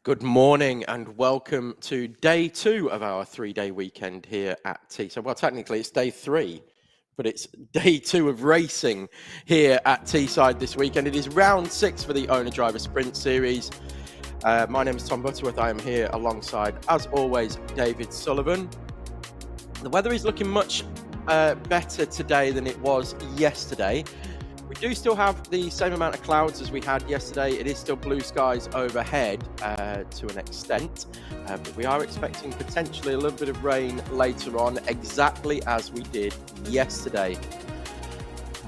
Good morning and welcome to day 2 of our 3-day weekend here at Teesside. Well, technically it's day 3, but it's day 2 of racing here at Teesside this weekend. It is round 6 for the Owner-Driver Sprint Series. My name is Tom Butterworth. I am here alongside, as always, David Sullivan. The weather is looking much better today than it was yesterday. We do still have the same amount of clouds as we had yesterday. It is still blue skies overhead to an extent, but we are expecting potentially a little bit of rain later on, exactly as we did yesterday.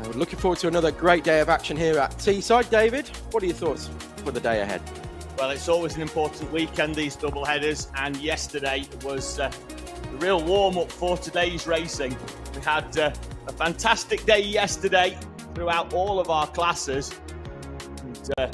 We're looking forward to another great day of action here at Teesside. David, what are your thoughts for the day ahead? Well, it's always an important weekend, these double headers, and yesterday was the real warm-up for today's racing. We had a fantastic day yesterday throughout all of our classes, and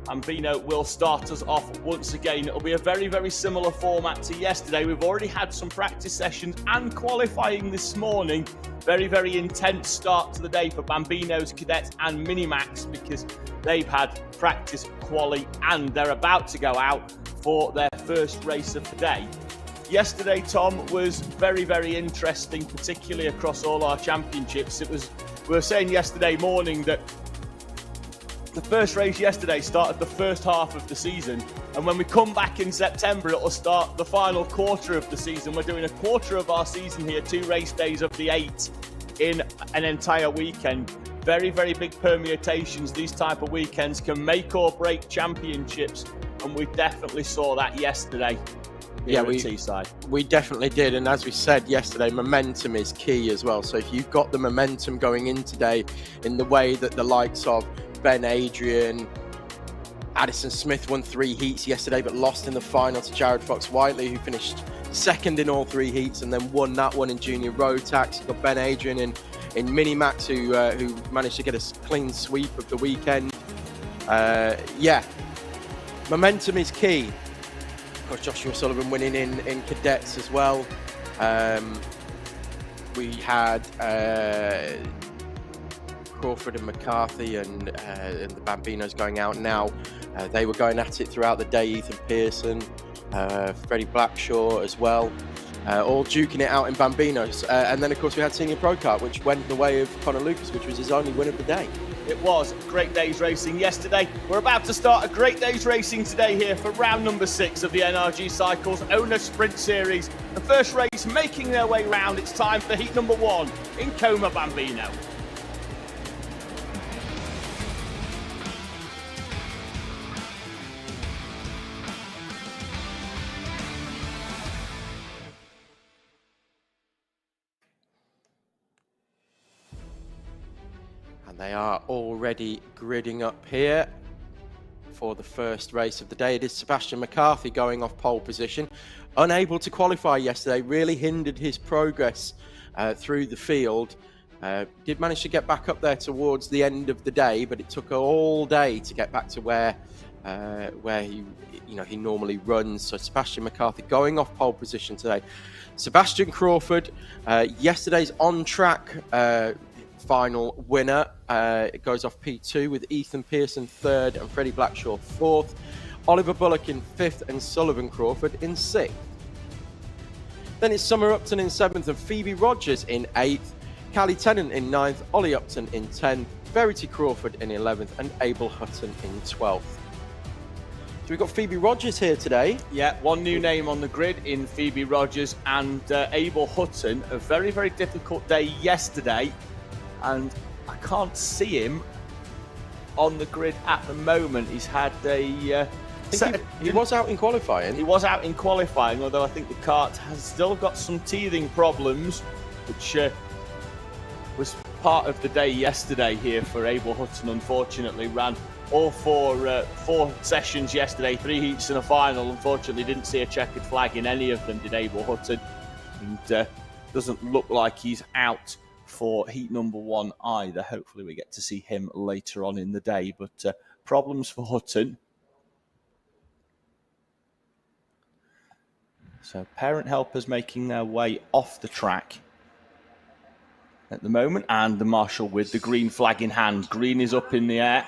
Bambino will start us off once again. It'll be a very, very similar format to yesterday. We've already had some practice sessions and qualifying this morning. Very, very intense start to the day for Bambino's, Cadet and Minimax, because they've had practice, quali, and they're about to go out for their first race of the day. Yesterday, Tom, was very, very interesting, particularly across all our championships. We were saying yesterday morning that the first race yesterday started the first half of the season, and when we come back in September, it will start the final quarter of the season. We're doing a quarter of our season here, 2 race days of the 8 in an entire weekend. Very, very big permutations. These type of weekends can make or break championships, and we definitely saw that yesterday. Yeah, we definitely did, and as we said yesterday, momentum is key as well. So if you've got the momentum going in today in the way that the likes of Ben Adrian, Addison Smith won 3 heats yesterday but lost in the final to Jared Fox-Whiteley, who finished second in all 3 heats and then won that one in junior Rotax. You've got Ben Adrian in Minimax who managed to get a clean sweep of the weekend. Momentum is key. Of course, Joshua Sullivan winning in cadets as well. We had Crawford and McCarthy and the Bambinos going out now. They were going at it throughout the day. Ethan Pearson, Freddie Blackshaw as well, all duking it out in Bambinos. And then, of course, we had Senior Pro Kart, which went the way of Connor Lucas, which was his only win of the day. It was a great day's racing yesterday. We're about to start a great day's racing today here for round number 6 of the NRG Cycles Owner Sprint Series. The first race making their way round. It's time for heat number 1 in Coma Bambino. They are already gridding up here for the first race of the day. It is Sebastian McCarthy going off pole position. Unable to qualify yesterday, really hindered his progress through the field. Did manage to get back up there towards the end of the day, but it took all day to get back to where he normally runs. So Sebastian McCarthy going off pole position today. Sebastian Crawford, yesterday's on-track final winner, it goes off P2 with Ethan Pearson 3rd and Freddie Blackshaw 4th, Oliver Bullock in 5th and Sullivan Crawford in 6th. Then it's Summer Upton in 7th and Phoebe Rogers in 8th, Callie Tennant in 9th, Ollie Upton in 10th, Verity Crawford in 11th and Abel Hutton in 12th. So we've got Phoebe Rogers here today. Yeah, one new name on the grid in Phoebe Rogers and Abel Hutton. A very, very difficult day yesterday, and I can't see him on the grid at the moment. He's had a... he was out in qualifying. He was out in qualifying, although I think the kart has still got some teething problems, which was part of the day yesterday here for Abel Hutton. Unfortunately, ran all four sessions yesterday, 3 heats and a final. Unfortunately, didn't see a checkered flag in any of them, did Abel Hutton. And doesn't look like he's out for heat number 1 either. Hopefully we get to see him later on in the day, but problems for Hutton. So parent helpers making their way off the track at the moment, and the marshal with the green flag in hand. Green is up in the air.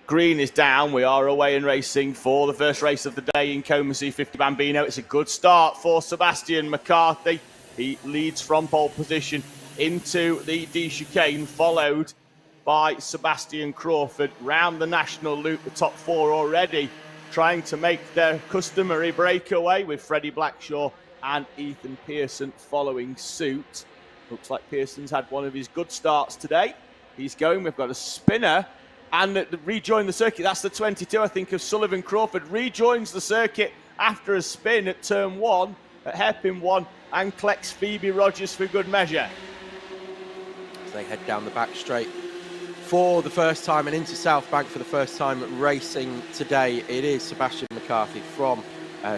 Green is down. We are away and racing for the first race of the day in Coma C50 Bambino. It's a good start for Sebastian McCarthy. He leads from pole position into the D chicane, followed by Sebastian Crawford. Round the national loop, the top 4 already trying to make their customary breakaway, with Freddie Blackshaw and Ethan Pearson following suit. Looks like Pearson's had one of his good starts today. He's going. We've got a spinner and rejoin the circuit. That's the 22, I think, of Sullivan Crawford. Rejoins the circuit after a spin at turn 1, at hairpin 1, and collects Phoebe Rogers for good measure. As they head down the back straight for the first time and into South Bank for the first time racing today, it is Sebastian McCarthy from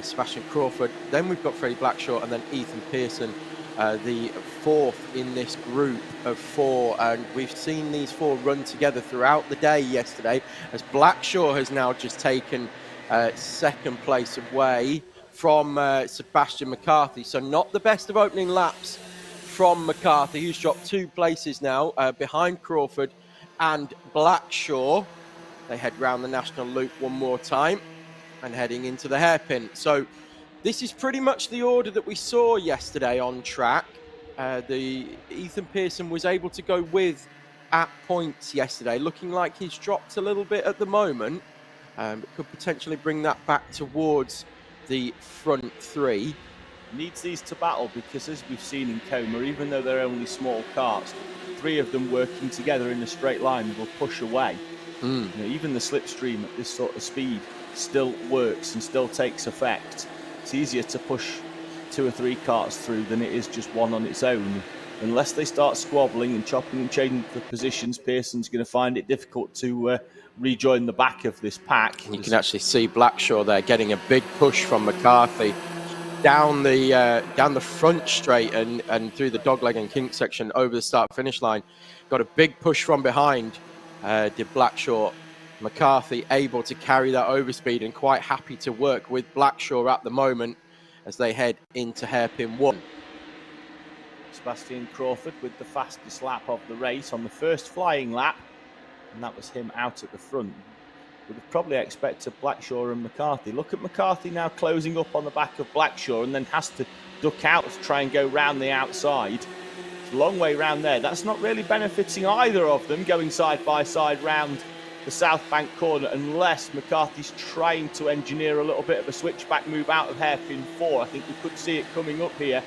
Sebastian Crawford. Then we've got Freddie Blackshaw and then Ethan Pearson, the 4th in this group of 4, and we've seen these 4 run together throughout the day yesterday, as Blackshaw has now just taken 2nd place away from Sebastian McCarthy. So not the best of opening laps from McCarthy, who's dropped 2 places now behind Crawford and Blackshaw. They head round the national loop one more time and heading into the hairpin. So this is pretty much the order that we saw yesterday on track. The Ethan Pearson was able to go with at points yesterday, looking like he's dropped a little bit at the moment. Could potentially bring that back towards the front 3. Needs these to battle, because as we've seen in Coma, even though they're only small karts, 3 of them working together in a straight line will push away. You know, even the slipstream at this sort of speed still works and still takes effect. It's easier to push 2 or 3 karts through than it is just one on its own. Unless they start squabbling and chopping and changing for positions, Pearson's going to find it difficult to rejoin the back of this pack. You can actually see Blackshaw there getting a big push from McCarthy down the front straight and through the dogleg and kink section over the start finish line. Got a big push from behind, did Blackshaw. McCarthy able to carry that overspeed and quite happy to work with Blackshaw at the moment as they head into hairpin 1. Sebastian Crawford with the fastest lap of the race on the first flying lap, and that was him out at the front. Would have probably expected Blackshaw and McCarthy. Look at McCarthy now closing up on the back of Blackshaw and then has to duck out to try and go round the outside. It's a long way round there. That's not really benefiting either of them, going side by side round the South Bank corner, unless McCarthy's trying to engineer a little bit of a switchback move out of hairpin 4. I think we could see it coming up here.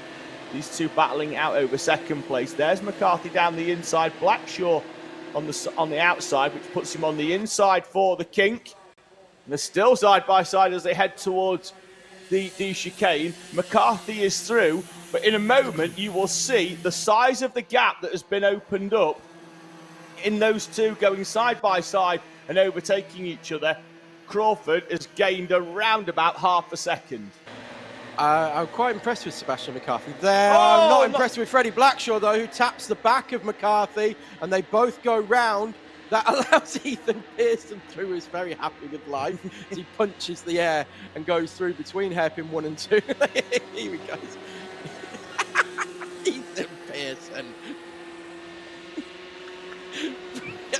These 2 battling out over 2nd place. There's McCarthy down the inside. Blackshaw on the outside, which puts him on the inside for the kink. And they're still side by side as they head towards the chicane. McCarthy is through, but in a moment you will see the size of the gap that has been opened up in those 2 going side by side and overtaking each other. Crawford has gained around about half a second. I'm quite impressed with Sebastian McCarthy there. I'm not impressed with Freddie Blackshaw, though, who taps the back of McCarthy, and they both go round. That allows Ethan Pearson through, who's very happy with life, as he punches the air and goes through between hairpin 1 and 2. Here he goes. Ethan Pearson.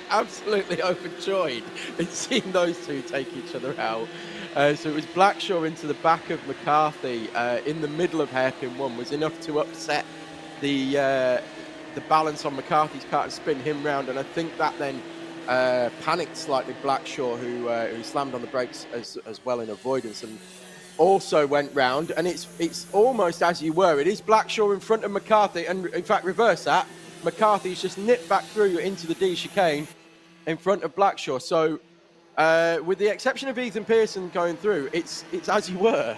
Absolutely overjoyed in seeing those 2 take each other out. So it was Blackshaw into the back of McCarthy in the middle of hairpin 1 was enough to upset the balance on McCarthy's kart and spin him round, and I think that then panicked slightly Blackshaw, who slammed on the brakes as well in avoidance and also went round. And it's almost as you were. It is Blackshaw in front of McCarthy, and in fact reverse that. McCarthy's just nipped back through into the D chicane in front of Blackshaw. So with the exception of Ethan Pearson going through, it's as you were.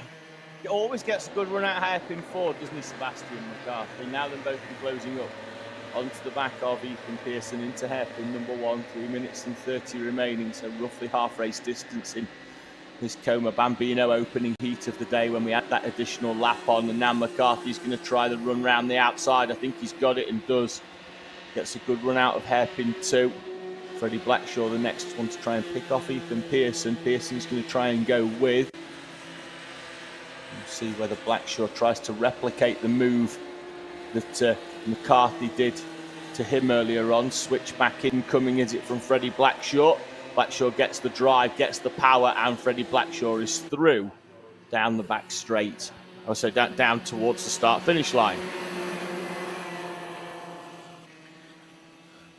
He always gets a good run out hairpin 4, doesn't he, Sebastian McCarthy? Now they're both closing up onto the back of Ethan Pearson into hairpin number 1, 3 minutes and 30 remaining, so roughly half race distance in this Como Bambino opening heat of the day when we had that additional lap on, and now McCarthy's going to try the run round the outside. I think he's got it and does. Gets a good run out of hairpin 2. Freddie Blackshaw, the next one to try and pick off Ethan Pearson. Pearson's going to try and go with. We'll see whether Blackshaw tries to replicate the move that McCarthy did to him earlier on. Switch back in, coming is it from Freddie Blackshaw. Blackshaw gets the drive, gets the power, and Freddie Blackshaw is through down the back straight. Also down towards the start-finish line.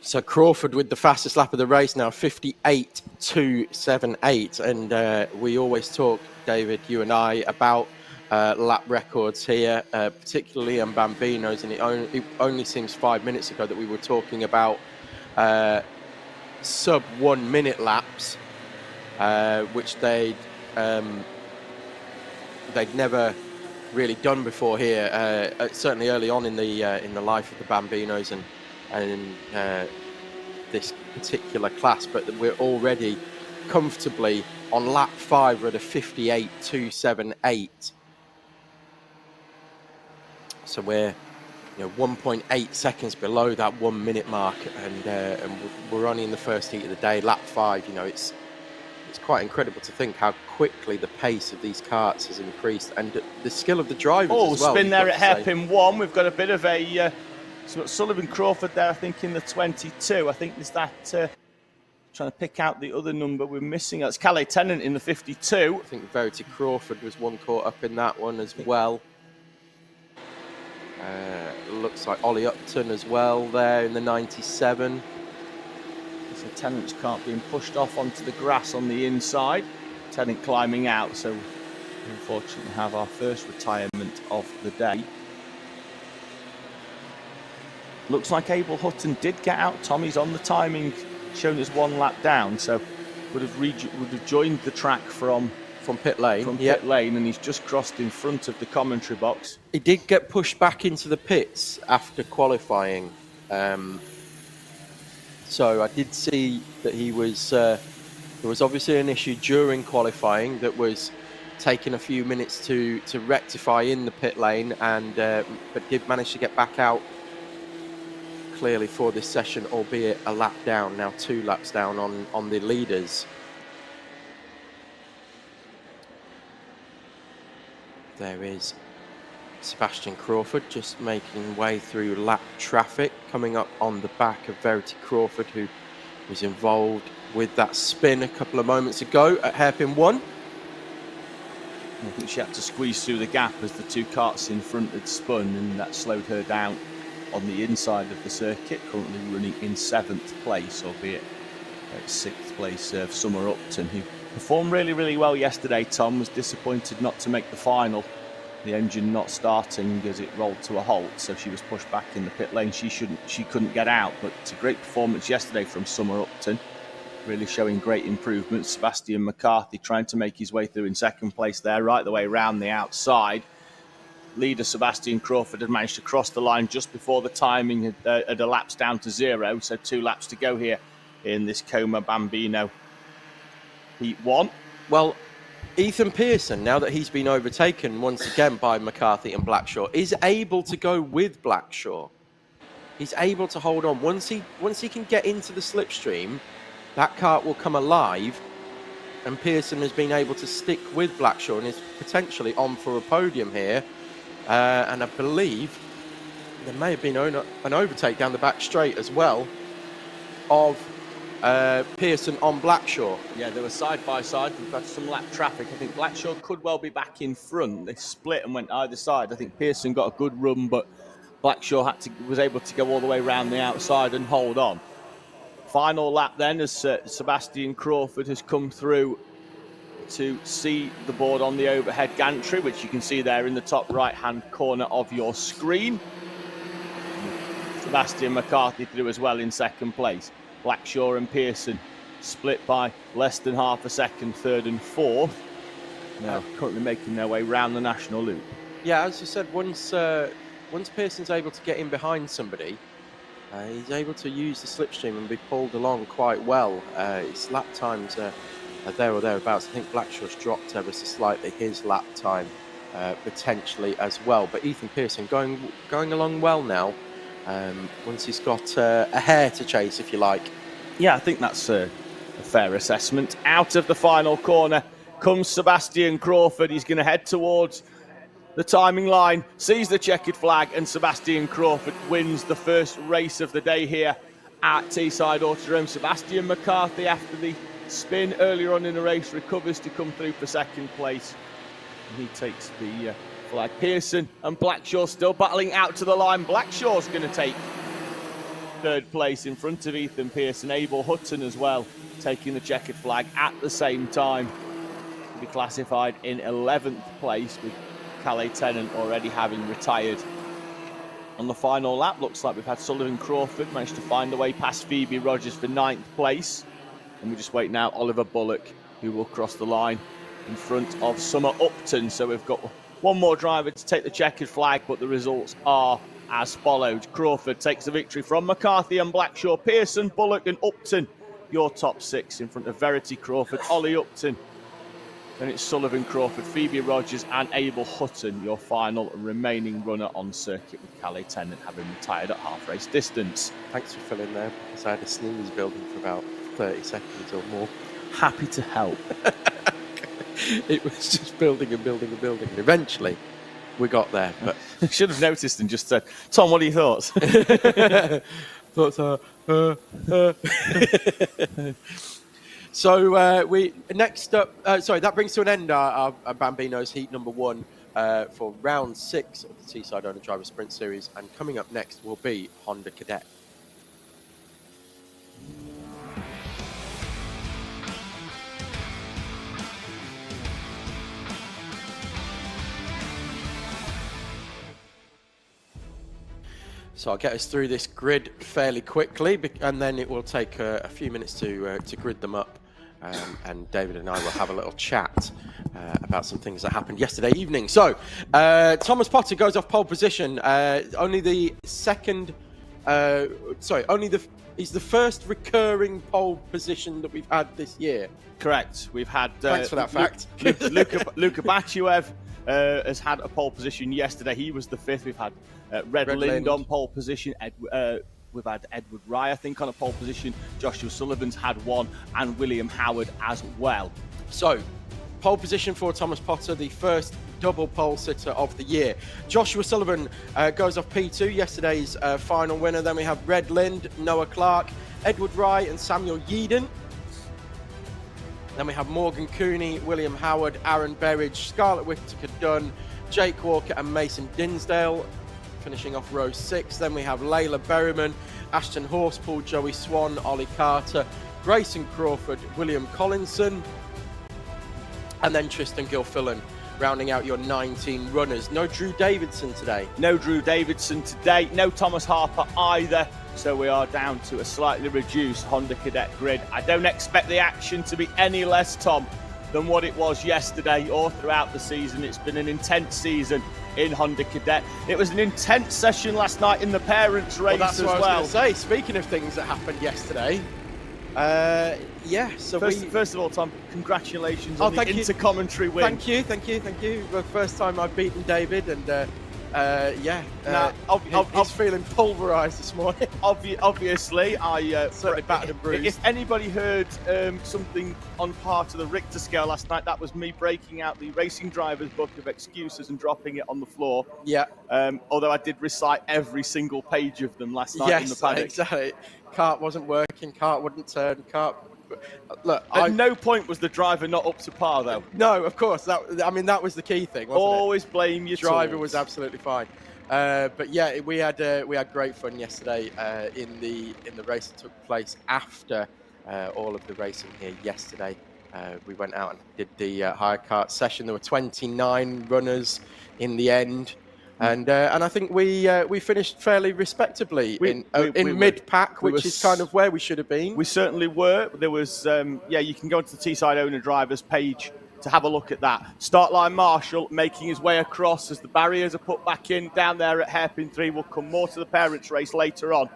So Crawford with the fastest lap of the race now, 58.278. And we always talk, David, you and I, about lap records here, particularly on Bambinos. And it only seems 5 minutes ago that we were talking about sub 1 minute laps, which they'd never really done before here. Certainly early on in the life of the Bambinos and this particular class, but we're already comfortably on lap 5. We're at a 58.278. So we're 1.8 seconds below that 1 minute mark, and we're only in the first heat of the day, lap 5. It's quite incredible to think how quickly the pace of these karts has increased, and the skill of the drivers as well. Spin there at hairpin 1. We've got a bit of a Sullivan Crawford there, I think, in the 22. I think there's that, trying to pick out the other number we're missing. That's Calais Tennant in the 52. I think Verity Crawford was one caught up in that one as well. Looks like Ollie Upton as well there in the 97. So Tennant's kart being pushed off onto the grass on the inside. Tennant climbing out, so we unfortunately have our first retirement of the day. Looks like Abel Hutton did get out. Tommy's on the timing, shown as 1 lap down, so would have joined the track from pit lane. Pit lane, and he's just crossed in front of the commentary box. He did get pushed back into the pits after qualifying, so I did see that he was. There was obviously an issue during qualifying that was taking a few minutes to rectify in the pit lane, and but did manage to get back out clearly for this session, albeit a lap down, now 2 laps down on the leaders. There is Sebastian Crawford just making way through lap traffic, coming up on the back of Verity Crawford, who was involved with that spin a couple of moments ago at hairpin 1. I think she had to squeeze through the gap as the 2 karts in front had spun, and that slowed her down on the inside of the circuit. Currently running in 7th place, albeit at 6th place Summer Upton, who performed really, really well yesterday. Tom was disappointed not to make the final. The engine not starting as it rolled to a halt, so she was pushed back in the pit lane. She couldn't get out, but it's a great performance yesterday from Summer Upton, really showing great improvements. Sebastian McCarthy trying to make his way through in 2nd place there, right the way around the outside. Leader Sebastian Crawford had managed to cross the line just before the timing had elapsed down to 0, so 2 laps to go here in this Como Bambino Heat 1. Well, Ethan Pearson, now that he's been overtaken once again by McCarthy and Blackshaw, is able to go with Blackshaw. He's able to hold on. Once he can get into the slipstream, that kart will come alive, and Pearson has been able to stick with Blackshaw and is potentially on for a podium here. And I believe there may have been an overtake down the back straight as well of Pearson on Blackshaw. Yeah, they were side by side. We've had some lap traffic. I think Blackshaw could well be back in front. They split and went either side. I think Pearson got a good run, but Blackshaw was able to go all the way around the outside and hold on. Final lap then, as Sebastian Crawford has come through to see the board on the overhead gantry, which you can see there in the top right-hand corner of your screen. Sebastian McCarthy through as well in 2nd place. Blackshaw and Pearson split by less than half a second, 3rd and 4th. Now currently making their way round the national loop. Yeah, as you said, once Pearson's able to get in behind somebody, he's able to use the slipstream and be pulled along quite well. His lap times are there or thereabouts. I think Blackshaw's dropped ever so slightly his lap time potentially as well. But Ethan Pearson going along well now. Once he's got a hare to chase, if you like. Yeah, I think that's a fair assessment. Out of the final corner comes Sebastian Crawford. He's going to head towards the timing line, sees the checkered flag, and Sebastian Crawford wins the first race of the day here at Teesside Autodrome. Sebastian McCarthy, after the spin earlier on in the race, recovers to come through for second place. And he takes the flag. Pearson and Blackshaw still battling out to the line. Blackshaw's going to take third place in front of Ethan Pearson. Abel Hutton as well, taking the checkered flag at the same time. He'll be classified in 11th place, with Calais Tennant already having retired. On the final lap, looks like we've had Sullivan Crawford managed to find the way past Phoebe Rogers for 9th place. And we just wait now Oliver Bullock, who will cross the line in front of Summer Upton. So we've got one more driver to take the checkered flag, but the results are as followed. Crawford takes the victory from McCarthy and Blackshaw. Pearson, Bullock and Upton, your top 6 in front of Verity, Crawford, Ollie Upton. Then it's Sullivan, Crawford, Phoebe Rogers and Abel Hutton, your final remaining runner on circuit, with Calais Tennant having retired at half race distance. Thanks for filling there, because I had a sneeze building for about 30 seconds or more. Happy to help. It was just building and building and building. And eventually, we got there. But should have noticed and just said, Tom, what are your thoughts? Thoughts are. So we next up. Sorry, that brings to an end our Bambino's Heat number 1 for round 6 of the Teesside Owner Driver Sprint Series, and coming up next will be Honda Cadet. So I'll get us through this grid fairly quickly, and then it will take a few minutes to grid them up. And David and I will have a little chat about some things that happened yesterday evening. So Thomas Potter goes off pole position. Only the second. He's the first recurring pole position that we've had this year. Correct. We've had. Thanks for that fact. Luka Batchev has had a pole position yesterday. He was the 5th. We've had Red Lind on pole position. We've had Edward Rye, I think, on a pole position. Joshua Sullivan's had 1, and William Howard as well. So, pole position for Thomas Potter, the first double pole sitter of the year. Joshua Sullivan goes off P2, yesterday's final winner. Then we have Red Lind, Noah Clark, Edward Rye and Samuel Yeadon. Then we have Morgan Cooney, William Howard, Aaron Berridge, Scarlett Whittaker Dunn, Jake Walker and Mason Dinsdale, finishing off row 6. Then we have Layla Berryman, Ashton Horsepool, Joey Swan, Ollie Carter, Grayson Crawford, William Collinson, and then Tristan Gilfillan, rounding out your 19 runners. No Drew Davidson today. No Drew Davidson today. No Thomas Harper either. So we are down to a slightly reduced Honda Cadet grid. I don't expect the action to be any less, Tom, than what it was yesterday or throughout the season. It's been an intense season in Honda Cadet. It was an intense session last night in the parents' race that's as what well. I was going to say. Speaking of things that happened yesterday, so first of all, Tom, congratulations on the inter-commentary win. Thank you. The first time I've beaten David, and he's feeling pulverised this morning. Obviously, I certainly battered and bruised. If anybody heard something on part of the Richter scale last night, that was me breaking out the Racing Driver's Book of Excuses and dropping it on the floor. Yeah. Although I did recite every single page of them last night in the paddock. Yes, exactly. Kart wasn't working. Kart wouldn't turn. Look, at no point was the driver not up to par, though. No, of course. That was the key thing, wasn't Always blame your driver tools. Was absolutely fine. But yeah, we had great fun yesterday in the race that took place after all of the racing here yesterday. We went out and did the hire kart session. There were 29 runners in the end. And I think we finished fairly respectably in mid-pack, which is kind of where we should have been. We certainly were. There was, you can go onto the Teesside Owner Drivers page to have a look at that. Start line Marshall making his way across as the barriers are put back in down there at hairpin 3. We'll come more to the parents race later on.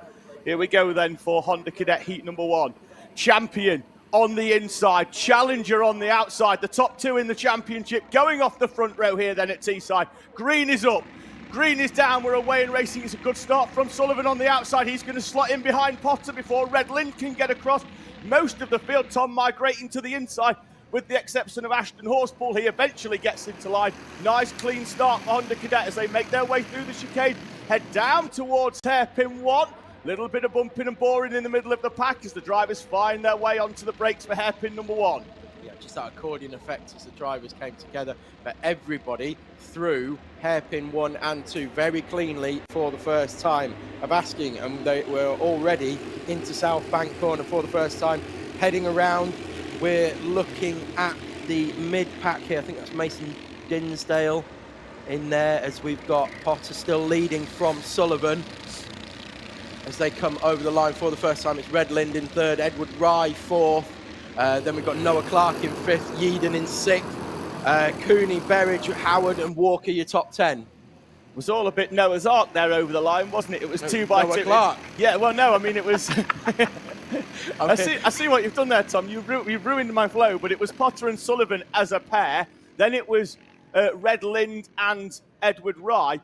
Here we go then for Honda Cadet Heat number 1. Champion on the inside, Challenger on the outside, the top two in the championship going off the front row here then at Teesside. Green is up, Green is down, we're away and racing. It's a good start from Sullivan on the outside. He's going to slot in behind Potter before Red Lynn can get across. Most of the field, Tom, migrating to the inside with the exception of Ashton Horspool. He eventually gets into line. Nice clean start for Honda Cadet as they make their way through the chicane, head down towards hairpin 1. Little bit of bumping and boring in the middle of the pack as the drivers find their way onto the brakes for hairpin number 1. Yeah, just that accordion effect as the drivers came together, but everybody through hairpin 1 and 2 very cleanly for the first time of asking, and they were already into South Bank corner for the first time, heading around. We're looking at the mid-pack here. I think that's Mason Dinsdale in there as we've got Potter still leading from Sullivan. As they come over the line for the first time, it's Red Lind in third, Edward Rye fourth. Then we've got Noah Clark in fifth, Yeadon in sixth. Cooney, Berridge, Howard and Walker, your top 10. It was all a bit Noah's Ark there over the line, wasn't it? It was 2 by 2. Noah Clark. Yeah, well, no, I mean, it was... I see what you've done there, Tom. You've ruined my flow, but it was Potter and Sullivan as a pair. Then it was Red Lind and Edward Rye.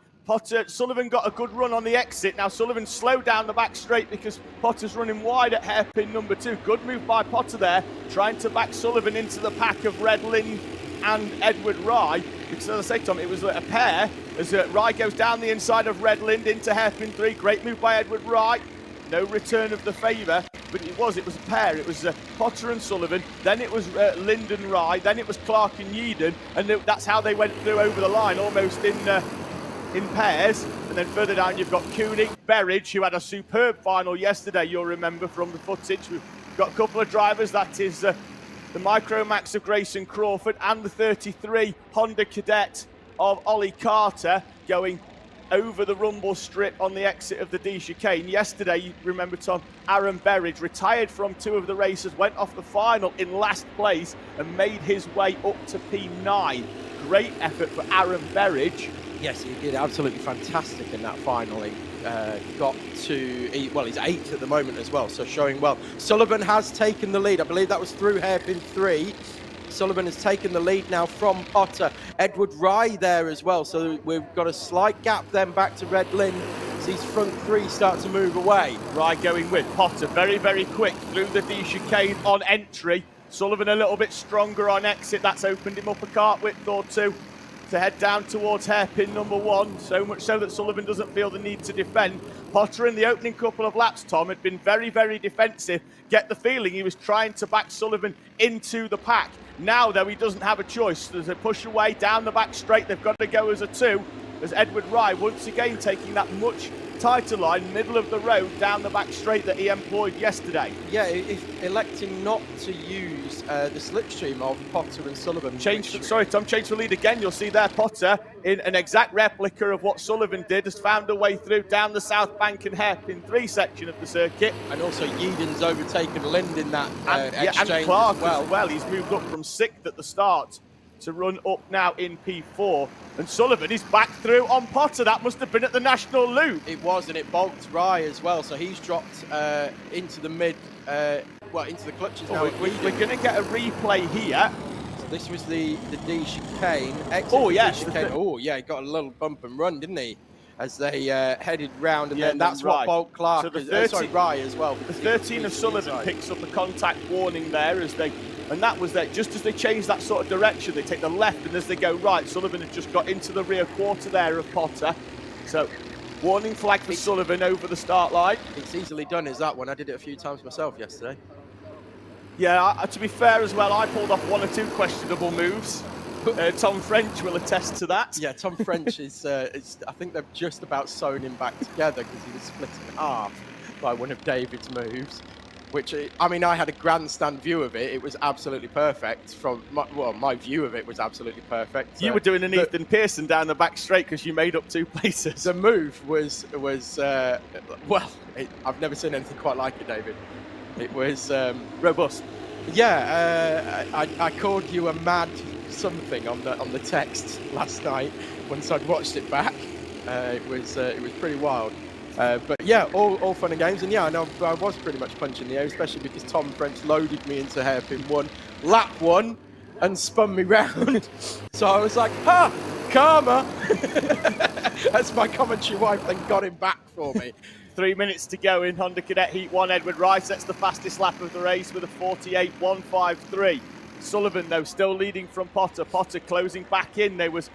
Sullivan got a good run on the exit. Now Sullivan slowed down the back straight because Potter's running wide at hairpin number 2. Good move by Potter there, trying to back Sullivan into the pack of Red Lind and Edward Rye. Because as I say, Tom, it was a pair as Rye goes down the inside of Red Lind into hairpin 3. Great move by Edward Rye. No return of the favour, but it was a pair. It was Potter and Sullivan, then it was Lind and Rye, then it was Clark and Yeadon, and that's how they went through over the line, almost in pairs. And then further down you've got Cooney, Berridge, who had a superb final yesterday, you'll remember from the footage. We've got a couple of drivers, that is the Micromax of Grayson Crawford and the 33 Honda Cadet of Ollie Carter going over the rumble strip on the exit of the D chicane. Yesterday, you remember, Tom, Aaron Berridge retired from 2 of the races, went off the final in last place and made his way up to P9. Great effort for Aaron Berridge. Yes, he did absolutely fantastic in that final. He got to, well, he's 8th at the moment as well, so showing well. Sullivan has taken the lead. I believe that was through hairpin 3. Sullivan has taken the lead now from Potter. Edward Rye there as well, so we've got a slight gap then back to Red Lynn as these front 3 start to move away. Rye going with Potter, very, very quick through the D chicane on entry. Sullivan a little bit stronger on exit. That's opened him up a cart width or 2 to head down towards hairpin number 1, so much so that Sullivan doesn't feel the need to defend. Potter in the opening couple of laps, Tom, had been very, very defensive. Get the feeling he was trying to back Sullivan into the pack. Now, though, he doesn't have a choice. There's a push away down the back straight. They've got to go as a 2, as Edward Rye once again taking that much tighter line, middle of the road, down the back straight that he employed yesterday. Yeah, electing not to use the slipstream of Potter and Sullivan. Sorry, Tom, change the lead again. You'll see there Potter, in an exact replica of what Sullivan did, has found a way through down the South Bank and hairpin 3 section of the circuit. And also Yeadon's overtaken Lind in that exchange and Clark as well. He's moved up from 6th at the start to run up now in P4. And Sullivan is back through on Potter. That must have been at the National Loop. It was, and it bulked Rye as well. So he's dropped into the mid, into the clutches now. We're going to get a replay here. So this was the D chicane. Chicane. Oh, yeah, he got a little bump and run, didn't he? As they headed round, and then that's Rye. what bulked Clark. So Rye as well. The 13 of Sullivan picks up a contact warning there as they... And that was there, just as they change that sort of direction, they take the left, and as they go right, Sullivan has just got into the rear quarter there of Potter. So, warning flag for Sullivan over the start line. It's easily done, is that one? I did it a few times myself yesterday. Yeah, to be fair as well, I pulled off 1 or 2 questionable moves. Tom French will attest to that. Yeah, Tom French is, I think they've just about sewn him back together because he was split in half by one of David's moves. Which, I mean, I had a grandstand view of it. It was absolutely perfect. From my view of it was absolutely perfect. You were doing an Ethan Pearson down the back straight because you made up 2 places. The move was I've never seen anything quite like it, David. It was robust. Yeah, I called you a mad something on the text last night once I'd watched it back. It was pretty wild. But yeah, all fun and games. And yeah, I know I was pretty much punching the air, especially because Tom French loaded me into hairpin 1, lap 1, and spun me round. So I was like, ha, karma. That's my commentary wife then got him back for me. 3 minutes to go in Honda Cadet Heat 1. Edward Rice sets the fastest lap of the race with a 48.153. Sullivan, though, still leading from Potter. Potter closing back in. There was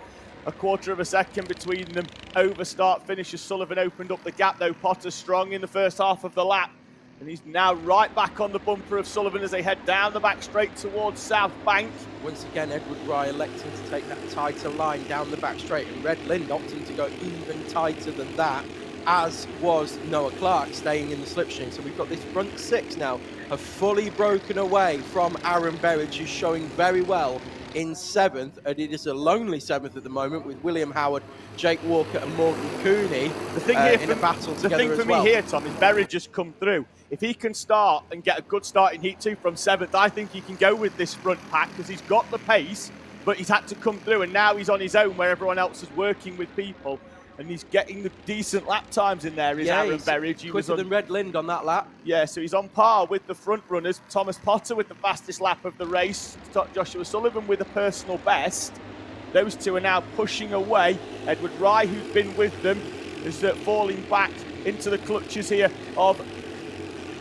a quarter of a second between them over start finish as Sullivan opened up the gap, though. Potter strong in the first half of the lap. And he's now right back on the bumper of Sullivan as they head down the back straight towards South Bank. Once again, Edward Rye electing to take that tighter line down the back straight, and Red Lind opting to go even tighter than that, as was Noah Clark staying in the slipstream. So we've got this front 6 now have fully broken away from Aaron Berridge, who's showing very well in 7th, and it is a lonely 7th at the moment with William Howard, Jake Walker and Morgan Cooney in a battle together as well. The thing for me here, Tom, is Berridge just come through. If he can start and get a good start in Heat 2 from 7th, I think he can go with this front pack because he's got the pace, but he's had to come through, and now he's on his own where everyone else is working with people. And he's getting the decent lap times in there, Aaron Berridge. He quicker than Red Lind on that lap. Yeah, so he's on par with the front runners. Thomas Potter with the fastest lap of the race. Joshua Sullivan with a personal best. Those two are now pushing away. Edward Rye, who's been with them, is falling back into the clutches here of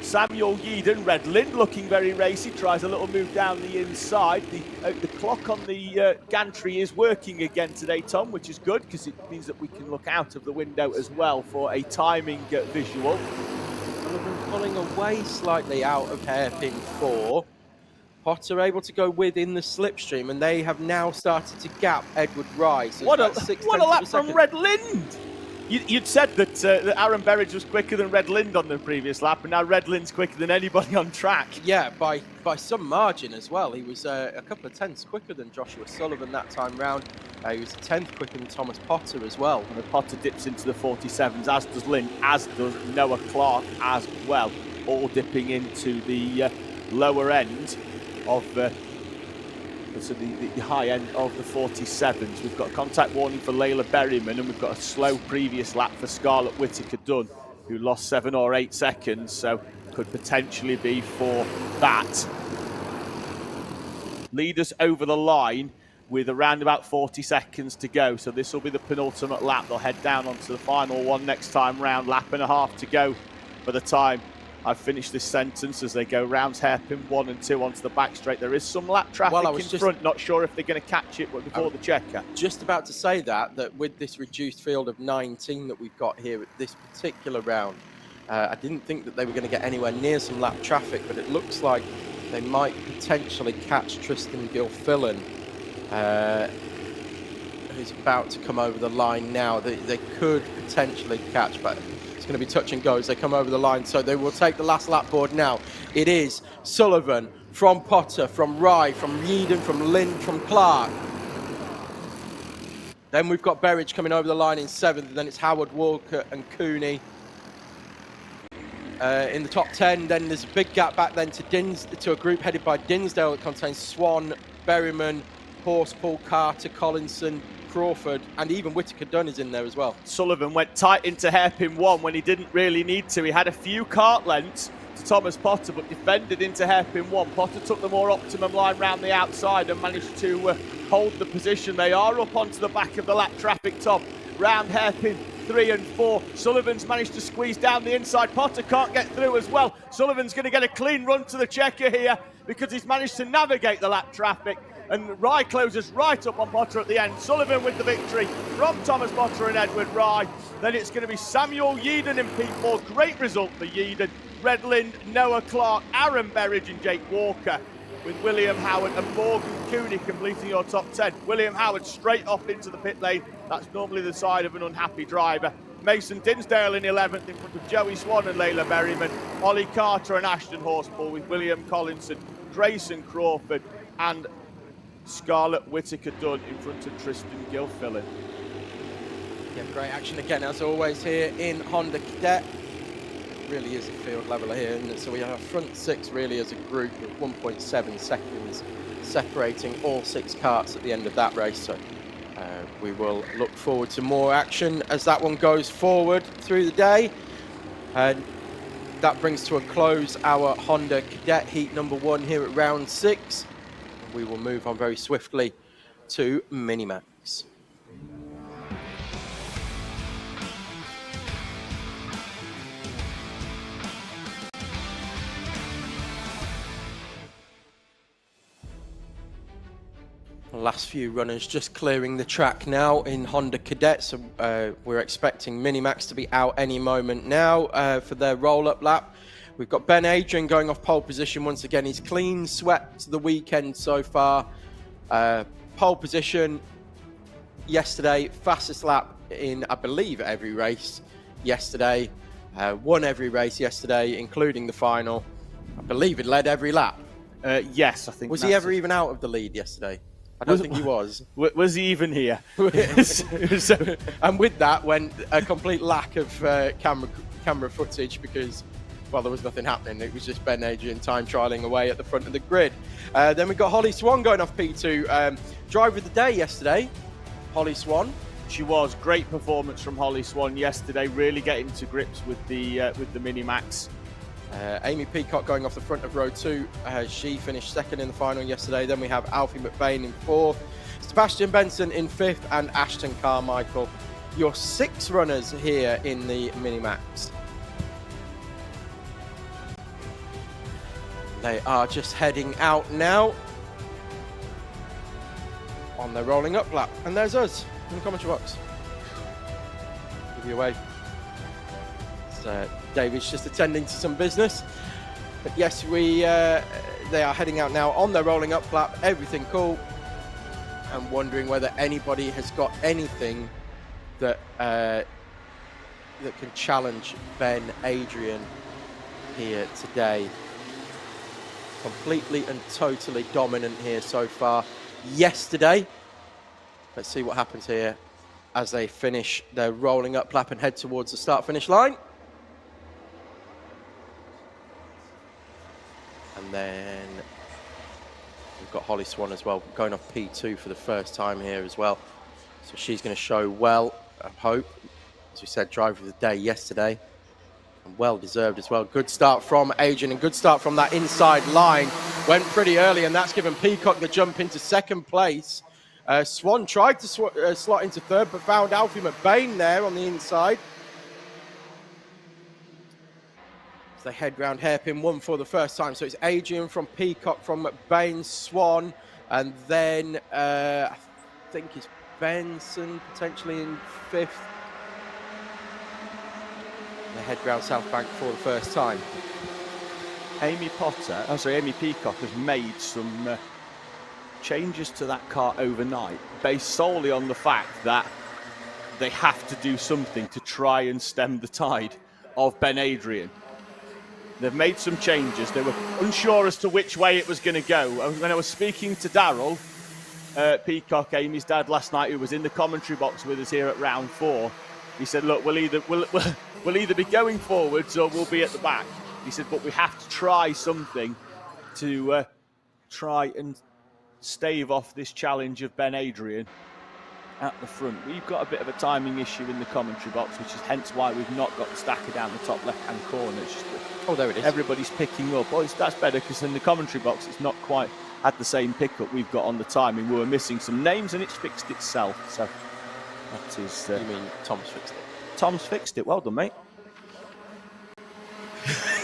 Samuel Yeadon. Red Lind looking very racy, tries a little move down the inside. The clock on the gantry is working again today, Tom, which is good because it means that we can look out of the window as well for a timing visual. Sullivan pulling away slightly out of hairpin 4. Potter able to go within the slipstream, and they have now started to gap Edward Rye. So what a lap from Red Lind! You'd said that Aaron Berridge was quicker than Red Lind on the previous lap, and now Red Lind's quicker than anybody on track. Yeah, by some margin as well. He was a couple of tenths quicker than Joshua Sullivan that time round. He was a 10th quicker than Thomas Potter as well. And Potter dips into the 47s, as does Lind, as does Noah Clark as well, all dipping into the lower end of so the high end of the 47s. We've got a contact warning for Layla Berryman, and we've got a slow previous lap for Scarlett Whittaker-Dunn, who lost 7 or 8 seconds, so could potentially be for that. Leaders over the line with around about 40 seconds to go, so this will be the penultimate lap. They'll head down onto the final one next time round. Lap and a half to go by the time I've finished this sentence as they go rounds hairpin 1 and 2 onto the back straight. There is some lap traffic in front, not sure if they're going to catch it before the checker. Just about to say that with this reduced field of 19 that we've got here at this particular round, I didn't think that they were going to get anywhere near some lap traffic, but it looks like they might potentially catch Tristan Gilfillan, who's about to come over the line now. They could potentially catch, but going to be touch and go as they come over the line, so they will take the last lap board now. It is Sullivan from Potter, from Rye, from Yeadon, from Lind, from Clark. Then we've got Berridge coming over the line in 7th, and then it's Howard, Walker and Cooney in the top 10. Then there's a big gap back then to a group headed by Dinsdale that contains Swan, Berryman, Horspool, Carter, Collinson, Crawford, and even Whittaker-Dunn is in there as well. Sullivan went tight into hairpin 1 when he didn't really need to. He had a few kart lengths to Thomas Potter, but defended into hairpin 1. Potter took the more optimum line round the outside and managed to hold the position. They are up onto the back of the lap traffic, Tom. Round hairpin 3 and 4. Sullivan's managed to squeeze down the inside. Potter can't get through as well. Sullivan's going to get a clean run to the checker here because he's managed to navigate the lap traffic. And Rye closes right up on Potter at the end. Sullivan with the victory from Thomas Potter and Edward Rye. Then it's going to be Samuel Yeadon in P4. Great result for Yeadon. Red Lind, Noah Clark, Aaron Berridge and Jake Walker, with William Howard and Morgan Cooney completing your top 10. William Howard straight off into the pit lane. That's normally the side of an unhappy driver. Mason Dinsdale in 11th in front of Joey Swan and Layla Berryman. Ollie Carter and Ashton Horspool with William Collinson, Grayson Crawford and Scarlett Whittaker-Dunn in front of Tristan Gilfillan. Yeah, great action again as always here in Honda Cadet. Really is a field leveler here, and so we have a front 6 really as a group with 1.7 seconds separating all 6 karts at the end of that race. So we will look forward to more action as that one goes forward through the day. And that brings to a close our Honda Cadet Heat number 1 here at round 6. We will move on very swiftly to Minimax. The last few runners just clearing the track now in Honda Cadet, so we're expecting Minimax to be out any moment now for their roll-up lap. We've got Ben Adrian going off pole position once again. He's clean swept the weekend so far. Pole position yesterday, fastest lap in, I believe, every race yesterday. Won every race yesterday, including the final. I believe it led every lap. Yes, I think. Was he ever even out of the lead yesterday? I don't think he was. Was he even here? And with that went a complete lack of camera footage because, well, there was nothing happening. It was just Ben Adrian time trialing away at the front of the grid. Then we've got Holly Swan going off P2. Driver of the day yesterday, Holly Swan. She was. Great performance from Holly Swan yesterday, really getting to grips with the Minimax. Amy Peacock going off the front of row 2. She finished second in the final yesterday. Then we have Alfie McBain in 4th, Sebastian Benson in 5th, and Ashton Carmichael. Your 6 runners here in the Minimax. They are just heading out now on their rolling up lap. And there's us in the commentary box. Give you a wave. David's just attending to some business, but yes, they are heading out now on their rolling up lap. Everything cool. I'm wondering whether anybody has got anything that that can challenge Ben Adrian here today. Completely and totally dominant here so far. Yesterday, let's see what happens here as they finish their rolling up lap and head towards the start finish line. And then we've got Holly Swan as well, going off P2 for the first time here as well. So she's going to show well, I hope. As we said, driver of the day yesterday. And well deserved as well. Good start from Adrian and good start from that inside line. Went pretty early, and that's given Peacock the jump into second place. Swan tried to slot into third, but found Alfie McBain there on the inside. They head round hairpin 1 for the first time. So it's Adrian from Peacock, from McBain, Swan, and then I think it's Benson potentially in 5th. They head round South Bank for the first time. Amy Peacock has made some changes to that car overnight, based solely on the fact that they have to do something to try and stem the tide of Ben Adrian. They've made some changes. They were unsure as to which way it was going to go. When I was speaking to Daryl Peacock, Amy's dad, last night, who was in the commentary box with us here at round 4, he said, look, we'll either be going forwards or we'll be at the back. He said, but we have to try something to try and stave off this challenge of Ben Adrian at the front. We've got a bit of a timing issue in the commentary box, which is hence why we've not got the stacker down the top left-hand corner. It's just oh, there it is. Everybody's picking up. Oh, that's better, because in the commentary box, it's not quite had the same pickup we've got on the timing. We were missing some names, and it's fixed itself. So that is... you mean Tom's fixed it? Tom's fixed it. Well done, mate.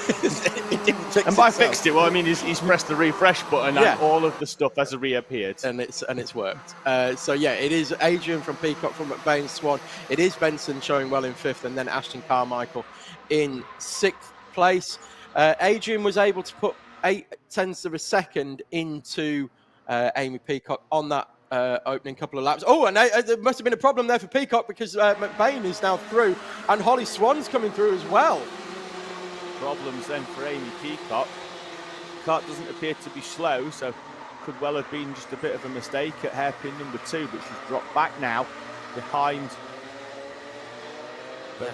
It didn't fix and by itself. Fixed it, well, I mean he's pressed the refresh button, and all of the stuff has reappeared. And it's worked. So yeah, it is Adrian from Peacock, from McBain, Swan. It is Benson showing well in 5th, and then Ashton Carmichael in 6th place. Adrian was able to put 0.8 of a second into Amy Peacock on that opening couple of laps. Oh, and there must have been a problem there for Peacock, because McBain is now through, and Holly Swan's coming through as well. Problems then for Amy Peacock. Kart doesn't appear to be slow, so could well have been just a bit of a mistake at hairpin number 2, but she's dropped back now behind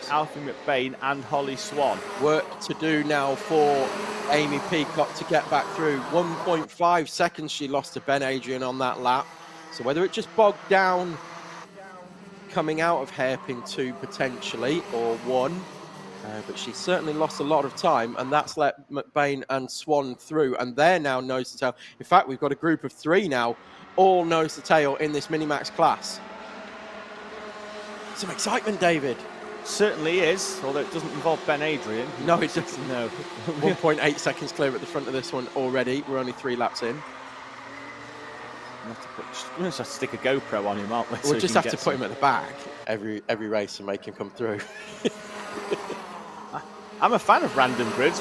Alfie McBain and Holly Swan. Work to do now for Amy Peacock to get back through. 1.5 seconds she lost to Ben Adrian on that lap. So whether it just bogged down coming out of hairpin 2 potentially, or 1, But she's certainly lost a lot of time, and that's let McBain and Swan through, and they're now nose to tail. In fact, we've got a group of 3 now, all nose to tail in this Minimax class. Some excitement, David. Certainly is, although it doesn't involve Ben Adrian. No, it doesn't. No. 1.8 seconds clear at the front of this one already. We're only 3 laps in. We'll just have to stick a GoPro on him, aren't we? We'll just have to put him at the back every race and make him come through. I'm a fan of random grids.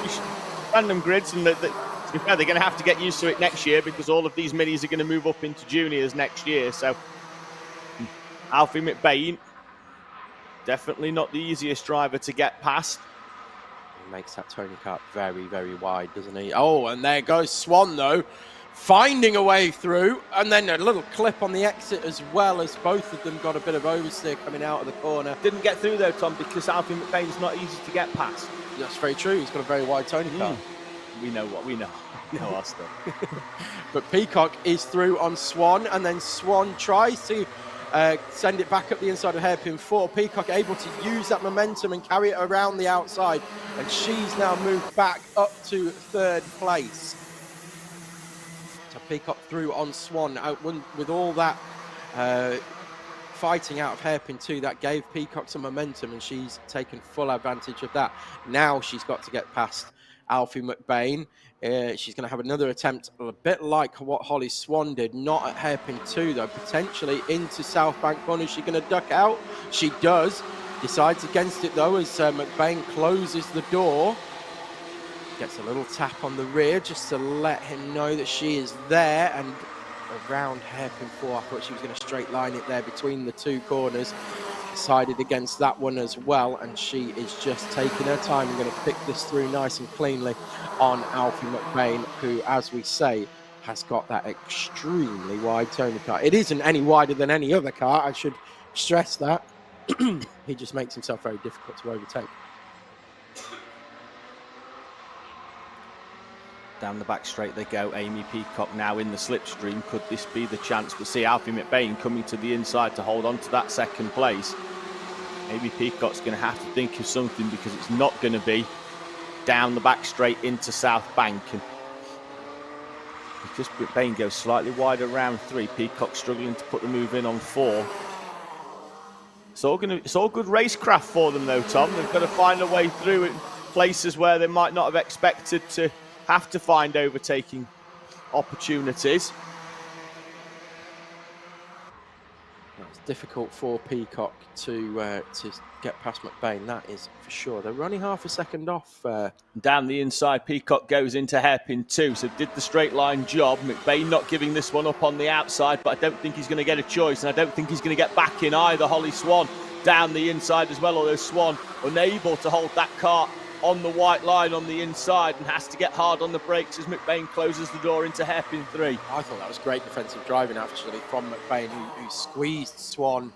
Random grids, and to be fair, they're going to have to get used to it next year because all of these minis are going to move up into juniors next year. So, Alfie McBain, definitely not the easiest driver to get past. He makes that Tony Kart very, very wide, doesn't he? Oh, and there goes Swan, though, finding a way through, and then a little clip on the exit as well, as both of them got a bit of oversteer coming out of the corner. Didn't get through though, Tom, because Alfie McBain's not easy to get past. That's very true. He's got a very wide Tony Kart. We know what we know. We know our stuff. But Peacock is through on Swan, and then Swan tries to send it back up the inside of hairpin 4. Peacock able to use that momentum and carry it around the outside, and she's now moved back up to 3rd place. So Peacock through on Swan, with all that fighting out of hairpin 2, that gave Peacock some momentum, and she's taken full advantage of that. Now she's got to get past Alfie McBain. She's going to have another attempt, a bit like what Holly Swan did, not at hairpin 2 though, potentially into South Bank Corner. Is she going to duck out? She does. Decides against it though, as McBain closes the door. Gets a little tap on the rear just to let him know that she is there, and around hairpin 4. I thought she was going to straight line it there between the 2 corners. Decided against that one as well, and she is just taking her time and going to pick this through nice and cleanly on Alfie McBain, who, as we say, has got that extremely wide Tony Kart. It isn't any wider than any other car, I should stress that. He just makes himself very difficult to overtake. Down the back straight they go. Amy Peacock now in the slipstream. Could this be the chance? We see Alfie McBain coming to the inside to hold on to that 2nd place. Amy Peacock's going to have to think of something, because it's not going to be down the back straight into South Bank. And because McBain goes slightly wider around 3, Peacock struggling to put the move in on 4. It's all good racecraft for them though, Tom. They've got to find a way through in places where they might not have expected to have to find overtaking opportunities. It's difficult for Peacock to get past McBain, that is for sure. They're running half a second off. Down the inside, Peacock goes into hairpin 2, so did the straight line job. McBain not giving this one up on the outside, but I don't think he's going to get a choice, and I don't think he's going to get back in either. Holly Swan down the inside as well, although Swan unable to hold that kart on the white line on the inside and has to get hard on the brakes as McBain closes the door into hairpin 3. I thought that was great defensive driving actually from McBain, who squeezed Swan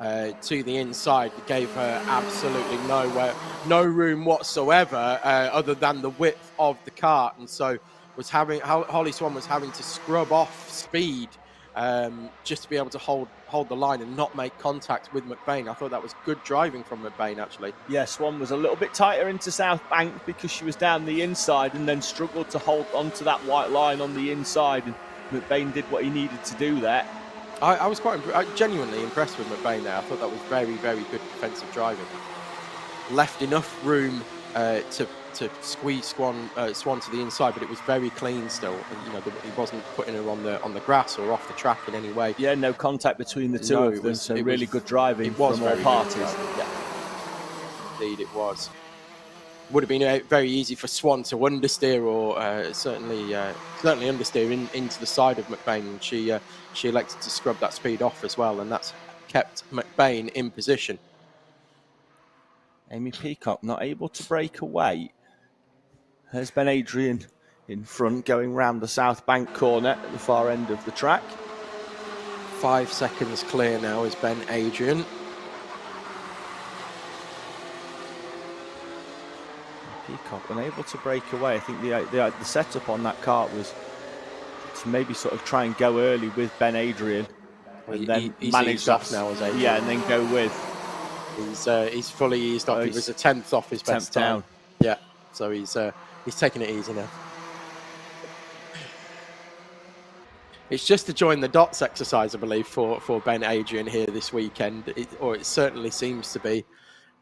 to the inside. It gave her absolutely no room whatsoever other than the width of the kart, and so Holly Swan was having to scrub off speed just to be able to hold the line and not make contact with McBain. I thought that was good driving from McBain actually. Yeah, Swan was a little bit tighter into South Bank because she was down the inside, and then struggled to hold onto that white line on the inside, and McBain did what he needed to do there. I was quite genuinely impressed with McBain there. I thought that was very, very good defensive driving. Left enough room to squeeze Swan to the inside, but it was very clean still. And, you know, he wasn't putting her on the grass or off the track in any way. Yeah, no contact between the two of them. So really good driving from all parties. Yeah, indeed it was. Would have been very easy for Swan to understeer, or certainly understeer into the side of McBain, and she elected to scrub that speed off as well, and that's kept McBain in position. Amy Peacock not able to break away. There's Ben Adrian in front, going round the South Bank corner at the far end of the track. 5 seconds clear now is Ben Adrian. Peacock unable to break away. I think the setup on that kart was to maybe sort of try and go early with Ben Adrian, and then manage off now as Adrian. Yeah, and then go with He's fully eased off. He was a 10th off his best time. Down. Yeah, so he's taking it easy now. It's just to join the dots exercise, I believe, for Ben Adrian here this weekend, or it certainly seems to be.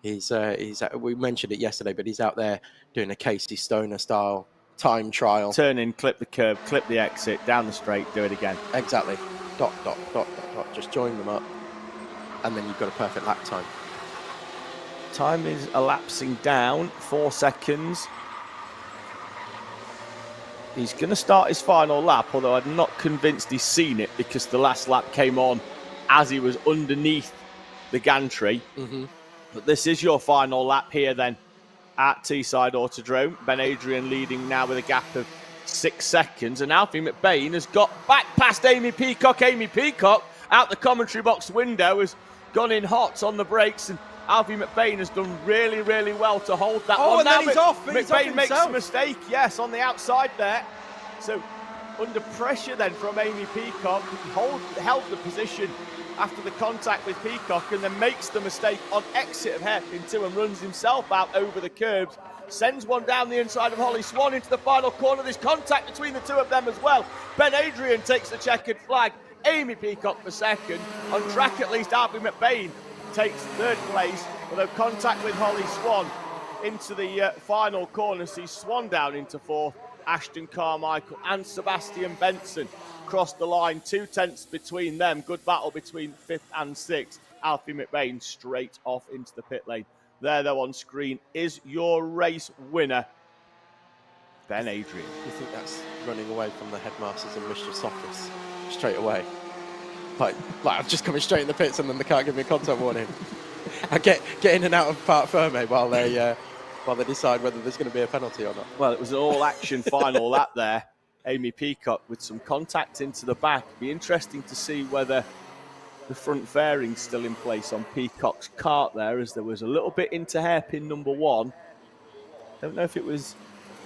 We mentioned it yesterday, but he's out there doing a Casey Stoner style time trial. Turn in, clip the curb, clip the exit, down the straight, do it again. Exactly. Dot, dot, dot, dot, dot. Just join them up, and then you've got a perfect lap time. Time is elapsing down, 4 seconds. He's going to start his final lap, although I'm not convinced he's seen it because the last lap came on as he was underneath the gantry. Mm-hmm. But this is your final lap here then at Teesside Autodrome. Ben Adrian leading now with a gap of 6 seconds. And Alfie McBain has got back past Amy Peacock. Amy Peacock out the commentary box window has gone in hot on the brakes. And Alfie McBain has done really, really well to hold that one. And now then he's off. McBain makes a mistake, yes, on the outside there. So under pressure then from Amy Peacock, held the position after the contact with Peacock and then makes the mistake on exit of hairpin 2 and runs himself out over the curbs. Sends one down the inside of Holly Swan into the final corner. There's contact between the two of them as well. Ben Adrian takes the checkered flag. Amy Peacock for second. On track at least, Alfie McBain takes third place, although contact with Holly Swan into the final corner sees Swan down into fourth. Ashton Carmichael and Sebastian Benson cross the line, 2 tenths between them. Good battle between 5th and 6th. Alfie McBain straight off into the pit lane. There, though, on screen is your race winner, Ben Adrian. You think that's running away from the headmasters and mischief's office straight away? Like I'm just coming straight in the pits and then they can't give me a contact warning. I get in and out of Parc Ferme while they decide whether there's going to be a penalty or not. Well, it was an all-action final lap there. Amy Peacock with some contact into the back. Be interesting to see whether the front fairing's still in place on Peacock's kart there, as there was a little bit into hairpin number 1. Don't know if it was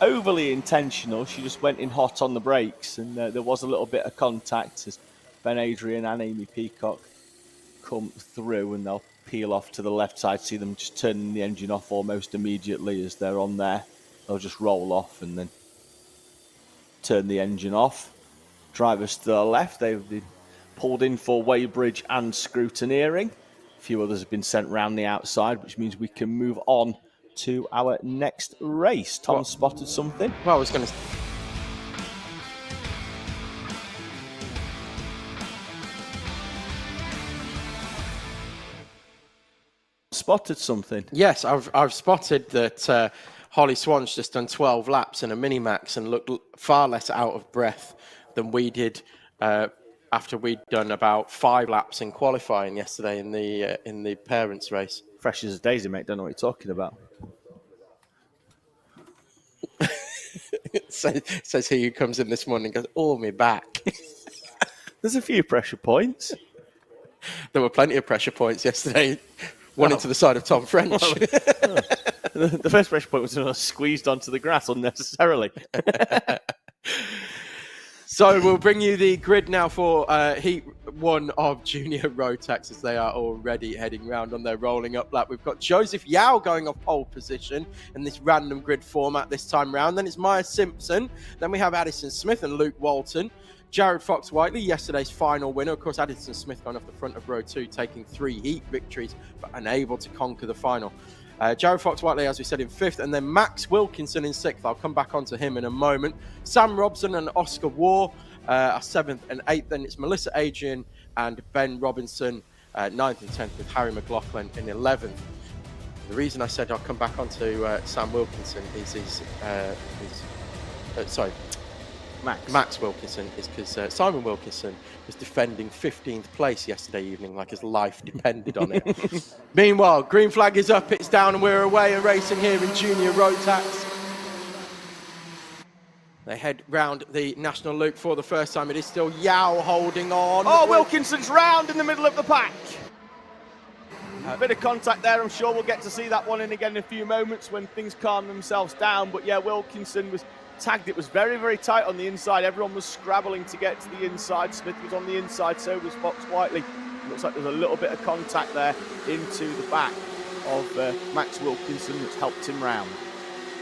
overly intentional. She just went in hot on the brakes, and there was a little bit of contact as Ben Adrian and Amy Peacock come through, and they'll peel off to the left side. See them just turning the engine off almost immediately as they're on there. They'll just roll off and then turn the engine off. Drivers to the left, they've been pulled in for weighbridge and scrutineering. A few others have been sent round the outside, which means we can move on to our next race. Tom spotted something. Well, I was going to... Spotted something. Yes, I've spotted that Holly Swan's just done 12 laps in a Minimax and looked far less out of breath than we did after we'd done about 5 laps in qualifying yesterday in the parents' race. Fresh as a daisy, mate. Don't know what you're talking about. says he who comes in this morning and goes, "Oh, me back." There's a few pressure points. There were plenty of pressure points yesterday. One into the side of Tom French. The first pressure point was when I was squeezed onto the grass unnecessarily. So we'll bring you the grid now for Heat 1 of Junior Rotax, as they are already heading round on their rolling up lap. We've got Joseph Yao going off pole position in this random grid format this time round. Then it's Maya Simpson. Then we have Addison Smith and Luke Walton. Jared Fox-Whiteley, yesterday's final winner. Of course, Addison Smith going off the front of row 2, taking 3 heat victories, but unable to conquer the final. Jared Fox-Whiteley, as we said, in 5th, and then Max Wilkinson in 6th. I'll come back onto him in a moment. Sam Robson and Oscar Waugh are 7th and 8th. Then it's Melissa Adrian and Ben Robinson, 9th and 10th, with Harry McLaughlin in 11th. The reason I said I'll come back onto Sam Wilkinson is Max Wilkinson is because Simon Wilkinson was defending 15th place yesterday evening like his life depended on it. Meanwhile, green flag is up, it's down, and we're away and racing here in Junior Rotax. They head round the National Loop for the first time. It is still Yao holding on. Oh, Wilkinson's round in the middle of the pack. A bit of contact there. I'm sure we'll get to see that one in again in a few moments when things calm themselves down. But yeah, Wilkinson was tagged. It was very, very tight on the inside. Everyone was scrabbling to get to the inside. Smith was on the inside, so was Fox-Whiteley. Looks like there's a little bit of contact there into the back. of Max Wilkinson that's helped him round.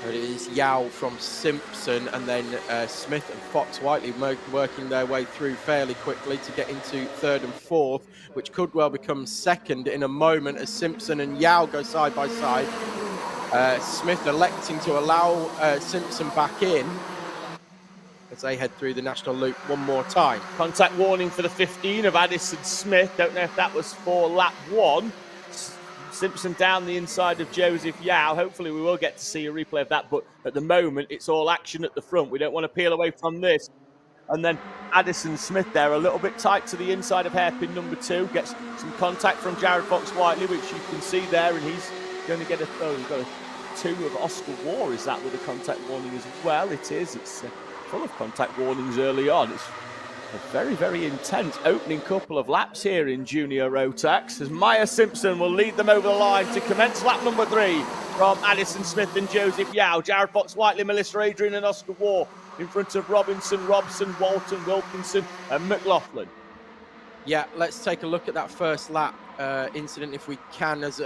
It is Yao from Simpson, and then Smith and Fox Whiteley working their way through fairly quickly to get into third and fourth, which could well become second in a moment as Simpson and Yao go side by side. Smith electing to allow Simpson back in as they head through the national loop one more time. Contact warning for the 15 of Addison Smith. Don't know if that was for lap 1. Simpson down the inside of Joseph Yao. Hopefully we will get to see a replay of that, but at the moment it's all action at the front. We don't want to peel away from this. And then Addison Smith there, a little bit tight to the inside of hairpin number 2. Gets some contact from Jared Fox-Whiteley, which you can see there, and he's going to get he's got a 2 of Oscar War. Is that with a contact warning as well? It is. It's full of contact warnings early on. It's a very, very intense opening couple of laps here in Junior Rotax as Maya Simpson will lead them over the line to commence lap number 3 from Addison Smith and Joseph Yao. Jared Fox-Whiteley, Melissa Adrian and Oscar War in front of Robinson, Robson, Walton, Wilkinson and McLaughlin. Yeah, let's take a look at that first lap incident if we can, as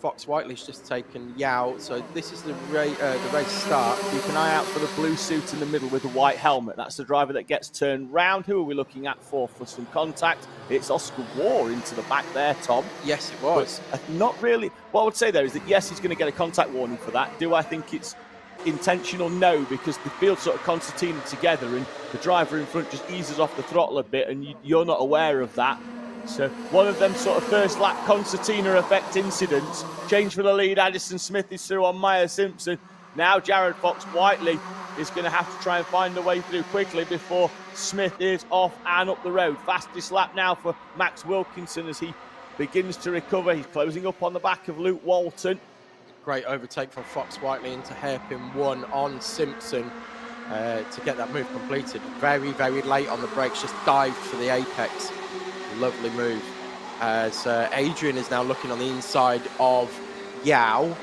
Fox Whiteley's just taken Yao. So this is the race start. Keep an eye out for the blue suit in the middle with the white helmet. That's the driver that gets turned round. Who are we looking at for some contact? It's Oscar War into the back there, Tom. Yes, it was. But not really. What I would say there is that yes, he's going to get a contact warning for that. Do I think it's intentional? No, because the field sort of concertina together and the driver in front just eases off the throttle a bit and you're not aware of that. So one of them sort of first lap concertina effect incidents. Change for the lead. Addison Smith is through on Maya Simpson. Now Jared Fox-Whiteley is going to have to try and find a way through quickly before Smith is off and up the road. Fastest lap now for Max Wilkinson as he begins to recover. He's closing up on the back of Luke Walton. Great overtake from Fox Whiteley into hairpin 1 on Simpson to get that move completed. Very, very late on the brakes, just dived for the apex. Lovely move as Adrian is now looking on the inside of Yao.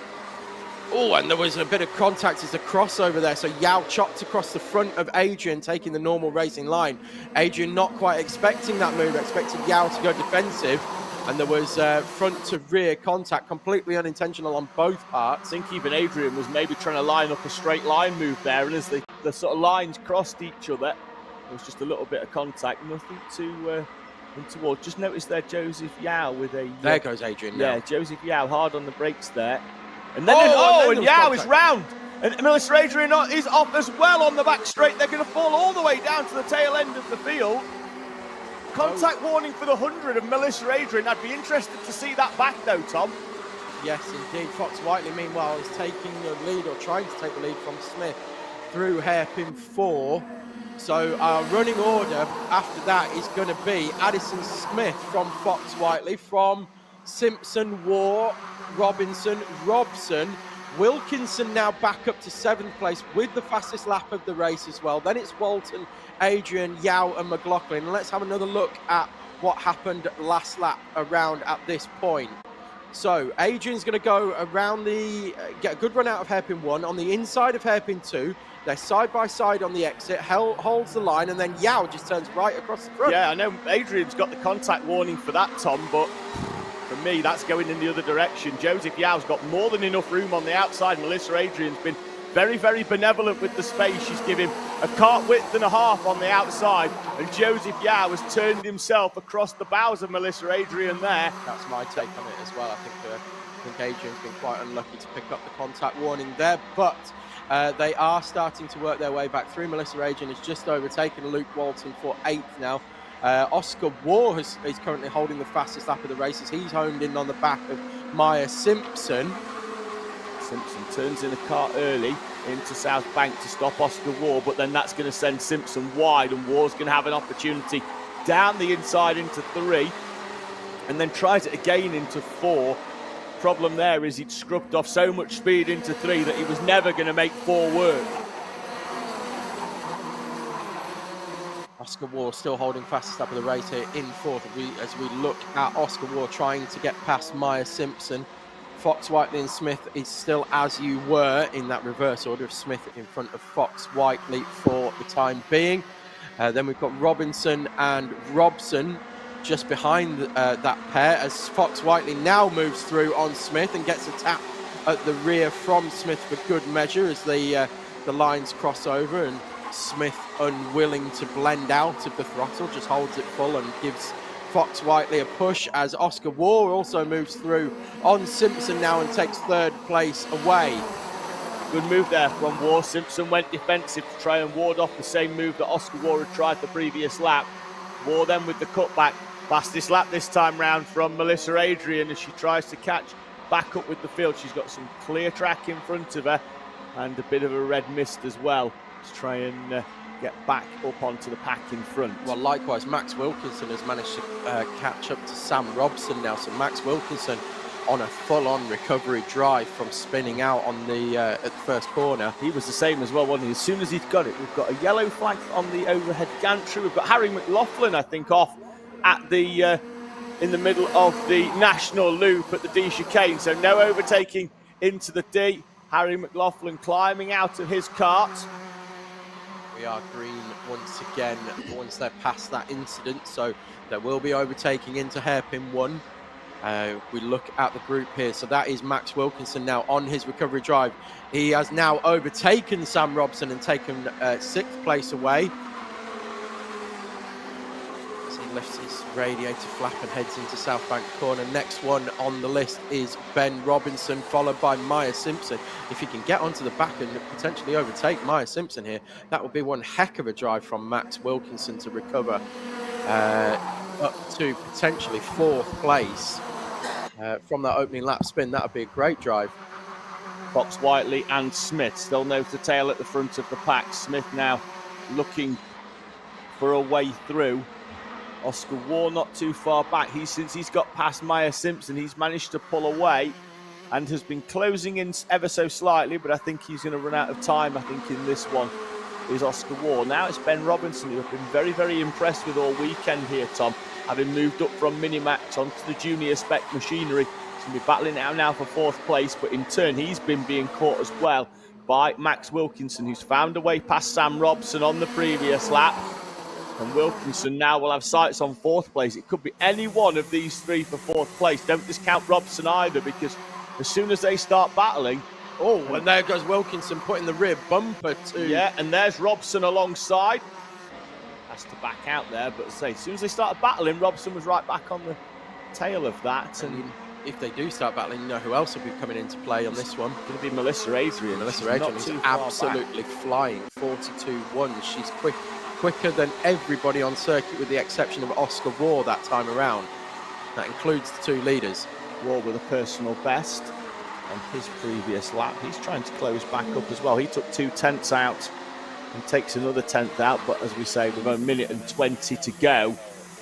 Oh, and there was a bit of contact as a crossover there. So Yao chopped across the front of Adrian, taking the normal racing line. Adrian not quite expecting that move, expected Yao to go defensive. And there was front to rear contact, completely unintentional on both parts. I think even Adrian was maybe trying to line up a straight line move there. And as the sort of lines crossed each other, there was just a little bit of contact, nothing to... untoward. Just noticed there Joseph Yao with a... There goes Adrian now. Yeah, Joseph Yao hard on the brakes there. And then, and Yao is round. And Melissa Adrian is off as well on the back straight. They're going to fall all the way down to the tail end of the field. Contact warning for the 100 of Melissa Adrian. I'd be interested to see that back though, Tom. Yes, indeed. Fox Whiteley, meanwhile, is taking the lead or trying to take the lead from Smith through hairpin 4. So our running order after that is going to be Addison Smith from Fox Whiteley, from Simpson, War, Robinson, Robson, Wilkinson now back up to 7th place with the fastest lap of the race as well. Then it's Walton, Adrian, Yao and McLaughlin. And let's have another look at what happened last lap around at this point. So Adrian's going to go around get a good run out of hairpin 1 on the inside of hairpin 2. They're side by side on the exit, holds the line, and then Yao just turns right across the front. Yeah, I know Adrian's got the contact warning for that, Tom, but for me, that's going in the other direction. Joseph Yao's got more than enough room on the outside. Melissa Adrian's been very, very benevolent with the space. She's given a kart width and a half on the outside, and Joseph Yao has turned himself across the bows of Melissa Adrian there. That's my take on it as well. I think Adrian's been quite unlucky to pick up the contact warning there, but they are starting to work their way back through. Melissa Adrian has just overtaken Luke Walton for 8th now. Oscar War is currently holding the fastest lap of the race as he's honed in on the back of Maya Simpson. Simpson turns in a car early into South Bank to stop Oscar War, but then that's going to send Simpson wide, and War's going to have an opportunity down the inside into 3 and then tries it again into 4. Problem there is he'd scrubbed off so much speed into 3 that he was never going to make 4 work. Oscar War still holding fastest lap of the race here in 4th as we look at Oscar War trying to get past Maya Simpson. Fox Whiteley and Smith is still as you were in that reverse order of Smith in front of Fox Whiteley for the time being. Then we've got Robinson and Robson just behind that pair, as Fox Whiteley now moves through on Smith and gets a tap at the rear from Smith for good measure as the lines cross over, and Smith, unwilling to blend out of the throttle, just holds it full and gives Fox Whiteley a push, as Oscar Waugh also moves through on Simpson now and takes third place away. Good move there from Waugh. Simpson went defensive to try and ward off the same move that Oscar Waugh had tried the previous lap. Waugh then with the cutback. Fastest lap this time round from Melissa Adrian as she tries to catch back up with the field. She's got some clear track in front of her and a bit of a red mist as well to try and get back up onto the pack in front. Well, likewise, Max Wilkinson has managed to catch up to Sam Robson now. So Max Wilkinson on a full-on recovery drive from spinning out on the at the first corner. He was the same as well, wasn't he? As soon as he'd got it, we've got a yellow flag on the overhead gantry. We've got Harry McLaughlin, I think, off at the in the middle of the national loop at the D chicane. So no overtaking into the D. Harry McLaughlin climbing out of his kart. We are green once again once they're past that incident, so there will be overtaking into hairpin 1. We look at the group here, so that is Max Wilkinson now on his recovery drive. He has now overtaken Sam Robson and taken 6th place away. As he lifts his radiator flap and heads into South Bank corner. Next one on the list is Ben Robinson, followed by Maya Simpson. If he can get onto the back and potentially overtake Maya Simpson here, that would be one heck of a drive from Max Wilkinson to recover up to potentially 4th place. From that opening lap spin, that would be a great drive. Fox Whiteley and Smith still nose to tail at the front of the pack. Smith now looking for a way through. Oscar Waugh not too far back. Since he's got past Maya Simpson, he's managed to pull away and has been closing in ever so slightly, but I think he's going to run out of time, I think, in this one, is Oscar Waugh. Now it's Ben Robinson, who have been very, very impressed with all weekend here, Tom, having moved up from Minimax onto the junior spec machinery. He's going to be battling out now for 4th place, but in turn he's been being caught as well by Max Wilkinson, who's found a way past Sam Robson on the previous lap. And Wilkinson now will have sights on 4th place. It could be any one of these 3 for 4th place. Don't discount Robson either, because as soon as they start battling... Oh, and there goes Wilkinson putting the rear bumper to... Yeah, and there's Robson alongside. Has to back out there, but as soon as they started battling, Robson was right back on the tail of that. And if they do start battling, you know who else will be coming into play on this one? It's going to be Melissa Adrian. Melissa Adrian is absolutely flying, 42.1. She's quicker than everybody on circuit, with the exception of Oscar Waugh that time around. That includes the 2 leaders. Waugh with a personal best on his previous lap. He's trying to close back up as well. He took 2 tenths out and takes another 10th out, but as we say, we've got 1:20 to go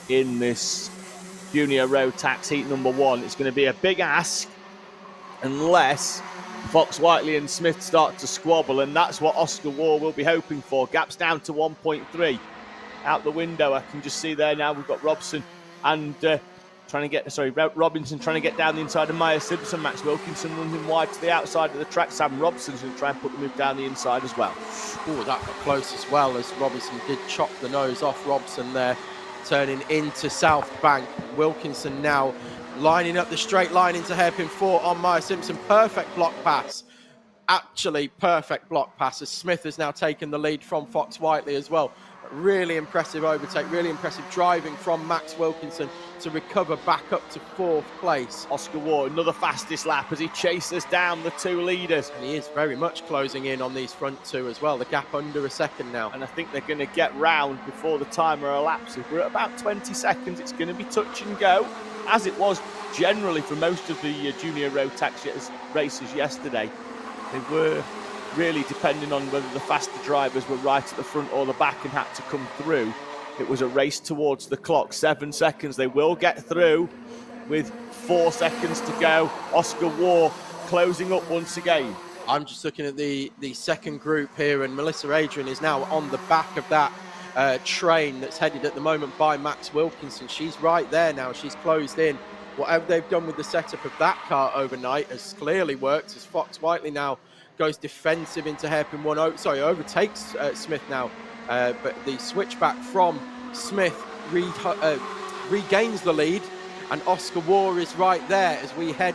in this junior Rotax heat number 1. It's going to be a big ask unless Fox Whiteley and Smith start to squabble, and that's what Oscar Waugh will be hoping for. Gaps down to 1.3 out the window. I can just see there now we've got Robson and Robinson trying to get down the inside of Maya Simpson. Max Wilkinson running wide to the outside of the track. Sam Robson's going to try and put the move down the inside as well. Oh, that got close as well, as Robinson did chop the nose off Robson there, turning into South Bank. Wilkinson now lining up the straight line into hairpin 4 on Maya Simpson. Perfect block pass. Actually, perfect block pass, as Smith has now taken the lead from Fox Whiteley as well. Really impressive overtake, really impressive driving from Max Wilkinson to recover back up to 4th place. Oscar Waugh, another fastest lap as he chases down the 2 leaders. And he is very much closing in on these front 2 as well. The gap under a second now. And I think they're going to get round before the timer elapses. We're at about 20 seconds. It's going to be touch and go, as it was generally for most of the junior Rotax races yesterday. They were really depending on whether the faster drivers were right at the front or the back and had to come through. It was a race towards the clock. 7 seconds. They will get through with 4 seconds to go. Oscar Waugh closing up once again. I'm just looking at the second group here, and Melissa Adrian is now on the back of that train that's headed at the moment by Max Wilkinson. She's right there now. She's closed in. Whatever they've done with the setup of that car overnight has clearly worked, as Fox Whiteley now goes defensive into hairpin 1. Overtakes Smith now, but the switchback from Smith regains the lead, and Oscar War is right there as we head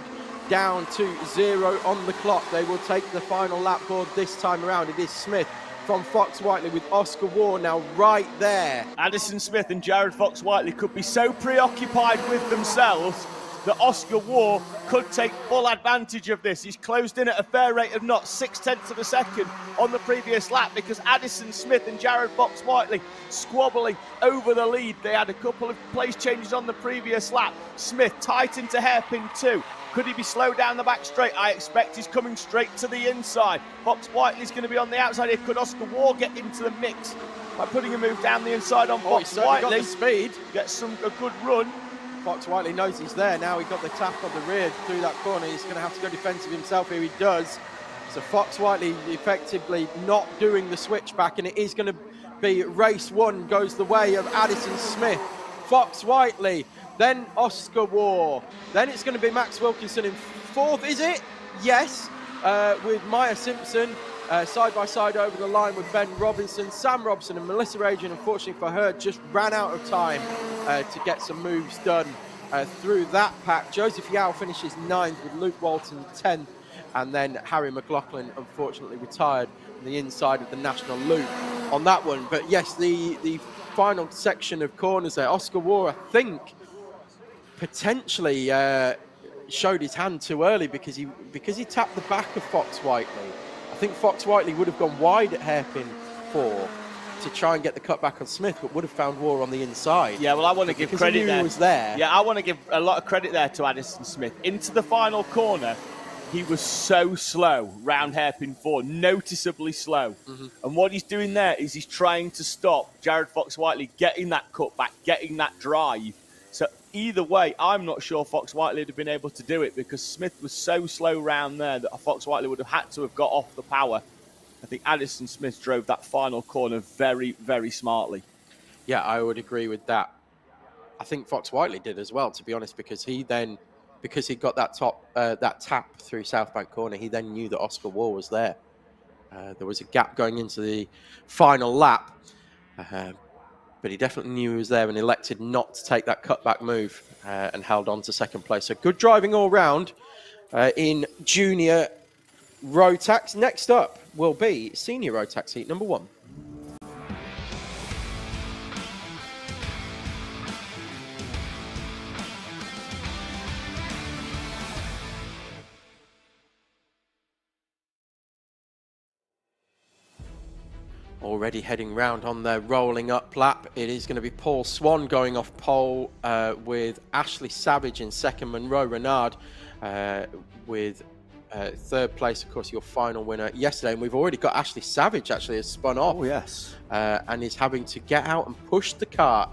down to 0 on the clock. They will take the final lap board this time around. It is Smith from Fox Whiteley with Oscar War now right there. Addison Smith and Jared Fox Whiteley could be so preoccupied with themselves that Oscar War could take full advantage of this. He's closed in at a fair rate of not 0.6 of a second on the previous lap because Addison Smith and Jared Fox Whiteley squabbling over the lead. They had a couple of place changes on the previous lap. Smith tight into hairpin 2. Could he be slowed down the back straight? I expect he's coming straight to the inside. Fox Whiteley's going to be on the outside here. Could Oscar War get into the mix by putting a move down the inside on Fox Whiteley? Got the speed. Gets a good run. Fox Whiteley knows he's there now. He got the tap on the rear through that corner. He's going to have to go defensive himself. Here he does. So Fox Whiteley effectively not doing the switchback, and it is going to be race 1 goes the way of Addison Smith. Fox Whiteley, then Oscar War. Then it's going to be Max Wilkinson in 4th, is it? Yes, with Maya Simpson side by side over the line with Ben Robinson. Sam Robson and Melissa Rajan, unfortunately for her, just ran out of time to get some moves done through that pack. Joseph Yao finishes 9th with Luke Walton 10th, and then Harry McLaughlin unfortunately retired on the inside of the national loop on that one. But yes, the final section of corners there, Oscar War, I think, potentially showed his hand too early because he tapped the back of Fox Whiteley. I think Fox Whiteley would have gone wide at hairpin 4 to try and get the cut back on Smith, but would have found War on the inside. Yeah, well, I want to give credit he knew there. He was there. Yeah, I want to give a lot of credit there to Addison Smith. Into the final corner, he was so slow round hairpin 4, noticeably slow. And what he's doing there is he's trying to stop Jared Fox Whiteley getting that cutback, getting that drive. So either way, I'm not sure Fox Whiteley would have been able to do it because Smith was so slow round there that Fox Whiteley would have had to have got off the power. I think Addison Smith drove that final corner very, very smartly. Yeah, I would agree with that. I think Fox Whiteley did as well, to be honest, because he got that tap through South Bank corner, he then knew that Oscar War was there. There was a gap going into the final lap. But he definitely knew he was there and elected not to take that cutback move and held on to 2nd place. So good driving all round in junior Rotax. Next up will be senior Rotax heat number 1. Already heading round on their rolling up lap. It is going to be Paul Swan going off pole with Ashley Savage in 2nd, Monroe Renard with 3rd place, of course, your final winner yesterday. And we've already got Ashley Savage actually has spun off. Oh, yes. And is having to get out and push the car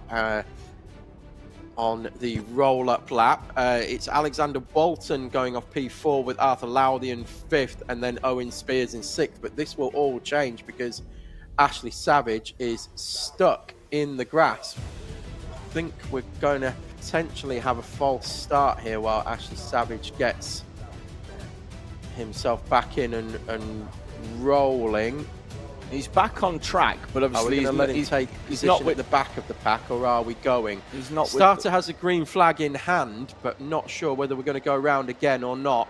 on the roll-up lap. It's Alexander Bolton going off P4 with Arthur Lowther in 5th and then Owen Spears in 6th. But this will all change because Ashley Savage is stuck in the grass. I think we're going to potentially have a false start here while Ashley Savage gets himself back in and rolling. He's back on track, but obviously he's not at the back of the pack, or are we going? He's not. Starter has a green flag in hand, but not sure whether we're going to go around again or not.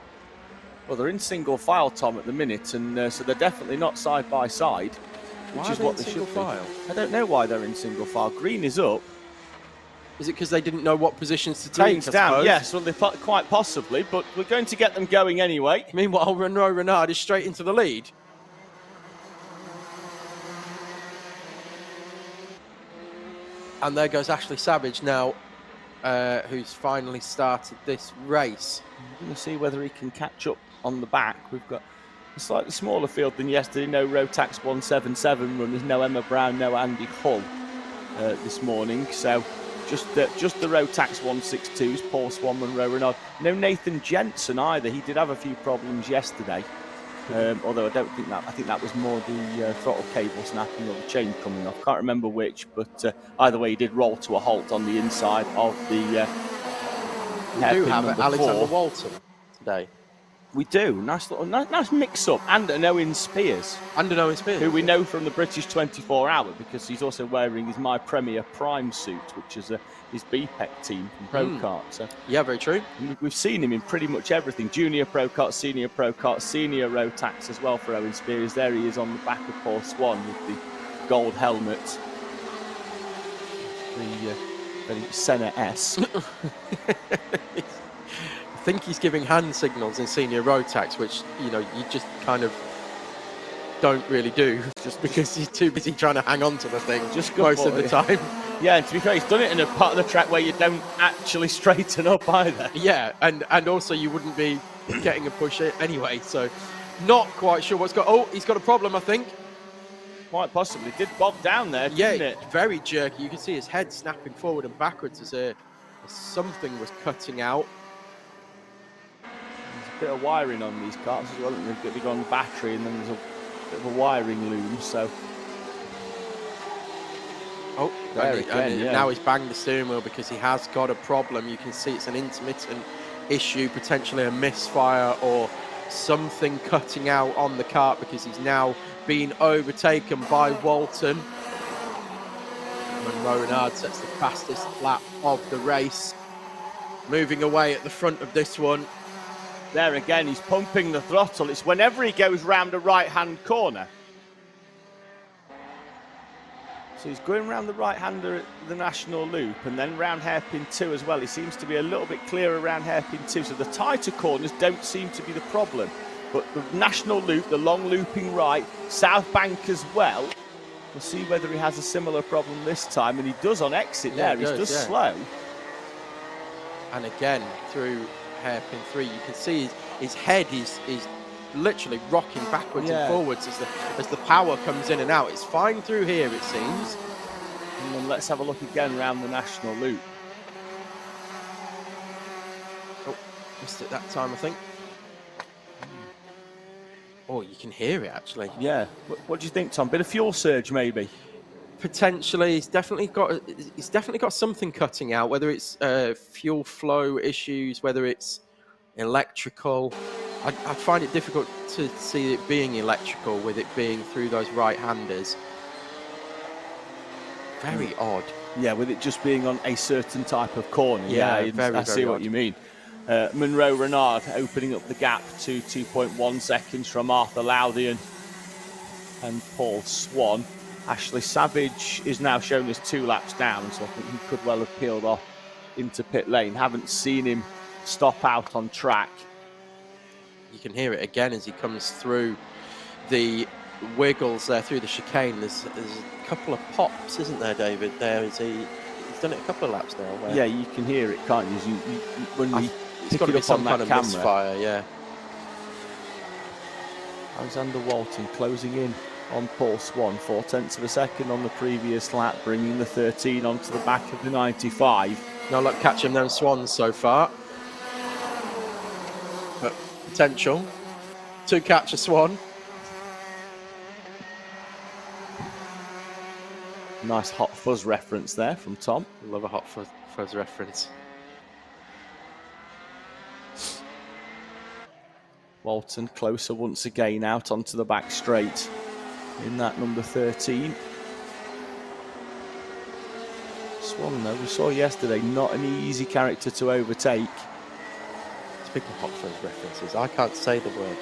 Well, they're in single file, Tom, at the minute, and so they're definitely not side by side. Which is what they should file. I don't know why they're in single file. Green is up. Is it because they didn't know what positions to take? Green's down. Yes, well, they quite possibly, but we're going to get them going anyway. Meanwhile, Monroe Renard is straight into the lead. And there goes Ashley Savage now, who's finally started this race. We're going to see whether he can catch up on the back. We've got a slightly smaller field than yesterday. No Rotax 177 runners, no Emma Brown, no Andy Hull this morning. So just the Rotax 162s, Paul Swan, Monroe Renard. No Nathan Jensen either. He did have a few problems yesterday. Although I think that was more the throttle cable snapping or the chain coming off. Can't remember which, but either way, he did roll to a halt on the inside of the we do have Alexander Walton today. We do. Nice little, nice mix-up. And an Owen Spears. And an Owen Spears. Who we know from the British 24 Hour, because he's also wearing his My Premier Prime suit, which is his BPEC team from Pro Kart. So yeah, very true. We've seen him in pretty much everything. Junior Pro Kart, Senior Rotax as well for Owen Spears. There he is on the back of Paul Swan with the gold helmet. The very Senna S. I think he's giving hand signals in Senior Rotax, which, you know, you just kind of don't really do, just because he's too busy trying to hang on to the thing just most of the time. Yeah, and to be fair, he's done it in a part of the track where you don't actually straighten up either. Yeah, and also you wouldn't be getting a push anyway, so not quite sure what's got. Oh, he's got a problem, I think. Quite possibly. Did bob down there, didn't it? Very jerky. You can see his head snapping forward and backwards as something was cutting out. There's a bit of wiring on these carts as well. They've gone battery, and then there's a bit of a wiring loom, so... Oh, now he's banged the steering wheel because he has got a problem. You can see it's an intermittent issue, potentially a misfire or something cutting out on the kart, because he's now been overtaken by Walton. Monroe Renard sets the fastest lap of the race, moving away at the front of this one. There again, he's pumping the throttle. It's whenever he goes round a right-hand corner. So he's going round the right-hander at the National Loop and then round hairpin 2 as well. He seems to be a little bit clearer around hairpin 2. So the tighter corners don't seem to be the problem. But the National Loop, the long looping right, South Bank as well. We'll see whether he has a similar problem this time. And he does on exit there. He's just slow. And again, through hairpin 3, you can see his head is literally rocking backwards and forwards as the power comes in and out. It's fine through here, it seems. And then let's have a look again around the National Loop. Oh, missed it that time, I think. Oh, you can hear it actually. Yeah. What do you think, Tom? Bit of fuel surge, maybe? Potentially. He's definitely got something cutting out, whether it's fuel flow issues, whether it's electrical. I find it difficult to see it being electrical with it being through those right-handers. Very odd. Yeah, with it just being on a certain type of corner. I see what you mean. Monroe Renard opening up the gap to 2.1 seconds from Arthur Lowthian and Paul Swan. Ashley Savage is now shown as 2 laps down, so I think he could well have peeled off into pit lane. Haven't seen him stop out on track. You can hear it again as he comes through the wiggles there through the chicane. There's a couple of pops, isn't there, David? He's done it a couple of laps now. Where yeah, you can hear it, can't you? It's got to be some kind of misfire, yeah. Alexander Walton closing in on Paul Swan, 0.4 of a second on the previous lap, bringing the 13 onto the back of the 95. No luck catching them Swans so far. But potential to catch a Swan. Nice Hot Fuzz reference there from Tom. Love a Hot Fuzz reference. Walton closer once again out onto the back straight in that number 13. Swan, though, we saw yesterday, not an easy character to overtake. Speaking of Hot Fuzz references, I can't say the word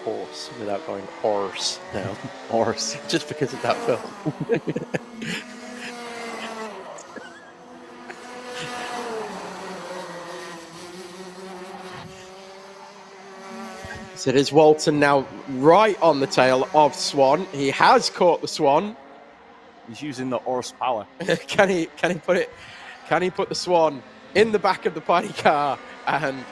horse without going horse now. Horse, just because of that film. So it is Walton now right on the tail of Swan. He has caught the Swan. He's using the horsepower. Can he put the Swan in the back of the paddy car and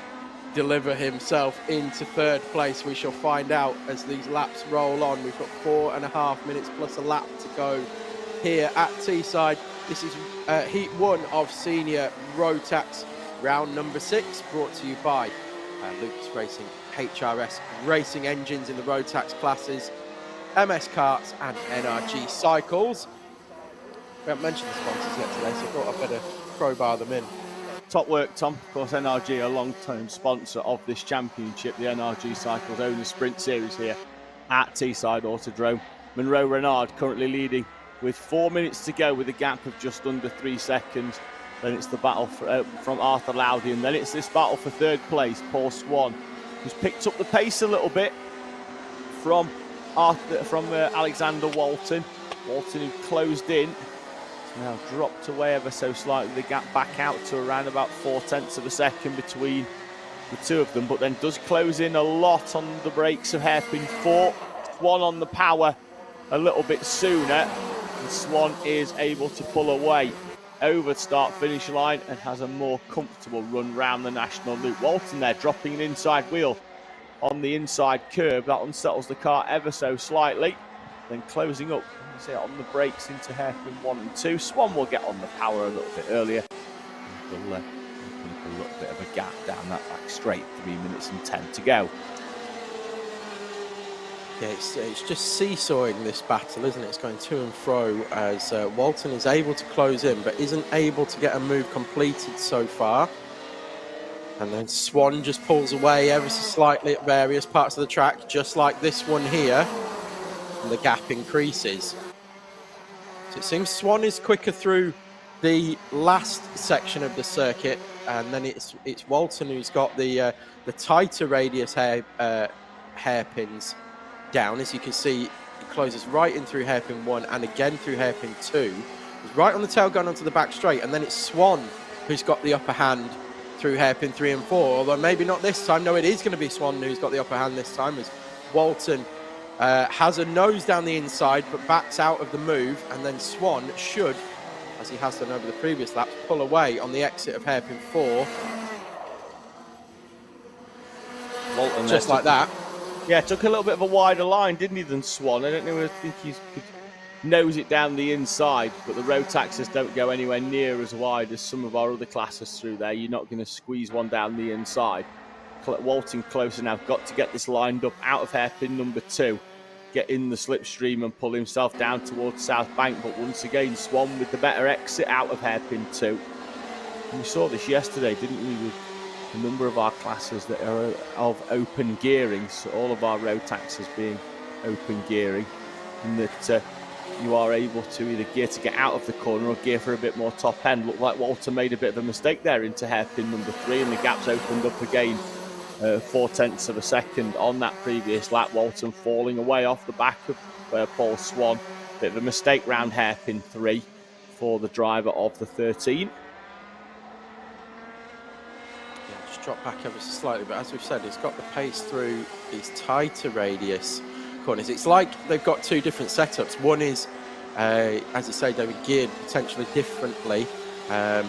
deliver himself into 3rd place? We shall find out as these laps roll on. We've got 4.5 minutes plus a lap to go here at Teesside. This is Heat 1 of Senior Rotax, round number 6, brought to you by Lucas Racing, HRS Racing Engines in the Rotax classes, MS Karts and NRG Cycles. We haven't mentioned the sponsors yet today, so I thought I'd better crowbar them in. Top work, Tom. Of course, NRG are a long-term sponsor of this championship, the NRG Cycles Owner Sprint Series here at Teesside Autodrome. Monroe Renard currently leading with 4 minutes to go with a gap of just under 3 seconds. Then it's the battle from Arthur Lowdy, and then it's this battle for third place, Paul Swan, who's picked up the pace a little bit from Alexander Walton. Walton, who closed in, now dropped away ever so slightly, the gap back out to around about 0.4 of a second between the two of them, but then does close in a lot on the brakes of hairpin 4. Swan on the power a little bit sooner, and Swan is able to pull away over the start-finish line and has a more comfortable run round the national loop. Walton there dropping an inside wheel on the inside curb. That unsettles the car ever so slightly. Then closing up on the brakes into hairpin 1 and 2. Swan will get on the power a little bit earlier. We'll open up a little bit of a gap down that back straight. 3 minutes and 10 to go. Yeah, it's just seesawing this battle, isn't it? It's going to and fro as Walton is able to close in, but isn't able to get a move completed so far. And then Swan just pulls away ever so slightly at various parts of the track, just like this one here. And the gap increases. So it seems Swan is quicker through the last section of the circuit, and then it's Walton who's got the tighter radius hairpins down. As you can see, it closes right in through hairpin 1 and again through hairpin 2. It's right on the tail gun onto the back straight, and then it's Swan who's got the upper hand through hairpin 3 and 4. Although maybe not this time. No, it is going to be Swan who's got the upper hand this time, as Walton has a nose down the inside but backs out of the move, and then Swan should, as he has done over the previous laps, pull away on the exit of hairpin 4. Walton just like that. Yeah, took a little bit of a wider line, didn't he, than Swan? I don't know, I think he could nose it down the inside, but the Rotaxes don't go anywhere near as wide as some of our other classes through there. You're not going to squeeze one down the inside. Walton closer now, got to get this lined up out of hairpin number 2, get in the slipstream and pull himself down towards South Bank, but once again Swan with the better exit out of hairpin 2. And we saw this yesterday, didn't we, with a number of our classes that are of open gearing, so all of our Rotaxes being open gearing, and that you are able to either gear to get out of the corner or gear for a bit more top end. Looked like Walter made a bit of a mistake there into hairpin number 3, and the gap's opened up again 0.4 of a second on that previous lap. Walton falling away off the back of Paul Swan. Bit of a mistake round hairpin 3 for the driver of the 13. Drop back ever so slightly, but as we've said, it's got the pace through these tighter radius corners. It's like they've got two different setups. One is, as you say, David, geared potentially differently, but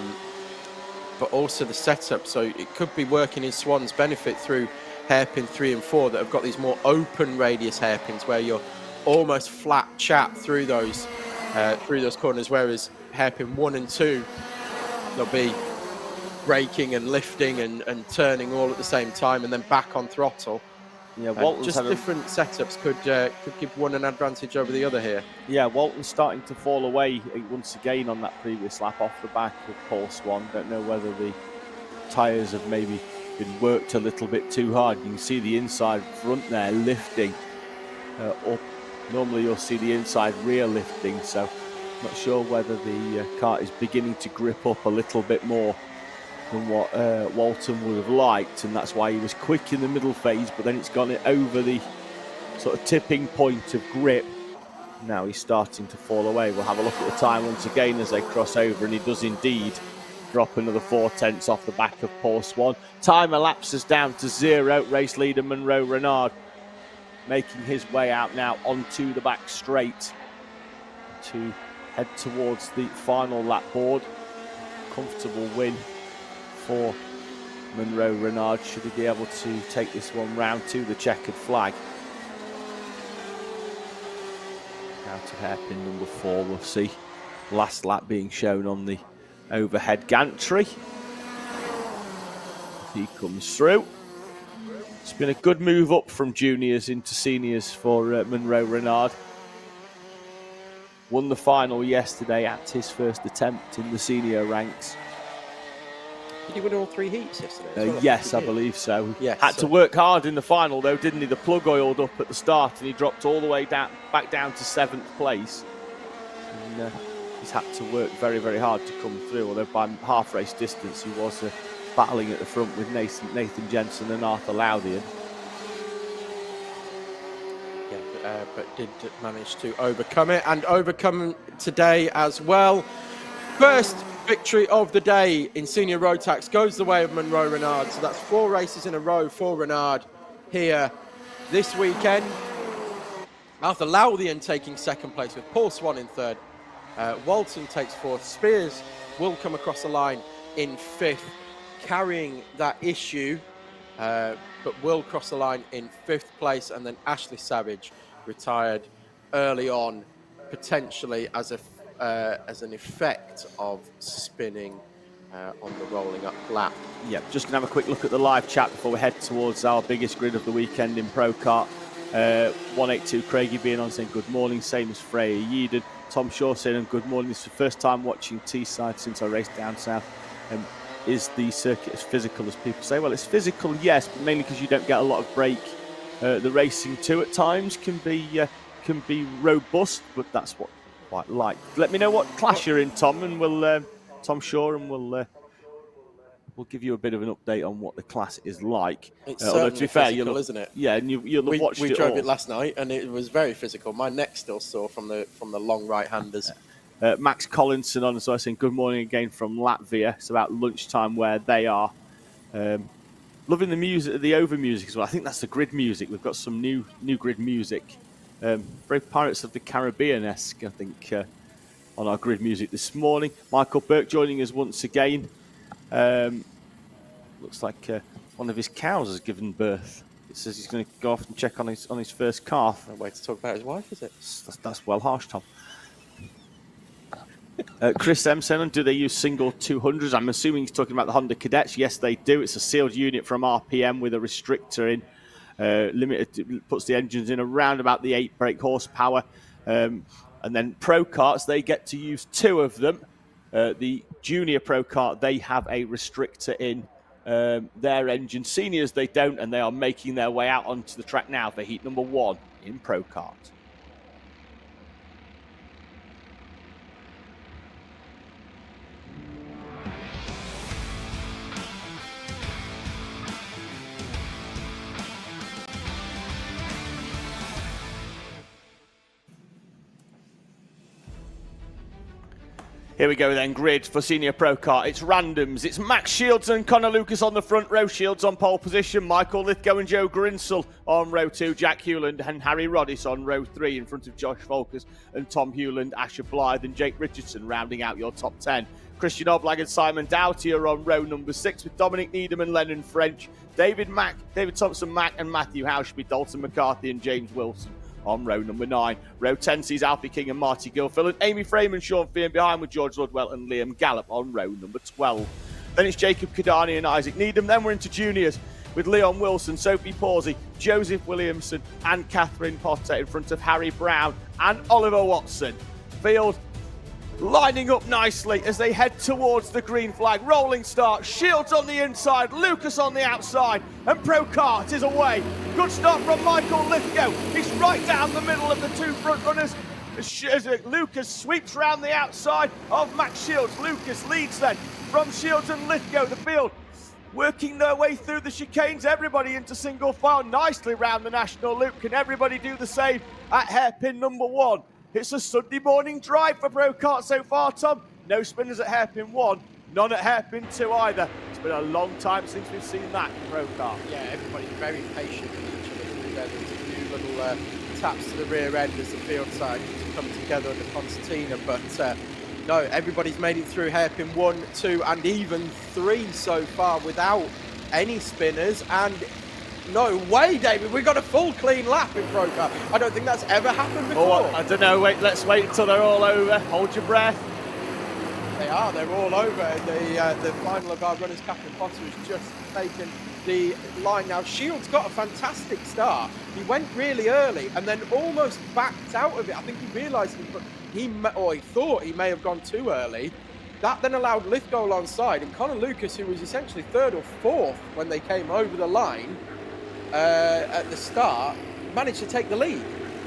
also the setup. So it could be working in Swan's benefit through hairpin 3 and 4 that have got these more open radius hairpins where you're almost flat chat through those corners, whereas hairpin 1 and 2, they'll be braking and lifting and turning all at the same time, and then back on throttle. Yeah, just different setups could give one an advantage over the other here. Yeah, Walton's starting to fall away once again on that previous lap off the back of Paul Swan. Don't know whether the tyres have maybe been worked a little bit too hard. You can see the inside front there lifting up. Normally you'll see the inside rear lifting, so not sure whether the kart is beginning to grip up a little bit more than what Walton would have liked, and that's why he was quick in the middle phase, but then it's gone over the sort of tipping point of grip. Now he's starting to fall away. We'll have a look at the time once again as they cross over, and he does indeed drop another 0.4 off the back of Paul Swan. Time elapses down to 0. Race leader Monroe Renard making his way out now onto the back straight to head towards the final lap board. Comfortable win for Monroe Renard, should he be able to take this one round to the checkered flag. Out of hairpin number 4, we'll see last lap being shown on the overhead gantry. He comes through. It's been a good move up from juniors into seniors for Monroe Renard. Won the final yesterday at his first attempt in the senior ranks. Did he win all 3 heats yesterday? as well? Yes, I He did. believe so. Yes, Had to work hard in the final, though, didn't he? The plug oiled up at the start, and he dropped all the way down, back down to 7th place. And he's had to work very, very hard to come through. Although by half race distance, he was battling at the front with Nathan Jensen and Arthur Lowthian. Yeah, but did manage to overcome it, and overcome today as well. First victory of the day in senior Rotax goes the way of Monroe Renard. So that's 4 races in a row for Renard here this weekend. Arthur Lowthian taking 2nd place with Paul Swan in 3rd. Walton takes 4th. Spears will come across the line in 5th, carrying that issue, but will cross the line in 5th place. And then Ashley Savage retired early on, potentially as an effect of spinning on the rolling up lap. Yeah, just going to have a quick look at the live chat before we head towards our biggest grid of the weekend in Pro Kart. 182 Craigie being on saying good morning, same as Freya Yeadon. Tom Shaw saying good morning, this is the first time watching Teesside since I raced down south. Is the circuit as physical as people say? Well, it's physical, yes, but mainly because you don't get a lot of break. The racing too at times can be robust, but that's what I quite like. Let me know what class you're in, Tom, and we'll Tom Shaw, and we'll give you a bit of an update on what the class is like. It's although to be fair, physical, isn't it? Yeah, and you'll have watched it. We drove all. it last night, and it was very physical. My neck's still sore from the long right-handers. Max Collinson on as well saying good morning again from Latvia. It's about lunchtime where they are. Loving the music, the over music as well. I think that's the grid music. We've got some new grid music. Very Pirates of the Caribbean-esque, I think, on our grid music this morning. Michael Burke joining us once again. Looks like one of his cows has given birth. It says he's going to go off and check on his first calf. No way to talk about his wife, is it? That's well harsh, Tom. Chris M. saying, do they use single 200s? I'm assuming he's talking about the Honda Cadets. Yes, they do. It's a sealed unit from RPM with a restrictor in. Limited, puts the engines in around about the 8 brake horsepower. And then Pro Karts, they get to use 2 of them. The Junior Pro Kart, they have a restrictor in their engine. Seniors, they don't, and they are making their way out onto the track now for heat number 1 in Pro Kart. Here we go then, grid for Senior Pro Kart. It's randoms. It's Max Shields and Connor Lucas on the front row. Shields on pole position. Michael Lithgow and Joe Grinsell on row 2. Jack Hewland and Harry Roddis on row 3 in front of Josh Volkers and Tom Hewland, Asher Blythe and Jake Richardson rounding out your top 10. Christian Oblag and Simon Doughty are on row number 6 with Dominic Needham and Lennon French. David Thompson Mack and Matthew Hauschby, Dalton McCarthy and James Wilson on row number 9. Row 10 sees Alfie King and Marty Gilfill and Amy Frame and Sean Feehan behind with George Ludwell and Liam Gallup on row number 12. Then it's Jacob Kadani and Isaac Needham. Then we're into juniors with Leon Wilson, Sophie Pawsey, Joseph Williamson and Catherine Potter in front of Harry Brown and Oliver Watson. Field lining up nicely as they head towards the green flag. Rolling start, Shields on the inside, Lucas on the outside, and Pro Kart is away. Good start from Michael Lithgow. He's right down the middle of the 2 front runners as Lucas sweeps round the outside of Max Shields. Lucas leads then from Shields and Lithgow. The field working their way through the chicanes, everybody into single file nicely round the national loop. Can everybody do the same at hairpin number 1? It's a Sunday morning drive for Pro Kart so far, Tom. No spinners at hairpin 1, none at hairpin 2 either. It's been a long time since we've seen that in Pro Kart. Yeah, everybody's very patient with each other through there. There's a few little taps to the rear end as the field side to come together at the concertina. But no, everybody's made it through hairpin 1, 2 and even 3 so far without any spinners. And no way, David, we got a full clean lap in Pro Kart. I don't think that's ever happened before. Oh, I don't know, let's wait until they're all over. Hold your breath. They're all over. The final of our runners, Catherine Potter, has just taken the line now. Shields got a fantastic start. He went really early and then almost backed out of it. I think he realised he thought he may have gone too early. That then allowed Lithgow alongside, and Conor Lucas, who was essentially third or fourth when they came over the line at the start, managed to take the lead.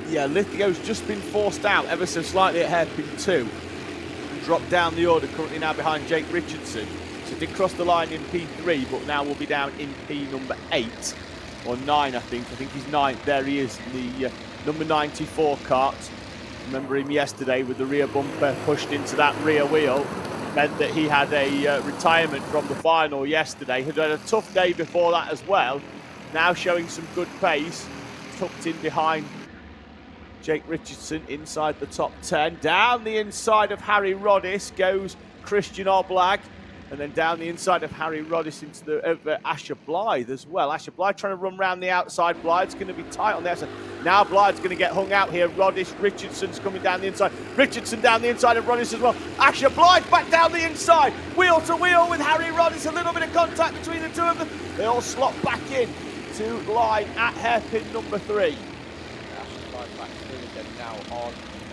Yeah, Lithgow's just been forced out ever so slightly at hairpin 2. Dropped down the order, currently now behind Jake Richardson. So did cross the line in P3, but now will be down in P number 8 or 9, I think. I think he's 9th. There he is, the number 94 kart. Remember him yesterday with the rear bumper pushed into that rear wheel. Meant that he had a retirement from the final yesterday. Had had a tough day before that as well. Now showing some good pace. Tucked in behind Jake Richardson inside the top 10. Down the inside of Harry Roddis goes Christian Oblag. And then down the inside of Harry Roddis into the Asher Blythe as well. Asher Blythe trying to run around the outside. Blythe's going to be tight on the outside. Now Blythe's going to get hung out here. Roddis, Richardson's coming down the inside. Richardson down the inside of Roddis as well. Asher Blythe back down the inside. Wheel to wheel with Harry Roddis. A little bit of contact between the two of them. They all slot back in to line at hairpin number 3. Asher Blythe back through again now on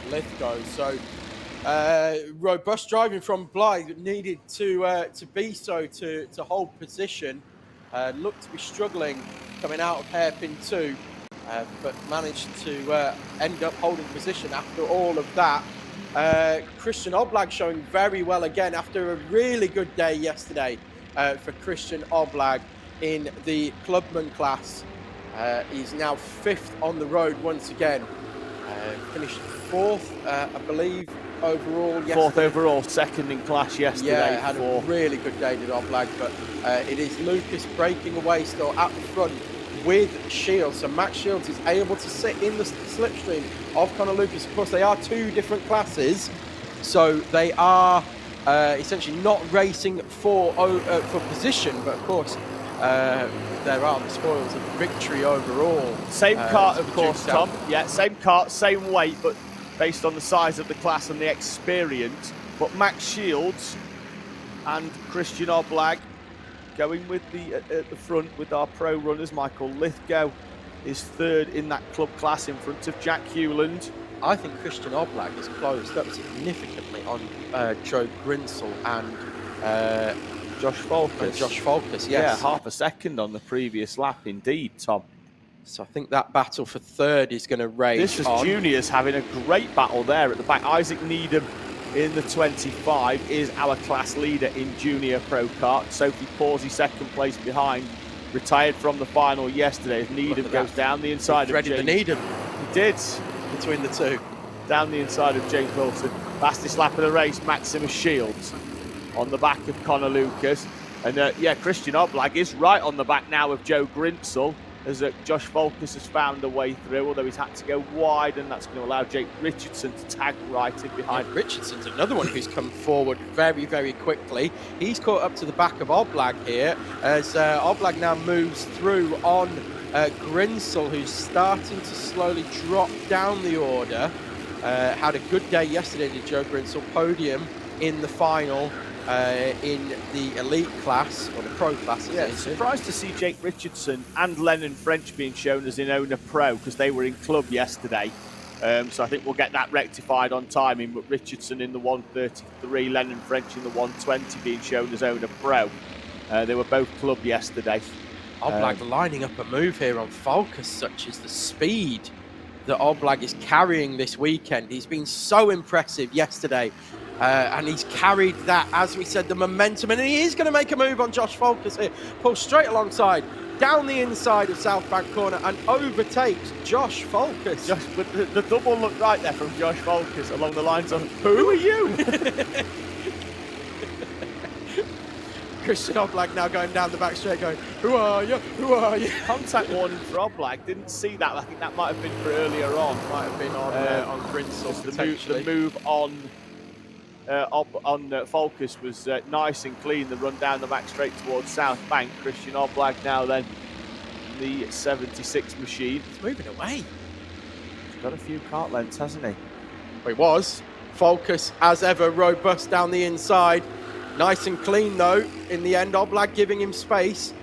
Lithgow. So robust driving from Blythe, needed to be so to hold position. Looked to be struggling coming out of hairpin 2, but managed to end up holding position after all of that. Christian Oblag showing very well again after a really good day yesterday for Christian Oblag in the clubman class. He's now 5th on the road once again. Finished 4th, I believe, overall yesterday. 4th overall, 2nd in class yesterday. Yeah, had a really good day, did Oblag, but it is Lucas breaking away still at the front with Shields. So Max Shields is able to sit in the slipstream of Conor Lucas. Of course, they are 2 different classes, so they are essentially not racing for position, but of course, there are the spoils of victory overall. Same kart, of course, Tom. Yeah, same kart, same weight, but based on the size of the class and the experience. But Max Shields and Christian Oblag going with at the front with our pro runners. Michael Lithgow is 3rd in that club class in front of Jack Hewland. I think Christian Oblag has closed up significantly on Joe Grinsell and Josh Falkus. Josh Falkus, yes. Yeah, half a second on the previous lap indeed, Tom. So I think that battle for 3rd is going to rage This is juniors having a great battle there at the back. Isaac Needham in the 25 is our class leader in junior pro kart. Sophie Pawsey 2nd place behind. Retired from the final yesterday as Needham goes down the inside of James. The Needham. He did. Between the 2. Down the inside of James Wilson. Fastest lap of the race, Maximus Shields on the back of Conor Lucas. And yeah, Christian Oblag is right on the back now of Joe Grinsell, as Josh Falkus has found a way through, although he's had to go wide, and that's going to allow Jake Richardson to tag right in behind. Yeah, Richardson's another one who's come forward very, very quickly. He's caught up to the back of Oblag here, as Oblag now moves through on Grinsell, who's starting to slowly drop down the order. Had a good day yesterday to Joe Grinsell, podium in the final. In the elite class, or the pro class. Yeah, surprised to see Jake Richardson and Lennon French being shown as in owner pro, because they were in club yesterday. So I think we'll get that rectified on timing, but Richardson in the 133, Lennon French in the 120 being shown as owner pro. They were both club yesterday. Oblag lining up a move here on Falkus, such as the speed that Oblag is carrying this weekend. He's been so impressive yesterday. And he's carried that, as we said, the momentum, and he is going to make a move on Josh Falkus here. Pulls straight alongside, down the inside of South Bank corner, and overtakes Josh Falkus. But the double looked right there from Josh Falkus along the lines of, who are you? Christian Oblag now going down the back straight going, who are you? Who are you? Contact warning for Oblag. Didn't see that. I think that might have been for earlier on. Might have been on Grinsell, the move on Falkus was nice and clean. The run down the back straight towards South Bank. Christian Oblag now then the 76 machine. He's moving away. He's got a few kart lengths, hasn't he? Well, he was. Falkus, as ever, robust down the inside. Nice and clean though. In the end, Oblag giving him space.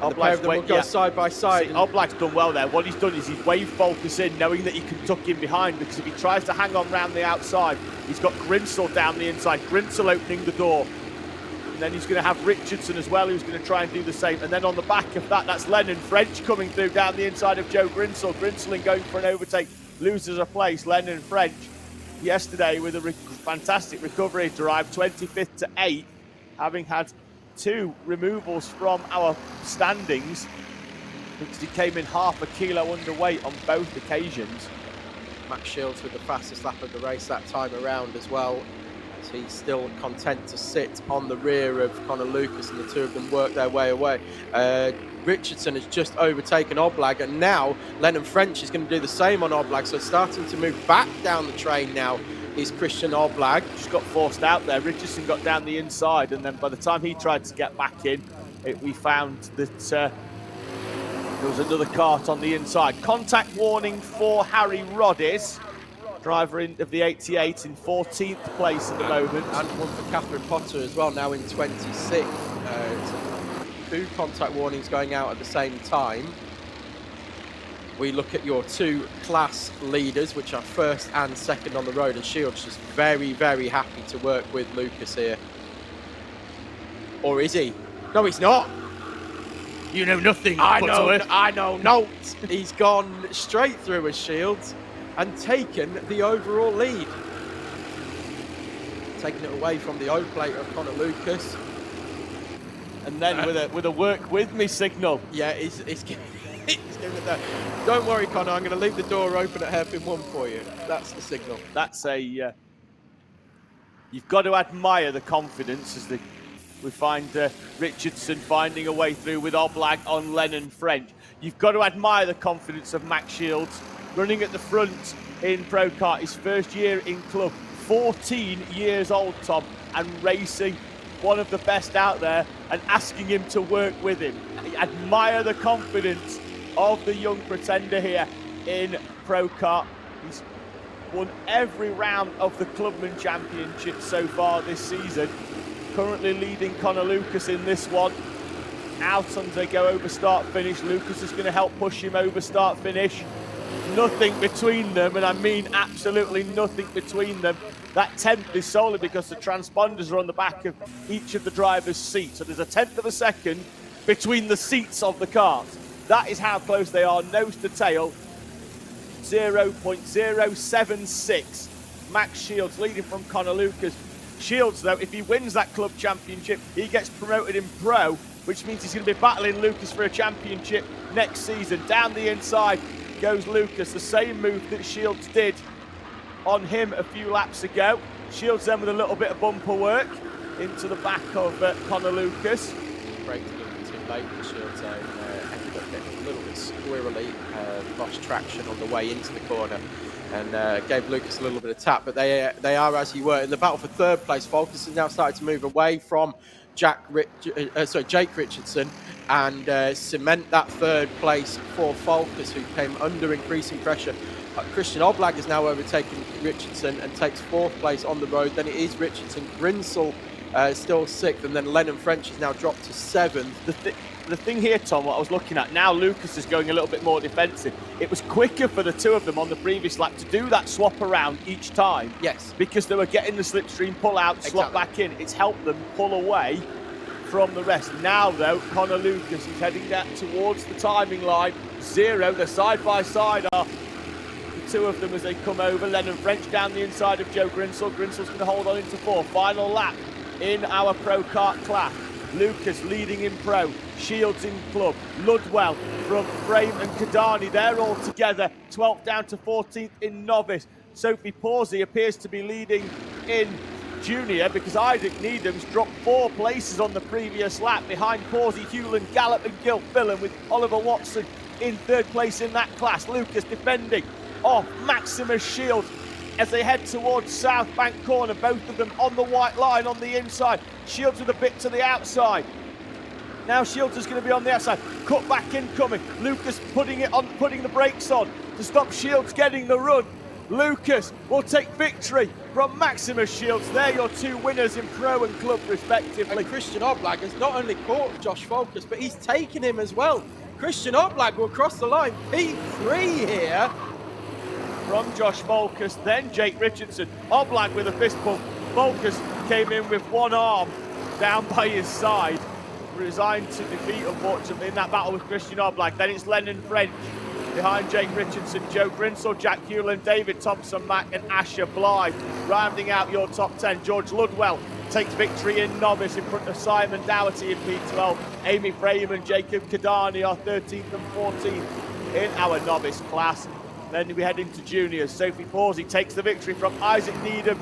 And the pair of them will go side by side. See, Oblak's done well there. What he's done is he's wave focus in, knowing that he can tuck in behind, because if he tries to hang on round the outside, he's got Grinsell down the inside. Grinsell opening the door. And then he's going to have Richardson as well, who's going to try and do the same. And then on the back of that, that's Lennon French coming through down the inside of Joe Grinsell. Grinsell going for an overtake, loses a place. Lennon French yesterday with a fantastic recovery drive, 25th to 8th, having had 2 removals from our standings because he came in half a kilo underweight on both occasions. Max Shields with the fastest lap of the race that time around as well. So he's still content to sit on the rear of Connor Lucas, and the two of them work their way away. Richardson has just overtaken Oblak, and now Lennon French is going to do the same on Oblak. So starting to move back down the train now is Christian Oblak. Just got forced out there. Richardson got down the inside, and then by the time he tried to get back in, we found that there was another kart on the inside. Contact warning for Harry Roddies, driver of the 88, in 14th place at the moment. And one for Catherine Potter as well, now in 26th. 2 contact warnings going out at the same time. We look at your 2 class leaders, which are first and second on the road, and Shields just very, very happy to work with Lucas here. Or is he? No, he's not. You know nothing. I know not. He's gone straight through as Shields and taken the overall lead. Taking it away from the O plate of Connor Lucas. And then with a work with me signal. Yeah, he's giving it that. Don't worry, Connor, I'm going to leave the door open at hairpin 1 for you. That's the signal. That's a... you've got to admire the confidence as we find Richardson finding a way through with Oblak on Lennon French. You've got to admire the confidence of Max Shields, running at the front in Pro Kart, his first year in club, 14 years old, Tom, and racing one of the best out there and asking him to work with him. Admire the confidence of the young pretender here in Pro Kart. He's won every round of the Clubman Championship so far this season. Currently leading Connor Lucas in this one. Out on they go over start finish. Lucas is going to help push him over start finish. Nothing between them, and I mean absolutely nothing between them. That 10th is solely because the transponders are on the back of each of the driver's seats. So there's a 10th of a second between the seats of the cars. That is how close they are, nose to tail. 0.076. Max Shields leading from Connor Lucas. Shields, though, if he wins that club championship, he gets promoted in pro, which means he's going to be battling Lucas for a championship next season. Down the inside goes Lucas, the same move that Shields did on him a few laps ago. Shields then with a little bit of bumper work into the back of Connor Lucas. Braked a little bit too late for Shields, ended up getting a little bit squirrely, lost traction on the way into the corner, and gave Lucas a little bit of tap, but they are as you were. In the battle for 3rd place, Falkus has now started to move away from Jake Richardson and cement that 3rd place for Falkus, who came under increasing pressure. Christian Oblak has now overtaken Richardson and takes 4th place on the road. Then it is Richardson. Grinsell still 6th, and then Lennon French has now dropped to 7th. The thing here, Tom, what I was looking at, now Lucas is going a little bit more defensive. It was quicker for the 2 of them on the previous lap to do that swap around each time. Yes. Because they were getting the slipstream pull out, slot back in. It's helped them pull away from the rest. Now, though, Connor Lucas is heading down towards the timing line. 0, they're side by side are the 2 of them as they come over. Lennon French down the inside of Joe Grinsell. Grinsell's going to hold on into 4. Final lap in our Pro Kart class. Lucas leading in pro, Shields in club, Ludwell from Frame and Kadani, they're all together, 12th down to 14th in novice. Sophie Pawsey appears to be leading in junior because Isaac Needham's dropped 4 places on the previous lap behind Pawsey, Hewland, Gallop and Gilt Fillan, with Oliver Watson in 3rd place in that class. Lucas defending off Maximus Shields as they head towards South Bank corner, both of them on the white line on the inside. Shields with a bit to the outside. Now Shields is going to be on the outside. Cut back incoming. Lucas putting the brakes on to stop Shields getting the run. Lucas will take victory from Maximus Shields. They're your two winners in Pro and Club respectively. And Christian Oblag has not only caught Josh Focus, but he's taken him as well. Christian Oblag will cross the line, P3 here. From Josh Focus, then Jake Richardson. Oblag with a fist pump. Focus came in with one arm down by his side. Resigned to defeat, unfortunately, in that battle with Christian Oblag. Then it's Lennon French behind Jake Richardson, Joe Grinsell, Jack Hewland, David Thompson, Mack and Asher Blythe. Rounding out your top 10, George Ludwell takes victory in novice in front of Simon Dougherty in P12. Amy Frame and Jacob Kadani are 13th and 14th in our novice class. Then we head into juniors. Sophie Pawsey takes the victory from Isaac Needham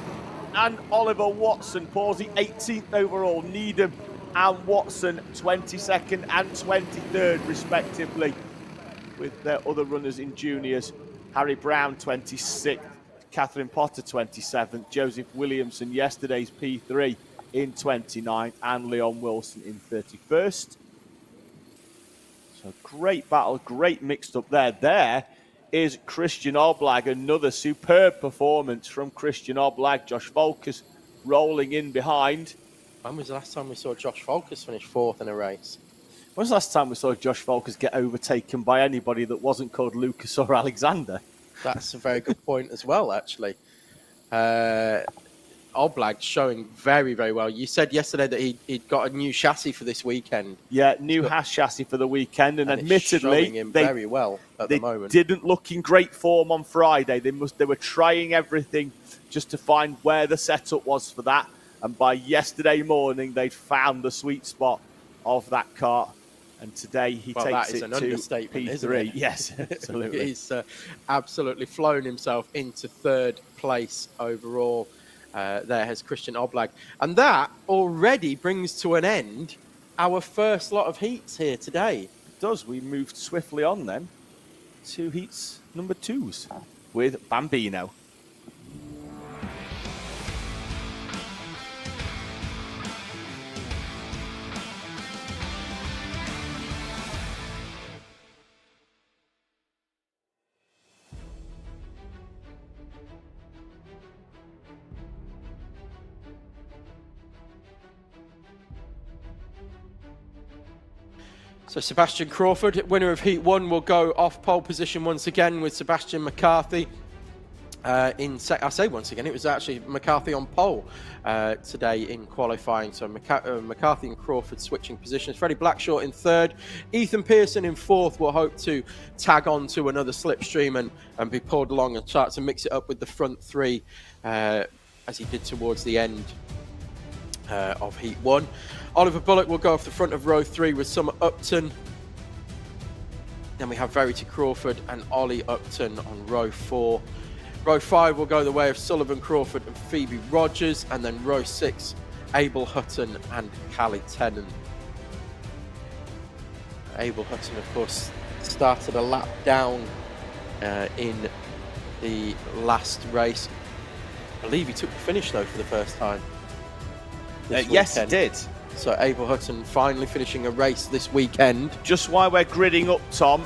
and Oliver Watson. Pawsey 18th overall, Needham and Watson 22nd and 23rd respectively. With their other runners in juniors, Harry Brown 26th, Catherine Potter 27th, Joseph Williamson, yesterday's P3 in 29th, and Leon Wilson in 31st. So great battle, great mixed up there. There is Christian Oblag, another superb performance from Christian Oblag. Josh Focus rolling in behind. When was the last time we saw Josh Focus finish fourth in a race? When was the last time we saw Josh Focus get overtaken by anybody that wasn't called Lucas or Alexander? That's a very good point as well, actually. Oblag showing very, very well. You said yesterday that he'd got a new chassis for this weekend. Yeah, new Haas chassis for the weekend, and admittedly, very well at the moment. They didn't look in great form on Friday. They were trying everything just to find where the setup was for that, and by yesterday morning, they'd found the sweet spot of that car. And today he takes it to P3. Yes, absolutely. He's absolutely flown himself into third place overall. There has Christian Oblag. And that already brings to an end our first lot of heats here today. It does. We moved swiftly on then to heats number 2s with Bambino. So Sebastian Crawford, winner of Heat 1, will go off pole position once again with Sebastian McCarthy. I say once again, it was actually McCarthy on pole today in qualifying. So McCarthy and Crawford switching positions. Freddie Blackshaw in third. Ethan Pearson in fourth will hope to tag on to another slipstream and be pulled along and start to mix it up with the front three as he did towards the end of Heat 1. Oliver Bullock will go off the front of row 3 with Summer Upton. Then we have Verity Crawford and Ollie Upton on row 4. Row 5 will go the way of Sullivan Crawford and Phoebe Rogers. And then row 6, Abel Hutton and Callie Tennant. Abel Hutton, of course, started a lap down in the last race. I believe he took the finish, though, for the first time. Yes, he did. So Abel Hutton finally finishing a race this weekend. Just while we're gridding up, Tom,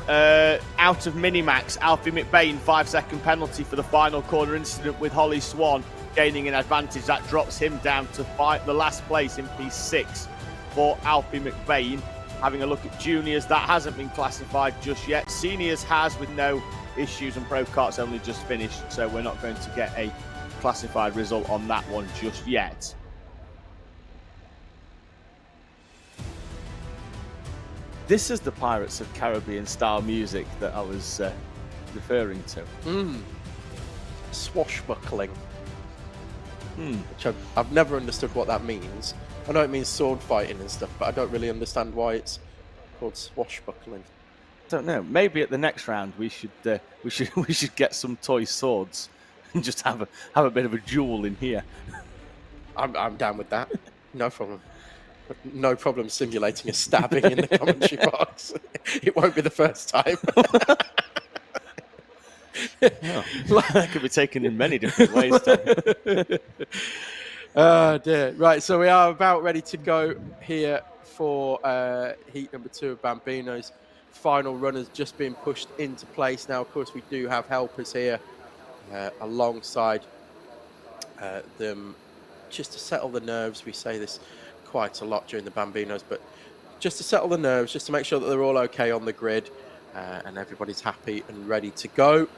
out of Minimax, Alfie McBain, 5-second penalty for the final corner incident with Holly Swan, gaining an advantage. That drops him down to the last place in P6 for Alfie McBain. Having a look at juniors, that hasn't been classified just yet. Seniors has, with no issues, and Pro Kart's only just finished, so we're not going to get a classified result on that one just yet. This is the Pirates of Caribbean style music that I was referring to. Swashbuckling. Which I've never understood what that means. I know it means sword fighting and stuff, but I don't really understand why it's called swashbuckling. Don't know. Maybe at the next round we should get some toy swords and just have a bit of a duel in here. I'm down with that. No problem. No problem simulating a stabbing in the commentary box. It won't be the first time. That could be taken in many different ways, Tom. Oh dear. Right, so we are about ready to go here for heat number 2 of Bambino's. Final runners just being pushed into place now. Of course, we do have helpers here alongside them just to settle the nerves. We say this quite a lot during the Bambinos, but just to settle the nerves, just to make sure that they're all okay on the grid and everybody's happy and ready to go.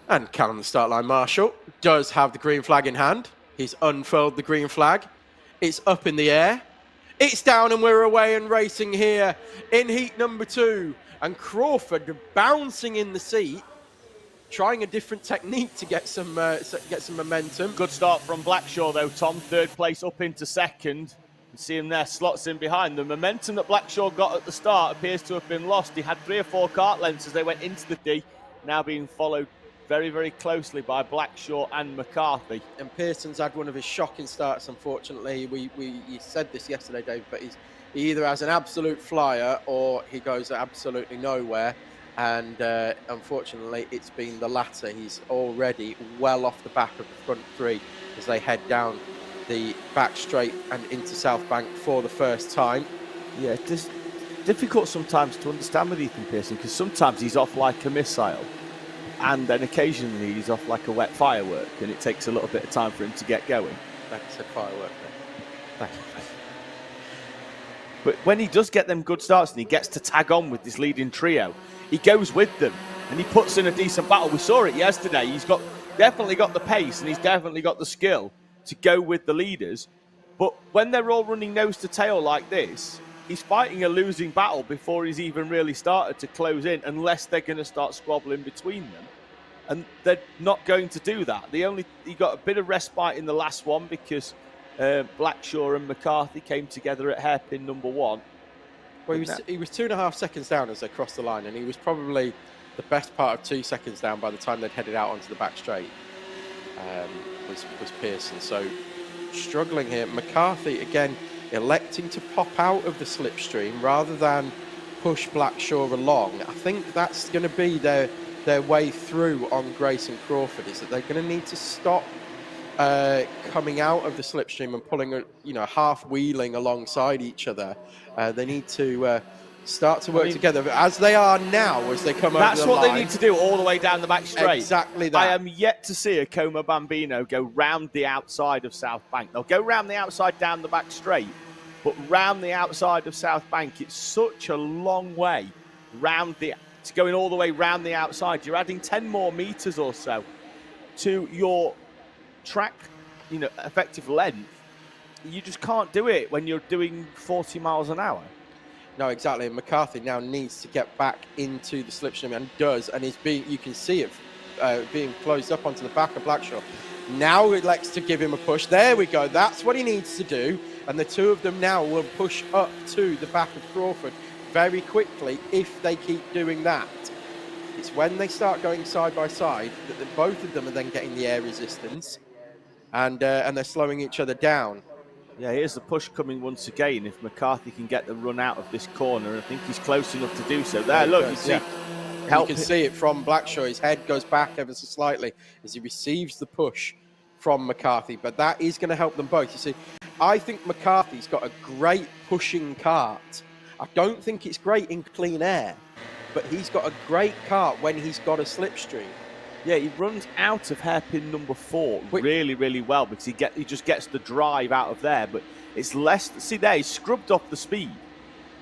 And Callum, the start line marshal, does have the green flag in hand. He's unfurled the green flag. It's up in the air. It's down and we're away and racing here in heat number 2. And Crawford bouncing in the seat, trying a different technique to get some momentum. Good start from Blackshaw though, Tom. 3rd place up into 2nd. You see him there, slots in behind. The momentum that Blackshaw got at the start appears to have been lost. He had 3 or 4 kart lengths as they went into the D, now being followed very, very closely by Blackshaw and McCarthy. And Pearson's had one of his shocking starts, unfortunately. You said this yesterday, Dave, but he either has an absolute flyer or he goes absolutely nowhere. And unfortunately, it's been the latter. He's already well off the back of the front 3 as they head down the back straight and into South Bank for the first time. Yeah, it's difficult sometimes to understand with Ethan Pearson because sometimes he's off like a missile and then occasionally he's off like a wet firework and it takes a little bit of time for him to get going. Like I said, firework. Thank you. But when he does get them good starts and he gets to tag on with this leading trio, he goes with them and he puts in a decent battle. We saw it yesterday. He's definitely got the pace and he's definitely got the skill to go with the leaders. But when they're all running nose to tail like this, he's fighting a losing battle before he's even really started to close in, unless they're going to start squabbling between them. And they're not going to do that. He got a bit of respite in the last one because Blackshaw and McCarthy came together at hairpin number 1. Well, he was 2.5 seconds down as they crossed the line, and he was probably the best part of 2 seconds down by the time they'd headed out onto the back straight. Was Pearson. So struggling here. McCarthy again electing to pop out of the slipstream rather than push Blackshaw along. I think that's going to be their way through on Grace and Crawford, is that they're going to need to stop coming out of the slipstream and pulling, half wheeling alongside each other. They need to start to work together as they are now as they come over the line. That's what they need to do all the way down the back straight. Exactly that. I am yet to see a Coma Bambino go round the outside of South Bank. They'll go round the outside down the back straight, but round the outside of South Bank, it's such a long way it's going all the way round the outside. You're adding 10 more meters or so to your track, effective length. You just can't do it when you're doing 40 miles an hour. No, exactly. And McCarthy now needs to get back into the slipstream and does, and you can see it being closed up onto the back of Blackshaw. Now it likes to give him a push. There we go. That's what he needs to do. And the 2 of them now will push up to the back of Crawford very quickly if they keep doing that. It's when they start going side by side that both of them are then getting the air resistance and they're slowing each other down. Yeah, here's the push coming once again. If McCarthy can get the run out of this corner, I think he's close enough to do so. There, look, you see. You can see it from Blackshaw. His head goes back ever so slightly as he receives the push from McCarthy. But that is going to help them both. You see, I think McCarthy's got a great pushing kart. I don't think it's great in clean air, but he's got a great kart when he's got a slipstream. Yeah, he runs out of hairpin number 4 really, really well because he just gets the drive out of there. But it's less. See there, he's scrubbed off the speed.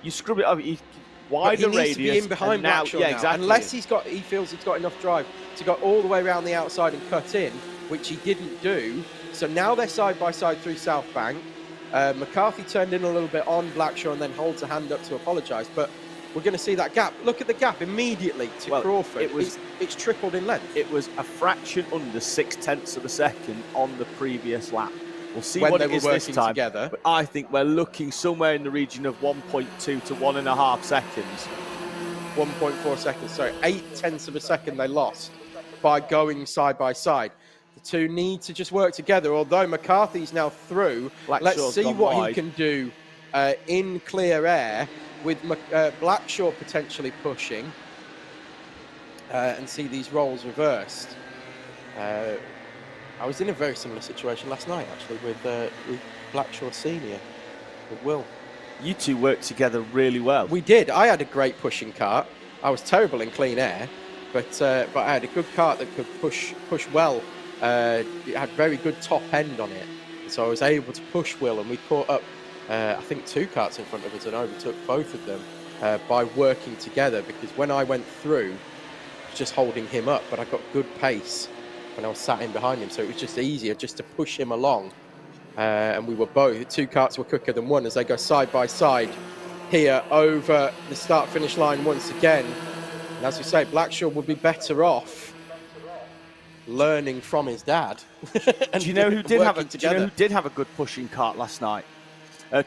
You scrub it over. Wider radius. He needs to be in behind Blackshaw now. Exactly. Unless he feels he's got enough drive to go all the way around the outside and cut in, which he didn't do. So now they're side by side through South Bank. McCarthy turned in a little bit on Blackshaw and then holds a hand up to apologise. But we're going to see that gap. Look at the gap immediately to Crawford. It's tripled in length. It was a fraction under 0.6 of a second on the previous lap. We'll see when what they it were is working this time. Together. But I think we're looking somewhere in the region of 1.2 to 1.5 seconds. 1.4 seconds, sorry. 0.8 of a second they lost by going side by side. The 2 need to just work together, although McCarthy's now through. Let's see what he can do in clear air with Blackshaw potentially pushing and see these roles reversed. I was in a very similar situation last night, actually, with Blackshaw Senior, with Will. You 2 worked together really well. We did. I had a great pushing kart. I was terrible in clean air, but I had a good kart that could push well. It had very good top end on it, so I was able to push Will, and we caught up. I think 2 karts in front of us and overtook both of them by working together. Because when I went through, I was just holding him up, but I got good pace when I was sat in behind him, so it was just easier just to push him along. And we were both 2 karts were quicker than one as they go side by side here over the start-finish line once again. And as we say, Blackshaw would be better off learning from his dad. Do you know who did have a good pushing kart last night?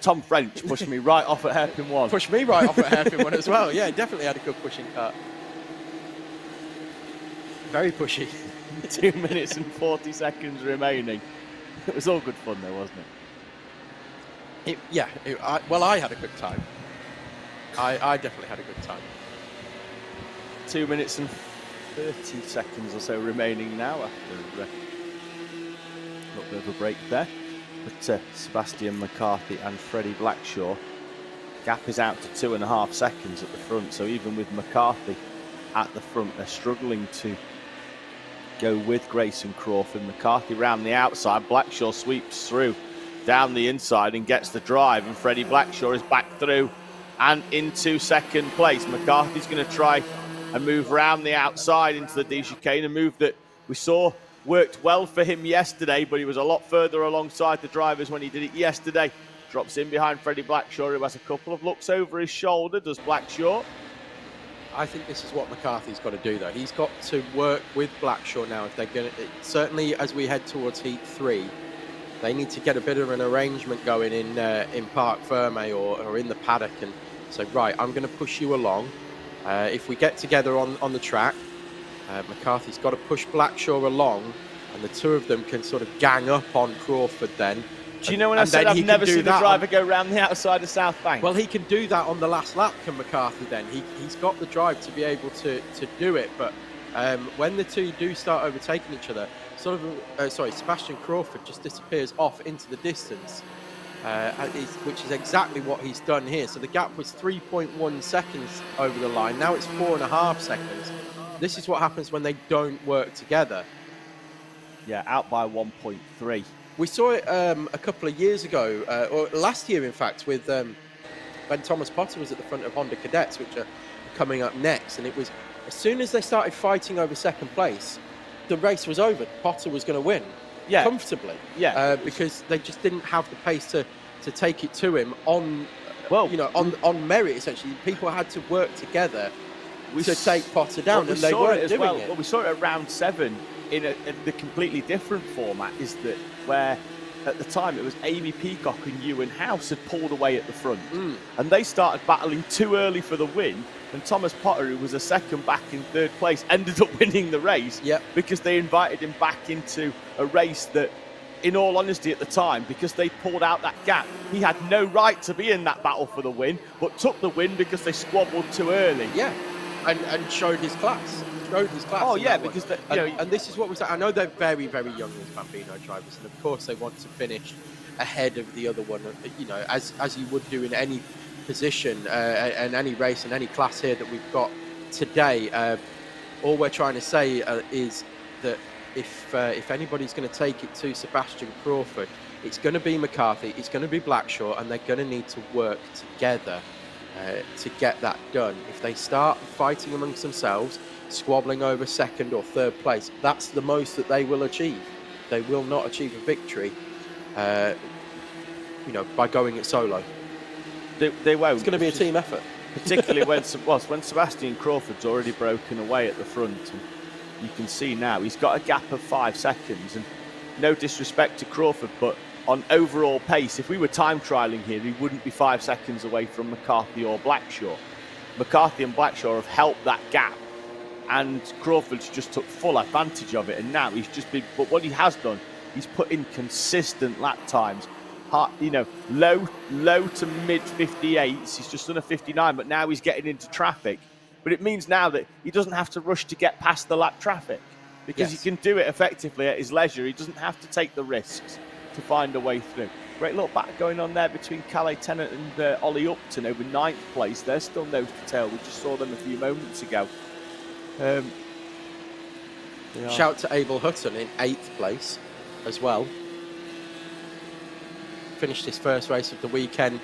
Tom French pushed me right off at hairpin 1. Pushed me right off at hairpin 1 as well. Yeah, definitely had a good pushing kart. Very pushy. 2 minutes and 40 seconds remaining. It was all good fun though, wasn't it? I had a good time. I definitely had a good time. 2 minutes and 30 seconds or so remaining now after a little bit of a break there. But Sebastian McCarthy and Freddie Blackshaw, gap is out to 2.5 seconds at the front. So even with McCarthy at the front, they're struggling to go with Grayson Crawford. McCarthy round the outside, Blackshaw sweeps through down the inside and gets the drive, and Freddie Blackshaw is back through and into second place. McCarthy's going to try and move around the outside into the D-chicane, a move that we saw worked well for him yesterday, but he was a lot further alongside the drivers when he did it yesterday. Drops in behind Freddie Blackshaw, who has a couple of looks over his shoulder. Does Blackshaw? I think this is what McCarthy's got to do, though. He's got to work with Blackshaw now. If they're going to, certainly as we head towards Heat 3, they need to get a bit of an arrangement going in Parc Ferme or in the paddock, and say, right, I'm going to push you along. If we get together on the track, McCarthy's got to push Blackshaw along, and the two of them can sort of gang up on Crawford then. Do you know when I said I've never seen a driver go round the outside of South Bank? Well, he can do that on the last lap, can McCarthy then. He's got the drive to be able to do it, but when the two do start overtaking each other, Sebastian Crawford just disappears off into the distance, which is exactly what he's done here. So the gap was 3.1 seconds over the line. Now it's 4.5 seconds. This is what happens when they don't work together. Yeah, out by 1.3. We saw it a couple of years ago, or last year, in fact, with when Thomas Potter was at the front of Honda Cadets, which are coming up next. And it was, as soon as they started fighting over second place, the race was over. Potter was going to win comfortably, because they just didn't have the pace to take it to him on merit. Essentially, people had to work together to take Potter down, and they weren't doing it. Well, we saw it at round 7 in the completely different format. Is that where at the time it was Amy Peacock and Ewan House had pulled away at the front, and they started battling too early for the win. And Thomas Potter, who was a second back in third place, ended up winning the race because they invited him back into a race that, in all honesty, at the time, because they pulled out that gap, he had no right to be in that battle for the win, but took the win because they squabbled too early. Yeah, and showed his class. Oh yeah, because and this is what we say. I know they're very, very young as Bambino drivers, and of course they want to finish ahead of the other one. You know, as you would do in any position and any race and any class here that we've got today. All we're trying to say is that if anybody's going to take it to Sebastian Crawford, it's going to be McCarthy, it's going to be Blackshaw, and they're going to need to work together to get that done. If they start fighting amongst themselves, squabbling over second or third place, that's the most that they will achieve. They will not achieve a victory, by going it solo. They won't. It's going to be a team effort, particularly when Sebastian Crawford's already broken away at the front. And you can see now he's got a gap of 5 seconds. And no disrespect to Crawford, but on overall pace, if we were time trialing here, he wouldn't be 5 seconds away from McCarthy or Blackshaw. McCarthy and Blackshaw have helped that gap, and Crawford's just took full advantage of it. And now he's just been, but what he has done, he's put in consistent lap times. Low to mid 58s. He's just done a 59, but now he's getting into traffic. But it means now that he doesn't have to rush to get past the lap traffic, because he can do it effectively at his leisure. He doesn't have to take the risks to find a way through. Great little battle going on there between Calais Tennant and Ollie Upton over 9th place. They're still nose to tail. We just saw them a few moments ago. Yeah. Shout to Abel Hutton in 8th place as well. Finished his first race of the weekend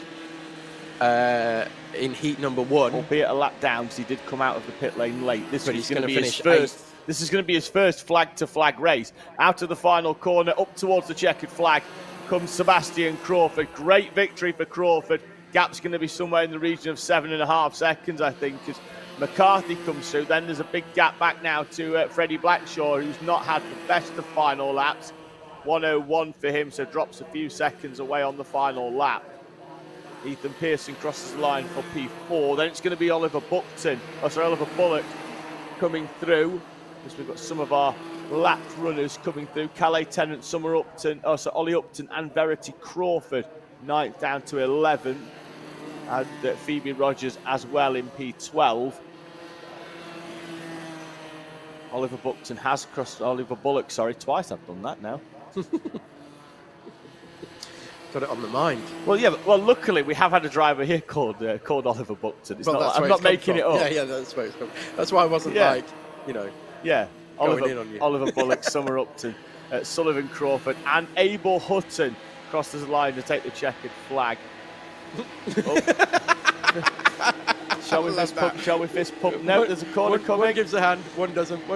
in heat number 1. Albeit a lap down, because he did come out of the pit lane late. This But is he's going to be his finish first. 8th. This is going to be his first flag-to-flag race. Out of the final corner, up towards the checkered flag, comes Sebastian Crawford. Great victory for Crawford. Gap's going to be somewhere in the region of 7.5 seconds, I think, as McCarthy comes through. Then there's a big gap back now to Freddie Blackshaw, who's not had the best of final laps. 1:01 for him, so drops a few seconds away on the final lap. Ethan Pearson crosses the line for P4. Then it's going to be Oliver Bullock coming through. Because we've got some of our lapped runners coming through. Calais Tennant, Ollie Upton and Verity Crawford, 9th down to 11th. And Phoebe Rogers as well in P12. Oliver Bullock, twice I've done that now. Got it on the mind. Well, yeah. Well, luckily we have had a driver here called Oliver Buckton. I'm not making it up. Yeah, that's where it's come. That's why I wasn't Yeah, going in on you. Oliver Bullock, Summer Upton, Sullivan Crawford, and Abel Hutton crosses the line to take the checkered flag. Shall we fist pump? No, there's a corner coming. One gives a hand, one doesn't.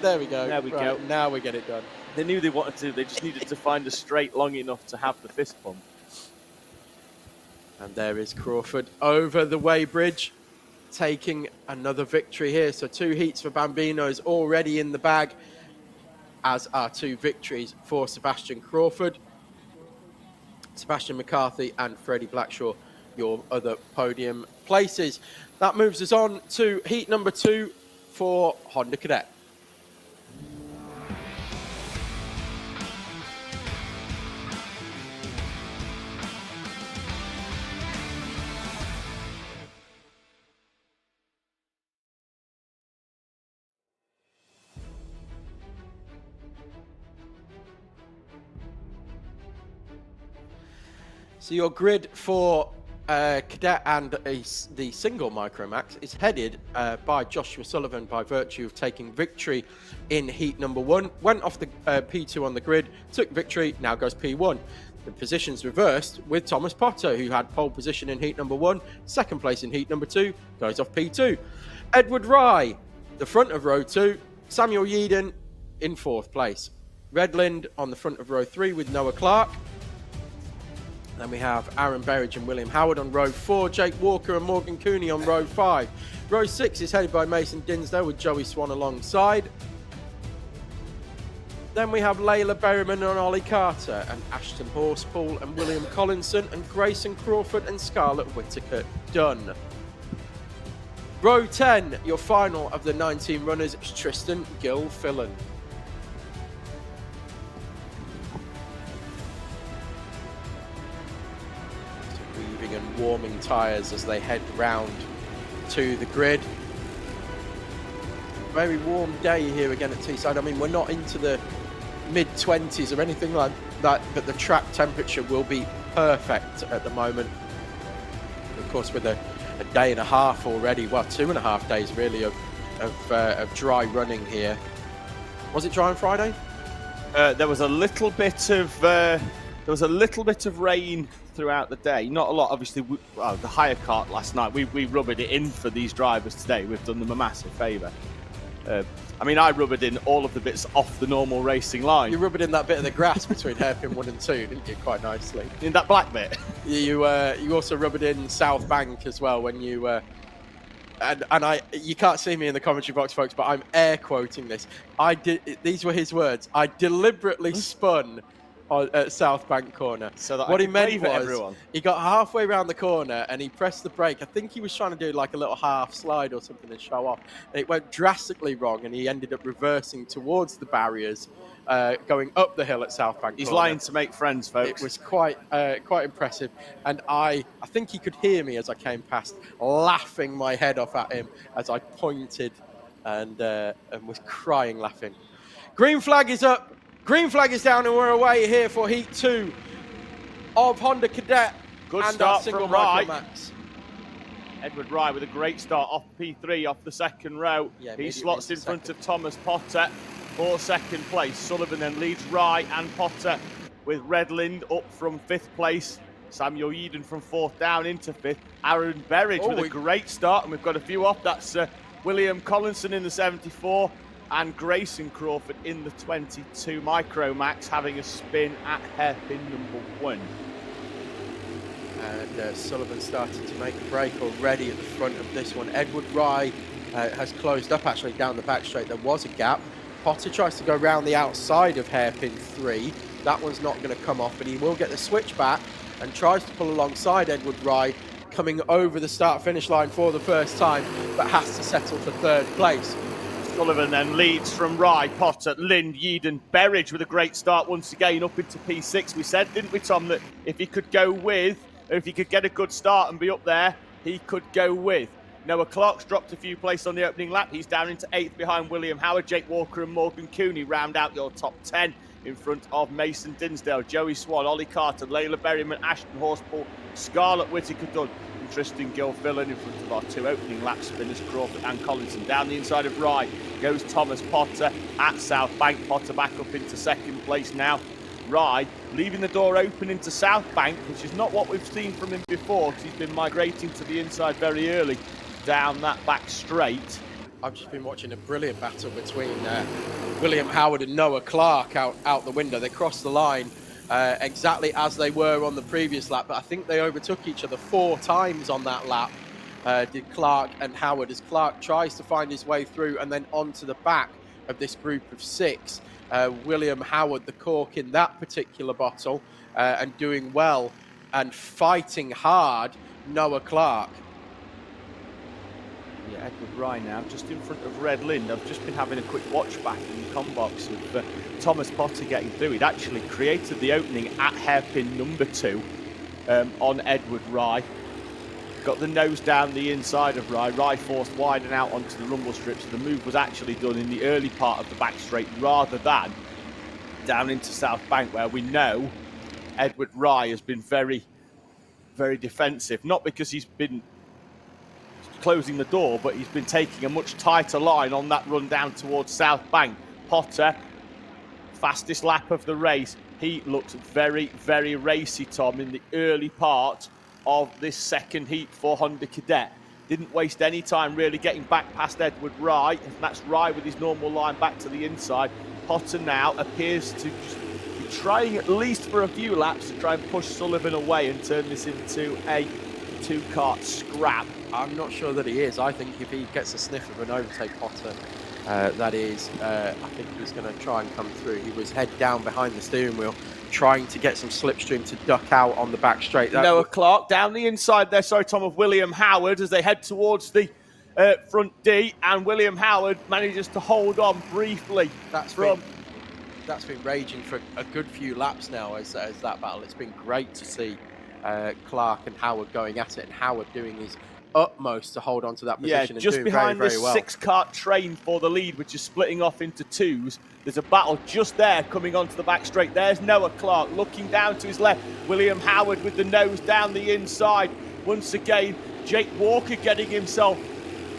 There we go. There we go. Now we get it done. They knew they wanted to. They just needed to find a straight long enough to have the fist pump. And there is Crawford over the weighbridge, taking another victory here. So 2 heats for Bambino's already in the bag, as are 2 victories for Sebastian Crawford. Sebastian McCarthy and Freddie Blackshaw, your other podium places. That moves us on to heat number 2 for Honda Cadet. So your grid for Cadet and the single Micromax is headed by Joshua Sullivan by virtue of taking victory in heat number 1. Went off the P2 on the grid, took victory, now goes P1. The positions reversed with Thomas Potter, who had pole position in heat number 1, second place in heat number 2, goes off P2. Edward Rye, the front of row 2, Samuel Yeadon in 4th place. Redland on the front of row 3 with Noah Clark. Then we have Aaron Berridge and William Howard on row 4, Jake Walker and Morgan Cooney on row 5. Row 6 is headed by Mason Dinsdale with Joey Swan alongside. Then we have Layla Berryman and Ollie Carter and Ashton Horsepool and William Collinson and Grayson Crawford and Scarlett Whittaker done. Row 10, your final of the 19 runners is Tristan Gilfillan. And warming tyres as they head round to the grid. Very warm day here again at Teesside. I mean, we're not into the mid-20s or anything like that, but the track temperature will be perfect at the moment. Of course, with a day and a half already, well, 2.5 days really of dry running here. Was it dry on Friday? There was a little bit of rain throughout the day. Not a lot, obviously. The hire cart last night, we rubbered it in for these drivers today. We've done them a massive favour. I mean, I rubbered in all of the bits off the normal racing line. You rubbered in that bit of the grass between hairpin 1 and 2, didn't you? Quite nicely. In that black bit. You also rubbered in South Bank as well when you you can't see me in the commentary box, folks, but I'm air quoting this. These were his words. I deliberately spun at South Bank corner. So that what I he meant was everyone. He got halfway around the corner and he pressed the brake. I think he was trying to do like a little half slide or something and show off. And it went drastically wrong and he ended up reversing towards the barriers, going up the hill at South Bank. He's lying to make friends, folks. It was quite impressive. And I think he could hear me as I came past, laughing my head off at him as I pointed and was crying laughing. Green flag is up. Green flag is down and we're away here for Heat 2 of Honda Cadet. Good and start single from Rye. Micromax. Edward Rye with a great start off P3, off the second row. Yeah, he slots in front of Thomas Potter. for second place. Sullivan then leads Rye and Potter, with Redland up from 5th place. Samuel Eden from 4th down into 5th. Aaron Berridge with a great start, and we've got a few off. That's William Collinson in the 74 and Grayson Crawford in the 22. Micromax having a spin at hairpin number 1. And Sullivan started to make a break already at the front of this one. Edward Rye has closed up actually down the back straight. There was a gap. Potter tries to go round the outside of hairpin 3. That one's not going to come off, but he will get the switch back and tries to pull alongside Edward Rye, coming over the start-finish line for the first time, but has to settle for 3rd place. Sullivan then leads from Rye, Potter, Lind, Yeadon, Berridge with a great start once again up into P6. We said, didn't we, Tom, that if he could go with, or if he could get a good start and be up there, he could go with. Noah Clark's dropped a few places on the opening lap. He's down into 8th behind William Howard. Jake Walker and Morgan Cooney round out your top 10 in front of Mason Dinsdale, Joey Swan, Ollie Carter, Layla Berryman, Ashton Horspool, Scarlett Whittaker Dunn, and Tristan Gilfillan in front of our 2 opening lap spinners, Crawford and Collinson. Down the inside of Rye goes Thomas Potter at South Bank. Potter back up into 2nd place now. Rye leaving the door open into South Bank, which is not what we've seen from him before, because he's been migrating to the inside very early down that back straight. I've just been watching a brilliant battle between William Howard and Noah Clark out the window. They crossed the line exactly as they were on the previous lap, but I think they overtook each other 4 times on that lap, did Clark and Howard, as Clark tries to find his way through and then onto the back of this group of 6. William Howard, the cork in that particular bottle, and doing well and fighting hard, Noah Clark. Yeah, Edward Rye now just in front of Red Lind. I've just been having a quick watch back in the com box of Thomas Potter getting through. He'd actually created the opening at hairpin number 2 on Edward Rye. Got the nose down the inside of Rye. Rye forced wide and out onto the rumble strip, so the move was actually done in the early part of the back straight rather than down into South Bank, where we know Edward Rye has been very, very defensive. Not because he's been closing the door, but he's been taking a much tighter line on that run down towards South Bank. Potter, fastest lap of the race. He looks very, very racy, Tom, in the early part of this 2nd heat for Honda Cadet. Didn't waste any time really getting back past Edward Rye, and that's Rye with his normal line back to the inside. Potter now appears to just be trying at least for a few laps to try and push Sullivan away and turn this into a 2-kart scrap. I'm not sure that he is. I think if he gets a sniff of an overtake Potter, I think he's going to try and come through. He was head down behind the steering wheel, trying to get some slipstream to duck out on the back straight. Noah Clark down the inside there, sorry Tom, of William Howard as they head towards the front D, and William Howard manages to hold on briefly. That's been raging for a good few laps now as that battle. It's been great to see Clark and Howard going at it, and Howard doing his utmost to hold on to that position. Yeah, just behind very, this very well. 6-kart train for the lead, which is splitting off into 2s. There's a battle just there coming onto the back straight. There's Noah Clark looking down to his left. William Howard with the nose down the inside. Once again, Jake Walker getting himself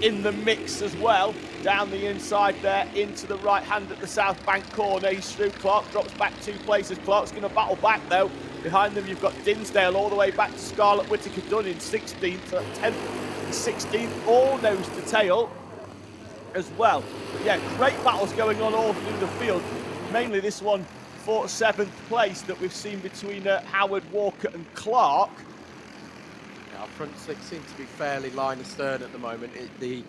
in the mix as well. Down the inside there into the right hand at the South Bank corner. He's through. Clark drops back 2 places. Clark's going to battle back though. Behind them, you've got Dinsdale all the way back to Scarlett Whittaker Dunn in 16th, 10th and 16th, all nose to tail as well. But yeah, great battles going on all through the field. Mainly this one for 7th place that we've seen between Howard, Walker and Clark. Our front 6 seems to be fairly line astern at the moment. The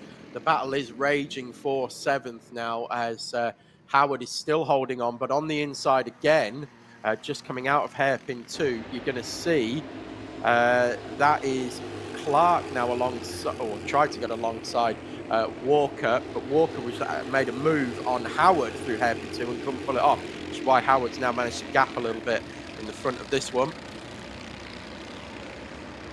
battle is raging for 7th now as Howard is still holding on, but on the inside again, just coming out of hairpin 2, you're going to see that is Clark now alongside, or tried to get alongside Walker, but Walker was made a move on Howard through hairpin 2 and couldn't pull it off, which is why Howard's now managed to gap a little bit in the front of this one.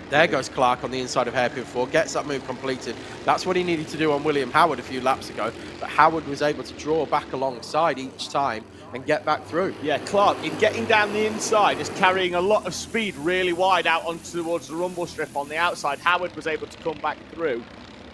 There goes Clark on the inside of hairpin 4, gets that move completed. That's what he needed to do on William Howard a few laps ago, but Howard was able to draw back alongside each time and get back through. Yeah, Clark, in getting down the inside, is carrying a lot of speed really wide out onto towards the rumble strip on the outside. Howard was able to come back through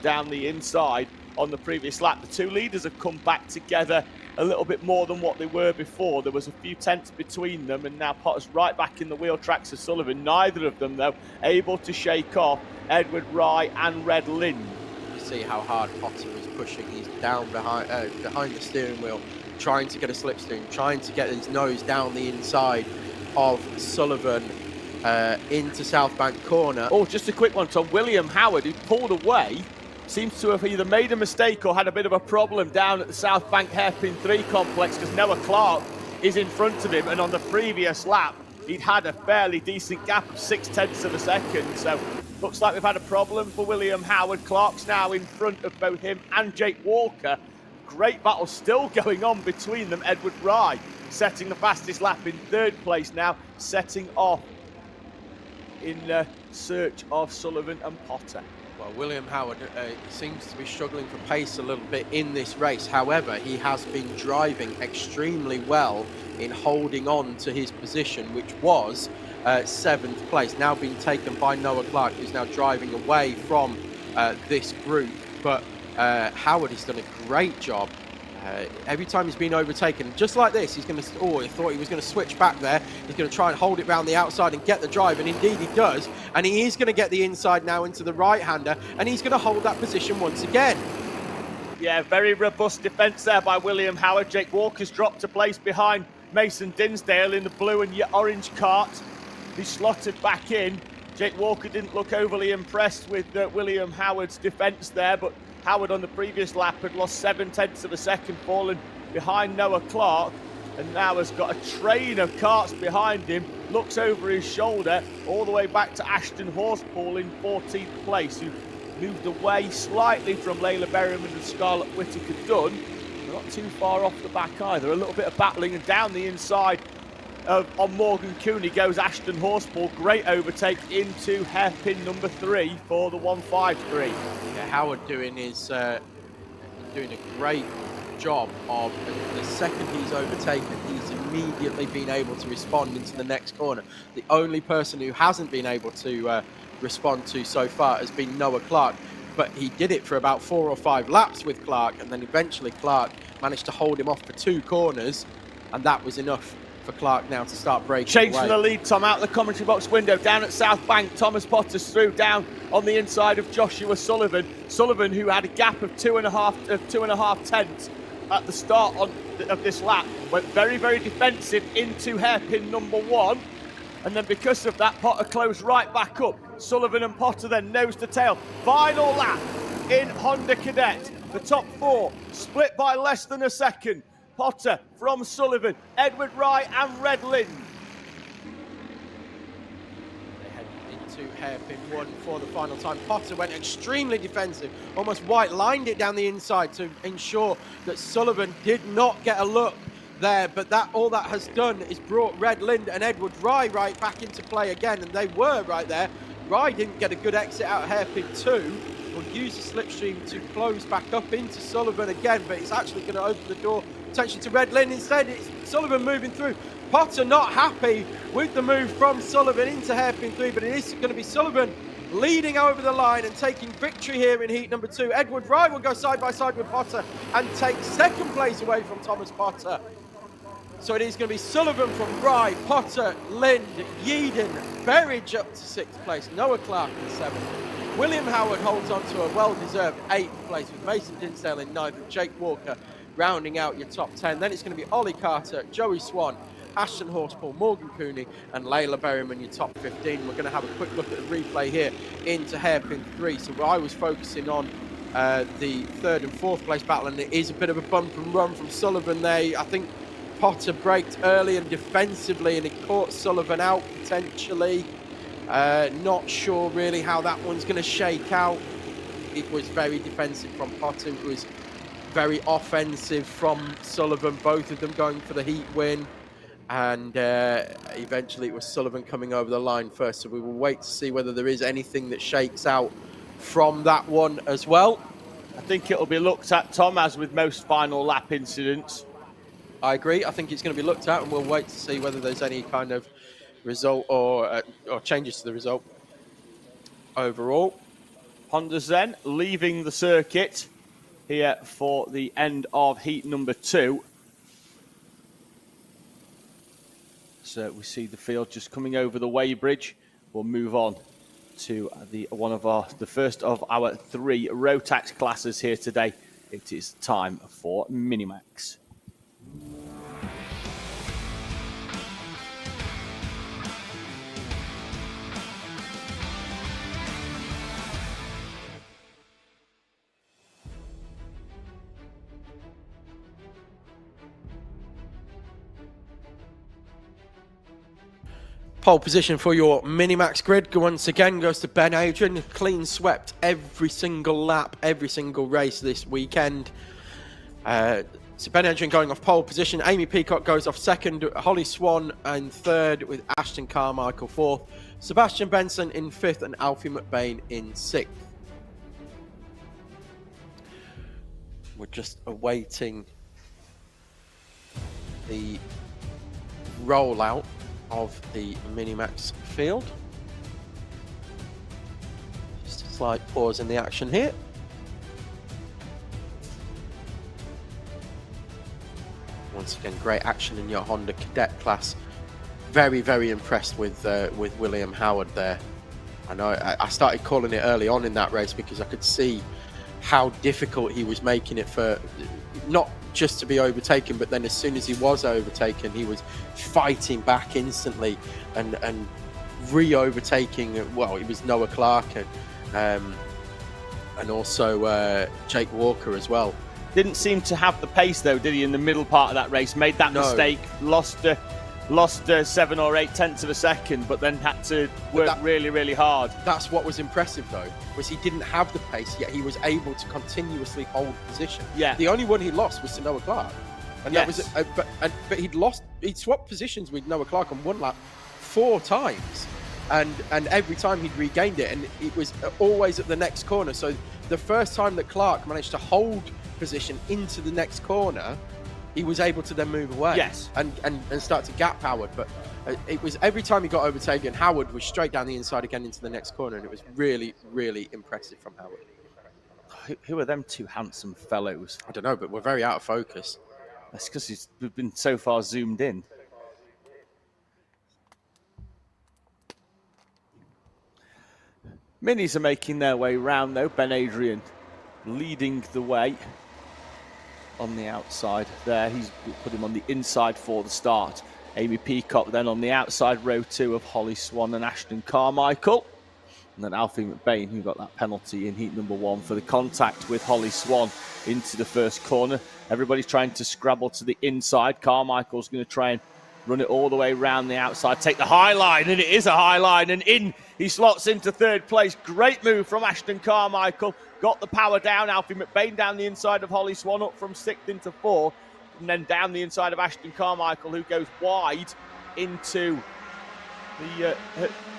down the inside on the previous lap. The 2 leaders have come back together a little bit more than what they were before. There was a few tenths between them, and now Potter's right back in the wheel tracks of Sullivan. Neither of them, though, able to shake off Edward Rye and Red Lind. You see how hard Potter is pushing. He's down behind the steering wheel, trying to get a slipstream, trying to get his nose down the inside of Sullivan into South Bank corner. Oh, just a quick one, Tom. William Howard, who pulled away, seems to have either made a mistake or had a bit of a problem down at the South Bank Hairpin 3 complex, because Noah Clark is in front of him, and on the previous lap he'd had a fairly decent gap of 0.6 of a second. So looks like we've had a problem for William Howard. Clark's now in front of both him and Jake Walker. Great battle still going on between them. Edward Rye setting the fastest lap in 3rd place now, setting off in search of Sullivan and Potter. Well, William Howard seems to be struggling for pace a little bit in this race. However, he has been driving extremely well in holding on to his position, which was 7th place, now being taken by Noah Clark, who's now driving away from this group. But Howard has done a great job. Every time he's been overtaken, just like this, he's going to, I thought he was going to switch back there. He's going to try and hold it round the outside and get the drive, and indeed he does. And he is going to get the inside now into the right-hander, and he's going to hold that position once again. Yeah, very robust defence there by William Howard. Jake Walker's dropped a place behind Mason Dinsdale in the blue and orange cart. He's slotted back in. Jake Walker didn't look overly impressed with William Howard's defence there, but Howard on the previous lap had lost 0.7 of a second, fallen behind Noah Clark, and now has got a train of carts behind him. Looks over his shoulder all the way back to Ashton Horspool in 14th place, who moved away slightly from Layla Berryman and Scarlett Whittaker Dunn. Not too far off the back either. A little bit of battling, and down the inside on Morgan Cooney goes Ashton Horspool. Great overtake into hairpin number 3 for the 153. Yeah, Howard doing a great job of, the second he's overtaken, he's immediately been able to respond into the next corner. The only person who hasn't been able to respond to so far has been Noah Clark, but he did it for about 4 or 5 laps with Clark, and then eventually Clark managed to hold him off for 2 corners, and that was enough for Clark now to start breaking Changing away. the lead, Tom, out the commentary box window, down at South Bank. Thomas Potter's through, down on the inside of Joshua Sullivan. Sullivan, who had a gap of 2.5 tenths at the start of this lap, went very, very defensive into hairpin number 1. And then because of that, Potter closed right back up. Sullivan and Potter then nose to tail. Final lap in Honda Cadet. The top 4 split by less than a second. Potter from Sullivan, Edward Rye and Red Lind. They head into hairpin 1 for the final time. Potter went extremely defensive, almost white lined it down the inside to ensure that Sullivan did not get a look there, but all that has done is brought Red Lind and Edward Rye right back into play again, and they were right there. Rye didn't get a good exit out of hairpin 2. Will use the slipstream to close back up into Sullivan again, but it's actually going to open the door potentially to Red Lind. Instead, it's Sullivan moving through. Potter not happy with the move from Sullivan into hairpin 3, but it is going to be Sullivan leading over the line and taking victory here in heat number 2. Edward Rye will go side by side with Potter and take 2nd place away from Thomas Potter. So it is going to be Sullivan from Rye, Potter, Lind, Yeadon, Berridge up to 6th place, Noah Clark in 7th. William Howard holds on to a well-deserved 8th place with Mason Dinsdale in 9th and Jake Walker rounding out your top 10. Then it's going to be Ollie Carter, Joey Swan, Ashton Horspool, Morgan Cooney and Layla Berryman your top 15. We're going to have a quick look at the replay here into hairpin 3. So I was focusing on the 3rd and 4th place battle, and it is a bit of a bump and run from Sullivan there. I think Potter braked early and defensively, and it caught Sullivan out potentially. Not sure really how that one's going to shake out. It was very defensive from Potter. It was very offensive from Sullivan, both of them going for the heat win. And eventually it was Sullivan coming over the line first. So we will wait to see whether there is anything that shakes out from that one as well. I think it'll be looked at, Tom, as with most final lap incidents. I agree. I think it's going to be looked at, and we'll wait to see whether there's any kind of result or changes to the result overall. Honda's then leaving the circuit here for the end of heat number 2. as we see the field just coming over the weighbridge, we'll move on to the first of our 3 Rotax classes here today. It is time for Minimax. Pole position for your Minimax grid once again goes to Ben Adrian. Clean swept every single lap, every single race this weekend. So Ben Adrian going off pole position. Amy Peacock goes off second. Holly Swan in third with Ashton Carmichael fourth. Sebastian Benson in fifth and Alfie McBain in sixth. We're just awaiting the rollout of the Minimax field. Just a slight pause in the action here. Once again, great action in your Honda Cadet class. Very, very impressed with William Howard there. I know I started calling it early on in that race because I could see how difficult he was making it for not just to be overtaken, but then as soon as he was overtaken, he was fighting back instantly and re-overtaking. Well, it was Noah Clark and also Jake Walker as well. Didn't seem to have the pace though, did he, in the middle part of that race? Made that mistake, lost 7 or 8 tenths of a second, but then had to work really, really hard. That's what was impressive though, was he didn't have the pace, yet he was able to continuously hold position. Yeah. The only one he lost was to Noah Clark. And yes. That was he'd swapped positions with Noah Clark on one lap 4 times. And every time he'd regained it, and it was always at the next corner. So the first time that Clark managed to hold position into the next corner, he was able to then move away. Yes. And start to gap Howard. But it was every time he got overtaken, Howard was straight down the inside again into the next corner, and it was really, really impressive from Howard. Who are them 2 handsome fellows? I don't know, but we're very out of focus. That's because we've been so far zoomed in. Minis are making their way round though. Ben Adrian leading the way on the outside there. He's put him on the inside for the start. Amy Peacock then on the outside, row 2 of Holly Swan and Ashton Carmichael. And then Alfie McBain, who got that penalty in heat number 1 for the contact with Holly Swan into the first corner. Everybody's trying to scrabble to the inside. Carmichael's going to try and run it all the way around the outside, take the high line, and it is a high line, and in he slots into 3rd place. Great move from Ashton Carmichael. Got the power down. Alfie McBain down the inside of Holly Swan, up from 6th into 4th, and then down the inside of Ashton Carmichael, who goes wide into the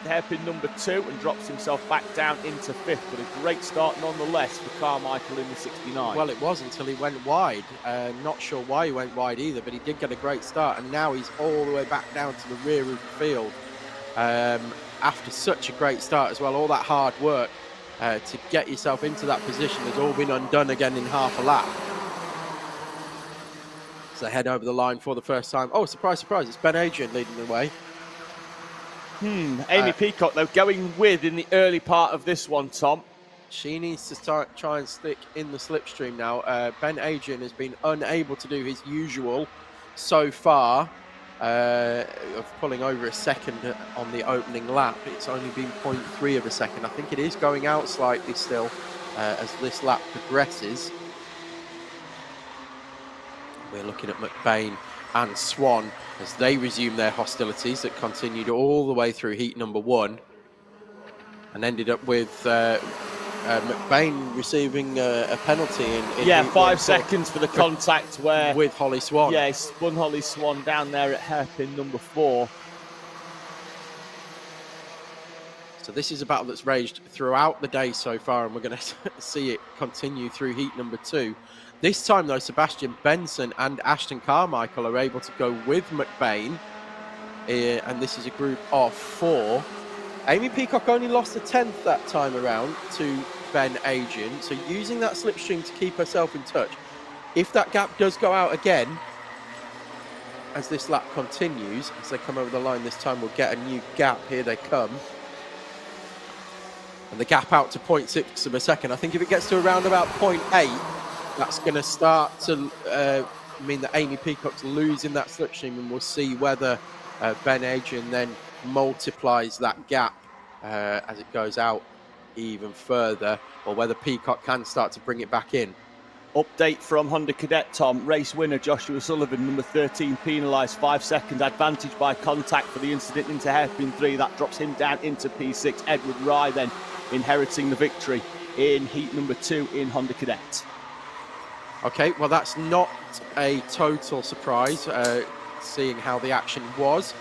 hairpin number 2 and drops himself back down into 5th. But a great start nonetheless for Carmichael in the 69. Well, it was until he went wide. Not sure why he went wide either, but he did get a great start, and now he's all the way back down to the rear of the field after such a great start as well. All that hard work to get yourself into that position has all been undone again in half a lap. So head over the line for the first time. Oh, surprise, surprise, it's Ben Adrian leading the way. Amy Peacock, though, going with in the early part of this one, Tom. She needs to try and stick in the slipstream now. Ben Adrian has been unable to do his usual so far of pulling over a second on the opening lap. It's only been 0.3 of a second. I think it is going out slightly still as this lap progresses. We're looking at McBain and Swan as they resume their hostilities that continued all the way through heat number 1 and ended up with McBain receiving a penalty in 5 seconds for the contact where with Holly Swan. Yeah, he spun Holly Swan down there at hairpin number 4. So this is a battle that's raged throughout the day so far, and we're going to see it continue through heat number 2. This time, though, Sebastian Benson and Ashton Carmichael are able to go with McBain, and this is a group of 4. Amy Peacock only lost a 10th that time around to Ben Adrian, so using that slipstream to keep herself in touch. If that gap does go out again, as this lap continues, as they come over the line this time, we'll get a new gap. Here they come. And the gap out to 0.6 of a second. I think if it gets to around about 0.8, that's going to start to mean that Amy Peacock's losing that slipstream, and we'll see whether Ben Adrian then multiplies that gap as it goes out even further, or whether Peacock can start to bring it back in. Update from Honda Cadet, Tom. Race winner Joshua Sullivan, number 13, penalised 5 second advantage by contact for the incident into hairpin 3. That drops him down into P6. Edward Rye then inheriting the victory in heat number 2 in Honda Cadet. Okay, well, that's not a total surprise, seeing how the action was.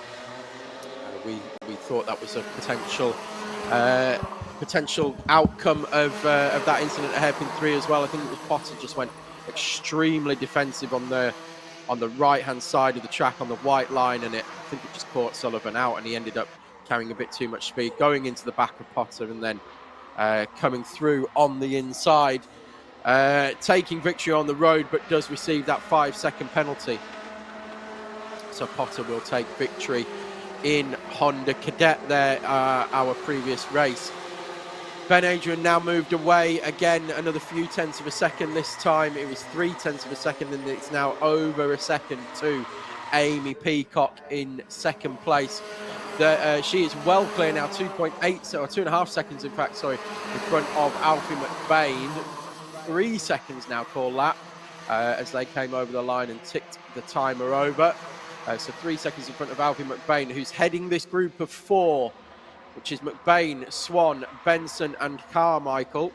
We thought that was a potential outcome of that incident at hairpin 3 as well. I think it was Potter just went extremely defensive on the right-hand side of the track on the white line, and I think it just caught Sullivan out, and he ended up carrying a bit too much speed, going into the back of Potter, and then coming through on the inside, taking victory on the road, but does receive that 5-second penalty. So Potter will take victory in Honda Cadet there, our previous race. Ben Adrian now moved away again, another few tenths of a second. This time it was 3 tenths of a second, and it's now over a second to Amy Peacock in second place. She is well clear now, 2.8, or 2.5 seconds in fact, sorry, in front of Alfie McBain. 3 seconds now, call that, as they came over the line and ticked the timer over. So 3 seconds in front of Alfie McBain, who's heading this group of 4, which is McBain, Swan, Benson and Carmichael.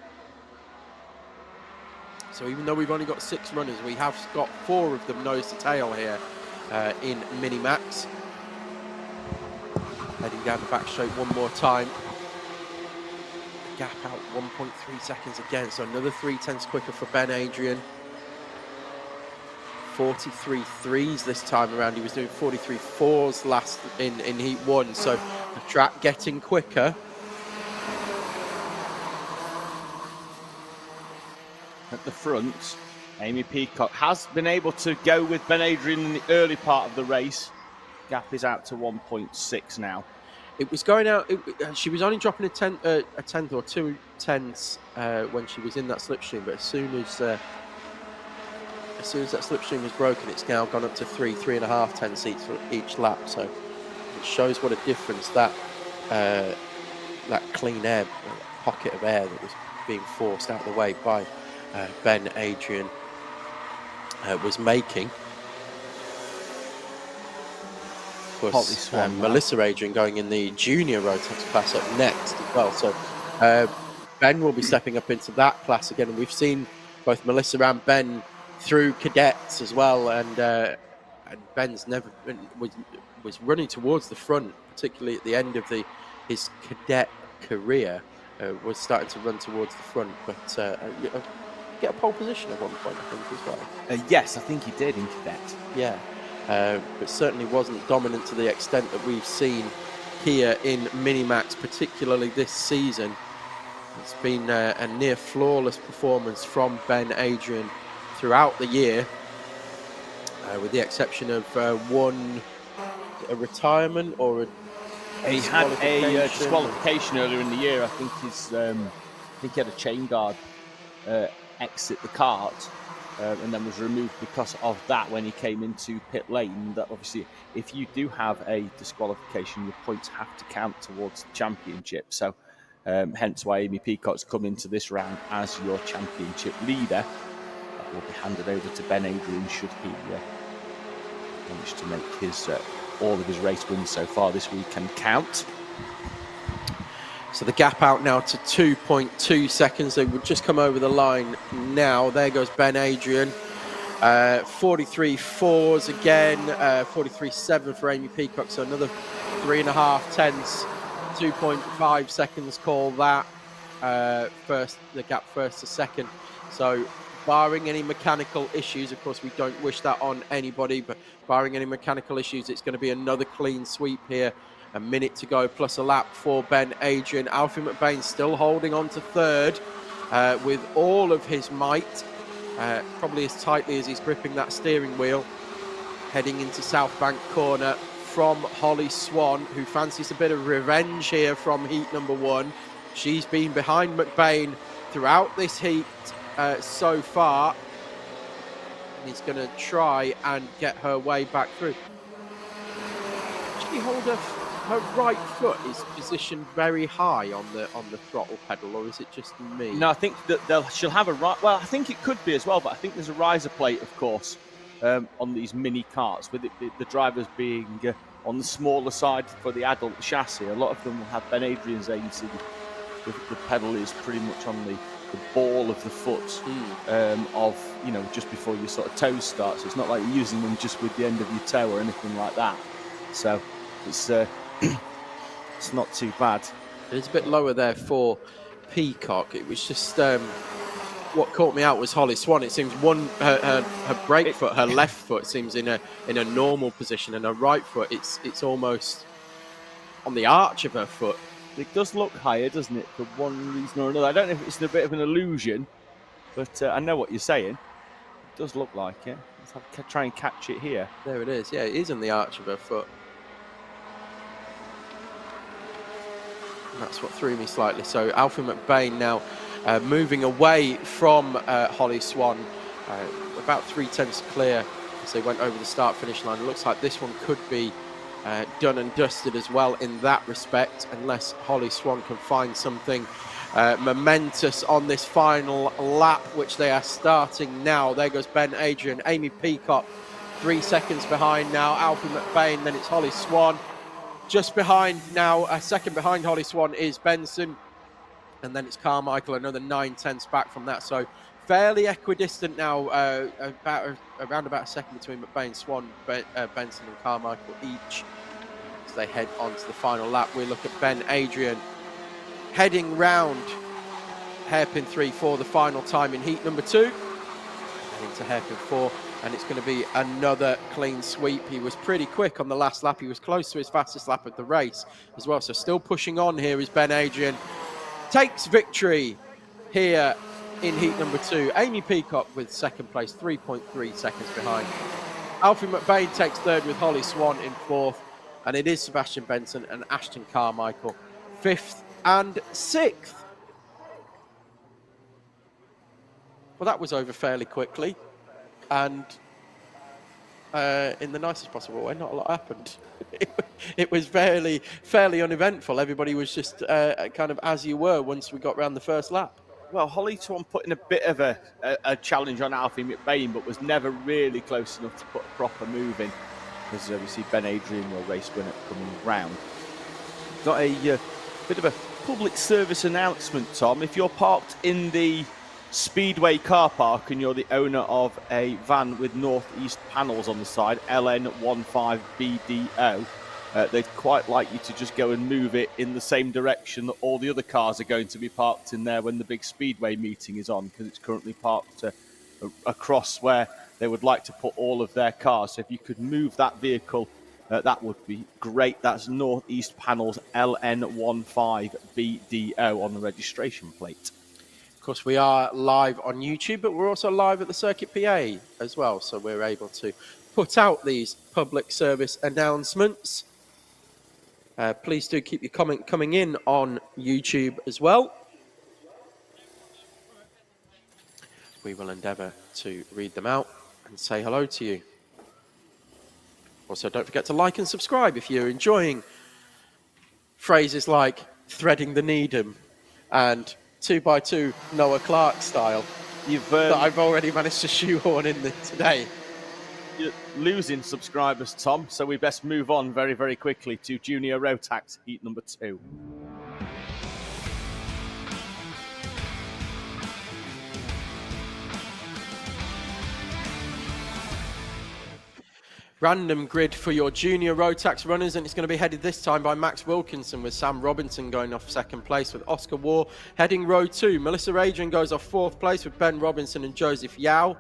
So even though we've only got 6 runners, we have got 4 of them nose to tail here in Minimax. Heading down the back straight one more time. Gap out 1.3 seconds again, so another 3 tenths quicker for Ben Adrian. 43 threes this time around. He was doing 43 fours last in heat 1, so the track getting quicker. At the front, Amy Peacock has been able to go with Ben Adrian in the early part of the race. Gap is out to 1.6 now. It was going out. She was only dropping a tenth or 2 tenths when she was in that slipstream, but as soon as that slipstream was broken, it's now gone up to 3.5 tenths each lap. So it shows what a difference that clean air, pocket of air that was being forced out of the way by Ben Adrian was making. Of course, Melissa Adrian going in the junior Rotax class up next as well. So Ben will be stepping up into that class again, and we've seen both Melissa and Ben through cadets as well, and Ben's never was running towards the front, particularly at the end of his cadet career, was starting to run towards the front, but get a pole position at one point, I think, as well. Yes, I think he did in cadet. Yeah, but certainly wasn't dominant to the extent that we've seen here in Minimax, particularly this season. It's been a near flawless performance from Ben Adrian throughout the year, with the exception of a retirement or he had a disqualification earlier in the year. I think he had a chain guard exit the kart, and then was removed because of that when he came into pit lane. That obviously, if you do have a disqualification, your points have to count towards the championship. So hence why Amy Peacock's come into this round as your championship leader. That will be handed over to Ben Adrian should he manage to make his all of his race wins so far this weekend count. So the gap out now to 2.2 seconds. They would just come over the line now. There goes Ben Adrian. 43 fours again, 43.7 for Amy Peacock. So another 3.5 tenths, 2.5 seconds. Call that the gap first to second. So barring any mechanical issues, of course we don't wish that on anybody, but barring any mechanical issues, it's going to be another clean sweep here. A minute to go plus a lap for Ben Adrian. Alfie McBain still holding on to third with all of his might, probably as tightly as he's gripping that steering wheel. heading into South Bank corner from Holly Swan, who fancies a bit of revenge here from heat number 1. She's been behind McBain throughout this heat so far. And he's going to try and get her way back through. She hold her right foot is positioned very high on the throttle pedal, or is it just me? No, I think that she'll have a right. Well, I think it could be as well, but I think there's a riser plate, of course, on these mini karts, with the drivers being on the smaller side for the adult chassis. A lot of them will have Ben Adrian's agency. The pedal is pretty much on the ball of the foot of, you know, just before your sort of toes start. So it's not like you're using them just with the end of your toe or anything like that. So it's it's not too bad. It's a bit lower there for Peacock. It was just what caught me out was Holly Swan. It seems her brake foot, her left foot seems in a normal position, and her right foot it's almost on the arch of her foot. It does look higher, doesn't it, for one reason or another? I don't know if it's a bit of an illusion, but I know what you're saying. It does look like it. Let's try and catch it here. There it is. Yeah, it is on the arch of her foot. And that's what threw me slightly. So Alfie McBain now moving away from Holly Swan, about 3/10 clear as they went over the start-finish line. It looks like this one could be done and dusted as well in that respect, unless Holly Swan can find something momentous on this final lap, which they are starting now. There goes Ben Adrian, Amy Peacock 3 seconds behind now, Alfie McBain, then it's Holly Swan. Just behind now, a second behind Holly Swan is Benson, and then it's Carmichael, another 9/10 back from that. So fairly equidistant now, around about a second between McBain, Swan, Benson and Carmichael each as they head on to the final lap. We look at Ben Adrian heading round hairpin 3 for the final time in heat number 2. Into hairpin 4, and it's going to be another clean sweep. He was pretty quick on the last lap. He was close to his fastest lap of the race as well. So still pushing on here is Ben Adrian. Takes victory here in heat number 2. Amy Peacock with second place, 3.3 seconds behind. Alfie McBain takes third with Holly Swan in fourth. And it is Sebastian Benson and Ashton Carmichael, 5th and 6th. Well, that was over fairly quickly. And in the nicest possible way, not a lot happened. It was fairly uneventful. Everybody was just kind of as you were once we got round the first lap. Well, Holly Swan put in a bit of a challenge on Alfie McBain, but was never really close enough to put a proper move in. As we see Ben Adrian, your race winner, coming round. Got a bit of a public service announcement, Tom. If you're parked in the Speedway car park and you're the owner of a van with northeast panels on the side, LN15BDO, they'd quite like you to just go and move it in the same direction that all the other cars are going to be parked in there when the big Speedway meeting is on, because it's currently parked across where they would like to put all of their cars. So if you could move that vehicle, that would be great. That's northeast panels, LN15BDO on the registration plate. Of course, we are live on YouTube, but we're also live at the Circuit PA as well, so we're able to put out these public service announcements. Please do keep your comment coming in on YouTube as well. We will endeavour to read them out and say hello to you. Also, don't forget to like and subscribe if you're enjoying phrases like threading the needle and 2x2 Noah Clark style that I've already managed to shoehorn in today. You're losing subscribers, Tom, so we best move on very, very quickly to Junior Rotax heat number 2. Random grid for your junior Rotax runners, and it's going to be headed this time by Max Wilkinson, with Sam Robinson going off second place with Oscar War heading row 2. Melissa Adrian goes off fourth place with Ben Robinson and Joseph Yao.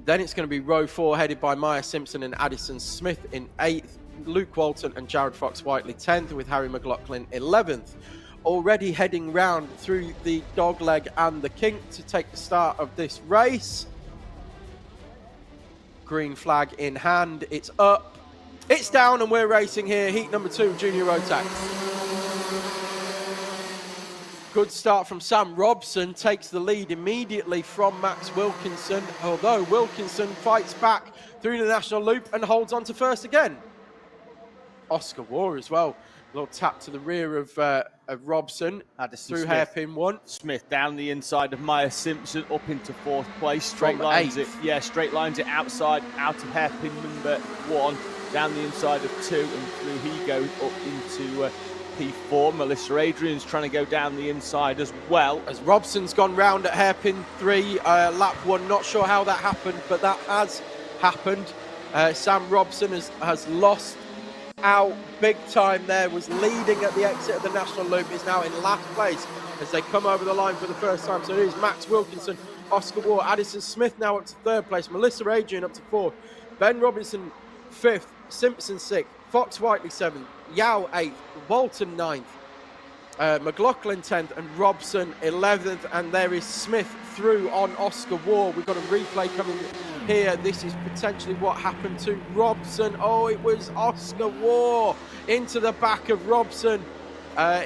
Then it's going to be row 4 headed by Maya Simpson and Addison Smith in 8th. Luke Walton and Jared Fox-Whiteley 10th, with Harry McLaughlin 11th. Already heading round through the dogleg and the kink to take the start of this race. green flag in hand. It's up, it's down, and we're racing here. Heat number 2, Junior Rotax. Good start from Sam Robson, takes the lead immediately from Max Wilkinson, although Wilkinson fights back through the national loop and holds on to first again. Oscar War as well. A little tap to the rear of Robson. Addison through Smith. hairpin 1. Smith down the inside of Maya Simpson up into 4th place. Straight lines it. Yeah, straight lines it outside, out of hairpin number 1, down the inside of 2, and through he goes up into P4. Melissa Adrian's trying to go down the inside as well. As Robson's gone round at hairpin 3, lap 1. Not sure how that happened, but that has happened. Sam Robson has lost out big time there, was leading at the exit of the national loop, is now in last place as they come over the line for the first time. So it is Max Wilkinson, Oscar War, Addison Smith now up to 3rd place, Melissa Adrian up to 4th, Ben Robinson 5th, Simpson 6th, Fox Whiteley 7th, Yao 8th, Walton 9th, McLaughlin 10th, and Robson 11th. And there is Smith through on Oscar War. We've got a replay coming here. This is potentially what happened to Robson. Oh, it was Oscar War into the back of Robson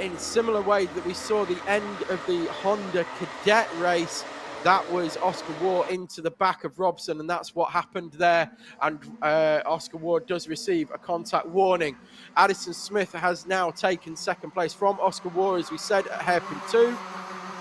in similar way that we saw the end of the Honda Cadet race. That was Oscar War into the back of Robson, and that's what happened there. And Oscar War does receive a contact warning. Addison Smith has now taken 2nd place from Oscar War, as we said, at hairpin 2.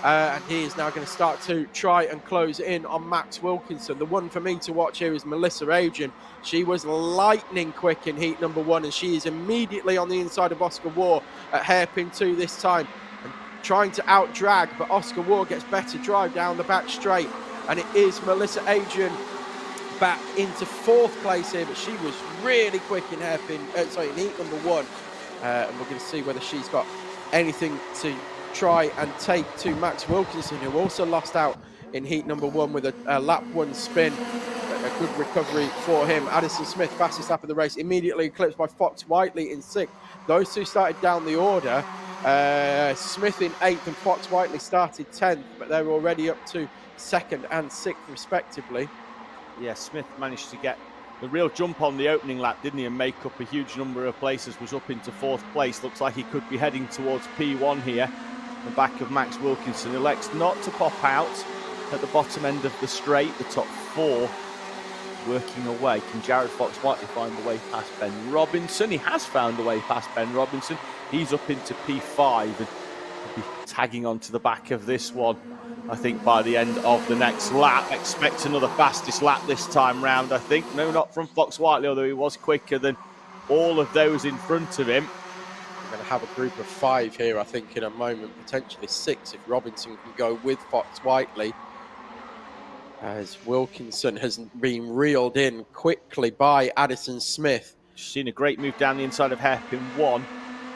And he is now going to start to try and close in on Max Wilkinson. The one for me to watch here is Melissa Adrian. She was lightning quick in heat number 1, and she is immediately on the inside of Oscar War at hairpin 2 this time, and trying to out-drag, but Oscar War gets better drive down the back straight, and it is Melissa Adrian back into 4th place here, but she was really quick in in heat number 1. And we're going to see whether she's got anything to try and take to Max Wilkinson, who also lost out in heat number 1 with a lap 1 spin. A good recovery for him. Addison Smith, fastest lap of the race, immediately eclipsed by Fox Whiteley in 6th. Those two started down the order. Smith in 8th and Fox Whiteley started 10th, but they're already up to 2nd and 6th respectively. Yeah, Smith managed to get the real jump on the opening lap, didn't he, and make up a huge number of places, was up into 4th place. Looks like he could be heading towards P1 here. The back of Max Wilkinson elects not to pop out at the bottom end of the straight. The top 4 working away. Can Jared Fox Whiteley find the way past Ben Robinson? He has found the way past Ben Robinson. He's up into P5 and will be tagging onto the back of this one, I think, by the end of the next lap. Expect another fastest lap this time round, I think. No, not from Fox Whiteley, although he was quicker than all of those in front of him. We're going to have a group of 5 here, I think, in a moment, potentially 6 if Robinson can go with Fox Whiteley, as Wilkinson has been reeled in quickly by Addison Smith. She's seen a great move down the inside of hairpin 1.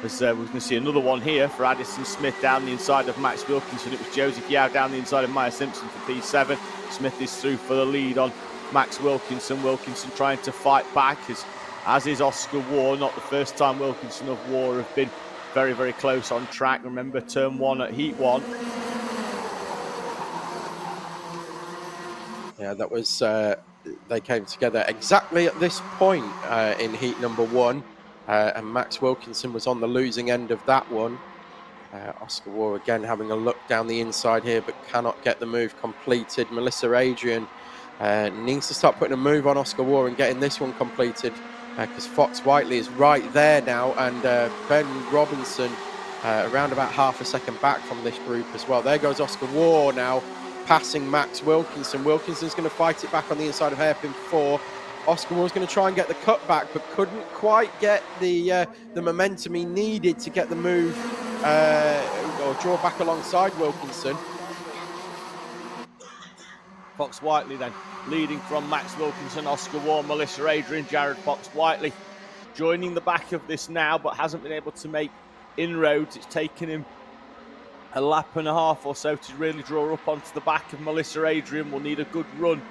As we're going to see another one here for Addison Smith down the inside of Max Wilkinson. It was Joseph Yao down the inside of Maya Simpson for P7. Smith is through for the lead on Max Wilkinson. Wilkinson trying to fight back, as is Oscar War. Not the first time Wilkinson of War have been very, very close on track. Remember turn 1 at heat 1. Yeah, that was, they came together exactly at this point in heat number 1. And Max Wilkinson was on the losing end of that one. Oscar War again having a look down the inside here, but cannot get the move completed. Melissa Adrian needs to start putting a move on Oscar War and getting this one completed, because Fox Whiteley is right there now, and Ben Robinson around about half a second back from this group as well. There goes Oscar War now, passing Max Wilkinson. Wilkinson's going to fight it back on the inside of hairpin 4. Oscar War's going to try and get the cut back, but couldn't quite get the momentum he needed to get the move or draw back alongside Wilkinson. Fox Whiteley then leading from Max Wilkinson, Oscar War, Melissa Adrian, Jared Fox Whiteley joining the back of this now, but hasn't been able to make inroads. It's taken him a lap and a half or so to really draw up onto the back of Melissa Adrian. Will need a good run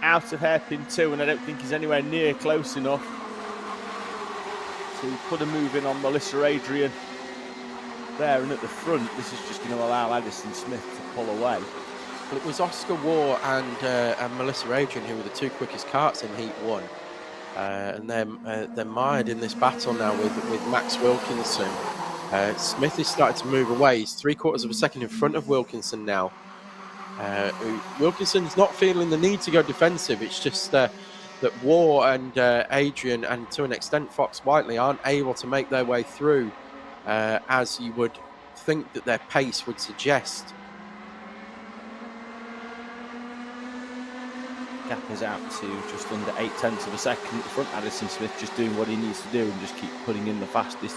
out of hairpin 2, and I don't think he's anywhere near close enough to put a move in on Melissa Adrian there. And at the front, this is just going to allow Addison Smith to pull away. Well, it was Oscar Waugh and Melissa Adrian who were the 2 quickest karts in Heat 1. And they're mired in this battle now with Max Wilkinson. Smith is starting to move away. He's 3/4 of a second in front of Wilkinson now. Wilkinson's not feeling the need to go defensive. It's just that Waugh and Adrian, and to an extent Fox Whiteley, aren't able to make their way through as you would think that their pace would suggest. Gap is out to just under 8/10 of a second at the front. Addison Smith just doing what he needs to do and just keep putting in the fastest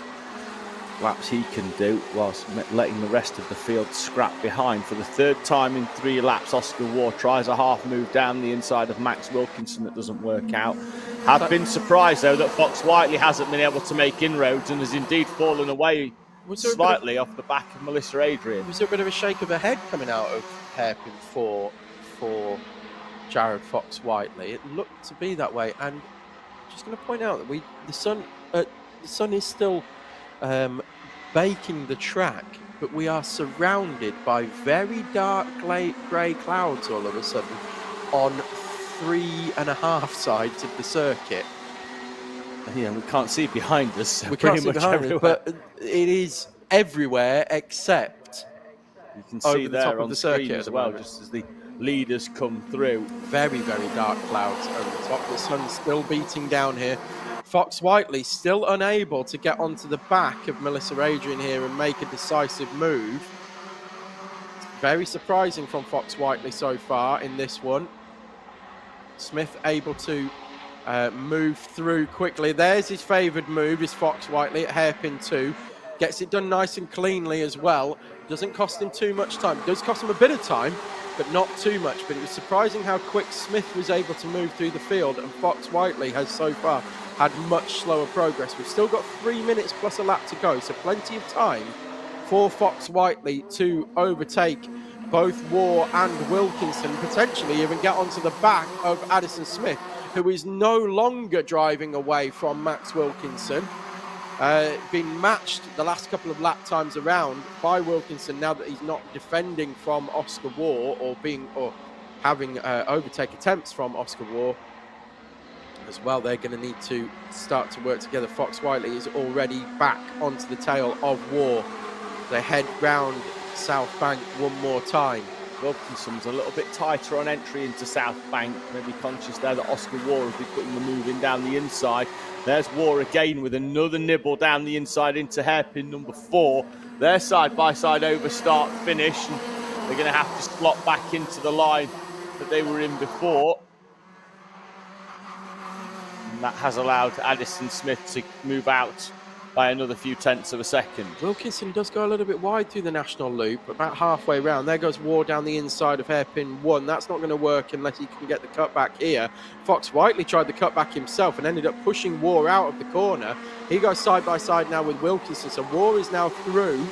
laps he can do, whilst letting the rest of the field scrap behind. For the 3rd time in 3 laps, Oscar Waugh tries a half move down the inside of Max Wilkinson that doesn't work out. Have been surprised though that Fox Whiteley hasn't been able to make inroads and has indeed fallen away slightly off the back of Melissa Adrian. Was there a bit of a shake of the head coming out of hairpin for Jared Fox Whiteley? It looked to be that way, and I'm just going to point out that the sun is still baking the track, but we are surrounded by very dark grey clouds all of a sudden on 3.5 sides of the circuit. Yeah, we can't see behind us. So we can't see behind us, but it is everywhere except you can see the top there of on the screen circuit as well, just as the leaders come through. Very, very dark clouds over the top. The sun's still beating down here. Fox Whiteley still unable to get onto the back of Melissa Adrian here and make a decisive move. Very surprising from Fox Whiteley so far in this one. Smith able to move through quickly. There's his favoured move, is Fox Whiteley at hairpin 2. Gets it done nice and cleanly as well. Doesn't cost him too much time. It does cost him a bit of time, but not too much. But it was surprising how quick Smith was able to move through the field, and Fox Whiteley has so far had much slower progress. We've still got 3 minutes plus a lap to go, so plenty of time for Fox Whiteley to overtake both Waugh and Wilkinson, potentially even get onto the back of Addison Smith, who is no longer driving away from Max Wilkinson. Been matched the last couple of lap times around by Wilkinson now that he's not defending from Oscar Waugh or having overtake attempts from Oscar Waugh as well. They're going to need to start to work together. Fox Whiteley is already back onto the tail of Waugh. They head round South Bank one more time. Wilkinson's a little bit tighter on entry into South Bank. Maybe conscious there that Oscar Waugh has been putting the move in down the inside. There's Waugh again with another nibble down the inside into hairpin number 4. They're side by side over start finish, and they're going to have to slot back into the line that they were in before. And that has allowed Addison Smith to move out by another few tenths of a second. Wilkinson does go a little bit wide through the national loop, about halfway round. There goes Waugh down the inside of hairpin 1. That's not going to work unless he can get the cutback here. Fox Whiteley tried the cutback himself and ended up pushing Waugh out of the corner. He goes side by side now with Wilkinson, so Waugh is now through.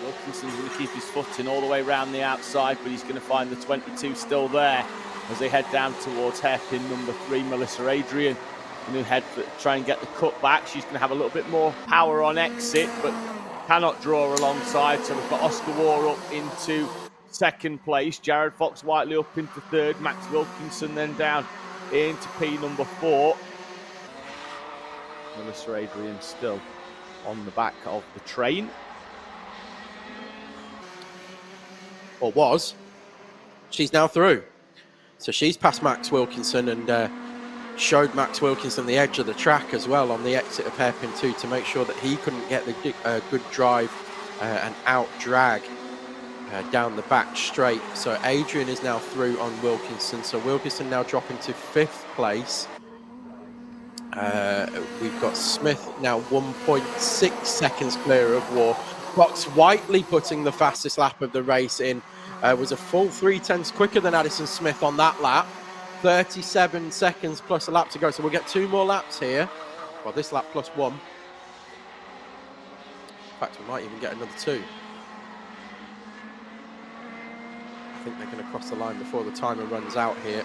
Wilkinson's going to keep his foot in all the way around the outside, but he's going to find the 22 still there as they head down towards hairpin number 3, Melissa Adrian. Going to try and get the cut back. She's going to have a little bit more power on exit, but cannot draw alongside. So we've got Oscar Waugh up into 2nd place, Jared Fox Whiteley up into 3rd, Max Wilkinson then down into P number 4. Melissa Adrian still on the back of the train. Or was. She's now through. So she's past Max Wilkinson and showed Max Wilkinson the edge of the track as well on the exit of hairpin 2 to make sure that he couldn't get the good drive and out drag down the back straight. So Adrian is now through on Wilkinson. So Wilkinson now dropping to 5th place. We've got Smith now 1.6 seconds clear of Waugh. Fox Whiteley putting the fastest lap of the race in. Was a full 3/10 quicker than Addison Smith on that lap. 37 seconds plus a lap to go. So we'll get 2 more laps here. Well, this lap plus 1. In fact, we might even get another 2. I think they're going to cross the line before the timer runs out here.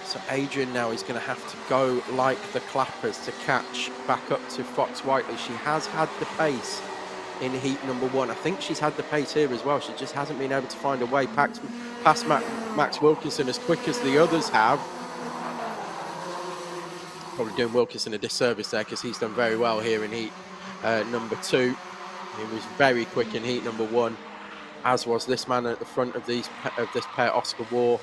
So Adrian now is going to have to go like the clappers to catch back up to Fox Whiteley. She has had the pace in heat number 1. I think she's had the pace here as well. She just hasn't been able to find a way past Max Wilkinson as quick as the others have. Probably doing Wilkinson a disservice there because he's done very well here in heat number 2. He was very quick in heat number 1, as was this man at the front of this pair, Oscar Waugh.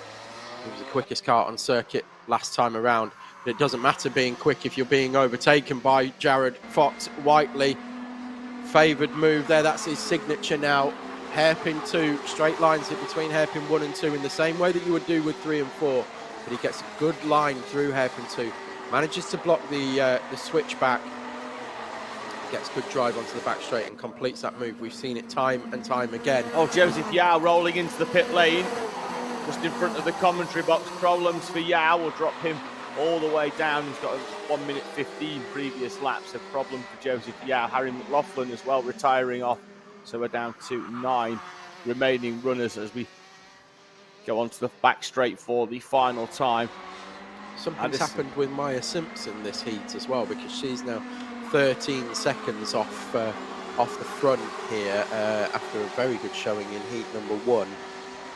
He was the quickest kart on circuit last time around. But it doesn't matter being quick if you're being overtaken by Jared Fox Whiteley. Favoured move there, that's his signature now. Hairpin 2, straight lines in between hairpin 1 and 2 in the same way that you would do with 3 and 4. But he gets a good line through hairpin 2. Manages to block the switchback. Gets good drive onto the back straight and completes that move. We've seen it time and time again. Oh, Joseph Yao rolling into the pit lane. Just in front of the commentary box. Problems for Yao will drop him all the way down. He's got a 1 minute 15 previous laps. A problem for Joseph Yao. Harry McLaughlin as well retiring off. So we're down to 9 remaining runners as we go onto the back straight for the final time. Something's happened with Maya Simpson this heat as well, because she's now 13 seconds off the front here after a very good showing in heat number 1.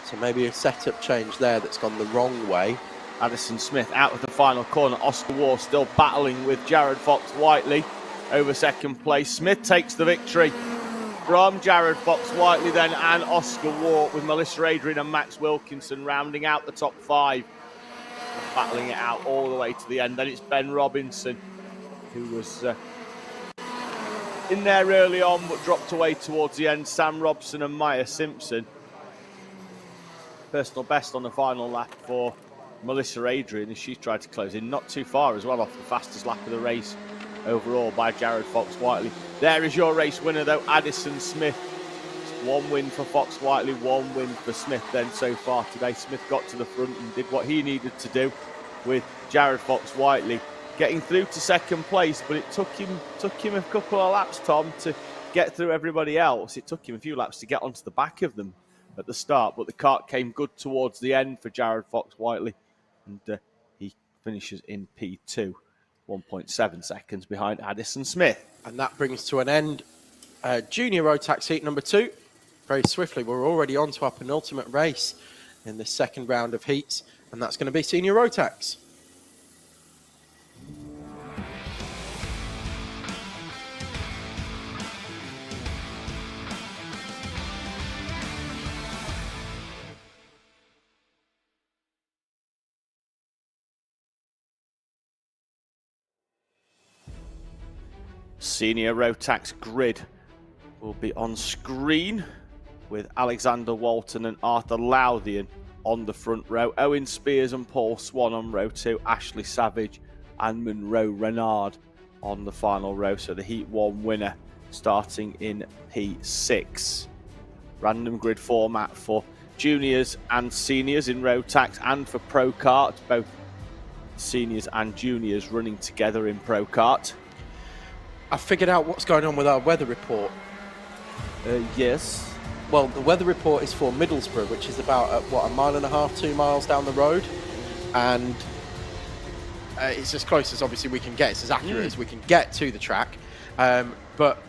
So maybe a setup change there that's gone the wrong way. Addison Smith out of the final corner. Oscar Waugh still battling with Jared Fox Whiteley over second place. Smith takes the victory from Jared Fox Whiteley then, and Oscar Waugh, with Melissa Adrian and Max Wilkinson rounding out the top 5. Battling it out all the way to the end. Then it's Ben Robinson, who was in there early on but dropped away towards the end. Sam Robson and Maya Simpson. Personal best on the final lap for Melissa Adrian as she's tried to close in. Not too far as well off the fastest lap of the race overall by Jared Fox Whiteley. There is your race winner though, Addison Smith. Just 1 win for Fox Whiteley, 1 win for Smith then so far today. Smith got to the front and did what he needed to do, with Jared Fox Whiteley getting through to second place, but it took him a couple of laps, Tom, to get through everybody else. It took him a few laps to get onto the back of them at the start, but the kart came good towards the end for Jared Fox Whiteley, and he finishes in P2, 1.7 seconds behind Addison Smith. And that brings to an end Junior Rotax heat number 2. Very swiftly, we're already on to our penultimate race in the second round of heats, and that's going to be Senior Rotax. Senior Rotax grid will be on screen with Alexander Walton and Arthur Lowthian on the front row. Owen Spears and Paul Swan on row 2. Ashley Savage and Monroe Renard on the final row. So the Heat 1 winner starting in P6. Random grid format for juniors and seniors in Rotax and for Pro Kart. Both seniors and juniors running together in Pro Kart. I figured out what's going on with our weather report. Yes. Well, the weather report is for Middlesbrough, which is about, a mile and a half, 2 miles down the road. And it's as close as obviously we can get. It's as accurate as we can get to the track. But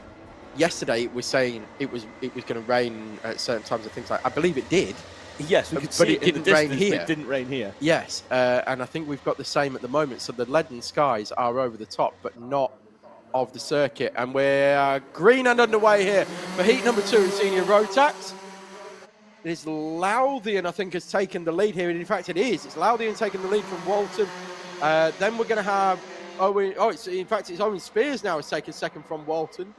yesterday it was saying it was going to rain at certain times and things like that. I believe it did. Yes, we could but see it it in didn't the rain distance, here. but it didn't rain here. Yes, and I think we've got the same at the moment. So the leaden skies are over the top, but not of the circuit. And we're green and underway here for heat number 2 in Senior Rotax. It is Lowthian, I think, has taken the lead here. And in fact, it is. It's Lowthian taking the lead from Walton. Then we're going to have Owen. Oh, it's Owen Spears now has taken second from Walton.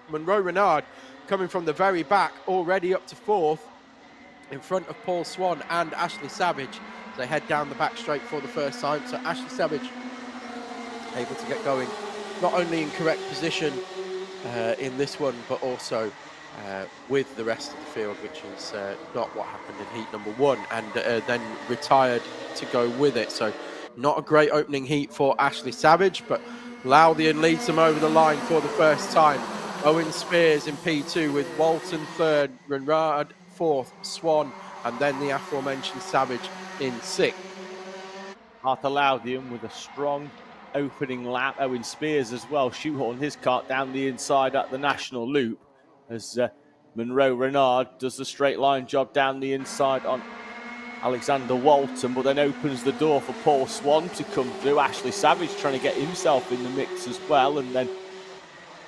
Monroe Renard coming from the very back, already up to 4th, in front of Paul Swan and Ashley Savage. They head down the back straight for the first time. So Ashley Savage able to get going, not only in correct position in this one, but also with the rest of the field, which is not what happened in heat number 1, and then retired to go with it. So not a great opening heat for Ashley Savage, but Lowthian leads them over the line for the first time. Owen Spears in P2 with Walton 3rd, Renard 4th, Swan, and then the aforementioned Savage in 6th. Arthur Lowthian with a strong opening lap. Owen Spears as well, shoehorned his kart down the inside at the national loop as Monroe Renard does the straight line job down the inside on Alexander Walton, but then opens the door for Paul Swan to come through. Ashley Savage trying to get himself in the mix as well, and then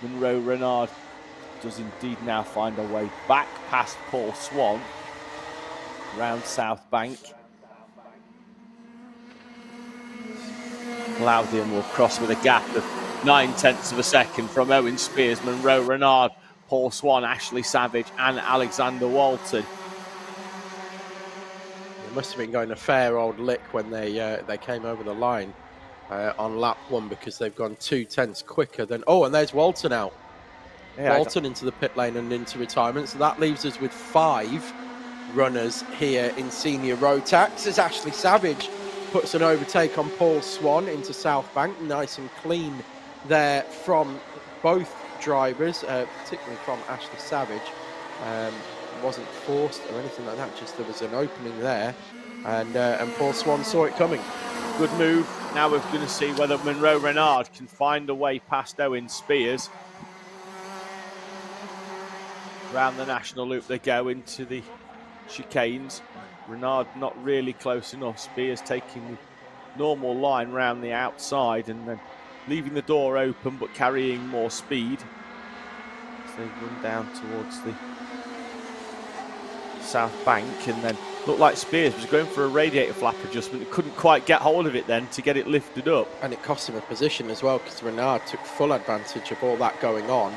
Monroe Renard does indeed now find a way back past Paul Swan round South Bank. Loudon will cross with a gap of 9/10 of a second from Owen Spears, Monroe Renard, Paul Swan, Ashley Savage and Alexander Walton. They must have been going a fair old lick when they came over the line on lap 1, because they've gone 2/10 quicker than... Oh, and there's Walton out. Yeah, Walton into the pit lane and into retirement. So that leaves us with 5 runners here in senior Rotax as Ashley Savage puts an overtake on Paul Swan into South Bank. Nice and clean there from both drivers, particularly from Ashley Savage. Wasn't forced or anything like that, just there was an opening there, and Paul Swan saw it coming. Good move. Now we're going to see whether Monroe Renard can find a way past Owen Spears. Round the national loop they go into the chicanes. Renard not really close enough. Spears taking the normal line round the outside and then leaving the door open but carrying more speed as they run down towards the South Bank, and then looked like Spears was going for a radiator flap adjustment. He couldn't quite get hold of it then to get it lifted up. And it cost him a position as well, because Renard took full advantage of all that going on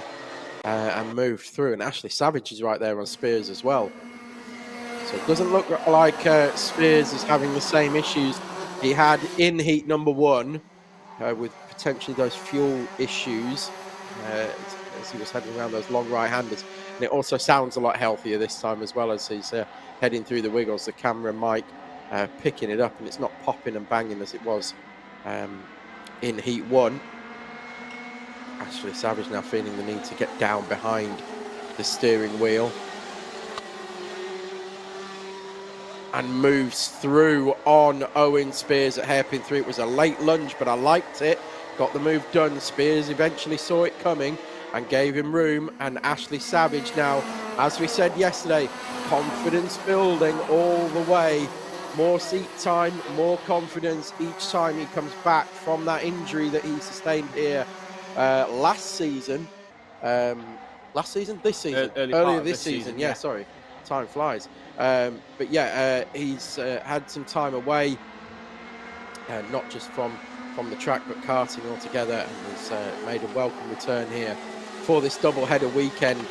and moved through. And Ashley Savage is right there on Spears as well. So it doesn't look like Spears is having the same issues he had in heat number 1 with potentially those fuel issues as he was heading around those long right-handers. And it also sounds a lot healthier this time as well, as he's heading through the wiggles. The camera mic picking it up, and it's not popping and banging as it was in heat 1. Ashley Savage now feeling the need to get down behind the steering wheel and moves through on Owen Spears at hairpin 3. It was a late lunge, but I liked it. Got the move done. Spears eventually saw it coming and gave him room. And Ashley Savage now, as we said yesterday, confidence building all the way. More seat time, more confidence each time he comes back from that injury that he sustained here last season. This season? Earlier this season. Yeah, sorry. Time flies. But yeah, he's had some time away, not just from the track, but karting altogether, and has made a welcome return here for this double-header weekend,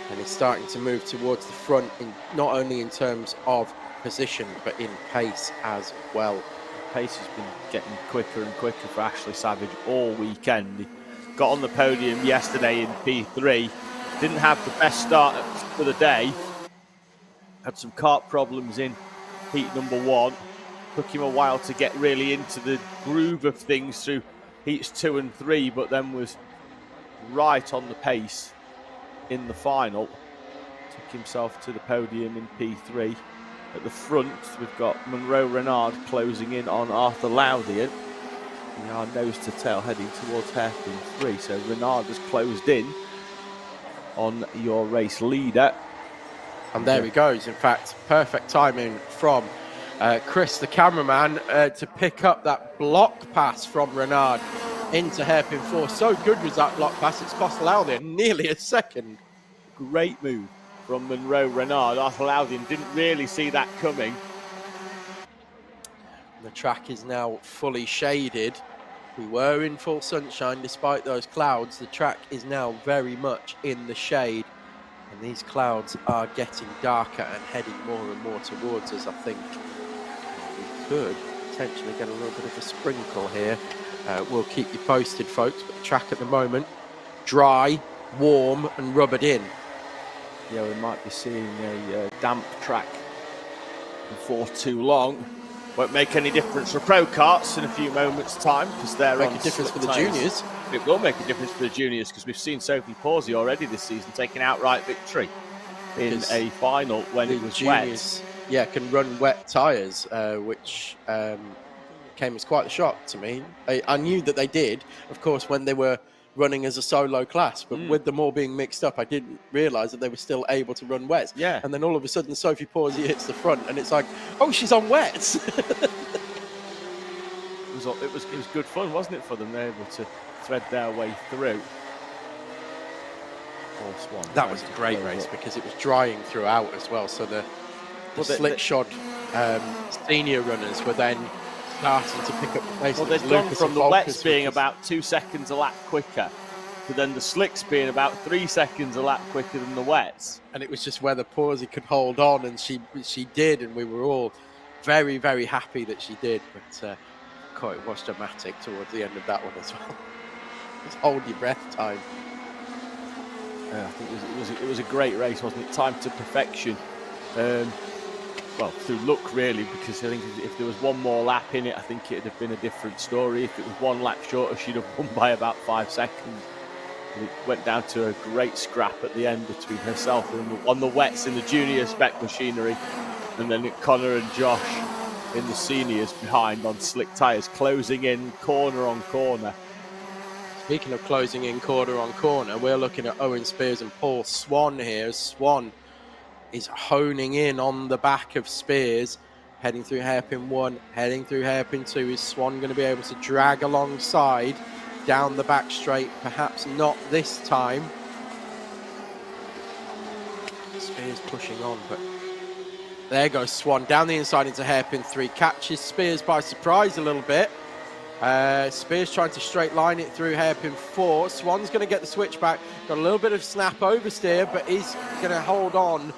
and is starting to move towards the front, not only in terms of position, but in pace as well. Pace has been getting quicker and quicker for Ashley Savage all weekend. He got on the podium yesterday in P3, didn't have the best start for the day, had some kart problems in heat number 1. Took him a while to get really into the groove of things through heats 2 and 3, but then was right on the pace in the final. Took himself to the podium in P3. At the front, we've got Monroe Renard closing in on Arthur Loudon. We are nose to tail heading towards hairpin 3. So Renard has closed in on your race leader. And there he goes. In fact, perfect timing from Chris, the cameraman, to pick up that block pass from Renard into hairpin 4. So good was that block pass, it's cost Loudon nearly a second. Great move from Monroe Renard. Arthur Loudon didn't really see that coming. The track is now fully shaded. We were in full sunshine despite those clouds. The track is now very much in the shade. And these clouds are getting darker and heading more and more towards us. I think we could potentially get a little bit of a sprinkle here. We'll keep you posted, folks. But the track at the moment, dry, warm and rubbered in. Yeah, we might be seeing a damp track before too long. Won't make any difference for pro karts in a few moments' time, because they're make a difference for the juniors. It will make a difference for the juniors, because we've seen Sophie Pawsey already this season take an outright victory in a final when it was juniors, wet. Yeah, can run wet tyres, which came as quite a shock to me. I knew that they did, of course, when they were running as a solo class, but with them all being mixed up, I didn't realise that they were still able to run wets. Yeah. And then all of a sudden, Sophie Pawsey hits the front, and it's like, oh, she's on wets. It was good fun, wasn't it, for them? They were able to thread their way through. That was a great race because it was drying throughout as well. So the slick-shod senior runners were then starting to pick up the pace. Well, they'd gone from the wets being about 2 seconds a lap quicker to then the slicks being about 3 seconds a lap quicker than the wets. And it was just whether Pawsey could hold on, and she did, and we were all very, very happy that she did. But it was dramatic towards the end of that one as well. It was hold your breath time. I think it was a great race, wasn't it? Time to perfection. Well, through luck, really, because I think if there was one more lap in it, I think it'd have been a different story. If it was one lap shorter, she'd have won by about 5 seconds. And it went down to a great scrap at the end between herself and on the wets in the junior spec machinery, and then Connor and Josh in the seniors behind on slick tyres, closing in corner on corner. Speaking of closing in corner on corner, we're looking at Owen Spears and Paul Swan here. Swan is honing in on the back of Spears, heading through hairpin 1, heading through hairpin 2. Is Swan going to be able to drag alongside down the back straight? Perhaps not this time. Spears pushing on, but there goes Swan down the inside into hairpin 3. Catches Spears by surprise a little bit. Spears trying to straight line it through hairpin 4. Swan's going to get the switch back. Got a little bit of snap oversteer, but is going to hold on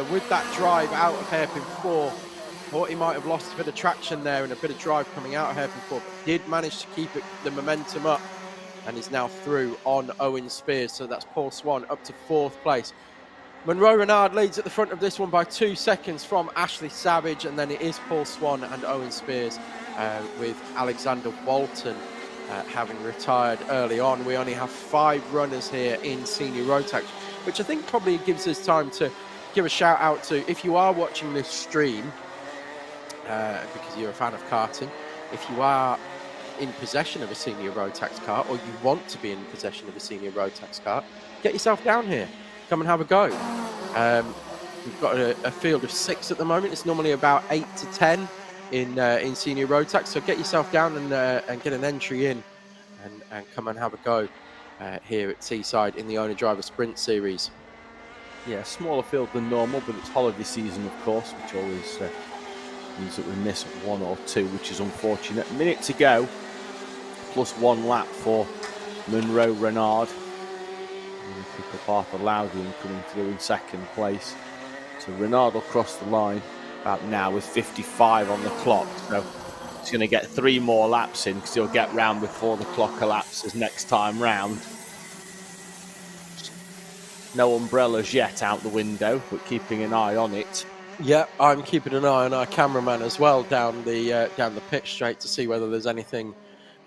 with that drive out of hairpin 4. Thought he might have lost a bit of traction there and a bit of drive coming out of hairpin 4, but did manage to keep the momentum up and is now through on Owen Spears. So that's Paul Swan up to 4th place. Monroe Renard leads at the front of this one by 2 seconds from Ashley Savage, and then it is Paul Swan and Owen Spears with Alexander Walton having retired early on. We only have 5 runners here in senior Rotax, which I think probably gives us time to give a shout out to, if you are watching this stream, because you're a fan of karting, if you are in possession of a senior Rotax car, or you want to be in possession of a senior Rotax car, get yourself down here. Come and have a go. We've got a field of 6 at the moment. It's normally about 8 to 10 in senior Rotax. So get yourself down and get an entry in and come and have a go here at Teesside in the Owner Driver Sprint Series. Yeah, smaller field than normal, but it's holiday season, of course, which always means that we miss 1 or 2, which is unfortunate. A minute to go, plus 1 lap for Monroe Renard. Pick up Arthur Loudon coming through in 2nd place. So Renard will cross the line about now with 55 on the clock. So he's going to get 3 more laps in because he'll get round before the clock elapses next time round. No umbrellas yet out the window, but keeping an eye on it. Yeah, I'm keeping an eye on our cameraman as well down the pit straight to see whether there's anything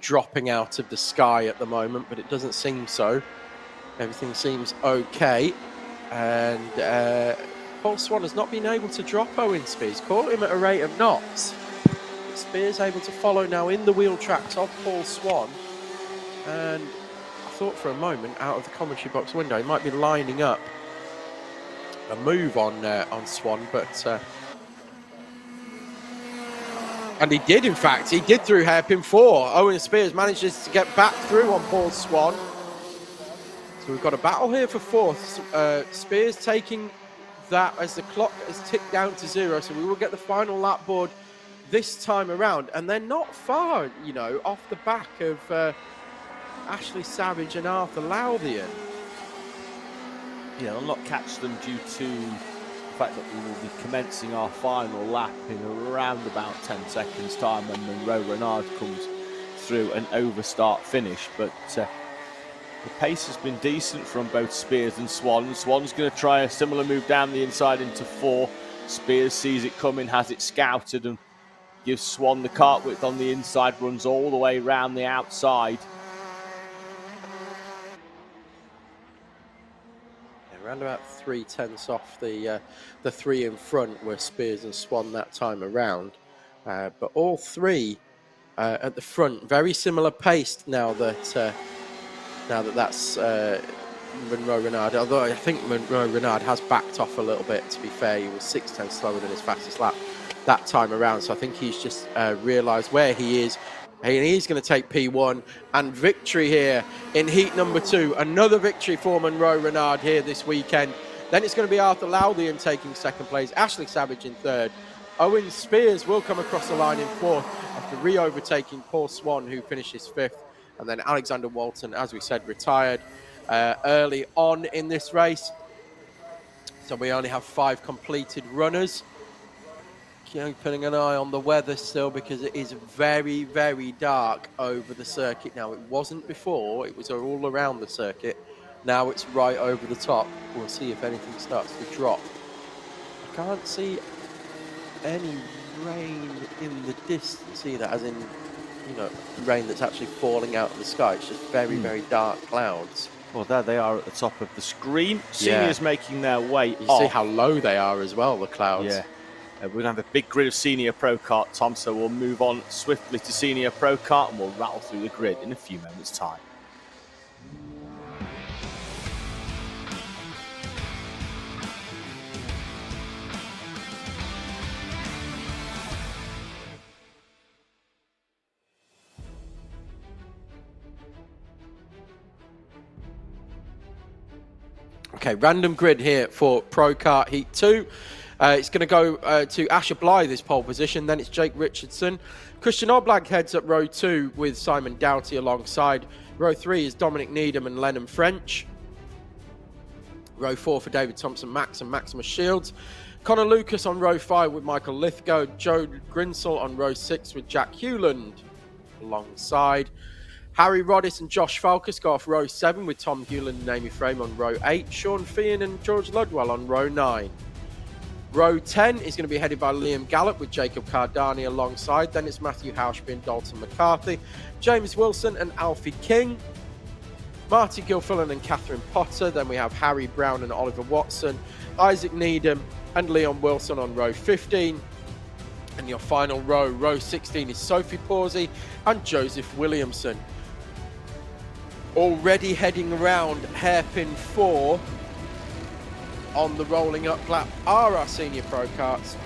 dropping out of the sky at the moment, but it doesn't seem so. Everything seems okay, and Paul Swan has not been able to drop Owen Spears. Caught him at a rate of knots. But Spears able to follow now in the wheel tracks of Paul Swan, and I thought for a moment out of the commentary box window he might be lining up a move on Swan, but and he did. In fact, he did through hairpin 4. Owen Spears manages to get back through on Paul Swan. So we've got a battle here for 4th. Spears taking that as the clock has ticked down to 0. So we will get the final lap board this time around. And they're not far, you know, off the back of Ashley Savage and Arthur Loudon. Yeah, I'll not catch them due to the fact that we will be commencing our final lap in around about 10 seconds time when Monroe Renard comes through an overstart finish. But the pace has been decent from both Spears and Swan. Swan's going to try a similar move down the inside into 4. Spears sees it coming, has it scouted, and gives Swan the cart width on the inside, runs all the way around the outside. Around about 3/10 off the 3 in front were Spears and Swan that time around. But all 3 at the front. Very similar pace now that that's Monroe Renard. Although I think Monroe Renard has backed off a little bit. To be fair, he was 6 tenths slower than his fastest lap that time around. So I think he's just realised where he is. And he's going to take P1 and victory here in heat number 2. Another victory for Monroe Renard here this weekend. Then it's going to be Arthur Lowthian taking second place, Ashley Savage in third. Owen Spears will come across the line in fourth after re-overtaking Paul Swan, who finishes fifth. And then Alexander Walton, as we said, retired early on in this race. So we only have 5 completed runners. Keeping an eye on the weather still, because it is very, very dark over the circuit now. It wasn't before, it was all around the circuit. Now it's right over the top. We'll see if anything starts to drop. I can't see any rain in the distance either, as in, you know, rain that's actually falling out of the sky. It's just very, very dark clouds. Well, there they are at the top of the screen. Seniors making their way You off. see how low they are as well, the clouds. Yeah. We're going to have a big grid of senior pro kart, Tom, so we'll move on swiftly to senior pro kart and we'll rattle through the grid in a few moments' time. Okay, random grid here for Pro Kart Heat 2. It's going to go to Asher Blythe, this pole position. Then it's Jake Richardson. Christian Oblag heads up row 2 with Simon Doughty alongside. Row 3 is Dominic Needham and Lennon French. Row 4 for David Thompson Max and Maximus Shields. Connor Lucas on row 5 with Michael Lithgow. Joe Grinsell on row 6 with Jack Hewland alongside. Harry Roddis and Josh Falkus go off row 7 with Tom Hewland and Amy Frame on row 8. Sean Feehan and George Ludwell on row 9. Row 10 is going to be headed by Liam Gallup with Jacob Cardani alongside. Then it's Matthew Hauschby and Dalton McCarthy. James Wilson and Alfie King. Marty Gilfillan and Catherine Potter. Then we have Harry Brown and Oliver Watson. Isaac Needham and Leon Wilson on row 15. And your final row, row 16, is Sophie Pawsey and Joseph Williamson. Already heading around hairpin 4 on the rolling up lap are our senior pro karts.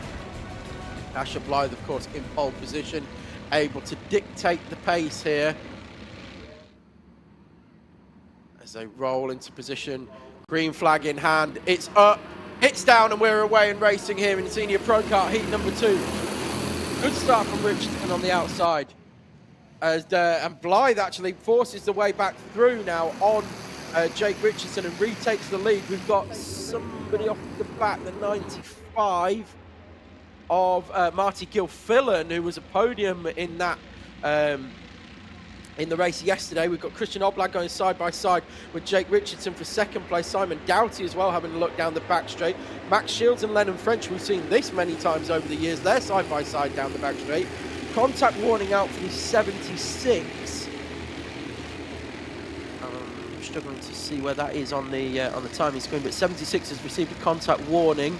Asher Blythe, of course, in pole position, able to dictate the pace here as they roll into position. Green flag in hand. It's up, it's down, and we're away and racing here in senior pro kart heat number 2. Good start from Richardson on the outside. And Blythe actually forces the way back through now on Jake Richardson and retakes the lead. We've got somebody off the back, the 95 of Marty Gilfillan, who was a podium in that in the race yesterday. We've got Christian Oblag going side by side with Jake Richardson for second place. Simon Doughty as well having a look down the back straight. Max Shields and Lennon French, we've seen this many times over the years. They're side by side down the back straight. Contact warning out for the 76. I'm struggling to see where that is on the timing screen, but 76 has received a contact warning.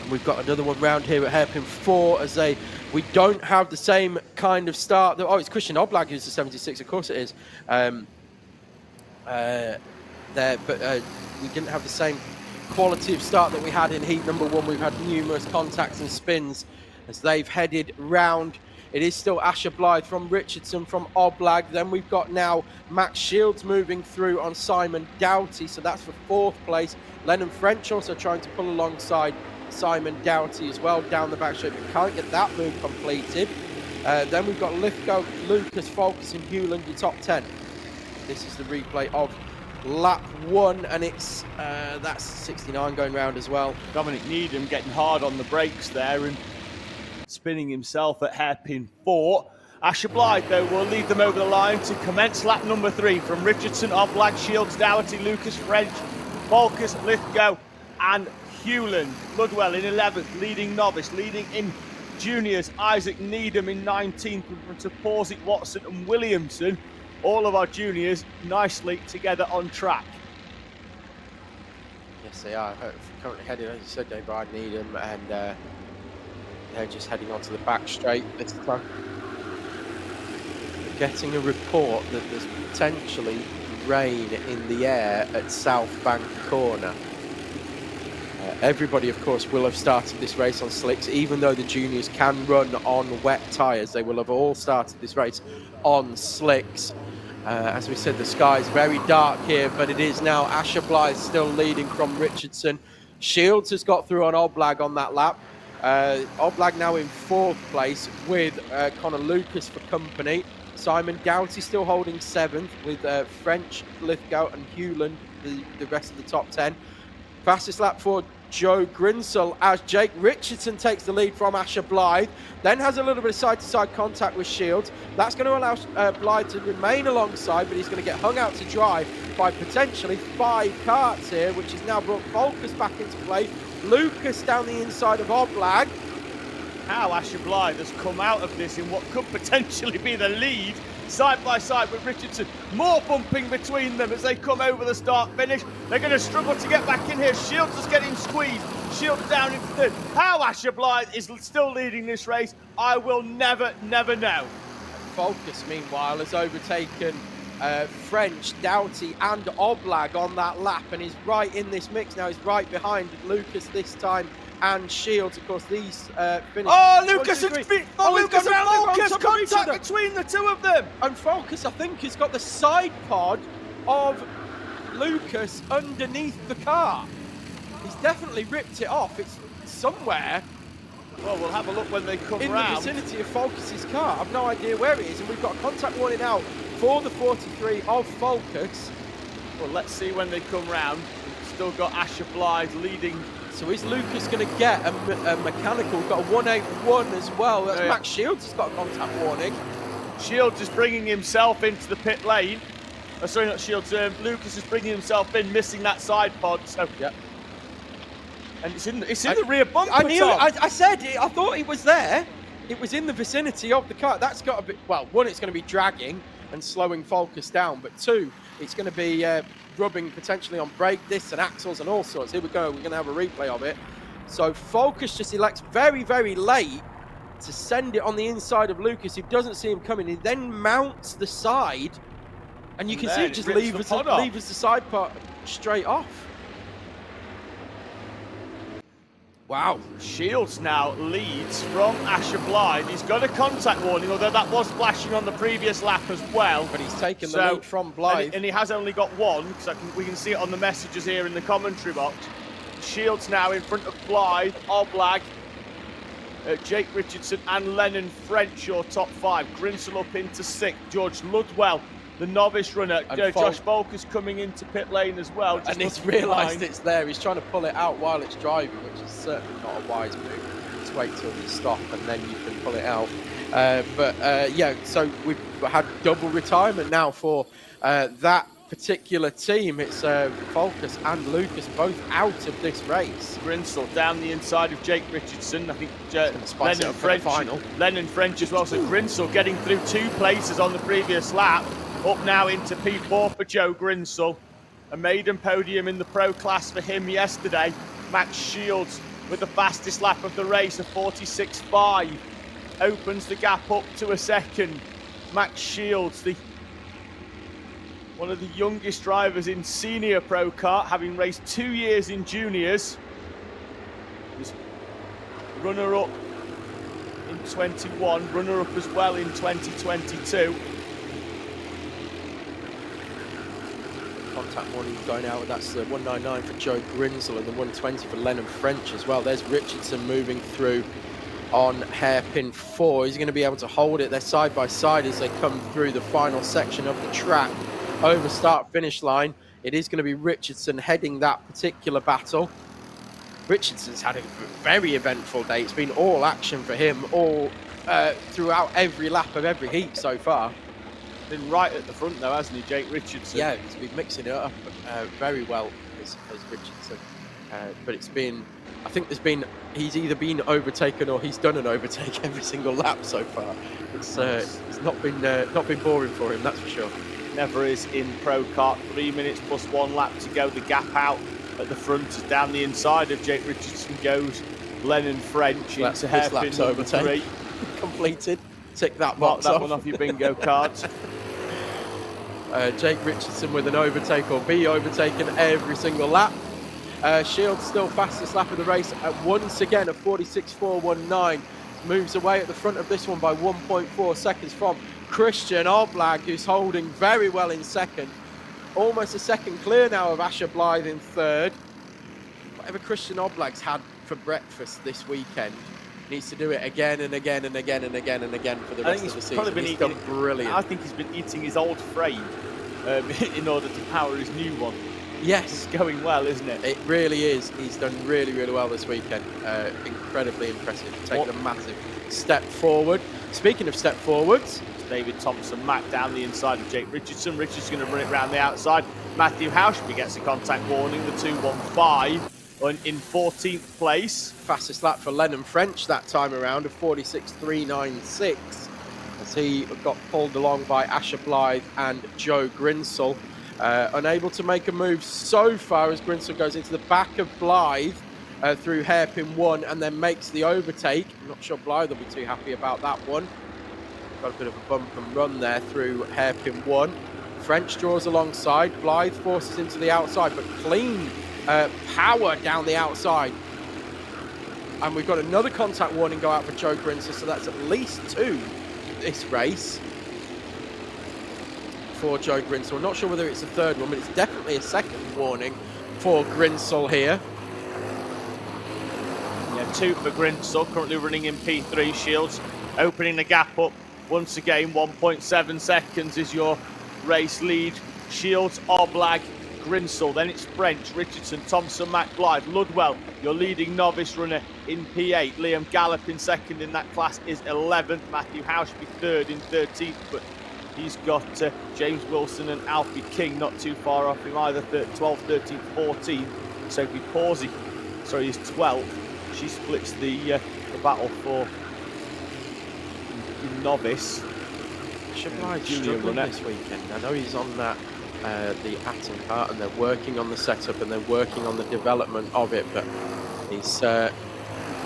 And we've got another one round here at hairpin 4 as we don't have the same kind of start. Oh, it's Christian Oblag who's the 76, of course it is. But we didn't have the same quality of start that we had in heat number 1. We've had numerous contacts and spins as they've headed round. It is still Asher Blythe from Richardson, from Oblag. Then we've got now Max Shields moving through on Simon Doughty, so that's for 4th place. Lennon French also trying to pull alongside Simon Doughty as well down the back straight, but can't get that move completed. Then we've got Lithgow, Lucas, Falkus and Hewland, your top 10. This is the replay of lap 1, and it's that's 69 going round as well. Dominic Needham getting hard on the brakes there and spinning himself at hairpin 4. Asher Blythe, though, will lead them over the line to commence lap number 3 from Richardson, Oblag, Shields, Doughty, Lucas, French, Falkus, Lithgow and Hewland. Ludwell in 11th, leading novice, leading in juniors, Isaac Needham in 19th, in front of Pawsey, Watson and Williamson. All of our juniors nicely together on track. Yes, they are. Currently headed, as you said, Dave, by Needham and They're just heading onto the back straight this time. Getting a report that there's potentially rain in the air at South Bank Corner. Everybody, of course, will have started this race on slicks. Even though the juniors can run on wet tyres, they will have all started this race on slicks. As we said, the sky is very dark here, but it is now Asher Blythe still leading from Richardson. Shields has got through on Oblag on that lap. Oblag now in 4th place with Connor Lucas for company. Simon Gouty still holding 7th with French, Lithgow and Hewland, the rest of the top 10. Fastest lap for Joe Grinsell as Jake Richardson takes the lead from Asher Blythe, then has a little bit of side-to-side contact with Shields. That's going to allow Blythe to remain alongside, but he's going to get hung out to dry by potentially 5 karts here, which has now brought Volkus back into play. Lucas down the inside of Oblag. How Asher Blythe has come out of this in what could potentially be the lead, side by side with Richardson. More bumping between them as they come over the start finish. They're going to struggle to get back in here. Shields is getting squeezed. Shields down into 3rd. How Asher Blythe is still leading this race, I will never know. Volkus, meanwhile, has overtaken French, Doughty and Oblag on that lap, and he's right in this mix now. He's right behind Lucas this time and Shields. Of course, these finished. Oh, Lucas and Volkus, contact between the two of them. And Volkus, I think, has got the side pod of Lucas underneath the car. He's definitely ripped it off. It's somewhere. Well, we'll have a look when they come in round. the vicinity of Volkus's car. I've no idea where it is, and we've got a contact warning out for the 43 of Volkus. Well, let's see when they come round. We've still got Asher Blythe leading. So is Lucas going to get a mechanical? We've got a 181 as well. That's Max Shields has got a contact warning. Shields is bringing himself into the pit lane. Sorry, not Shields. Lucas is bringing himself in, missing that side pod. So yeah. And it's in the rear bumper. I knew. I said it. I thought it was there. It was in the vicinity of the car. That's got to be. Well, one, it's going to be dragging and slowing Volkus down, but 2, it's going to be rubbing potentially on brake discs and axles and all sorts. Here we go. We're going to have a replay of it. So Volkus just elects very, very late to send it on the inside of Lucas, who doesn't see him coming. He then mounts the side, and you can see it just levers the side part straight off. Wow. Shields now leads from Asher Blythe. He's got a contact warning, although that was flashing on the previous lap as well. But he's taken the lead from Blythe. And he has only got 1, because we can see it on the messages here in the commentary box. Shields now in front of Blythe, Oblag, Jake Richardson and Lennon French, your top 5. Grinsell up into 6th. George Ludwell, the novice runner. Josh Volkus coming into pit lane as well. And he's realised it's there. He's trying to pull it out while it's driving, which is certainly not a wise move. Just wait till you stop and then you can pull it out. Yeah, so we've had double retirement now for that particular team. It's Volkus and Lucas both out of this race. Grinsell down the inside of Jake Richardson. I think Lennon French as well. So Grinsell getting through 2 places on the previous lap. Up now into P4 for Joe Grinsell. A maiden podium in the pro class for him yesterday. Max Shields with the fastest lap of the race, a 46.5. Opens the gap up to a 2nd. Max Shields, one of the youngest drivers in senior pro kart, having raced 2 years in juniors. Was runner-up in 21, runner-up as well in 2022. Contact warning going out. That's the 199 for Joe Grinsell and the 120 for Lennon French as well. There's Richardson moving through on hairpin 4. He's going to be able to hold it. They're side by side as they come through the final section of the track. Over start-finish line, it is going to be Richardson heading that particular battle. Richardson's had a very eventful day. It's been all action for him, all throughout every lap of every heat so far. Been right at the front though, hasn't he, Jake Richardson? Yeah, he's been mixing it up very well as Richardson. But it's been, I think he's either been overtaken or he's done an overtake every single lap so far. It's not been boring for him, that's for sure. Never is in Pro Kart. 3 minutes plus 1 lap to go. The gap out at the front is down the inside of Jake Richardson goes Lennon French into hairpin lap's number 3. Completed. Tick that Mark box that off. one off your bingo cards. Jake Richardson with an overtake, or be overtaken every single lap. Shields still fastest lap of the race at once again at 46.419. Moves away at the front of this one by 1.4 seconds from Christian Oblag, who's holding very well in second. Almost a second clear now of Asher Blythe in third. Whatever Christian Oblag's had for breakfast this weekend, needs to do it again and again and again and again and again for the rest of the season. He's done brilliant. I think he's been eating his old frame in order to power his new one. Yes. It's going well, isn't it? It really is. He's done really, really well this weekend. Incredibly impressive. Taking a massive step forward. Speaking of step forwards, David Thompson Mack down the inside of Jake Richardson. Richardson's going to run it round the outside. Matthew Hauschby gets a contact warning, the 2:15 in 14th place. Fastest lap for Lennon French that time around of 46.396, as he got pulled along by Asher Blythe and Joe Grinsell. Unable to make a move so far as Grinsell goes into the back of Blythe through hairpin 1 and then makes the overtake. I'm not sure Blythe will be too happy about that one. Got a bit of a bump and run there through hairpin 1. French draws alongside. Blythe forces into the outside, but clean power down the outside. And we've got another contact warning go out for Joe Grinsell, so that's at least 2 this race for Joe Grinsell. I'm not sure whether it's a third one, but it's definitely a second warning for Grinsell here. Yeah, 2 for Grinsell, currently running in P3. Shields opening the gap up once again. 1.7 seconds is your race lead. Shields, Oblag, Grinsell. Then it's French, Richardson, Thompson, Mac, Blythe, Ludwell, your leading novice runner in P8. Liam Gallop in second in that class is 11th. Matthew Hauschby third in 13th, but he's got James Wilson and Alfie King not too far off him either, 12th, 13th, 14th. Sophie Pawsey, sorry, is 12th. She splits the battle for novice. Blythe struggling this weekend. I know he's on that the Atten kart, and they're working on the setup and they're working on the development of it, but he's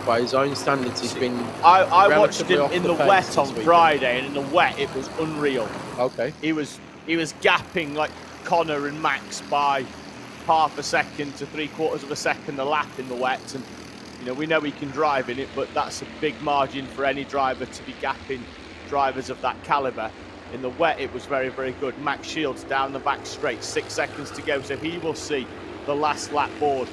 by his own standards, he's been I watched him in the wet on weekend. Friday, and in the wet it was unreal. Okay. He was gapping like Connor and Max by half a second to 3/4 of a second a lap in the wet, and you know, we know he can drive in it, but that's a big margin for any driver to be gapping drivers of that caliber. In the wet it was very, very good. Max Shields down the back straight, 6 seconds to go, so he will see the last lap board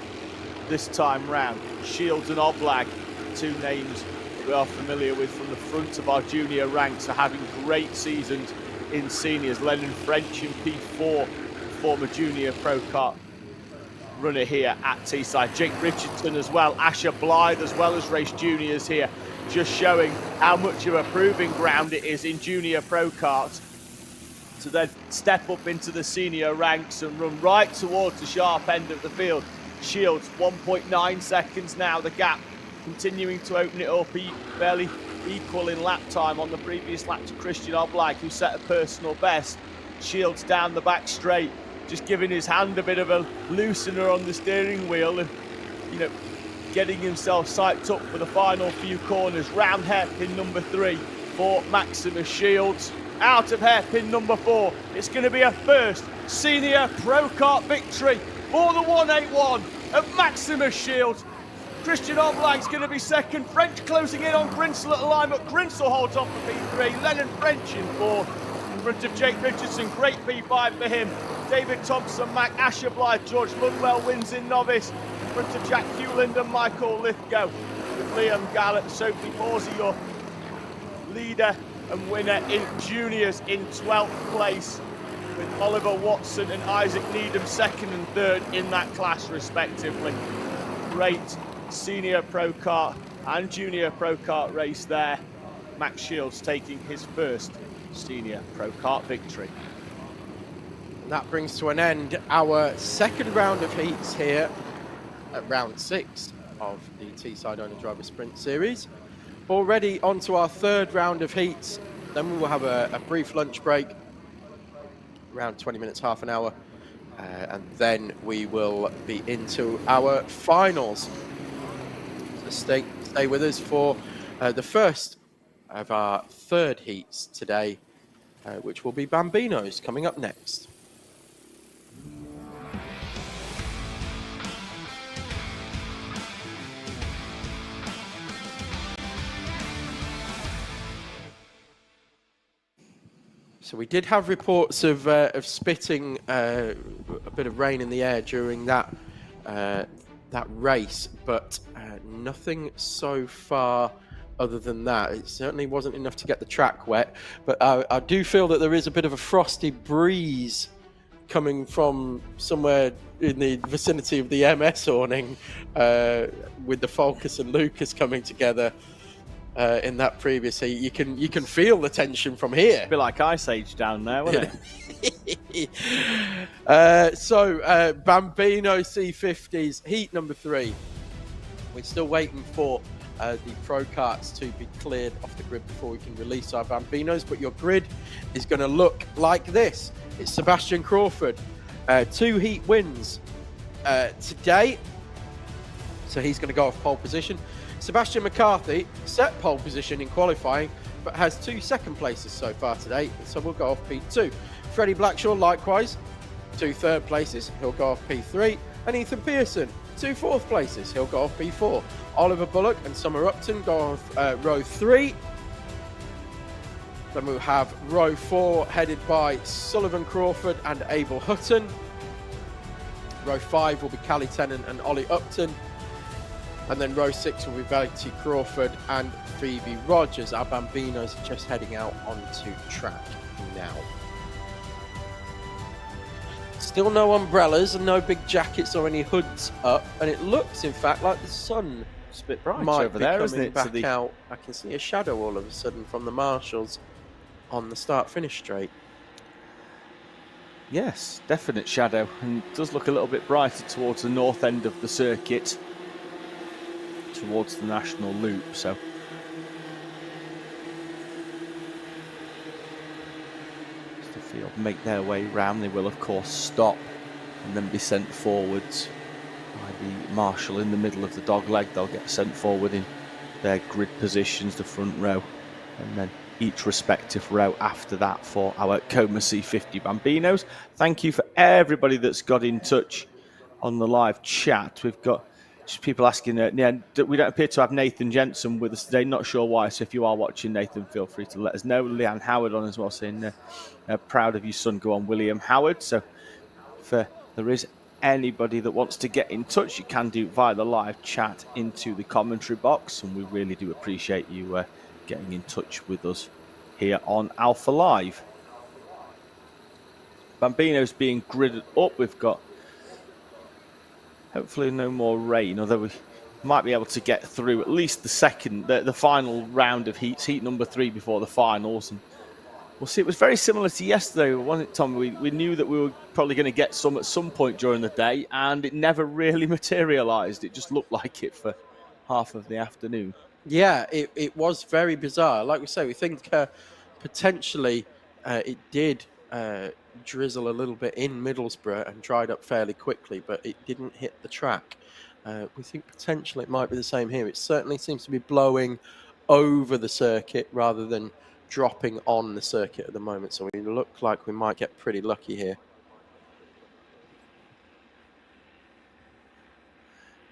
this time round. Shields and Oblag, 2 names that we are familiar with from the front of our junior ranks, are having great seasons in seniors. Lennon French in P4, former junior pro kart runner here at Teesside. Jake Richardson as well, Asher Blythe as well as race juniors here, just showing how much of a proving ground it is in junior pro kart to then step up into the senior ranks and run right towards the sharp end of the field. Shields 1.9 seconds now, the gap continuing to open it up, fairly equal in lap time on the previous lap to Christian Oblag, who set a personal best. Shields down the back straight, just giving his hand a bit of a loosener on the steering wheel and, you know, getting himself psyched up for the final few corners. Round hairpin number 3 for Maximus Shields. Out of hairpin number 4, it's going to be a first senior pro kart victory for the 181 of Maximus Shields. Christian Oblag's going to be second. French closing in on Grinsell at the line, but Grinsell holds on for P3. Lennon French in 4th in front of Jake Richardson. Great P5 for him. David Thompson, Mac, Asher Blythe, George Ludwell wins in novice in front of Jack Hewland and Michael Lithgow. With Liam Gallop, Sophie Pawsey, your leader and winner in juniors in 12th place, with Oliver Watson and Isaac Needham second and third in that class respectively. Great senior pro kart and junior pro kart race there. Max Shields taking his first senior pro kart victory. And that brings to an end our second round of heats here at round 6 of the Teesside Owner Driver Sprint Series. Already on to our third round of heats. Then we will have a brief lunch break, around 20 minutes, half an hour, and then we will be into our finals. So stay with us for the first of our third heats today, which will be Bambinos coming up next. So we did have reports of spitting, a bit of rain in the air during that race, but nothing so far other than that. It certainly wasn't enough to get the track wet, but I do feel that there is a bit of a frosty breeze coming from somewhere in the vicinity of the MS awning, with the Falcus and Lucas coming together. In that previous heat, you can feel the tension from here. A bit like Ice Age down there, wasn't it? Bambino C50s, heat number 3. We're still waiting for the Pro Karts to be cleared off the grid before we can release our Bambinos, but your grid is going to look like this. It's Sebastian Crawford, 2 heat wins today, so he's going to go off pole position. Sebastian McCarthy set pole position in qualifying, but has 2 second places so far today, so we'll go off P2. Freddie Blackshaw, likewise, 2 third places, he'll go off P3. And Ethan Pearson, 2 fourth places, he'll go off P4. Oliver Bullock and Summer Upton go off row 3. Then we'll have row 4 headed by Sullivan Crawford and Abel Hutton. Row 5 will be Callie Tennant and Ollie Upton. And then row 6 will be Verity Crawford and Phoebe Rogers. Our Bambinos are just heading out onto track now. Still no umbrellas and no big jackets or any hoods up. And it looks, in fact, like the sun It's a bit bright might over be there, coming isn't it? back out. I can see a shadow all of a sudden from the marshals on the start-finish straight. Yes, definite shadow. And it does look a little bit brighter towards the north end of the circuit, towards the national loop. So as the field make their way round, they will of course stop and then be sent forwards by the marshal in the middle of the dog leg. They'll get sent forward in their grid positions, the front row, and then each respective row after that for our Coma C50 Bambinos. Thank you for everybody that's got in touch on the live chat. We've got just people asking, we don't appear to have Nathan Jensen with us today, not sure why, so if you are watching, Nathan, feel free to let us know. Leanne Howard on as well, saying proud of you, son, go on, William Howard. So if there is anybody that wants to get in touch, you can do via the live chat into the commentary box, and we really do appreciate you getting in touch with us here on Alpha Live. Bambino's being gridded up. We've got hopefully no more rain, although we might be able to get through at least the final round of heats, heat number 3 before the finals. And we'll see. It was very similar to yesterday, wasn't it, Tom? We knew that we were probably going to get some at some point during the day, and it never really materialised. It just looked like it for half of the afternoon. Yeah, it was very bizarre. Like we say, we think potentially it did drizzle a little bit in Middlesbrough and dried up fairly quickly, but it didn't hit the track. We think potentially it might be the same here. It certainly seems to be blowing over the circuit rather than dropping on the circuit at the moment, so we look like we might get pretty lucky here.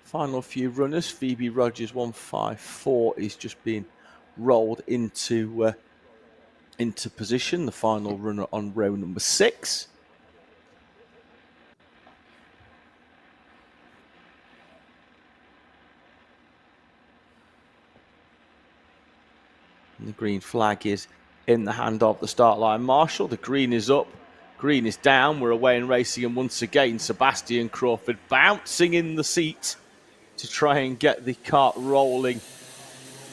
Final few runners. Phoebe Rogers 154 is just being rolled into position. The final runner on row number 6. And the green flag is in the hand of the start line marshal. The green is up, green is down. We're away and racing, and once again Sebastian Crawford bouncing in the seat to try and get the kart rolling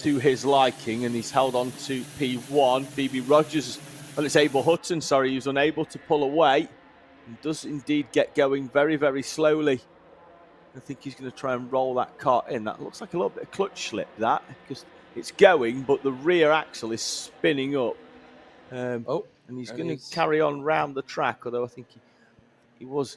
to his liking, and he's held on to P1. Phoebe Rogers, well, it's Abel Hutton, sorry, he was unable to pull away and does indeed get going very, very slowly. I think he's going to try and roll that kart in. That looks like a little bit of clutch slip, that, because it's going, but the rear axle is spinning up. And he's going to carry on round the track, although I think he was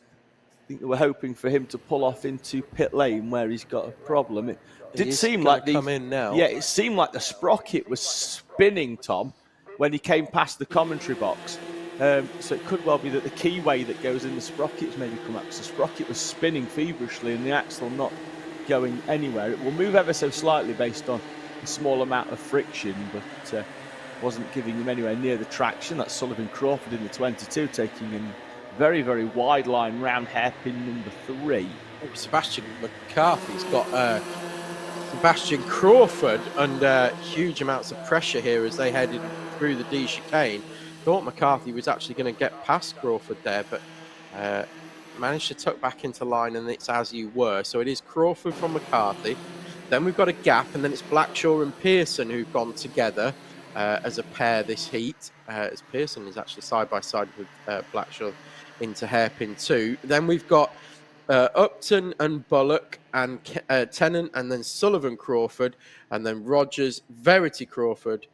think they were hoping for him to pull off into pit lane where he's got a problem. It did seem like like come in now. Yeah, it seemed like the sprocket was spinning, Tom, when he came past the commentary box. So it could well be that the keyway that goes in the sprocket's maybe come up. So the sprocket was spinning feverishly and the axle not going anywhere. It will move ever so slightly based on a small amount of friction, but wasn't giving him anywhere near the traction. That's Sullivan Crawford in the 22, taking him very, very wide line round hairpin number 3. Oh, Sebastian McCarthy's got Sebastian Crawford under huge amounts of pressure here as they headed through the D chicane. Thought McCarthy was actually going to get past Crawford there, but managed to tuck back into line, and it's as you were. So it is Crawford from McCarthy. Then we've got a gap, and then it's Blackshaw and Pearson who've gone together as a pair this heat, as Pearson is actually side by side with Blackshaw into hairpin 2. Then we've got Upton and Bullock and Tennant, and then Sullivan Crawford, and then Rogers, Verity Crawford,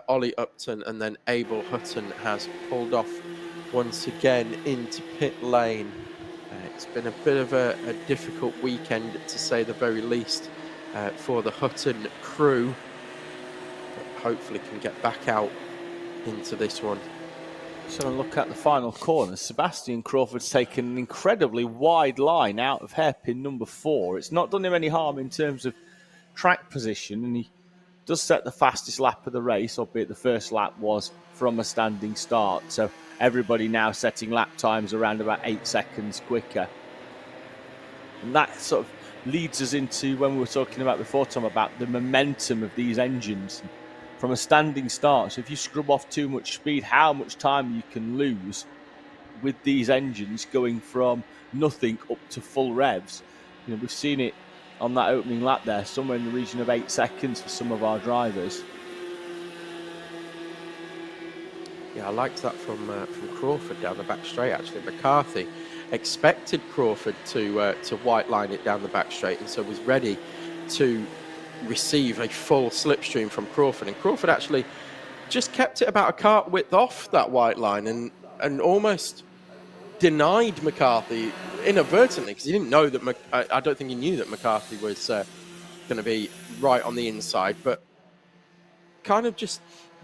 Ollie Upton, and then Abel Hutton has pulled off once again into pit lane. It's been a bit of a difficult weekend, to say the very least, for the Hutton crew, but hopefully can get back out into this one. So look at the final corner. Sebastian Crawford's taken an incredibly wide line out of hairpin number 4. It's not done him any harm in terms of track position, and he does set the fastest lap of the race, albeit the first lap was from a standing start. So everybody now setting lap times around about 8 seconds quicker. And that sort of leads us into when we were talking about before, Tom, about the momentum of these engines from a standing start. So if you scrub off too much speed, how much time you can lose with these engines going from nothing up to full revs. You know, we've seen it on that opening lap there, somewhere in the region of 8 seconds for some of our drivers. Yeah, I liked that from Crawford down the back straight. Actually, McCarthy expected Crawford to white line it down the back straight, and so was ready to receive a full slipstream from Crawford. And Crawford actually just kept it about a kart width off that white line, and almost denied McCarthy inadvertently, because he didn't know that I don't think he knew that McCarthy was going to be right on the inside, but kind of just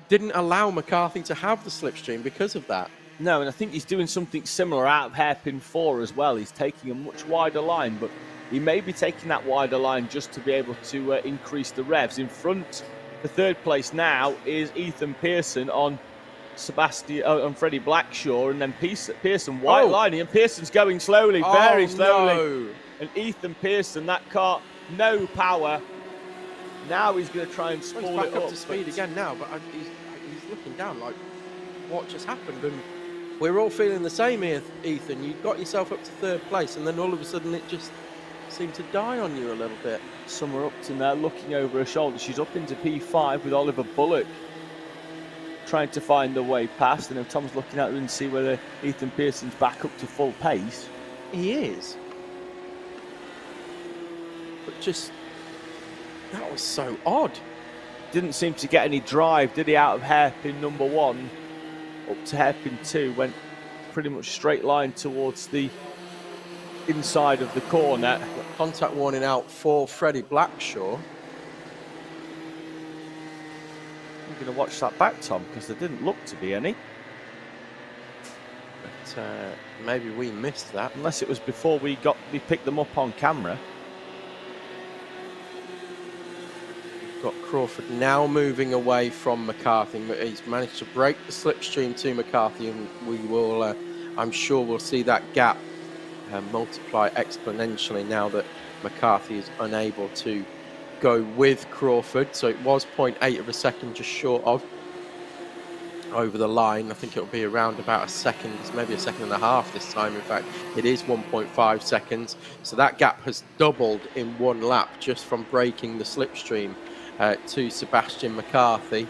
didn't allow McCarthy to have the slipstream because of that. No, and I think he's doing something similar out of hairpin 4 as well. He's taking a much wider line, but he may be taking that wider line just to be able to increase the revs. In front, the third place now is Ethan Pearson on on Freddie Blackshaw, and then Pearson white lining, and Pearson's going slowly, very slowly. No. And Ethan Pearson, that car, no power. Now he's going to try and spool He's back it up to speed again now, but he's looking down like, what just happened? And we're all feeling the same here, Ethan. You got yourself up to third place, and then all of a sudden it just seemed to die on you a little bit. Summer Upton there looking over her shoulder. She's up into P5 with Oliver Bullock trying to find the way past, and if Tom's looking at her and see whether Ethan Pearson's back up to full pace. He is. But just, that was so odd. Didn't seem to get any drive, did he, out of hairpin number 1 up to hairpin 2. Went pretty much straight line towards the inside of the corner. Contact warning out for Freddie Blackshaw. I'm going to watch that back, Tom, because there didn't look to be any. But maybe we missed that. Unless it was before we picked them up on camera. Got Crawford now moving away from McCarthy. He's managed to break the slipstream to McCarthy, and we will, I'm sure we'll see that gap multiply exponentially now that McCarthy is unable to go with Crawford. So it was 0.8 of a second just short of over the line. I think it'll be around about a second, maybe a second and a half this time. In fact, it is 1.5 seconds. So that gap has doubled in one lap just from breaking the slipstream to Sebastian McCarthy.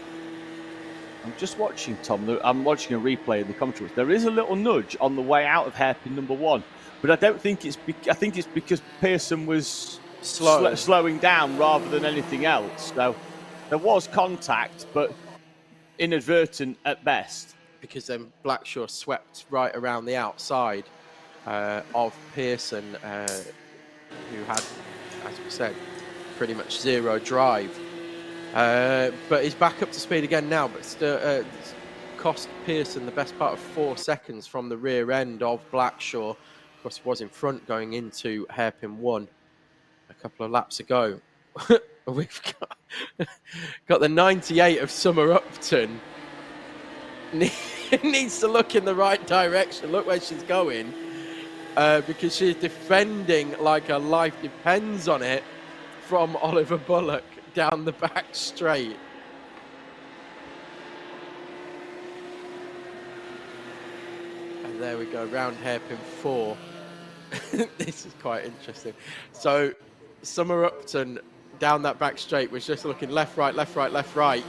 I'm just watching, Tom. I'm watching a replay of the commentary. There is a little nudge on the way out of hairpin number 1, but I don't think it's. I think it's because Pearson was slowing down rather than anything else. So there was contact, but inadvertent at best. Because then Blackshaw swept right around the outside of Pearson, who had, as we said, pretty much zero drive. But he's back up to speed again now, but still cost Pearson the best part of 4 seconds from the rear end of Blackshaw. Of course, he was in front going into hairpin 1 a couple of laps ago. We've got the 98 of Summer Upton. Needs to look in the right direction. Look where she's going, because she's defending like her life depends on it from Oliver Bullock down the back straight. And there we go, round hairpin 4. This is quite interesting. So Summer Upton down that back straight was just looking left, right, left, right, left, right,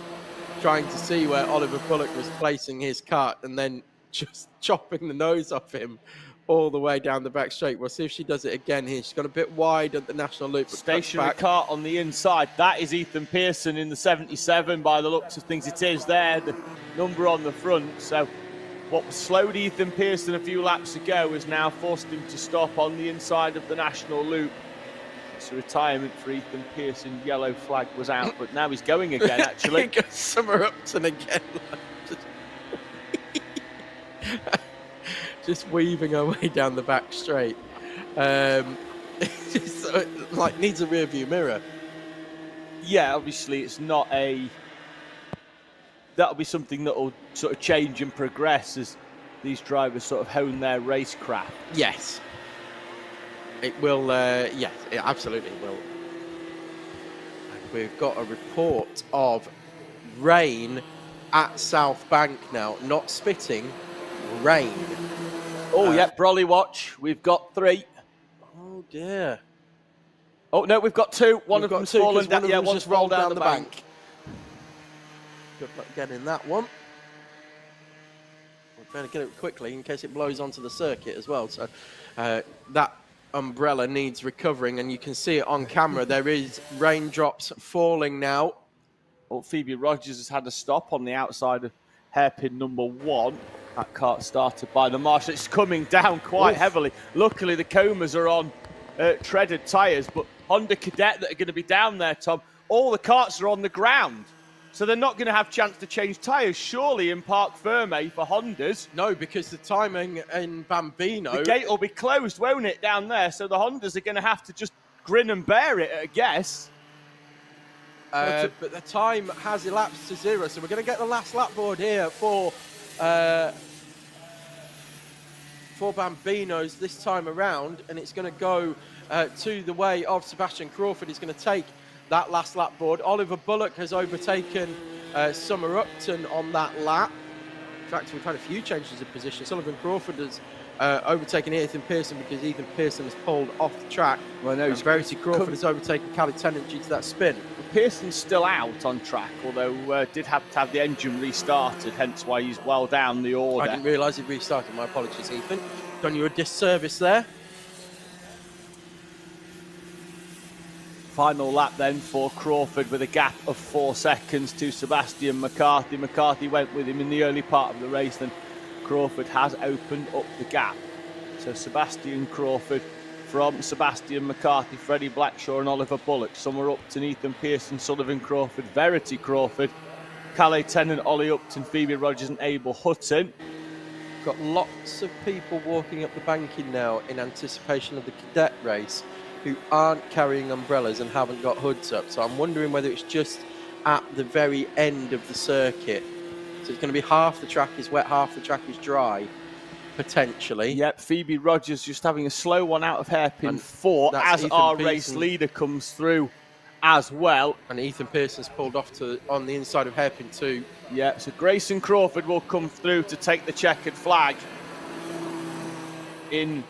trying to see where Oliver Bullock was placing his kart, and then just chopping the nose off him all the way down the back straight. We'll see if she does it again here. She's got a bit wide at the national loop. Stationary kart on the inside. That is Ethan Pearson in the 77 by the looks of things. It is there, the number on the front. So what slowed Ethan Pearson a few laps ago has now forced him to stop on the inside of the national loop. It's a retirement for Ethan Pearson. Yellow flag was out, but now he's going again, actually. Summer Upton again. Just weaving her way down the back straight. Just, like, needs a rear view mirror. Yeah, obviously it's not a... That'll be something that'll sort of change and progress as these drivers sort of hone their racecraft. Yes. It will, yes, it absolutely will. And we've got a report of rain at South Bank now. Not spitting, rain. Oh, yeah, Brolly watch. We've got 3. Oh, dear. Oh, no, we've got 2. One of them's fallen down. Yeah, one's just rolled down the bank. Good luck getting that one. We better get it quickly in case it blows onto the circuit as well. So that umbrella needs recovering, and you can see it on camera. There is raindrops falling now. Well, Phoebe Rogers has had a stop on the outside of hairpin number 1. That kart started by the marshal. It's coming down quite heavily. Luckily, the Comas are on treaded tyres, but Honda Cadet that are going to be down there, Tom, all the karts are on the ground. So they're not going to have a chance to change tyres, surely, in Parc Ferme for Hondas. No, because the timing in Bambino... The gate will be closed, won't it, down there? So the Hondas are going to have to just grin and bear it, I guess. But the time has elapsed to 0, so we're going to get the last lap board here for Bambinos this time around, and it's going to go to the way of Sebastian Crawford. He's going to take that last lap board. Oliver Bullock has overtaken Summer Upton on that lap. In fact, we've had a few changes of position. Sullivan Crawford has overtaken Ethan Pearson because Ethan Pearson has pulled off the track. Well, no, Verity Crawford has overtaken Cadet Tennant due to that spin. Pearson's still out on track, although did have to have the engine restarted, hence why he's well down the order. I didn't realise he'd restarted. My apologies, Ethan. Done you a disservice there. Final lap then for Crawford with a gap of 4 seconds to Sebastian McCarthy. McCarthy went with him in the early part of the race, then Crawford has opened up the gap. So Sebastian Crawford from Sebastian McCarthy, Freddie Blackshaw and Oliver Bullock. Summer Upton, Ethan Pearson, Sullivan Crawford, Verity Crawford, Calais Tennant, Ollie Upton, Phoebe Rogers and Abel Hutton. Got lots of people walking up the banking now in anticipation of the Cadet race who aren't carrying umbrellas and haven't got hoods up. So I'm wondering whether it's just at the very end of the circuit. So it's going to be half the track is wet, half the track is dry, potentially. Yep, Phoebe Rogers just having a slow one out of hairpin 4 as Ethan our Pearson. Race leader comes through as well. And Ethan Pearson's pulled off on the inside of hairpin 2. Yeah, so Grayson Crawford will come through to take the checkered flag in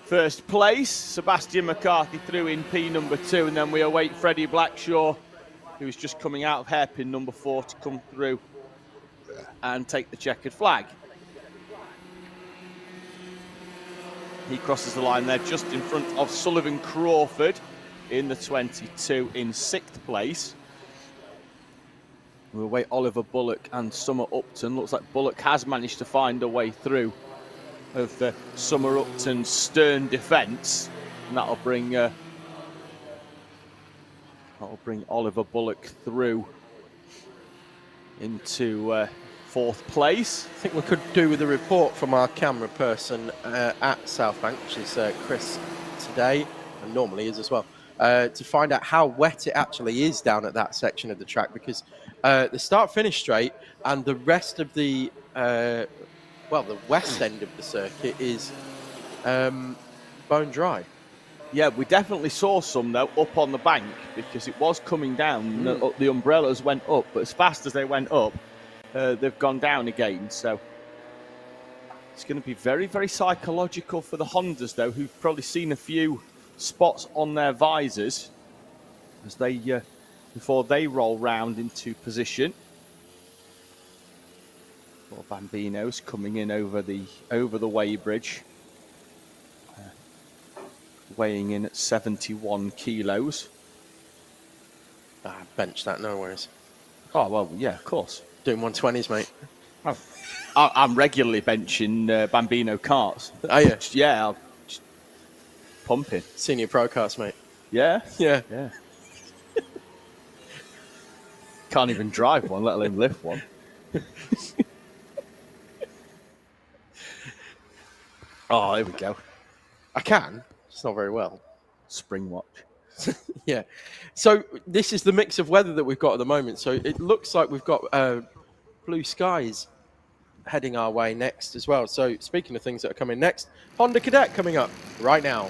first place. Sebastian McCarthy through in P number 2, and then we await Freddie Blackshaw, who's just coming out of hairpin number 4, to come through and take the checkered flag. He crosses the line there just in front of Sullivan Crawford in the 22 in 6th place. We'll await Oliver Bullock and Summer Upton. Looks like Bullock has managed to find a way through of Summer Upton's stern defence, and that'll bring Oliver Bullock through into fourth place. I think we could do with a report from our camera person at South Bank, which is Chris today, and normally is as well, to find out how wet it actually is down at that section of the track, because the start-finish straight and the rest of the, the west end of the circuit is bone dry. Yeah, we definitely saw some, though, up on the bank, because it was coming down. The umbrellas went up, but as fast as they went up, they've gone down again. So it's going to be very, very psychological for the Hondas, though, who've probably seen a few spots on their visors as they before they roll round into position. Well, Bambino's coming in over the weighbridge. Weighing in at 71 kilos. Bench that, no worries. Oh, well, yeah, of course. Doing 120s, mate. Oh. I'm regularly benching Bambino karts. Are you? Yeah, I'm just pumping. Senior pro karts, mate. Yeah? Yeah. Yeah. Can't even drive one, let alone lift one. Oh, here we go. I can. It's not very well. Spring watch. Yeah. So this is the mix of weather that we've got at the moment. So it looks like we've got blue skies heading our way next as well. So speaking of things that are coming next, Honda Cadet coming up right now.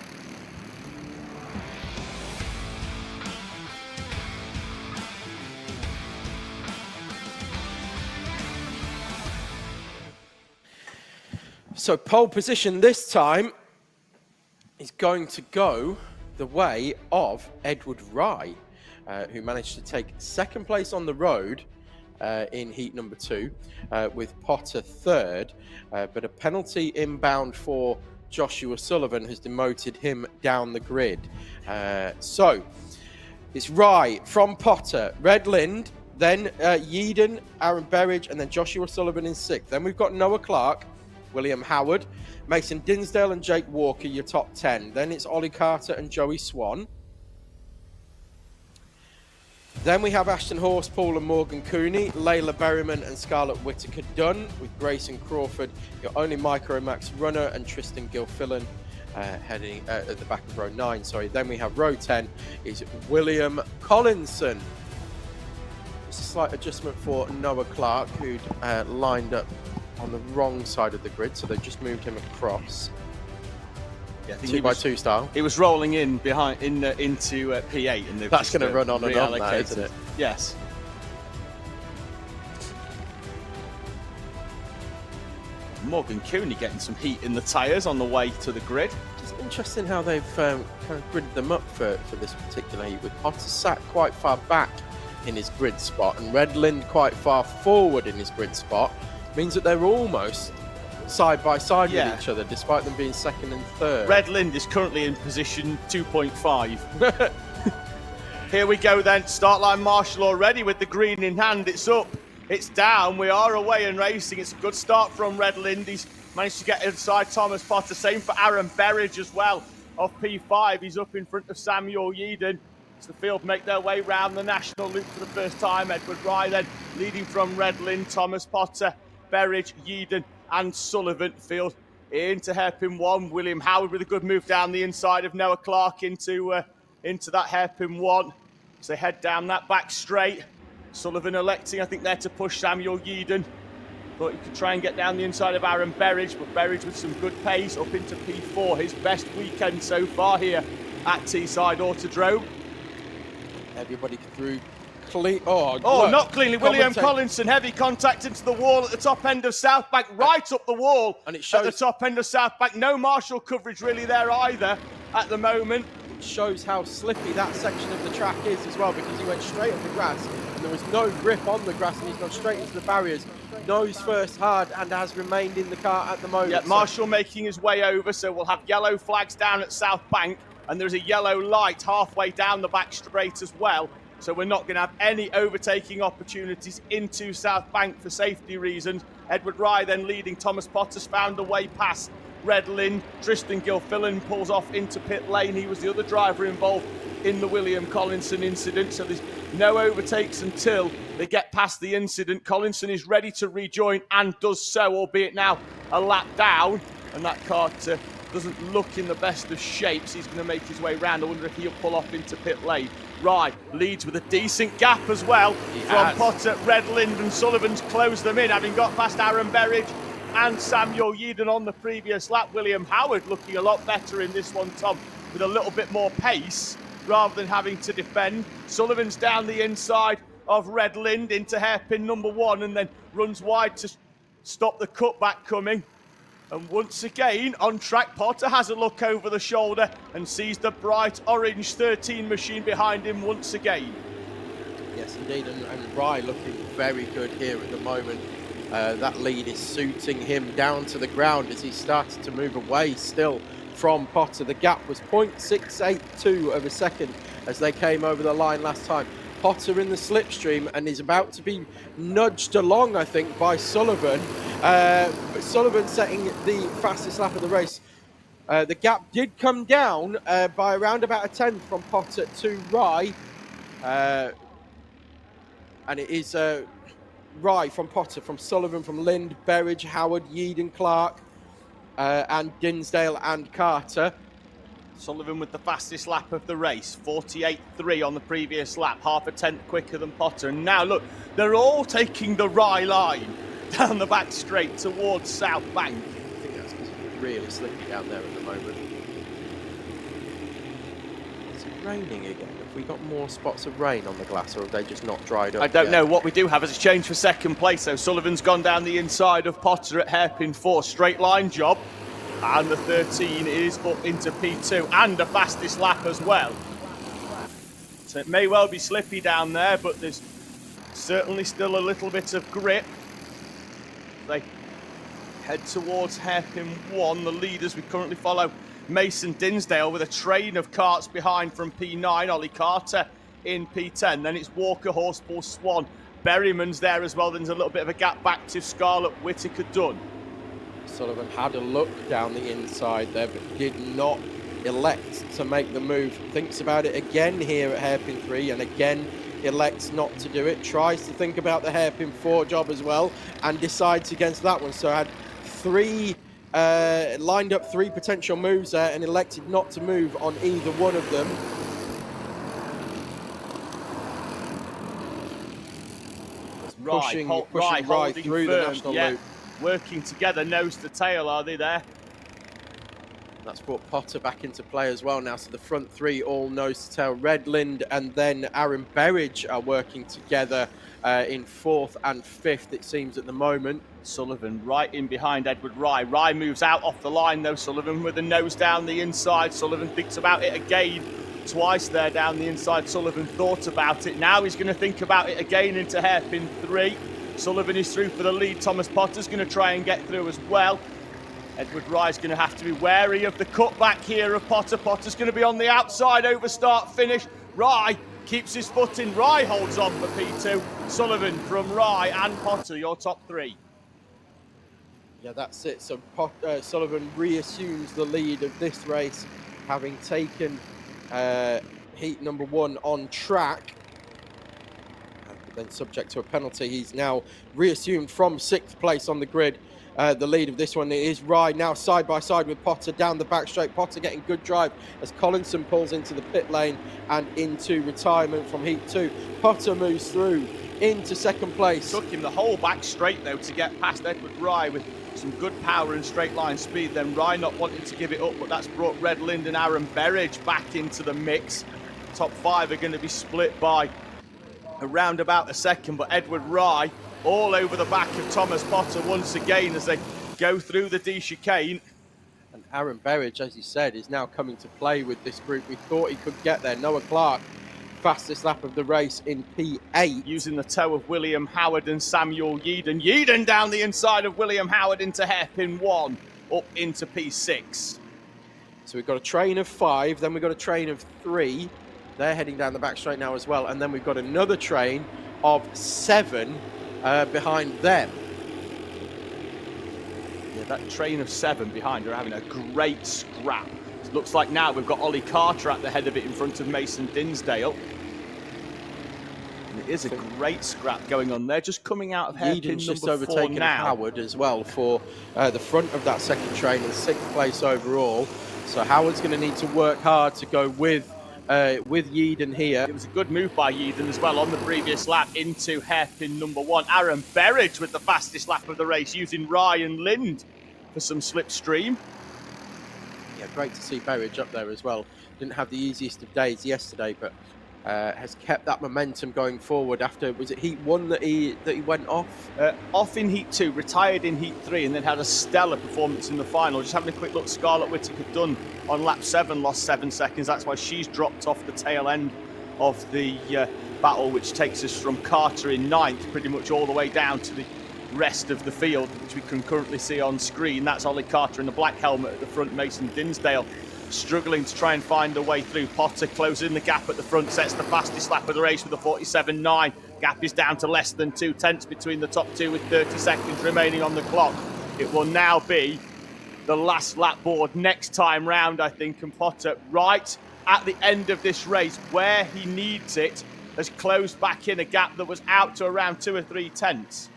So pole position this time is going to go the way of Edward Rye, who managed to take second place on the road in heat number 2, with Potter third, but a penalty inbound for Joshua Sullivan has demoted him down the grid. So it's Rye from Potter, Red Lind, then Yeadon, Aaron Berridge, and then Joshua Sullivan in 6th. Then we've got Noah Clark, William Howard, Mason Dinsdale and Jake Walker, your top 10. Then it's Ollie Carter and Joey Swan. Then we have Ashton Horspool and Morgan Cooney, Layla Berryman and Scarlett Whitaker Dunn, with Grayson Crawford, your only Micro Max runner, and Tristan Gilfillan heading at the back of row 9. Sorry. Then we have row 10 is William Collinson. It's a slight adjustment for Noah Clark, who'd lined up on the wrong side of the grid, so they just moved him across. Yeah, 2x2 style. It was rolling in behind into P8, and that's going to run on and on, that, isn't it? Yes. Morgan Cooney getting some heat in the tyres on the way to the grid. It's interesting how they've kind of gridded them up for this particular heat, with Potter sat quite far back in his grid spot and Red Lind quite far forward in his grid spot. Means that they're almost side by side with each other, despite them being second and third. Red Lind is currently in position 2.5. Here we go then, start line marshal already with the green in hand. It's up, it's down, we are away and racing. It's a good start from Red Lind. He's managed to get inside Thomas Potter. Same for Aaron Berridge as well, off P5. He's up in front of Samuel Yeadon. As the field make their way round the national loop for the first time. Edward Rye then leading from Red Lind, Thomas Potter, Berridge, Yeadon and Sullivan. Field into hairpin 1. William Howard with a good move down the inside of Noah Clark into that hairpin 1. As they head down that back straight. Sullivan electing, I think, there to push Samuel Yeadon. Thought he could try and get down the inside of Aaron Berridge, but Berridge with some good pace up into P4. His best weekend so far here at Teesside Autodrome. Everybody through clean. Oh, not cleanly. William Collinson, heavy contact into the wall at the top end of South Bank, right up the wall, and it shows at the top end of South Bank. No marshal coverage really there either at the moment. It shows how slippy that section of the track is as well, because he went straight up the grass and there was no grip on the grass, and he's gone straight into the barriers. Nose first hard and has remained in the car at the moment. Yeah, Marshall making his way over, so we'll have yellow flags down at South Bank, and there's a yellow light halfway down the back straight as well. So we're not going to have any overtaking opportunities into South Bank for safety reasons. Edward Rye then leading. Thomas Potter's found a way past Redland. Tristan Gilfillan pulls off into pit lane. He was the other driver involved in the William Collinson incident, so there's no overtakes until they get past the incident. Collinson is ready to rejoin and does so, albeit now a lap down, and that kart doesn't look in the best of shapes. He's going to make his way round. I wonder if he'll pull off into pit lane. Rye leads with a decent gap as well from Potter, Redland, and Sullivan's closed them in, having got past Aaron Berridge and Samuel Yeadon on the previous lap. William Howard looking a lot better in this one, Tom, with a little bit more pace rather than having to defend. Sullivan's down the inside of Redland into hairpin number 1 and then runs wide to stop the cutback coming. And once again, on track, Potter has a look over the shoulder and sees the bright orange 13 machine behind him once again. Yes, indeed, and Rye looking very good here at the moment. That lead is suiting him down to the ground as he started to move away still from Potter. The gap was 0.682 of a second as they came over the line last time. Potter in the slipstream and is about to be nudged along, I think, by Sullivan. Sullivan setting the fastest lap of the race. The gap did come down by around about a tenth from Potter to Rye. And it is Rye from Potter, from Sullivan, from Lind, Berridge, Howard, Yeadon, Clark, and Dinsdale and Carter. Sullivan with the fastest lap of the race, 48.3 on the previous lap, half a tenth quicker than Potter. And now look, they're all taking the Rye line down the back straight towards South Bank. I think that's because it's really slippy down there at the moment. Is it raining again? Have we got more spots of rain on the glass, or have they just not dried up? I don't know. What we do have is a change for second place. So Sullivan's gone down the inside of Potter at hairpin 4, straight line job. And the 13 is up into P2 and the fastest lap as well. So it may well be slippy down there, but there's certainly still a little bit of grip. They head towards hairpin 1. The leaders we currently follow Mason Dinsdale with a train of karts behind from P9. Ollie Carter in P10. Then it's Walker, Horseball, Swan. Berryman's there as well. Then there's a little bit of a gap back to Scarlett, Whittaker, Dunn. Sullivan had a look down the inside there, but did not elect to make the move. Thinks about it again here at hairpin 3, and again elects not to do it. Tries to think about the hairpin 4 job as well, and decides against that one. So had lined up 3 potential moves there, and elected not to move on either one of them. Pushing Rye through the national loop. Working together, nose to tail, are they there? That's brought Potter back into play as well now. So the front 3 all nose to tail. Redland and then Aaron Berridge are working together in 4th and 5th, it seems, at the moment. Sullivan right in behind Edward Rye. Rye moves out off the line though. Sullivan with the nose down the inside. Sullivan thinks about it again. Twice there down the inside. Sullivan thought about it. Now he's going to think about it again into hairpin 3. Sullivan is through for the lead. Thomas Potter's going to try and get through as well. Edward Rye's going to have to be wary of the cutback here of Potter. Potter's going to be on the outside over start finish. Rye keeps his foot in. Rye holds on for P2. Sullivan from Rye and Potter, your top 3. Yeah, that's it. So Sullivan reassumes the lead of this race, having taken heat number 1 on track. Then subject to a penalty, he's now reassumed from 6th place on the grid. The lead of this one is Rye now side by side with Potter down the back straight. Potter getting good drive as Collinson pulls into the pit lane and into retirement from heat 2. Potter moves through into 2nd place. Took him the whole back straight though to get past Edward Rye with some good power and straight line speed. Then Rye not wanting to give it up, but that's brought Redland and Aaron Berridge back into the mix. Top 5 are going to be split by around about a second, but Edward Rye all over the back of Thomas Potter once again as they go through the D chicane. And Aaron Berridge, as you said, is now coming to play with this group. We thought he could get there. Noah Clark, fastest lap of the race in P8. Using the toe of William Howard and Samuel Yeadon. Yeadon down the inside of William Howard into hairpin 1, up into P6. So we've got a train of 5, then we've got a train of 3. They're heading down the back straight now as well. And then we've got another train of 7 behind them. Yeah, that train of 7 behind are having a great scrap. It looks like now we've got Ollie Carter at the head of it in front of Mason Dinsdale. And it is a great scrap going on there, just coming out of hairpin just number 4 overtaken now. Howard as well for the front of that second train in 6th place overall. So Howard's going to need to work hard to go with Yeadon here. It was a good move by Yeadon as well on the previous lap into hairpin number 1. Aaron Berridge with the fastest lap of the race, using Ryan Lind for some slipstream. Yeah, great to see Berridge up there as well. Didn't have the easiest of days yesterday, but has kept that momentum going forward after, was it Heat 1 that he went off? Off in Heat 2, retired in Heat 3, and then had a stellar performance in the final. Just having a quick look, Scarlett Whittaker done on lap 7, lost 7 seconds. That's why she's dropped off the tail end of the battle, which takes us from Carter in 9th, pretty much all the way down to the rest of the field, which we can currently see on screen. That's Ollie Carter in the black helmet at the front, Mason Dinsdale struggling to try and find a way through. Potter closing the gap at the front, sets the fastest lap of the race with a 47.9. Gap is down to less than 2 tenths between the top two with 30 seconds remaining on the clock. It will now be the last lap board next time round, I think, and Potter, right at the end of this race, where he needs it, has closed back in a gap that was out to around 2 or 3 tenths.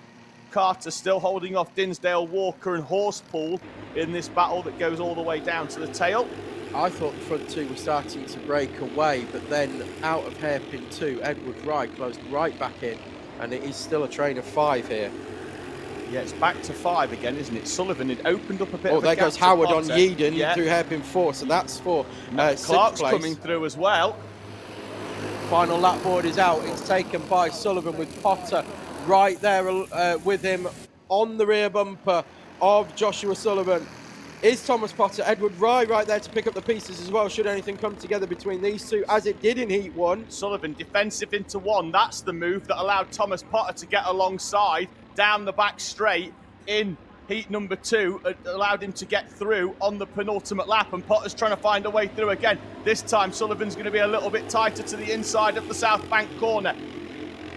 Carter still holding off Dinsdale, Walker and Horsepool in this battle that goes all the way down to the tail. I thought the front two were starting to break away, but then out of hairpin 2, Edward Wright closed right back in, and it is still a train of 5 here. Yeah, it's back to 5 again, isn't it? Sullivan had opened up a bit of a there gap goes Howard on Potter. Yeadon through hairpin 4, so that's for Clark's 6th place. coming through as well. Final lap board is out. It's taken by Sullivan with Potter right there with him on the rear bumper of Joshua Sullivan. Is Thomas Potter. Edward Wright right there to pick up the pieces as well, should anything come together between these two, as it did in Heat 1. Sullivan defensive into 1. That's the move that allowed Thomas Potter to get alongside down the back straight in Heat number 2. It allowed him to get through on the penultimate lap, and Potter's trying to find a way through again. This time Sullivan's going to be a little bit tighter to the inside of the South Bank corner.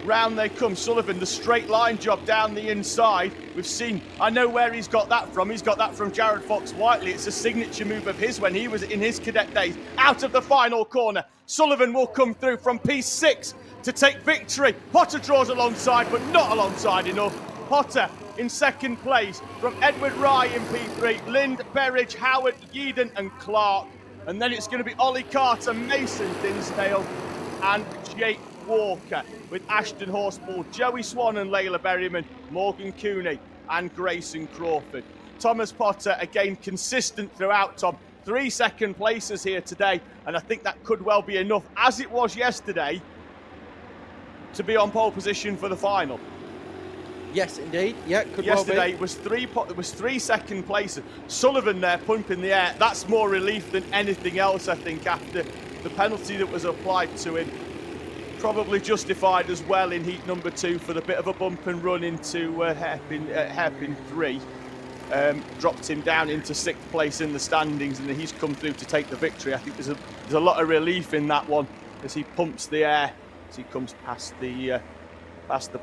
Round they come. Sullivan, the straight line job down the inside. We've seen, I know where he's got that from. He's got that from Jared Fox-Whiteley. It's a signature move of his when he was in his cadet days. Out of the final corner, Sullivan will come through from P6 to take victory. Potter draws alongside, but not alongside enough. Potter in second place from Edward Rye in P3, Lind, Berridge, Howard, Yeadon and Clark. And then it's going to be Ollie Carter, Mason Dinsdale and Jake Walker, with Ashton Horspool, Joey Swan and Layla Berryman, Morgan Cooney and Grayson Crawford. Thomas Potter, again, consistent throughout, Tom. 3 second places here today, and I think that could well be enough, as it was yesterday, to be on pole position for the final. Yes, indeed. Yeah, could yesterday well be. It was 3 second places. Sullivan there pumping the air. That's more relief than anything else, I think, after the penalty that was applied to him. Probably justified as well in Heat number 2 for the bit of a bump and run into hairpin 3. Dropped him down into 6th place in the standings, and then he's come through to take the victory. I think there's a lot of relief in that one as he pumps the air as he comes past the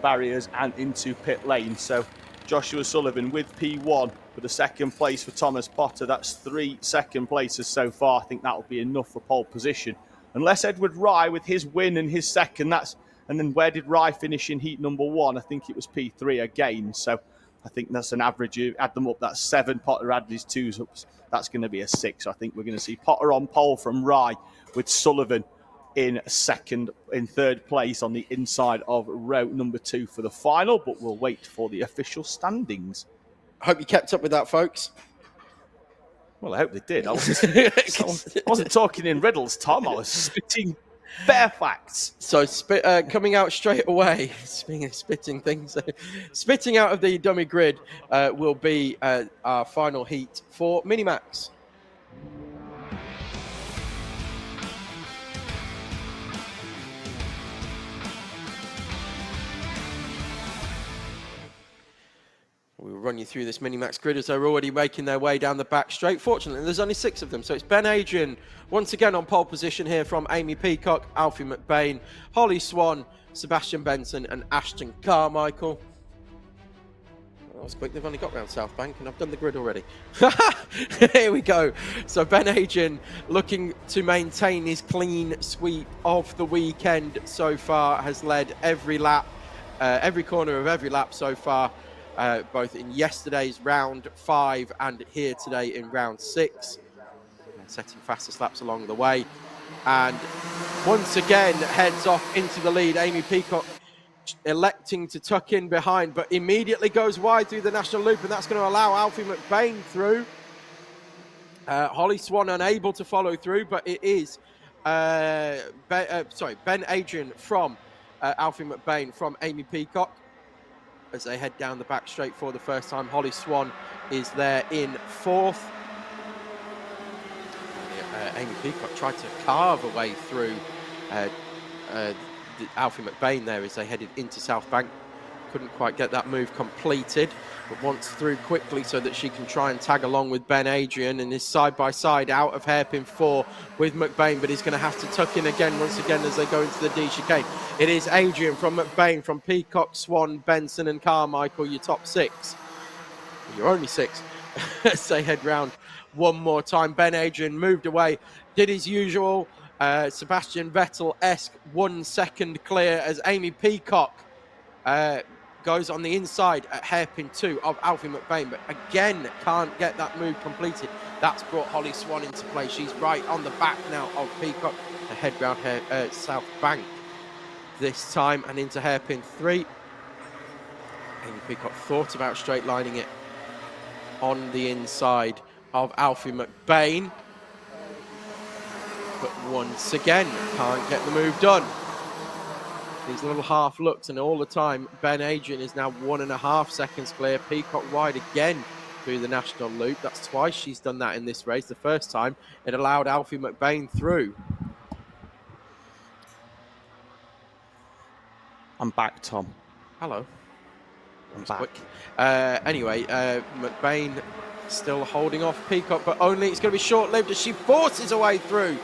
barriers and into pit lane. So Joshua Sullivan with P1 for the second place for Thomas Potter. That's 3 second places so far. I think that will be enough for pole position. Unless Edward Rye with his win and his second, and then where did Rye finish in Heat number 1? I think it was P3 again. So I think that's an average. You add them up, that's 7. Potter added his 2s up. That's going to be a 6. I think we're going to see Potter on pole from Rye with Sullivan in 3rd place on the inside of row number 2 for the final. But we'll wait for the official standings. Hope you kept up with that, folks. Well, I hope they did. I wasn't talking in riddles, Tom. I was spitting bare facts. So coming out straight away, spitting things, spitting out of the dummy grid will be our final heat for Minimax. We'll run you through this Minimax grid as they're already making their way down the back straight. Fortunately, there's only 6 of them. So it's Ben Adrian once again on pole position here from Amy Peacock, Alfie McBain, Holly Swan, Sebastian Benson and Ashton Carmichael. That was quick. They've only got round South Bank and I've done the grid already. Here we go. So Ben Adrian looking to maintain his clean sweep of the weekend so far, has led every lap, every corner of every lap so far, both in yesterday's round 5 and here today in round 6. Setting fastest laps along the way. And once again heads off into the lead. Amy Peacock electing to tuck in behind, but immediately goes wide through the national loop, and that's going to allow Alfie McBain through. Holly Swan unable to follow through, but it is Ben Adrian from Alfie McBain from Amy Peacock as they head down the back straight for the first time. Holly Swan is there in 4th. Amy Peacock tried to carve a way through Alfie McBain there as they headed into South Bank. Couldn't quite get that move completed, but wants through quickly so that she can try and tag along with Ben Adrian, and is side by side out of hairpin 4 with McBain, but he's going to have to tuck in again once again as they go into the D chicane. It is Adrian from McBain, from Peacock, Swan, Benson and Carmichael, your top 6. You're only 6 as they head round one more time. Ben Adrian moved away, did his usual Sebastian Vettel-esque 1 second clear as Amy Peacock goes on the inside at hairpin 2 of Alfie McBain, but again can't get that move completed. That's brought Holly Swan into play. She's right on the back now of Peacock to head round South Bank this time and into hairpin 3. Amy Peacock thought about straight lining it on the inside of Alfie McBain, but once again can't get the move done. These little half looks, and all the time Ben Adrian is now 1.5 seconds clear. Peacock wide again through the national loop. That's twice she's done that in this race. The first time it allowed Alfie McBain through. I'm back, Tom. Hello. I'm back. Anyway, McBain still holding off Peacock, but only it's going to be short-lived as she forces her way through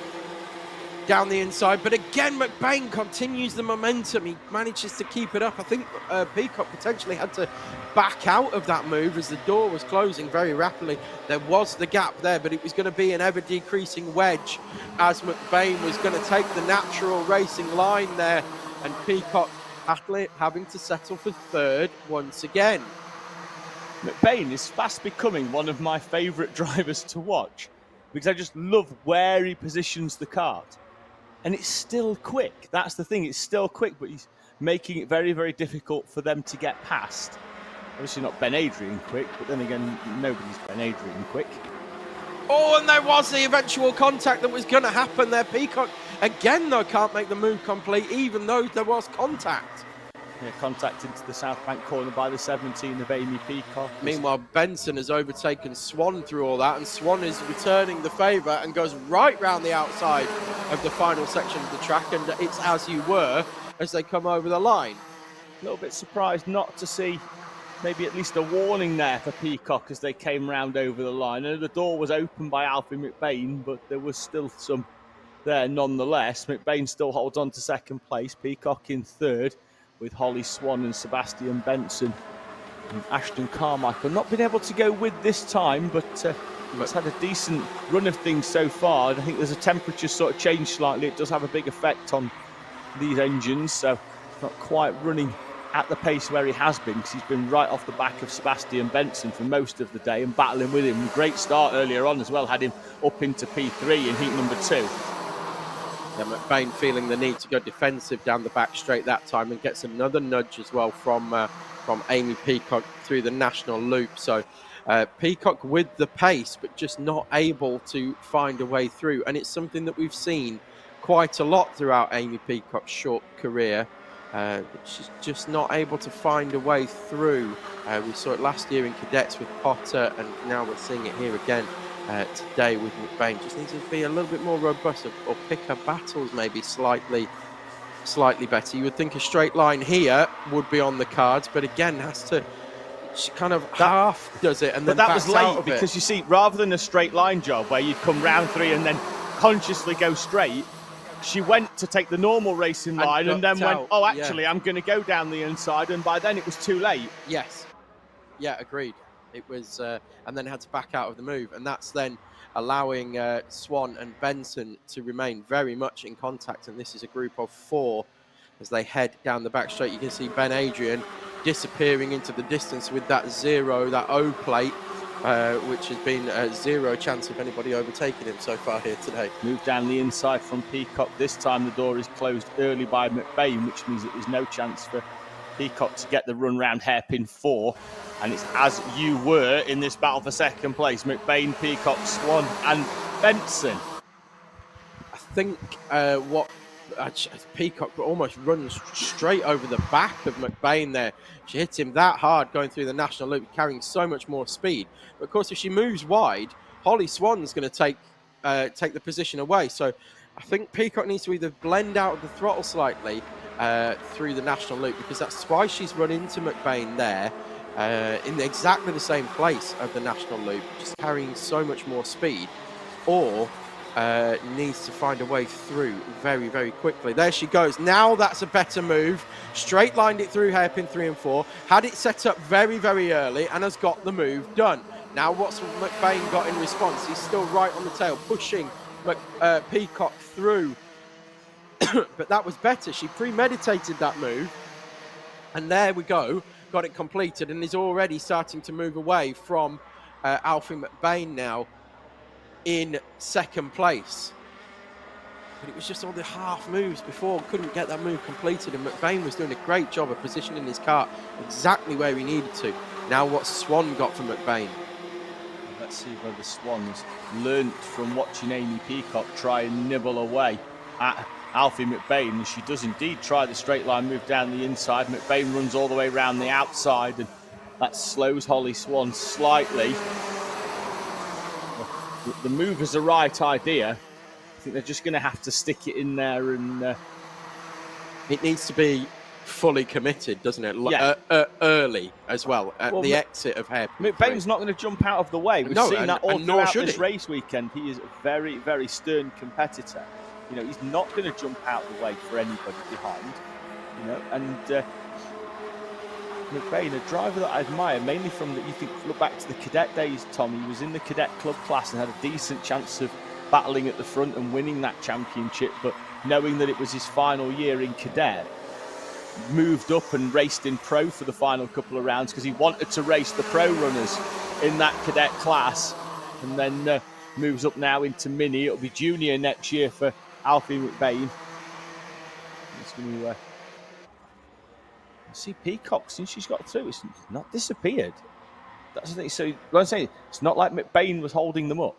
down the inside. But again, McBain continues the momentum. He manages to keep it up. I think Peacock potentially had to back out of that move as the door was closing very rapidly. There was the gap there, but it was going to be an ever-decreasing wedge as McBain was going to take the natural racing line there, and Peacock having to settle for 3rd once again. McBain is fast becoming one of my favourite drivers to watch because I just love where he positions the kart. And it's still quick. That's the thing. It's still quick, but he's making it very, very difficult for them to get past. Obviously not Ben Adrian quick, but then again, nobody's Ben Adrian quick. Oh, and there was the eventual contact that was going to happen there. Peacock, again, though, can't make the move complete, even though there was contact. Yeah, contact into the South Bank corner by the 17 of Amy Peacock. Meanwhile, Benson has overtaken Swan through all that, and Swan is returning the favour and goes right round the outside of the final section of the track, and it's as you were as they come over the line. A little bit surprised not to see maybe at least a warning there for Peacock as they came round over the line. And the door was opened by Alfie McBain, but there was still some there nonetheless. McBain still holds on to 2nd place, Peacock in 3rd, with Holly Swan and Sebastian Benson and Ashton Carmichael. Not been able to go with this time, but it's had a decent run of things so far. I think there's a temperature sort of change slightly. It does have a big effect on these engines, so it's not quite running at the pace where he has been, because he's been right off the back of Sebastian Benson for most of the day and battling with him. Great start earlier on as well, had him up into P3 in heat number 2. Yeah, McBain feeling the need to go defensive down the back straight that time, and gets another nudge as well from Amy Peacock through the national loop. So Peacock with the pace, but just not able to find a way through. And it's something that we've seen quite a lot throughout Amy Peacock's short career. She's just not able to find a way through. We saw it last year in Cadets with Potter, and now we're seeing it here again today with McBain. Just needs to be a little bit more robust, or pick her battles maybe slightly better. You would think a straight line here would be on the cards, but again she kind of half does it and then that was late because you see, rather than a straight line job where you'd come round 3 and then consciously go straight, she went to take the normal racing line and then went, oh, actually, I'm going to go down the inside, and by then it was too late. Yes. Yeah, agreed. It was, and then had to back out of the move, and that's then allowing Swan and Benson to remain very much in contact. And this is a group of 4 as they head down the back straight. You can see Ben Adrian disappearing into the distance with that that O plate, which has been a 0 chance of anybody overtaking him so far here today. Move down the inside from Peacock. This time the door is closed early by McBain, which means that there's no chance for Peacock to get the run round hairpin 4. And it's as you were in this battle for second place. McBain, Peacock, Swan and Benson. I think Peacock almost runs straight over the back of McBain there. She hits him that hard going through the national loop, carrying so much more speed. But of course, if she moves wide, Holly Swan's going to take the position away. So I think Peacock needs to either blend out of the throttle slightly through the national loop, because that's why she's run into McBain there in exactly the same place of the national loop, just carrying so much more speed, or needs to find a way through very, very quickly. There she goes. Now that's a better move. Straight lined it through hairpin 3 and 4. Had it set up very, very early and has got the move done. Now what's McBain got in response? He's still right on the tail, pushing Peacock through. But that was better. She premeditated that move. And there we go. Got it completed and is already starting to move away from Alfie McBain now in second place. But it was just all the half moves before, couldn't get that move completed, and McBain was doing a great job of positioning his car exactly where he needed to. Now what's Swan got from McBain? Let's see whether Swan's learnt from watching Amy Peacock try and nibble away at Alfie McBain, and she does indeed try the straight line move down the inside. McBain runs all the way around the outside, and that slows Holly Swan slightly. The move is the right idea. I think they're just going to have to stick it in there, and it needs to be fully committed, doesn't it? Yeah. Early as well, at the exit of hairpin. McBain's not going to jump out of the way. We've seen that all throughout this race weekend. He is a very, very stern competitor. You know, he's not going to jump out the way for anybody behind. You know, and McBain, a driver that I admire, mainly from that. You think, look back to the Cadet days, Tom. He was in the Cadet club class and had a decent chance of battling at the front and winning that championship. But knowing that it was his final year in Cadet, moved up and raced in Pro for the final couple of rounds because he wanted to race the Pro runners in that Cadet class, and then moves up now into Mini. It'll be Junior next year for Alfie McBain. It's going to see Peacock, since she's got through, it's not disappeared. That's the thing. So what I'm saying, it's not like McBain was holding them up.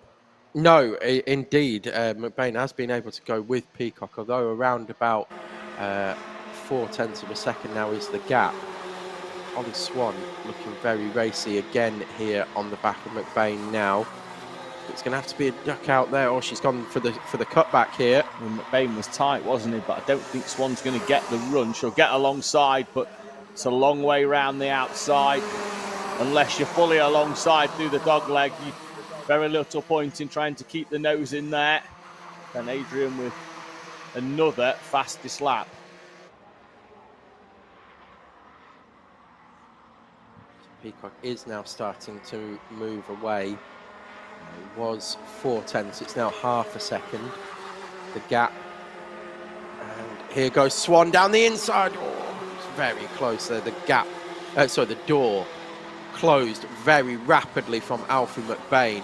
No, indeed, McBain has been able to go with Peacock, although around about 0.4 of a second now is the gap. Holly Swan looking very racy again here on the back of McBain now. It's going to have to be a duck out there, or she's gone for the cutback here. Well, McBain was tight, wasn't he? But I don't think Swan's going to get the run. She'll get alongside, but it's a long way round the outside. Unless you're fully alongside through the dog leg, very little point in trying to keep the nose in there. And Adrian with another fastest lap. Peacock is now starting to move away. It was 0.4, it's now half a second. The gap. And here goes Swan down the inside. Oh, it's very close there. The gap, the door closed very rapidly from Alfie McBain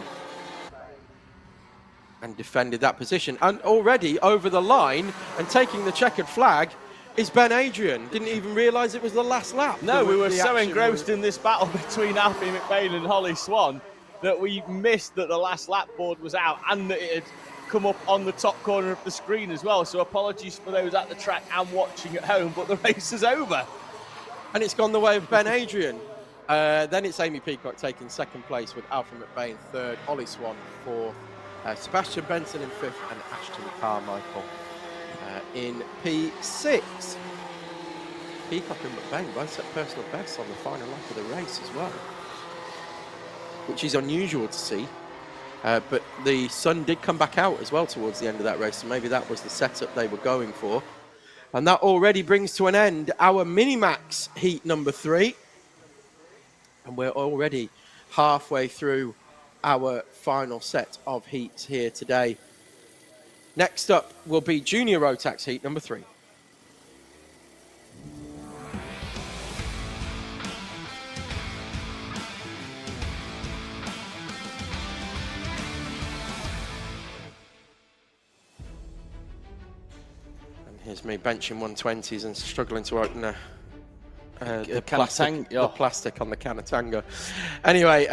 and defended that position. And already over the line and taking the checkered flag is Ben Adrian. Didn't even realise it was the last lap. No, we were so engrossed in this battle between Alfie McBain and Holly Swan that we missed that the last lap board was out and that it had come up on the top corner of the screen as well. So apologies for those at the track and watching at home, but the race is over. And it's gone the way of Ben Adrian. Then it's Amy Peacock taking second place with Alfie McBain third, Holly Swan fourth, Sebastian Benson in fifth, and Ashton Carmichael in P6. Peacock and McBain both set personal bests on the final lap of the race as well, which is unusual to see. But the sun did come back out as well towards the end of that race, so maybe that was the setup they were going for. And that already brings to an end our Minimax Heat number 3. And we're already halfway through our final set of heats here today. Next up will be Junior Rotax Heat number 3. And here's me benching 120s and struggling to open the plastic on the can of Tango. Anyway,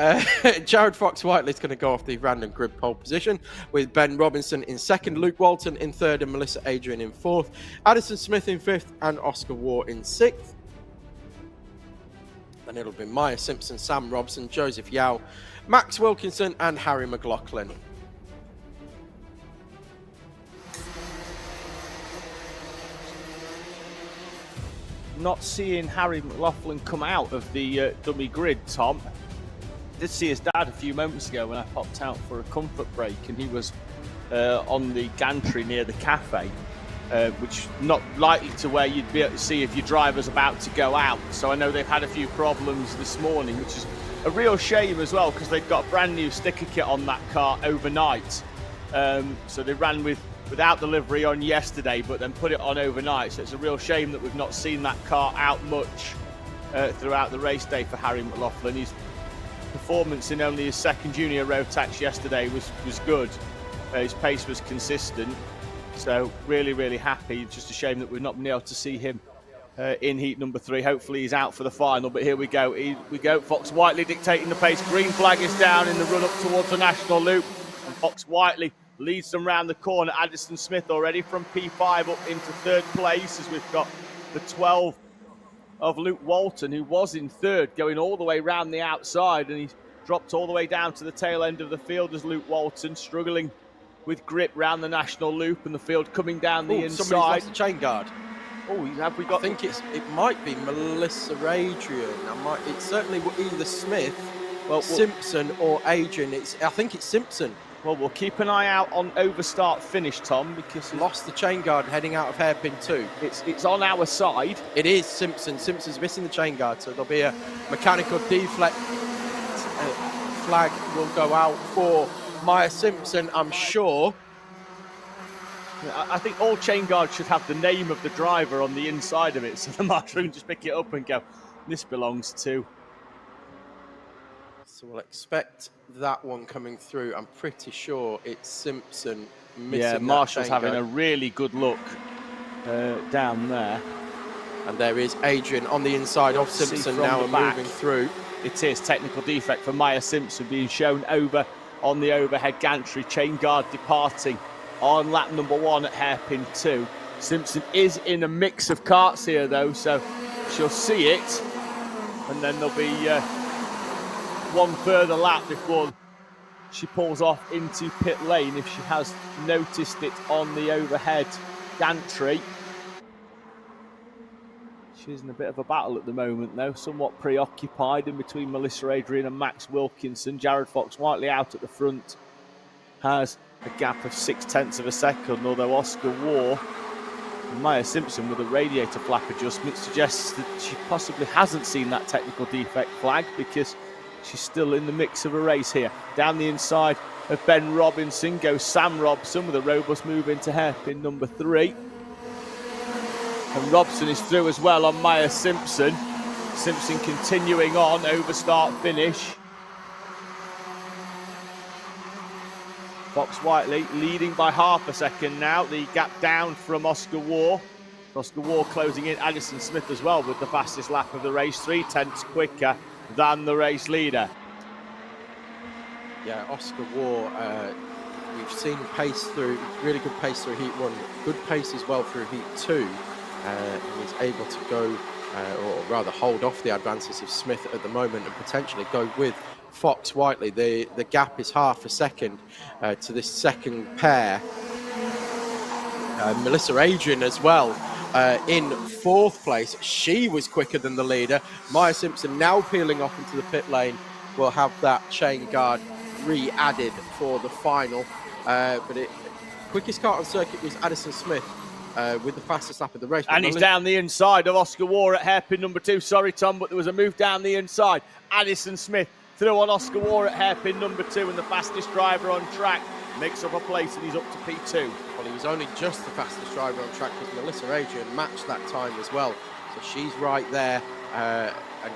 Jared Fox-Whiteley's going to go off the random grid pole position, with Ben Robinson in second, Luke Walton in third, and Melissa Adrian in fourth, Addison Smith in fifth, and Oscar Waugh in sixth. Then it'll be Maya Simpson, Sam Robson, Joseph Yao, Max Wilkinson, and Harry McLaughlin. Not seeing Harry McLaughlin come out of the dummy grid, Tom. Did see his dad a few moments ago when I popped out for a comfort break, and he was on the gantry near the cafe, which not likely to where you'd be able to see if your driver's about to go out. So I know they've had a few problems this morning, which is a real shame as well, because they've got a brand new sticker kit on that car overnight. So they ran without the livery on yesterday, but then put it on overnight. So it's a real shame that we've not seen that car out much throughout the race day for Harry McLaughlin. His performance in only his second junior Rotax yesterday was good. His pace was consistent. So really, really happy. It's just a shame that we've not been able to see him in heat number 3. Hopefully he's out for the final, but here we go. Fox-Whiteley dictating the pace. Green flag is down in the run up towards the national loop, and Fox-Whiteley leads them round the corner. Addison Smith already from P5 up into third place, as we've got the 12 of Luke Walton, who was in third, going all the way round the outside, and he's dropped all the way down to the tail end of the field as Luke Walton, struggling with grip round the national loop, and the field coming down the inside. Somebody's lost the chain guard. Oh, have we got? I think it might be Melissa Adrian. It's certainly either Smith, Simpson, or Adrian. I think it's Simpson. Well, we'll keep an eye out on overstart finish, Tom, because lost the chain guard heading out of hairpin 2. It's on our side. It is Simpson. Simpson's missing the chain guard, so there'll be a mechanical deflect. Flag will go out for Maya Simpson, I'm sure. I think all chain guards should have the name of the driver on the inside of it, so the marshal can just pick it up and go, this belongs to. So we'll expect that one coming through. I'm pretty sure it's Simpson missing. Yeah, Marshall's having a really good look down there. And there is Adrian on the inside of Simpson now and moving through. It is technical defect for Maya Simpson being shown over on the overhead gantry. Chain guard departing on lap number 1 at hairpin 2. Simpson is in a mix of karts here though, so she'll see it. And then there'll be one further lap before she pulls off into pit lane, if she has noticed it on the overhead gantry. She's in a bit of a battle at the moment though, somewhat preoccupied in between Melissa Adrian and Max Wilkinson. Jared Fox-Whiteley out at the front has a gap of 0.6 of a second, although Oscar Waugh and Maya Simpson with a radiator flap adjustment suggests that she possibly hasn't seen that technical defect flag, because she's still in the mix of a race here. Down the inside of Ben Robinson goes Sam Robson with a robust move into hairpin number 3. And Robson is through as well on Maya Simpson. Simpson continuing on, over start finish. Fox-Whiteley leading by half a second now. The gap down from Oscar Waugh. Oscar Waugh closing in. Addison Smith as well with the fastest lap of the race, 0.3 quicker than the race leader. Yeah, Oscar Waugh, we've seen pace through, really good pace through Heat 1, good pace as well through Heat 2. And he's able to go, or rather hold off the advances of Smith at the moment and potentially go with Fox-Whiteley. The gap is half a second to this second pair. Melissa Adrian as well in 4th place. She was quicker than the leader. Maya Simpson now peeling off into the pit lane. Will have that chain guard re-added for the final. But quickest kart on circuit was Addison Smith with the fastest lap of the race. And he's down the inside of Oscar Waugh at hairpin number 2. Sorry, Tom, but there was a move down the inside. Addison Smith through on Oscar Waugh at hairpin number 2, and the fastest driver on track makes up a place, and he's up to P2. Well, he was only just the fastest driver on track because Melissa Adrian matched that time as well. So she's right there and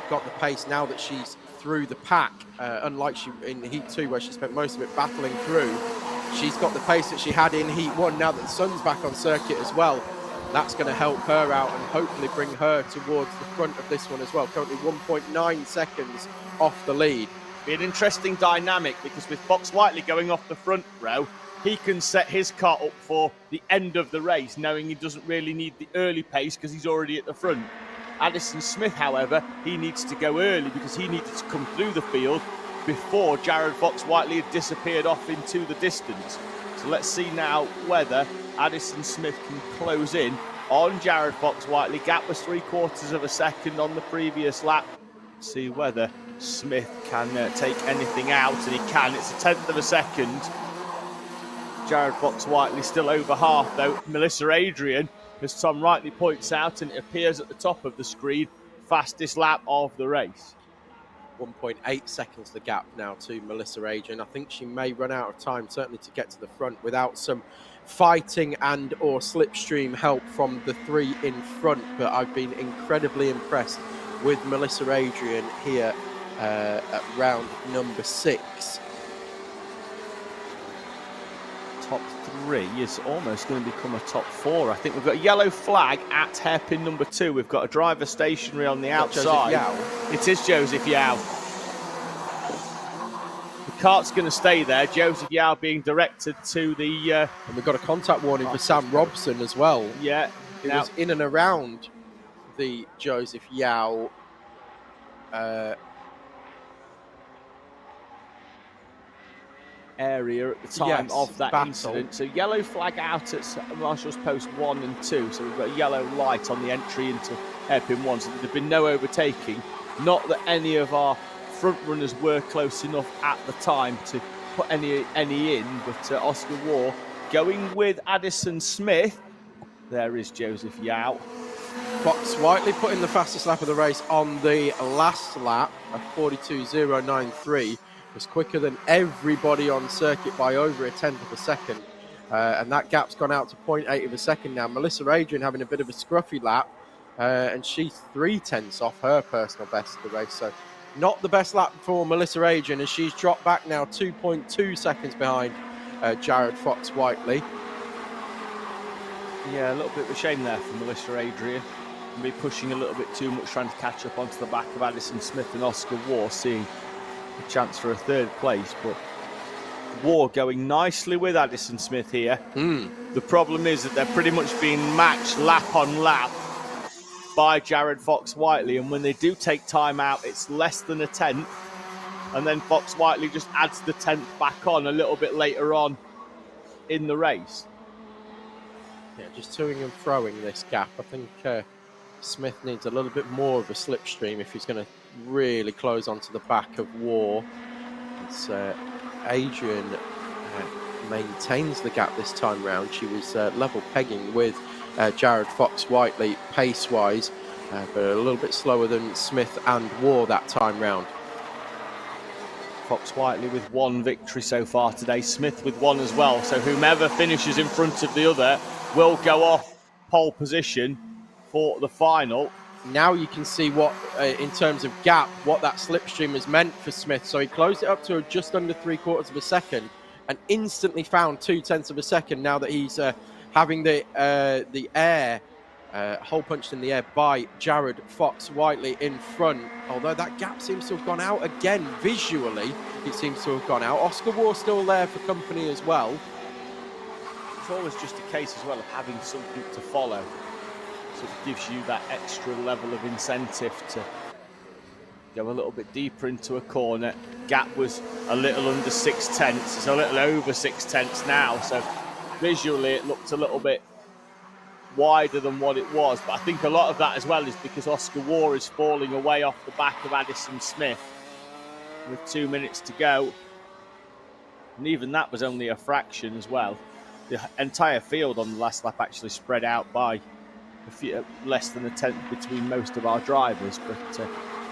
got the pace now that she's through the pack, unlike she in Heat 2 where she spent most of it battling through. She's got the pace that she had in Heat 1 now that the sun's back on circuit as well. That's going to help her out and hopefully bring her towards the front of this one as well. Currently 1.9 seconds off the lead. Be an interesting dynamic because with Fox Whiteley going off the front row, he can set his car up for the end of the race, knowing he doesn't really need the early pace because he's already at the front. Addison Smith, however, he needs to go early because he needed to come through the field before Jared Fox Whiteley had disappeared off into the distance. So let's see now whether Addison Smith can close in on Jared Fox Whiteley. Gap was 3/4 of a second on the previous lap. See whether Smith can take anything out, and he can. It's 1/10 of a second. Jared Fox Whiteley still over half though. Melissa Adrian, as Tom rightly points out, and it appears at the top of the screen, fastest lap of the race. 1.8 seconds the gap now to Melissa Adrian. I think she may run out of time, certainly to get to the front, without some fighting and or slipstream help from the 3 in front. But I've been incredibly impressed with Melissa Adrian here at round number 6. Top 3 is almost going to become a top 4. I think we've got a yellow flag at hairpin number 2. We've got a driver stationary on the outside. It is Joseph Yao. The kart's going to stay there. Joseph Yao being directed to the... and we've got a contact warning for Sam Robson as well. Yeah. It was in and around the Joseph Yao area at the time of that incident. So yellow flag out at Marshall's post 1 and 2. So we've got a yellow light on the entry into hairpin 1. So there's been no overtaking. Not that any of our front runners were close enough at the time to put any in, but Oscar Waugh going with Addison Smith. There is Joseph Yao. Fox Whiteley putting the fastest lap of the race on the last lap of 42.093. Was quicker than everybody on circuit by over 1/10 of a second. And that gap's gone out to 0.8 of a second now. Melissa Adrian having a bit of a scruffy lap, and she's 0.3 off her personal best of the race. So not the best lap for Melissa Adrian, as she's dropped back now 2.2 seconds behind Jared Fox Whiteley. Yeah, a little bit of a shame there for Melissa Adrian. Be pushing a little bit too much, trying to catch up onto the back of Addison Smith and Oscar Waugh, seeing a chance for a 3rd place. But Waugh going nicely with Addison Smith here. The problem is that they're pretty much being matched lap on lap by Jared Fox Whiteley, and when they do take time out, it's less than 1/10, and then Fox Whiteley just adds the 10th back on a little bit later on in the race. Yeah, just toing and froing this gap. I think Smith needs a little bit more of a slipstream if he's going to really close onto the back of Waugh. It's Adrian maintains the gap this time round. She was level pegging with Jared Fox Whiteley pace-wise, but a little bit slower than Smith and Waugh that time round. Fox Whiteley with 1 victory so far today, Smith with 1 as well. So whomever finishes in front of the other will go off pole position for the final. Now you can see what, in terms of gap, what that slipstream has meant for Smith. So he closed it up to just under 3/4 of a second and instantly found 0.2 of a second now that he's having the air hole punched in the air by Jared Fox Whiteley in front. Although that gap seems to have gone out again visually, it seems to have gone out. Oscar Waugh still there for company as well. It's always just a case as well of having something to follow. So it gives you that extra level of incentive to go a little bit deeper into a corner. Gap was a little under 0.6. It's a little over 0.6 now. So visually it looked a little bit wider than what it was. But I think a lot of that as well is because Oscar Waugh is falling away off the back of Addison Smith with 2 minutes to go. And even that was only a fraction as well. the entire field on the last lap actually spread out by a few, less than a tenth between most of our drivers, but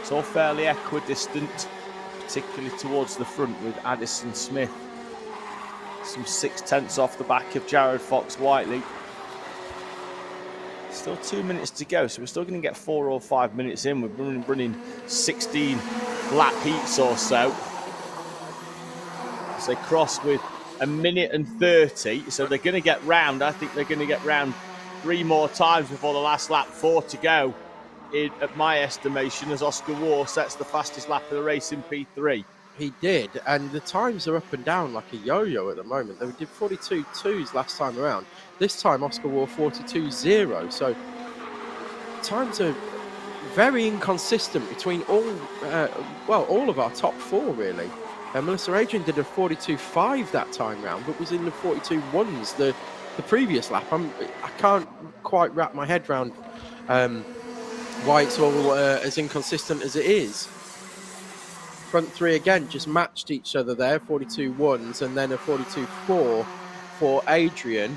it's all fairly equidistant, particularly towards the front with Addison Smith some 6/10 off the back of Jared Fox-Whiteley. Still 2 minutes to go, so we're still going to get 4 or 5 minutes in. We're running 16 lap heats or so. As they cross with 1 minute and 30, so they're going to get round. I think they're going to get round 3 more times before the last lap, 4 to go, at my estimation, as Oscar Waugh sets the fastest lap of the race in P3. He did, and the times are up and down like a yo-yo at the moment. They did 42.2s last time around. This time, Oscar Waugh 42.0. So times are very inconsistent between all of our top 4, really. Melissa Adrian did a 42.5 that time round, but was in the 42.1s the previous lap. I can't quite wrap my head around why it's all as inconsistent as it is. Front 3 again just matched each other there, 42.1s, and then a 42.4 for Adrian.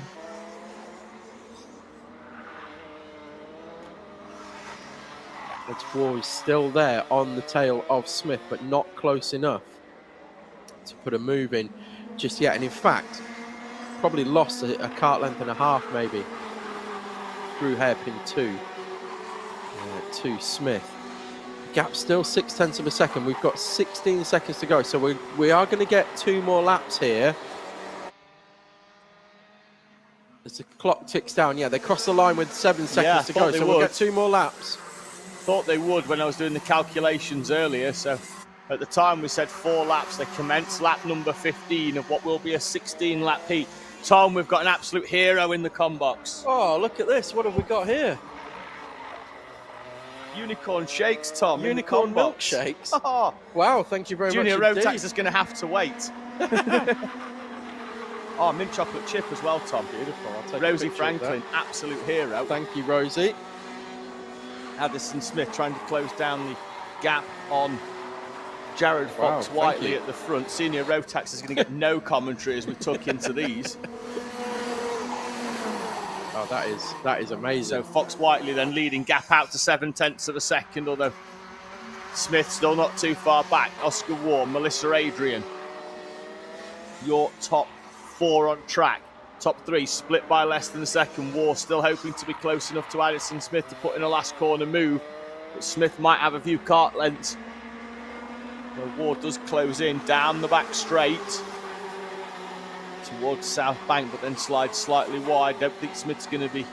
But Waugh is still there on the tail of Smith, but not close enough to put a move in just yet. And in fact, probably lost a kart length and a half maybe through hairpin 2 to Smith. Gap still 6/10 of a second. We've got 16 seconds to go, so we are going to get 2 more laps here as the clock ticks down. Yeah, they cross the line with 7 seconds to go, so we'll get 2 more laps. Thought they would when I was doing the calculations earlier. So at the time we said 4 laps. They commence lap number 15 of what will be a 16-lap heat. Tom, we've got an absolute hero in the combox. Oh, look at this. What have we got here? Unicorn shakes, Tom. Unicorn milkshakes. Oh, wow, thank you very Junior much. Junior Rotax is going to have to wait. Oh, mint chocolate chip as well, Tom. Beautiful. I'll take Rosie Franklin, absolute hero. Thank you, Rosie. Addison Smith trying to close down the gap on Jared Fox-Whiteley at the front. Senior Rotax is going to get no commentary as we tuck into these. Oh, that is amazing. So Fox-Whiteley then leading, gap out to 7/10 of a second, although Smith still not too far back. Oscar Waugh, Melissa Adrian, your top 4 on track. Top 3 split by less than a second. Waugh still hoping to be close enough to Addison Smith to put in a last corner move, but Smith might have a few kart lengths. Well, Waugh does close in down the back straight towards South Bank, but then slides slightly wide. Don't think Smith's going to be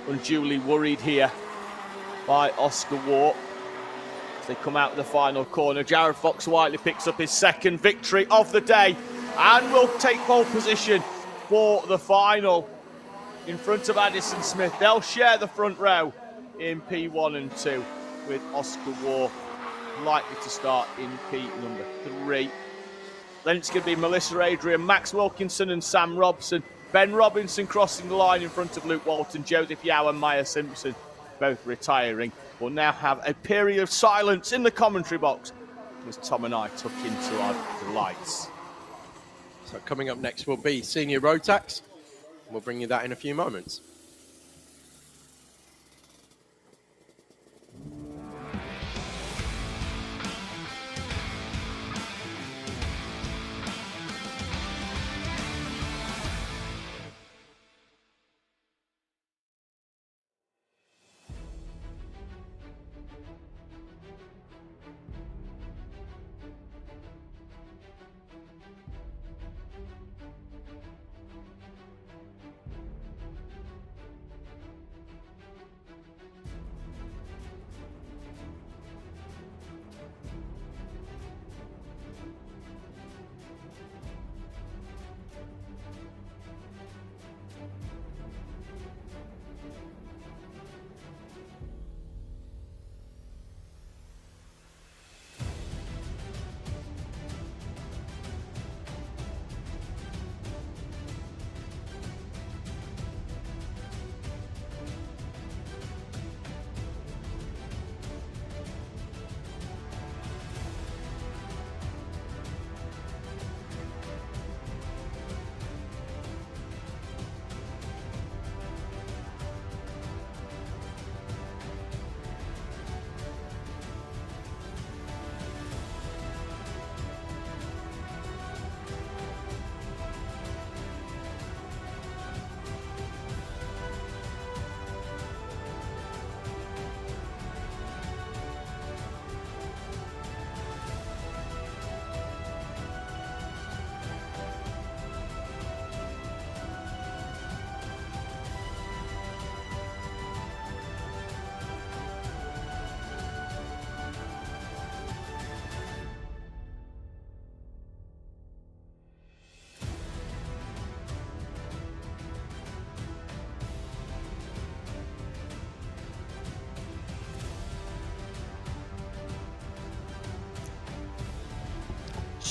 unduly worried here by Oscar Waugh as they come out of the final corner. Jared Fox-Whiteley picks up his 2nd victory of the day and will take pole position for the final in front of Addison Smith. They'll share the front row in P1 and 2 with Oscar Waugh likely to start in P number 3. Then it's going to be Melissa Adrian, Max Wilkinson and Sam Robson. Ben Robinson crossing the line in front of Luke Walton, Joseph Yao and Maya Simpson both retiring. We'll now have a period of silence in the commentary box as Tom and I tuck into our delights. So coming up next will be Senior Rotax. We'll bring you that in a few moments.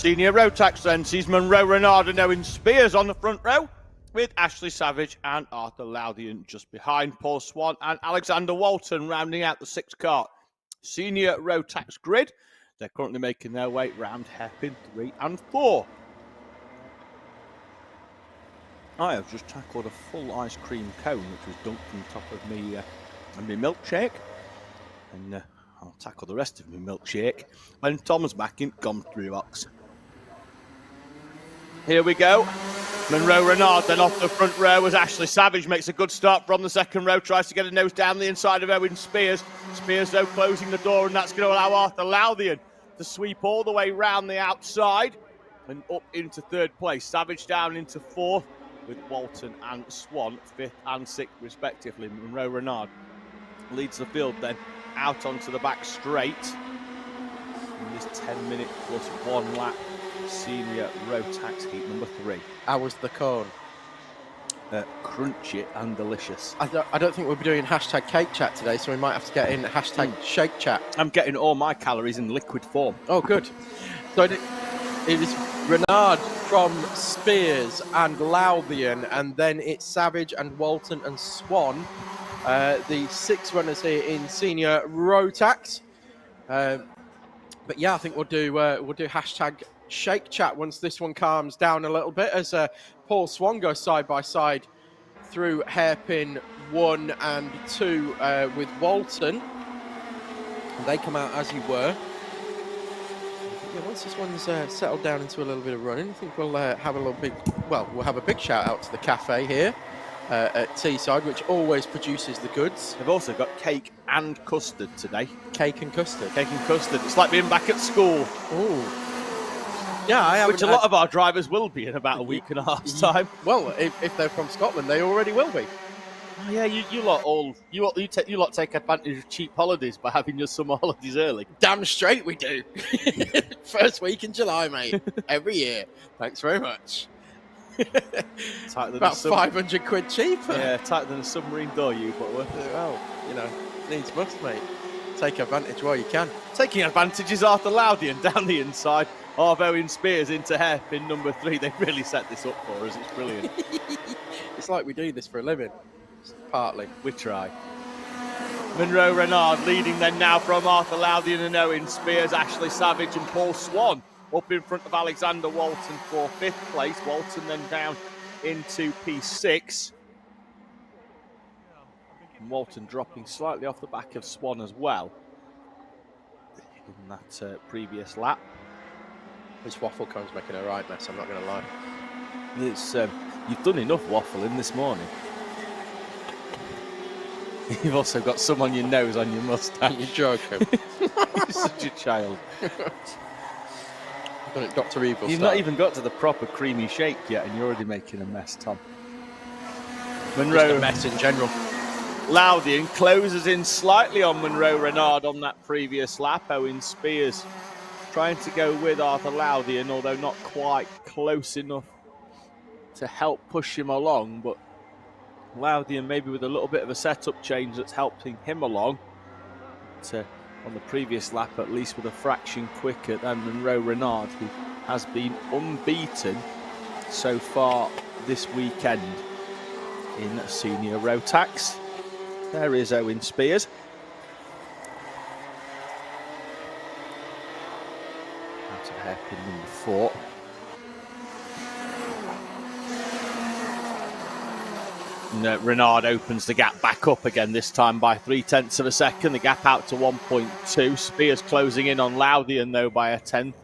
Senior Rotax then sees Monroe Renard and Owen Spears on the front row, with Ashley Savage and Arthur Loudian just behind. Paul Swan and Alexander Walton rounding out the 6 kart Senior Rotax grid. They're currently making their way round hairpin 3 and 4. I have just tackled a full ice cream cone, which was dunked on top of me and my milkshake. And I'll tackle the rest of my milkshake when Tom's back in Gumtree box. Here we go. Monroe Renard then off the front row as Ashley Savage makes a good start from the second row, tries to get a nose down the inside of Owen Spears. Spears though closing the door, and that's going to allow Arthur Loudian to sweep all the way round the outside and up into 3rd place. Savage down into 4th with Walton and Swan 5th and 6th respectively. Monroe Renard leads the field then out onto the back straight in this 10-minute plus 1 lap Senior Rotax Heat number 3. How was the cone? Crunchy and delicious. I don't think we'll be doing hashtag cake chat today, so we might have to get in hashtag shake chat. I'm getting all my calories in liquid form. Oh, good. So it is Renard from Spears and Loudian, and then it's Savage and Walton and Swan, the 6 runners here in Senior Rotax. But yeah, I think we'll do hashtag shake chat once this one calms down a little bit, as Paul Swan goes side by side through hairpin 1 and 2 with Walton. And they come out as you were. Yeah, once this one's settled down into a little bit of running, I think we'll have a big shout out to the cafe here at Teesside, which always produces the goods. They've also got cake and custard today. Cake and custard. Cake and custard. It's like being back at school. Ooh. Yeah, which a lot of our drivers will be in about a week and a half's time. Well, if they're from Scotland, they already will be. Oh, yeah, you lot take advantage of cheap holidays by having your summer holidays early. Damn straight we do. First week in July, mate. Every year. Thanks very much. About 500 quid cheaper. Yeah, tighter than a submarine door, but worth it. Well, needs must, mate. Take advantage while you can. Taking advantage is Arthur Loudian down the inside of Owen Spears into hairpin number 3. They've really set this up for us. It's brilliant. It's like we do this for a living. Partly. We try. Monroe Renard leading then now from Arthur Loudian and Owen Spears, Ashley Savage and Paul Swan up in front of Alexander Walton for 5th place. Walton then down into P6. And Walton dropping slightly off the back of Swan as well in that previous lap. This waffle cone's making a right mess, I'm not going to lie. It's you've done enough waffling this morning. You've also got some on your nose on your moustache. You're joking. You're such a child. I've done it Dr. Evil You've style. not even got to the proper creamy shake yet, and you're already making a mess, Tom. Monroe. Just a mess in general. Loudian closes in slightly on Monroe Renard on that previous lap. Owen Spears trying to go with Arthur Loudian, although not quite close enough to help push him along, but Loudian maybe with a little bit of a setup change that's helping him along. On the previous lap, at least with a fraction quicker than Monroe Renard, who has been unbeaten so far this weekend in Senior Rotax. There is Owen Spears. Out of hairpin number 4. Renard opens the gap back up again, this time by 0.3 of a second. The gap out to 1.2. Spears closing in on Loudian, though, by a 1/10.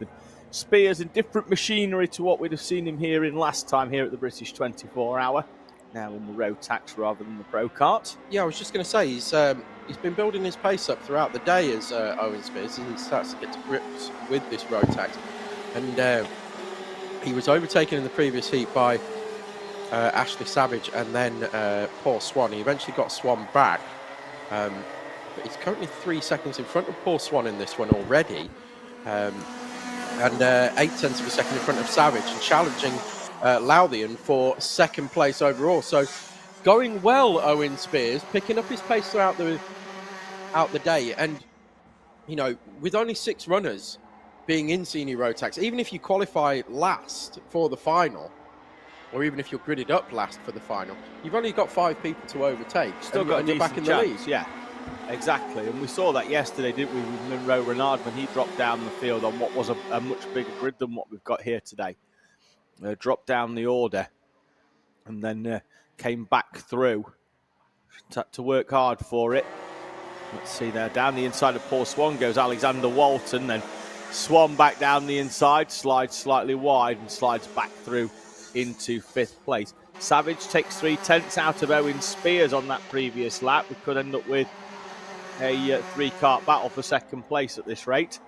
Spears in different machinery to what we'd have seen him here in last time here at the British 24 Hour. Now in the Rotax rather than the Pro Kart. Yeah, I was just going to say, he's been building his pace up throughout the day as Owen Spears. He starts to get to grips with this Rotax. And he was overtaken in the previous heat by Ashley Savage and then Paul Swan. He eventually got Swan back. But he's currently 3 seconds in front of Paul Swan in this one already. And 0.8 of a second in front of Savage, and challenging Loudian for 2nd place overall. So going well, Owen Spears, picking up his pace throughout the day. And, with only 6 runners being in senior Rotax, even if you qualify last for the final, or even if you're gridded up last for the final, you've only got 5 people to overtake. Still got a you're back in the lead. Yeah, exactly. And we saw that yesterday, didn't we, with Monroe Renard when he dropped down the field on what was a much bigger grid than what we've got here today. Dropped down the order and then came back through. Had to work hard for it. Let's see there, down the inside of Paul Swan goes Alexander Walton, then Swan back down the inside, slides slightly wide and slides back through into 5th place. Savage takes 3/10 out of Owen Spears on that previous lap. We could end up with a 3-kart battle for 2nd place at this rate.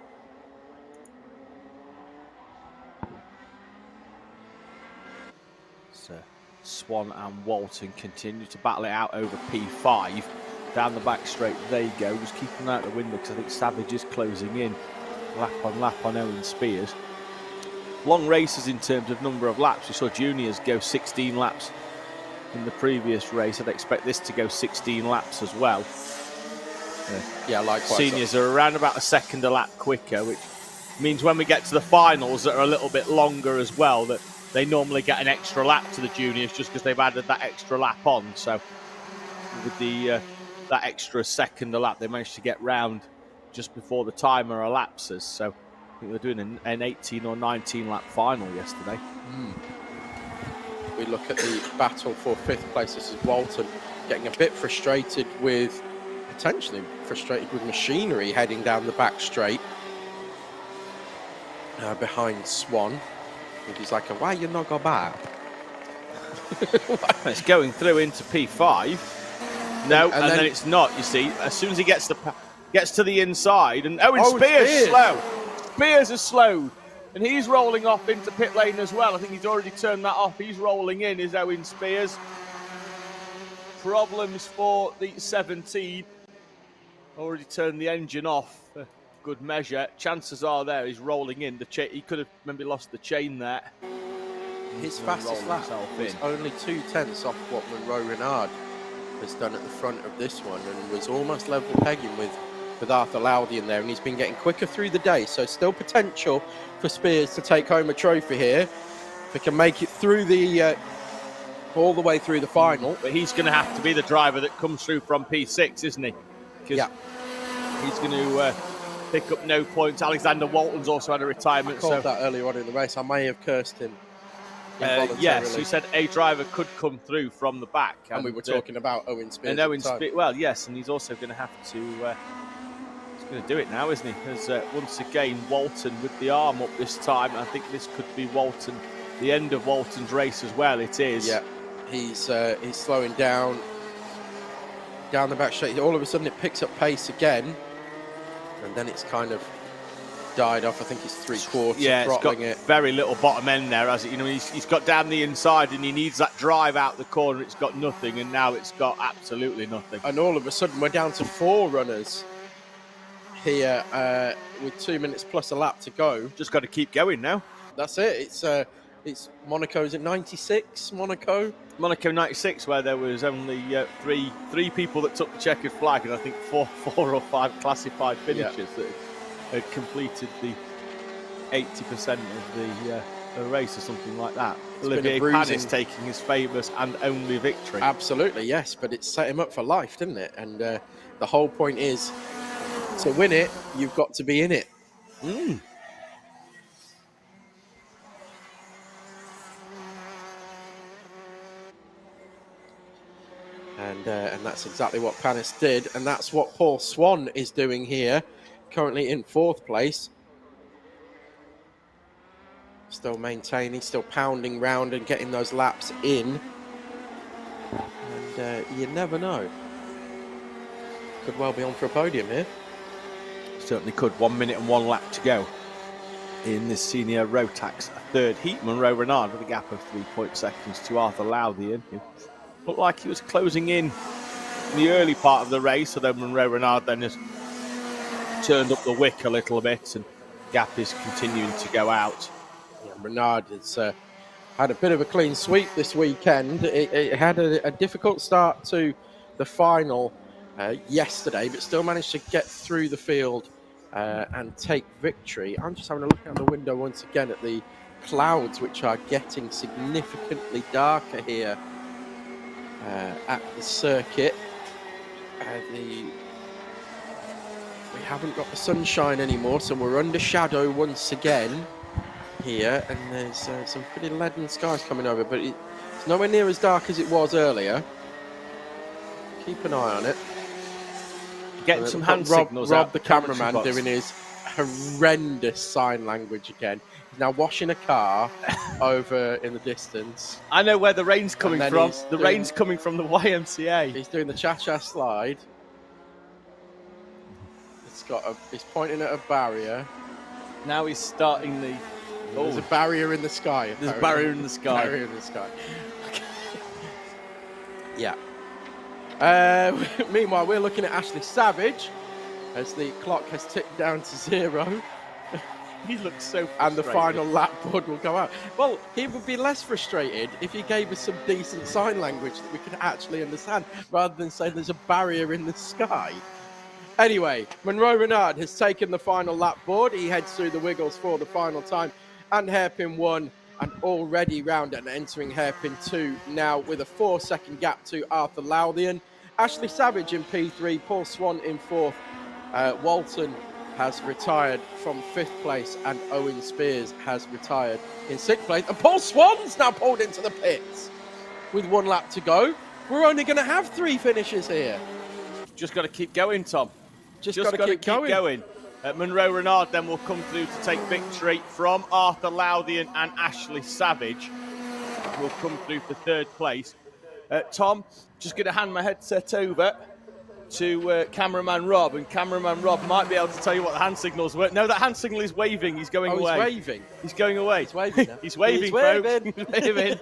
So Swan and Walton continue to battle it out over P5. Down the back straight they go, just keeping out the window because I think Savage is closing in lap on Owen Spears. Long races in terms of number of laps. We saw juniors go 16 laps in the previous race. I'd expect this to go 16 laps as well. Yeah, likewise. Seniors are around about a second a lap quicker, which means when we get to the finals that are a little bit longer as well, that they normally get an extra lap to the juniors just because they've added that extra lap on. So with the that extra second a lap, they managed to get round just before the timer elapses. So I think they're doing an 18 or 19 lap final yesterday. We look at the battle for 5th place. This is Walton getting a bit frustrated with, potentially frustrated with machinery heading down the back straight behind Swan. I think he's like, why you not go back? It's going through into P5. No, and then it's not, you see. As soon as he gets to the inside, and Owen Spears is slow. Spears is slowed, and he's rolling off into pit lane as well. I think he's already turned that off. He's rolling in, is Owen Spears. Problems for the 17. Already turned the engine off for good measure. Chances are there he's rolling in. He could have maybe lost the chain there. His fastest lap was only 2/10 off what Monroe Renard has done at the front of this one, and was almost level pegging with Arthur Loudian there, and he's been getting quicker through the day, so still potential for Spears to take home a trophy here if he can make it through the all the way through the final. But he's going to have to be the driver that comes through from P6, isn't he? Because he's going to pick up no points. Alexander Walton's also had a retirement. I called that earlier on in the race. I may have cursed him. Yes, you said a driver could come through from the back. And we were talking about Owen Spears. And Owen Spears, well, yes, and he's also going to have to, he's going to do it now, isn't he? As once again, Walton with the arm up this time. I think this could be Walton, the end of Walton's race as well. It is. Yeah, he's slowing down the back straight. All of a sudden it picks up pace again, and then it's kind of died off. I think it's 3/4. Yeah, it's got very little bottom end there, has it? You know, he's got down the inside and he needs that drive out the corner. It's got nothing, and now it's got absolutely nothing. And all of a sudden we're down to 4 runners here with 2 minutes plus a lap to go. Just got to keep going now. That's it. It's Monaco's at 96. Monaco 96, where there was only three people that took the checkered flag, and I think four or 5 classified finishers that had completed the 80% of the race or something like that. Olivier Panis taking his famous and only victory. Absolutely, yes, but it set him up for life, didn't it? And the whole point is, to win it, you've got to be in it. And that's exactly what Panis did, and that's what Paul Swan is doing here, currently in 4th place. Still maintaining, still pounding round and getting those laps in. And you never know. Could well be on for a podium here. Certainly could. 1 minute and 1 lap to go in this senior Rotax 3rd heat. Monroe Renard with a gap of 3 seconds to Arthur Loudian, who looked like he was closing in the early part of the race, although Monroe Renard then has turned up the wick a little bit, and gap is continuing to go out. Yeah, Renard has had a bit of a clean sweep this weekend. It had a difficult start to the final yesterday, but still managed to get through the field and take victory. I'm just having a look out the window once again at the clouds, which are getting significantly darker here at the circuit. We haven't got the sunshine anymore, so we're under shadow once again here, and there's some pretty leaden skies coming over, but it's nowhere near as dark as it was earlier. Keep an eye on it. Getting some hand Rob, signals Rob out the cameraman, doing his horrendous sign language again. He's now washing a car over in the distance. I know where the rain's coming from. The rain's coming from the YMCA. He's doing the cha-cha slide. He's pointing at a barrier. Now he's starting the... Oh, there's a barrier in the sky. Apparently. There's a barrier in the sky. Barrier in the sky. Yeah. Meanwhile, we're looking at Ashley Savage as the clock has ticked down to 0. He looks so frustrated. And the final lap board will go out. Well, he would be less frustrated if he gave us some decent sign language that we could actually understand, rather than say there's a barrier in the sky. Anyway, Monroe Renard has taken the final lap board. He heads through the wiggles for the final time, and hairpin 1 and already round and entering hairpin 2 now with a 4-second gap to Arthur Lowthian. Ashley Savage in P3, Paul Swan in 4th. Walton has retired from 5th place, and Owen Spears has retired in 6th place. And Paul Swan's now pulled into the pits with 1 lap to go. We're only going to have 3 finishes here. Just got to keep going, Tom. Just got to keep going. Monroe Renard then will come through to take victory from Arthur Lowthian and Ashley Savage, who will come through for 3rd place. Tom, just going to hand my headset over to cameraman Rob, and cameraman Rob might be able to tell you what the hand signals were. No, that hand signal is waving. He's going away. He's waving. He's going away. He's waving now. He's waving, He's folks. waving. He's waving.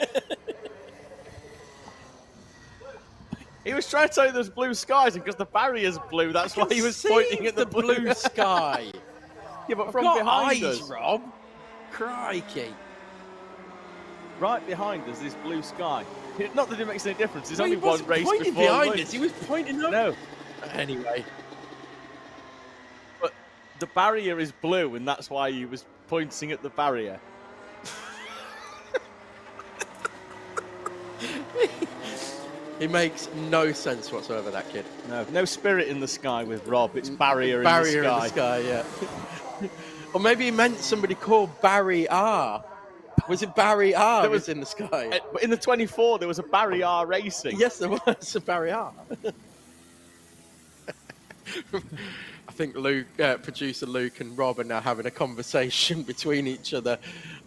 He was trying to tell you there's blue skies, and because the barrier's blue, that's why he was pointing at the blue sky. Yeah, but I've from got behind eyes, us, Rob. Crikey. right behind us, this blue sky. Not that it makes any difference. There's Well, only he one wasn't race pointing before behind lunch. us. He was pointing up. No, Anyway. but the barrier is blue, and that's why he was pointing at the barrier. He makes no sense whatsoever, that kid. No spirit in the sky with Rob. It's barrier Barrier in the sky. yeah. Or maybe he meant somebody called Barry R. Was it Barry R that was in the sky? But in the 24, there was a Barry R racing. Yes, there was a Barry R. I think producer Luke and Rob are now having a conversation between each other.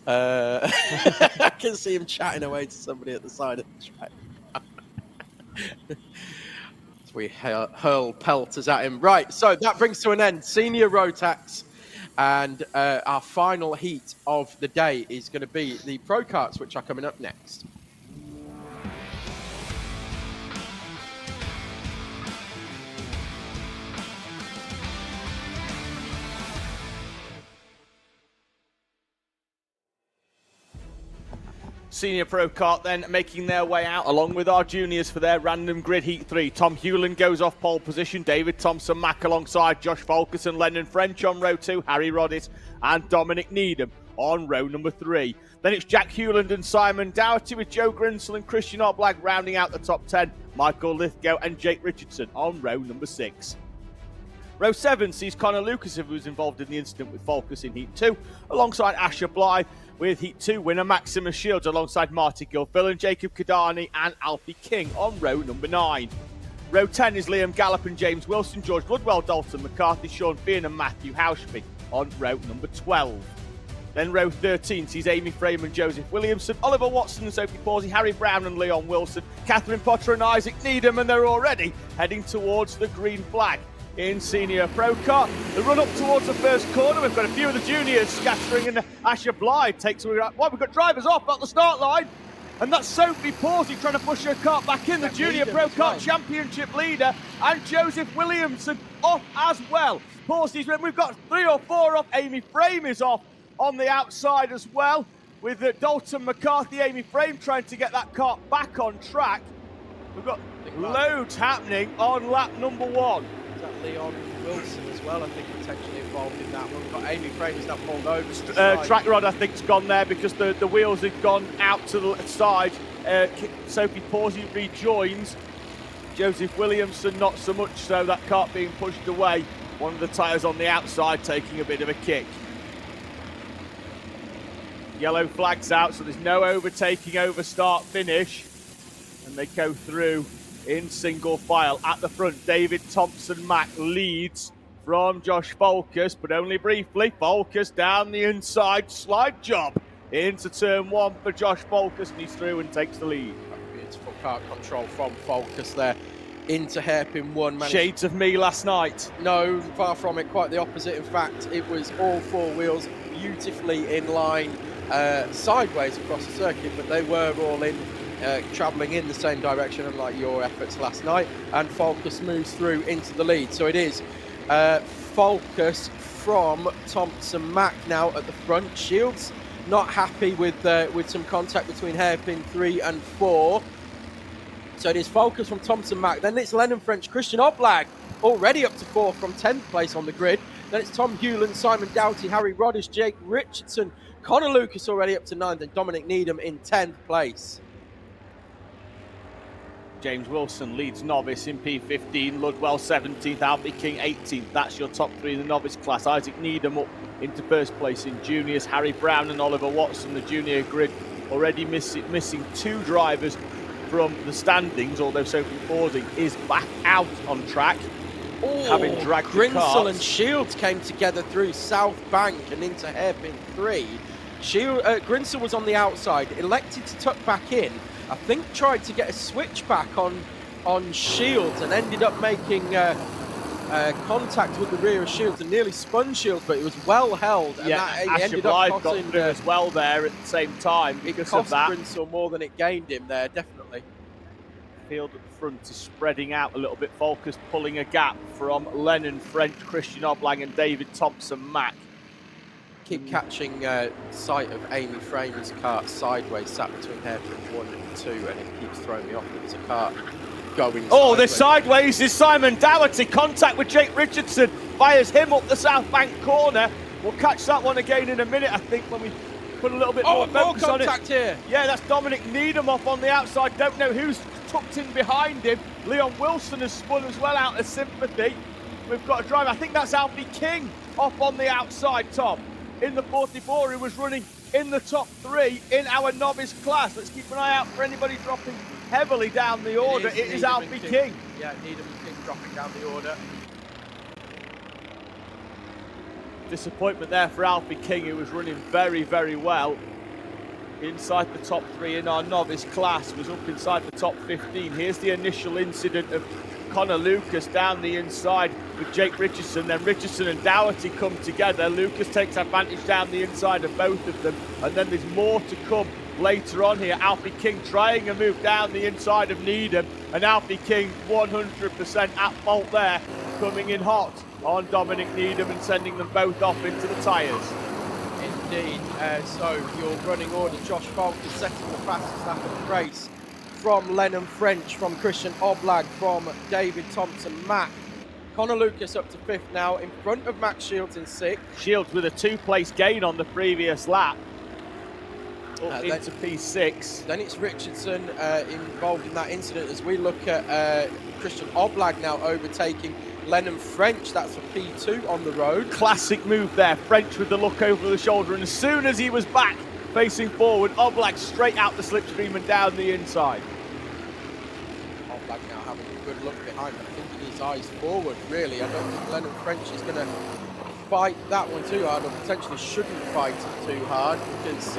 I can see him chatting away to somebody at the side of the track. So we hurl pelters at him. Right, so that brings to an end Senior Rotax, and our final heat of the day is going to be the Pro Karts, which are coming up next. Senior Pro Kart then making their way out along with our juniors for their random grid heat 3. Tom Hewland goes off pole position. David Thompson Mack alongside Josh Fulkerson, Lennon French on row 2, Harry Roddis and Dominic Needham on row number 3. Then it's Jack Hewland and Simon Dougherty with Joe Grinsell and Christian Oblak rounding out the top 10. Michael Lithgow and Jake Richardson on row number 6. Row 7 sees Connor Lucas, who was involved in the incident with Fulkus in Heat 2, alongside Asher Blythe, with Heat 2 winner Maximus Shields alongside Marty Gilfil and Jacob Kadani and Alfie King on row number 9. Row 10 is Liam Gallop and James Wilson, George Ludwell, Dalton McCarthy, Sean Fearn and Matthew Hauschby on row number 12. Then row 13 sees Amy Frame and Joseph Williamson, Oliver Watson and Sophie Pawsey, Harry Brown and Leon Wilson, Catherine Potter and Isaac Needham, and they're already heading towards the green flag in Senior Pro Kart. The run up towards the first corner, we've got a few of the juniors scattering, and Asher Blythe takes away. Well, we've got drivers off at the start line, and that's Sophie Pawsey trying to push her kart back in, the Junior Pro Kart Championship leader, and Joseph Williamson off as well. Pawsey's, we've got 3 or 4 off. Amy Frame is off on the outside as well, with Dalton McCarthy, Amy Frame trying to get that kart back on track. We've got loads happening on lap number 1. Is that Leon Wilson as well, I think, potentially involved in that one. We've got Amy Fraser's now pulled over to the side. Track rod, I think, has gone there because the wheels had gone out to the side. Sophie Pawsey rejoins. Joseph Williamson, not so much so. That kart being pushed away. One of the tyres on the outside taking a bit of a kick. Yellow flags out, so there's no overtaking over start finish. And they go through in single file. At the front, David Thompson-Mack leads from Josh Folkus, but only briefly. Folkus down the inside, slide job into turn one for Josh Folkus, and he's through and takes the lead. Beautiful kart control from Folkus there into hairpin one. Shades of me last night. No, far from it, quite the opposite. In fact, it was all four wheels beautifully in line sideways across the circuit, but they were all in travelling in the same direction, unlike your efforts last night, and Folkus moves through into the lead. So it is Folkus from Thompson-Mack now at the front. Shields not happy with some contact between hairpin 3 and 4. So it is Folkus from Thompson-Mack. Then it's Lennon French, Christian Oblag already up to 4th from 10th place on the grid. Then it's Tom Hewland, Simon Doughty, Harry Roddish, Jake Richardson, Connor Lucas already up to 9th, and Dominic Needham in 10th place. James Wilson leads novice in P15, Ludwell 17th, Alfie King 18th. That's your top three in the novice class. Isaac Needham up into first place in juniors. Harry Brown and Oliver Watson, the junior grid, already missing two drivers from the standings, although Sophie Pawsey is back out on track, having dragged the Grinsell kart. and Shields came together through South Bank and into hairpin 3. Grinsell was on the outside, elected to tuck back in. I think tried to get a switch back on Shields and ended up making contact with the rear of Shields and nearly spun Shields, but it was well held. And Yeah, that, Asher ended Blythe up got costing, through as well there at the same time because of cost that. Grinsell more than it gained him there, definitely. Field at the front is spreading out a little bit. Folkus pulling a gap from Lennon French, Christian Oblang and David Thompson-Mack. Keep catching sight of Amy Framer's kart sideways, sat between hairpin 1 and 2, and it keeps throwing me off. There's a kart going Oh, this sideways is Simon Dougherty. Contact with Jake Richardson. Fires him up the South Bank corner. We'll catch that one again in a minute, I think, when we put a little bit more focus on it. Contact here. Yeah, that's Dominic Needham off on the outside. Don't know who's tucked in behind him. Leon Wilson has spun as well out of sympathy. We've got a driver. I think that's Alfie King off on the outside, Tom, in the 44, who was running in the top three in our novice class. Let's keep an eye out for anybody dropping heavily down the order. It is Alfie King. Yeah, Needham and King dropping down the order. Disappointment there for Alfie King, who was running very, very well inside the top three in our novice class, was up inside the top 15. Here's the initial incident of Connor Lucas down the inside with Jake Richardson. Then Richardson and Dougherty come together. Lucas takes advantage down the inside of both of them, and then there's more to come later on here. Alfie King trying a move down the inside of Needham, and Alfie King 100% at fault there, coming in hot on Dominic Needham and sending them both off into the tyres. Indeed. So your running order, Josh Falk is setting the fastest lap of the race from Lennon French, from Christian Oblag, from David Thompson-Mack. Connor Lucas up to 5th now, in front of Max Shields in 6th. Shields with a 2-place gain on the previous lap, up into P6. Then it's Richardson involved in that incident as we look at Christian Oblag now overtaking Lennon French. That's for P2 on the road. Classic move there. French with the look over the shoulder, and as soon as he was back facing forward, Oblag straight out the slipstream and down the inside. Oblag now having a good look behind, but thinking his eyes forward, really. I don't think Lennon French is going to fight that one too hard, or potentially shouldn't fight it too hard, because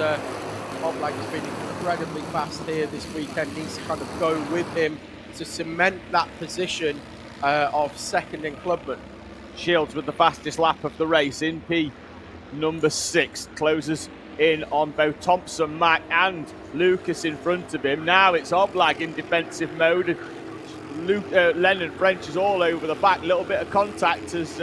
Oblag has been incredibly fast here this weekend. Needs to kind of go with him to cement that position of second in Clubman. Shields with the fastest lap of the race in P number 6, closes in on both Thompson-Mack and Lucas in front of him. Now it's Oblag in defensive mode, and Lennon French is all over the back. Little bit of contact as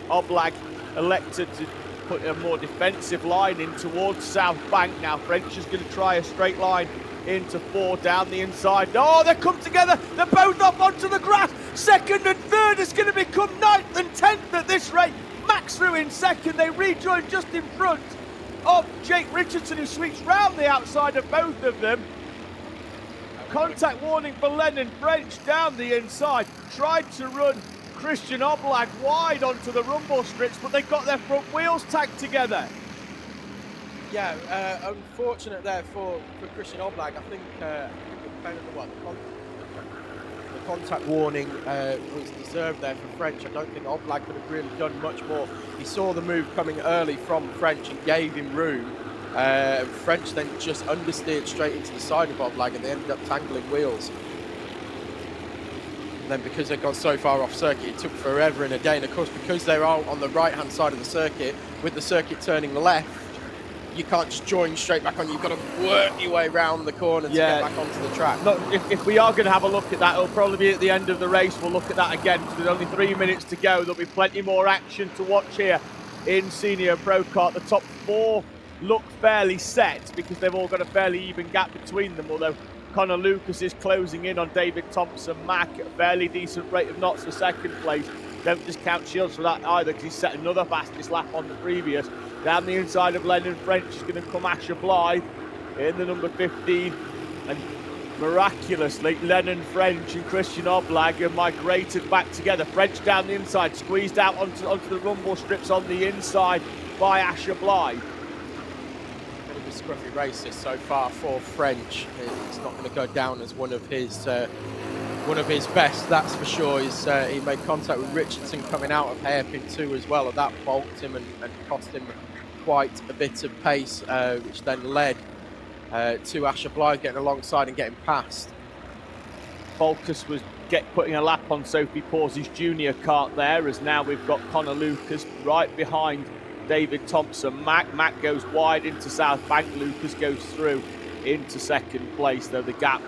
Oblag elected to put a more defensive line in towards South Bank. Now French is going to try a straight line into 4 down the inside. Oh, they come together. They're both off onto the grass. Second and third is going to become 9th and 10th at this rate. Max through in second. They rejoin just in front of Jake Richardson, who sweeps round the outside of both of them. Contact warning for Lennon French down the inside. Tried to run Christian Oblag wide onto the rumble strips, but they got their front wheels tagged together. Yeah, unfortunate there for Christian Oblag. I think the contact warning was deserved there for French. I don't think Oblag could have really done much more. He saw the move coming early from French and gave him room. French then just understeered straight into the side of Oblag, and they ended up tangling wheels. And then because they'd gone so far off circuit, it took forever and a day. And of course, because they're all on the right-hand side of the circuit, with the circuit turning left, you can't just join straight back on. You've got to work your way around the corner to get back onto the track. Look, if we are going to have a look at that, it'll probably be at the end of the race. We'll look at that again, because there's only 3 minutes to go. There'll be plenty more action to watch here in Senior Pro Kart. The top 4 look fairly set, because they've all got a fairly even gap between them, although Connor Lucas is closing in on David Thompson Mack at a fairly decent rate of knots for second place. Don't discount Shields for that either, because he's set another fastest lap on the previous. Down the inside of Lennon French is going to come Asher Blythe in the number 15. And miraculously, Lennon French and Christian Oblag have migrated back together. French down the inside, squeezed out onto the rumble strips on the inside by Asher Blythe. Scruffy races so far for French. It's not going to go down as one of his best, that's for sure. He made contact with Richardson coming out of hairpin 2 as well, and that balked him and cost him quite a bit of pace, which then led to Asher Blythe getting alongside and getting past. Falkus was putting a lap on Sophie Pawsey's junior kart there, as now we've got Connor Lucas right behind David Thompson Mack. Mack goes wide into South Bank. Lucas goes through into second place, though the gap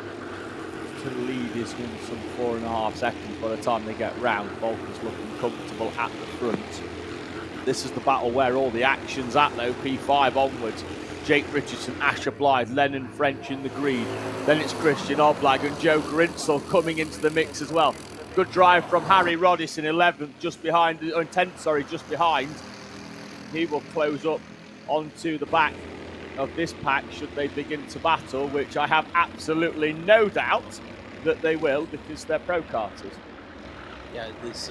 to the lead is in some 4.5 seconds by the time they get round. Falcon's looking comfortable at the front. This is the battle where all the action's at, though. P5 onwards. Jake Richardson, Asher Blythe, Lennon French in the green. Then it's Christian Oblag and Joe Grinsell coming into the mix as well. Good drive from Harry Roddis in 11th, just behind, or 10th, sorry, just behind. He will close up onto the back of this pack should they begin to battle, which I have absolutely no doubt that they will, because they're pro karters. Yeah, there's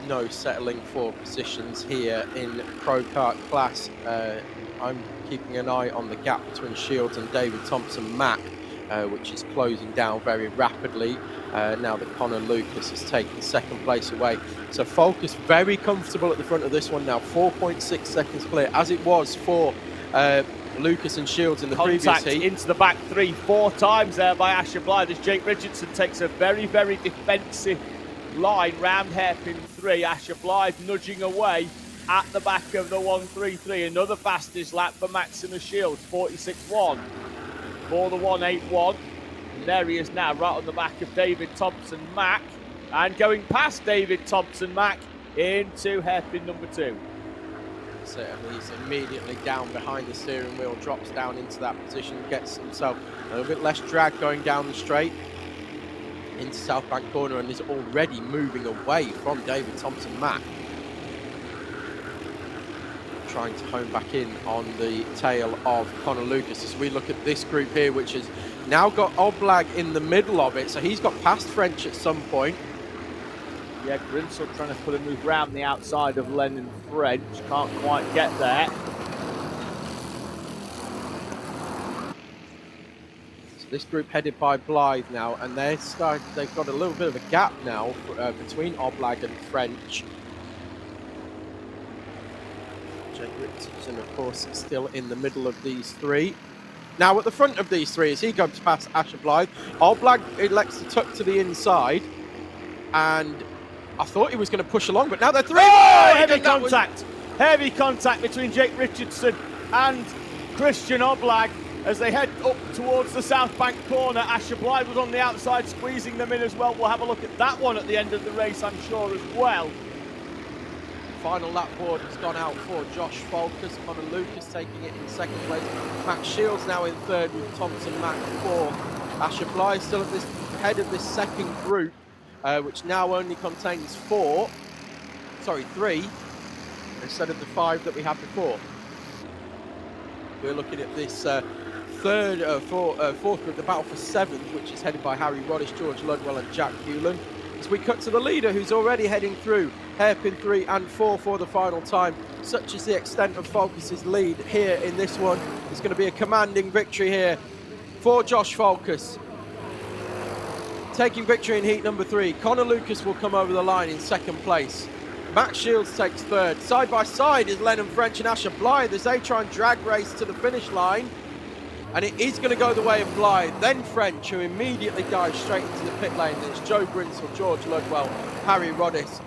no settling for positions here in pro kart class. I'm keeping an eye on the gap between Shields and David Thompson Mack, which is closing down very rapidly. Now that Connor Lucas has taken second place away. So Falkus very comfortable at the front of this one now, 4.6 seconds clear, as it was for Lucas and Shields in the previous heat. Into the back 4 times there by Asher Blythe, as Jake Richardson takes a very, very defensive line round hairpin 3. Asher Blythe nudging away at the back of the 133. Another fastest lap for Maximus Shields, 46.1 for the 181. And there he is now, right on the back of David Thompson Mack, and going past David Thompson Mack into hairpin number 2. So he's immediately down behind the steering wheel, drops down into that position, gets himself a little bit less drag going down the straight into South Bank corner, and is already moving away from David Thompson Mack. Trying to hone back in on the tail of Connor Lucas as we look at this group here, which has now got Oblag in the middle of it, so he's got past French at some point. Yeah, Grinsell trying to put a move round the outside of Lennon French, can't quite get there. So this group headed by Blythe now, and they've got a little bit of a gap now between Oblag and French. Jake Richardson, of course, still in the middle of these 3. Now at the front of these 3, as he goes past Asher Blythe, Oblag elects to tuck to the inside, and I thought he was going to push along, but now they're 3. Oh, heavy contact! Heavy contact between Jake Richardson and Christian Oblag as they head up towards the South Bank corner. Asher Blythe was on the outside, squeezing them in as well. We'll have a look at that one at the end of the race, I'm sure, as well. Final lap board has gone out for Josh Falkus. Connor Lucas taking it in second place. Max Shields now in third with Thompson Mack 4. Asher Blythe still at this head of this second group. which now only contains three, instead of the 5 that we had before. We're looking at this fourth group, the battle for 7th, which is headed by Harry Roddish, George Ludwell and Jack Hewland. As we cut to the leader, who's already heading through hairpin 3 and 4 for the final time. Such is the extent of Falkus's lead here in this one. It's going to be a commanding victory here for Josh Falkus. Taking victory in heat number 3, Connor Lucas will come over the line in 2nd place. Matt Shields takes 3rd. Side by side is Lennon French and Asher Blythe as they try and drag race to the finish line. And it is going to go the way of Blythe, then French, who immediately dives straight into the pit lane. There's Joe Brinsell, George Ludwell, Harry Roddice,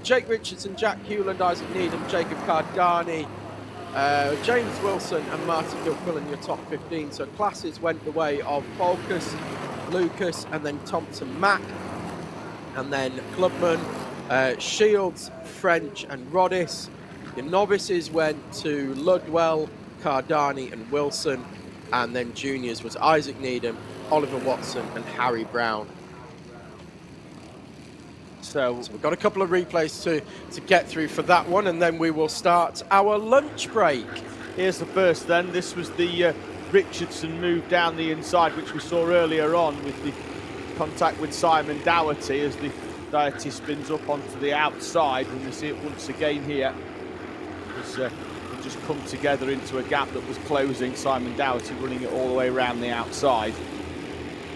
Jake Richardson, Jack Hewland, Isaac Needham, Jacob Cardani, James Wilson and Martin Gilquill in your top 15. So classes went the way of Falkus, Lucas, and then Thompson Mack. And then Clubman, Shields, French and Roddice. The novices went to Ludwell, Cardani and Wilson. And then juniors was Isaac Needham, Oliver Watson and Harry Brown. So we've got a couple of replays to get through for that one, and then we will start our lunch break. Here's the first then. This was the Richardson move down the inside, which we saw earlier on with the contact with Simon Doherty as the Doherty spins up onto the outside, and we see it once again here. Just come together into a gap that was closing. Simon Doherty running it all the way around the outside.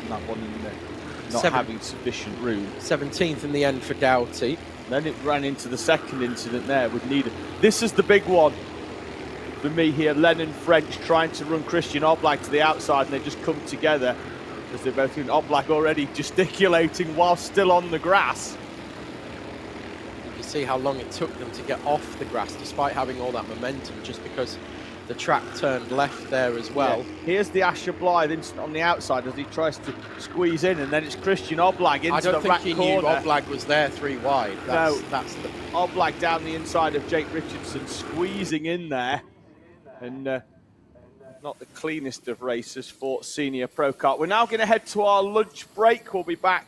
And that one not having sufficient room. 17th in the end for Doughty. Then it ran into the second incident there with Needham. This is the big one for me here. Lennon French trying to run Christian Oblak to the outside, and they just come together as they're both in. Oblak already gesticulating while still on the grass. You see how long it took them to get off the grass despite having all that momentum, just because the track turned left there as well. Yeah. Here's the Asher Blythe on the outside as he tries to squeeze in, and then it's Christian Oblak into the rack corner. I don't think he knew Oblak was there 3 wide. That's the Oblak down the inside of Jake Richardson, squeezing in there, and not the cleanest of races for Senior Pro Kart. We're now going to head to our lunch break. We'll be back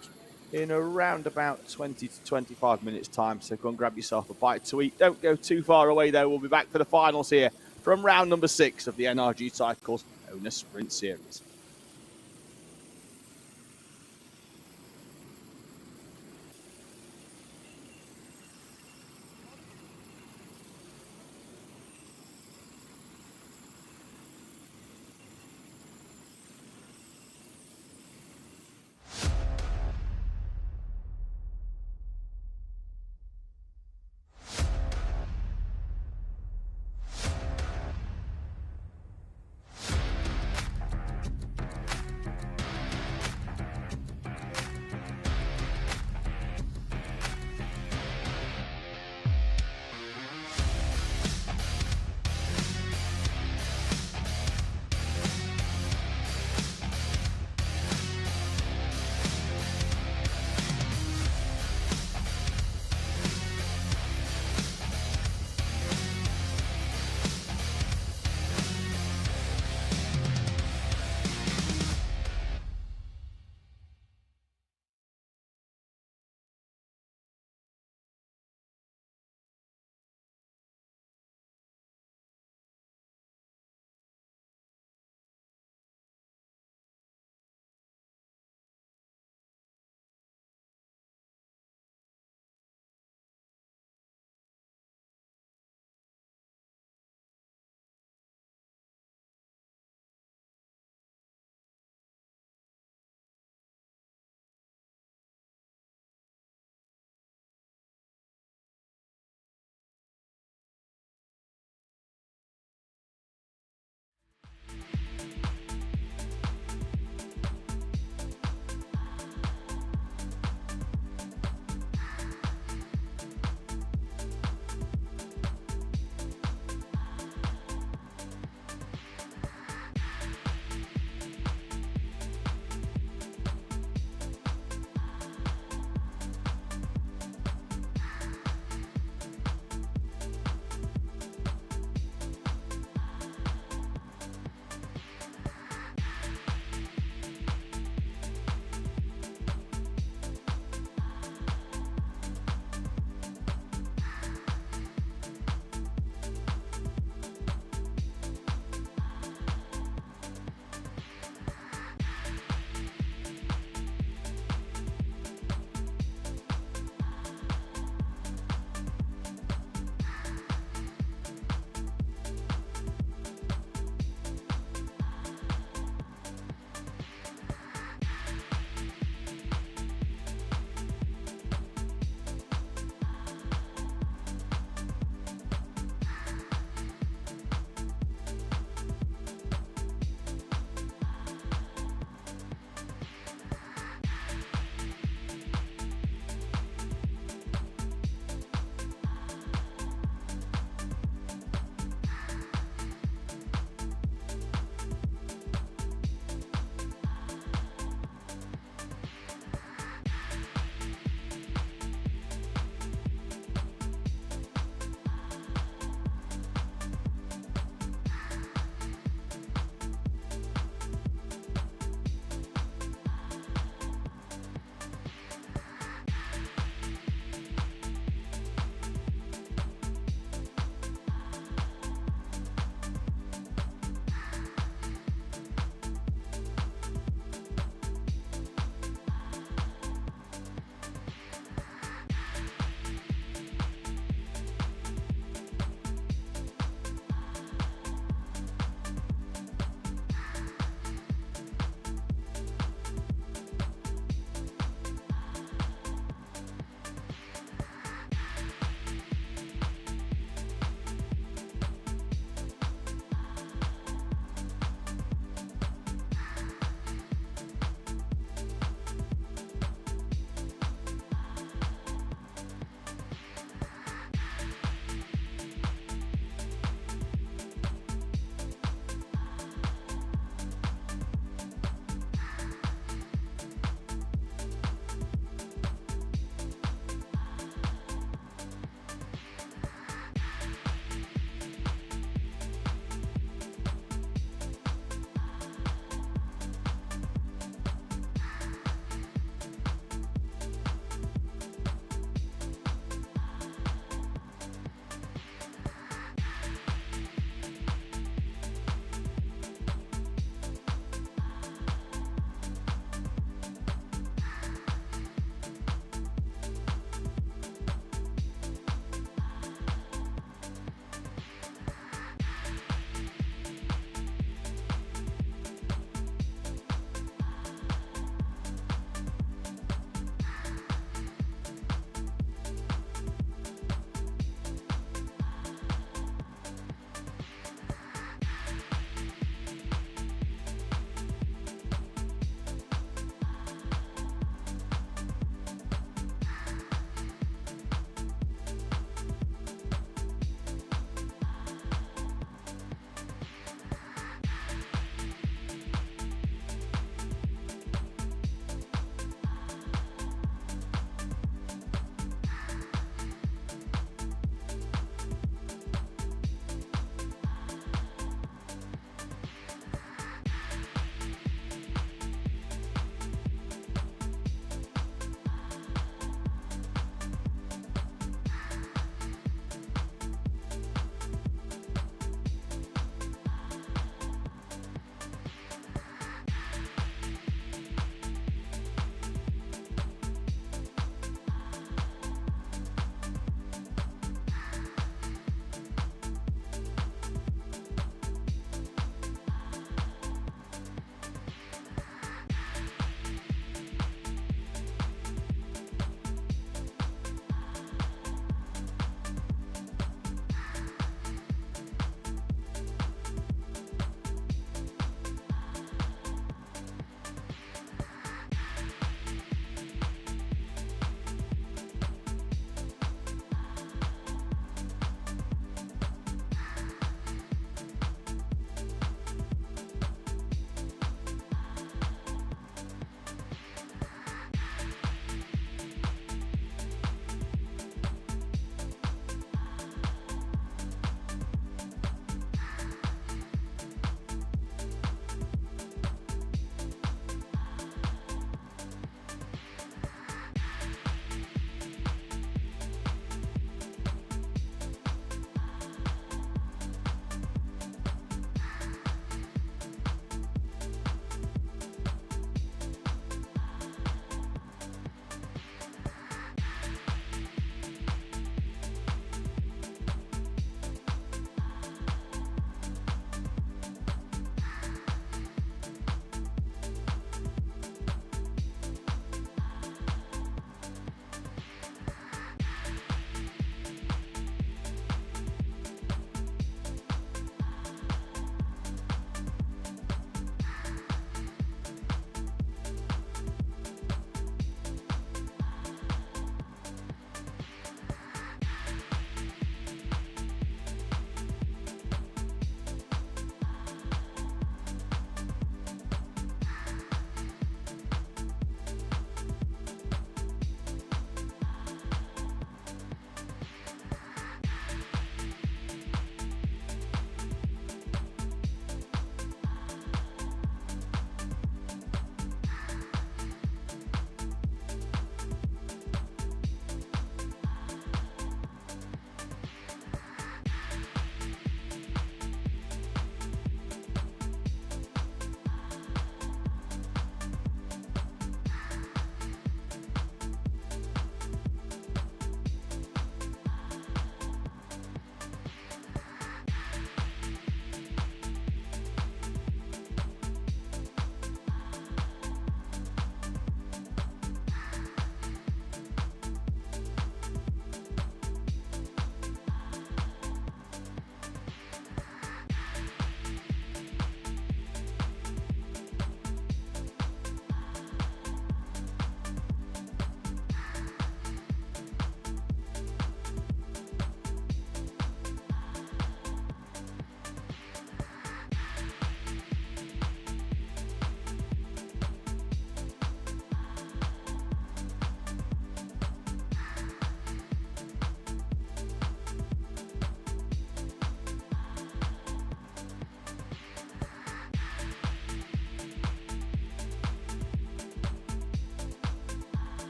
in around about 20 to 25 minutes time, so go and grab yourself a bite to eat. Don't go too far away though. We'll be back for the finals here from round number 6 of the NRG Cycles Owner Sprint Series.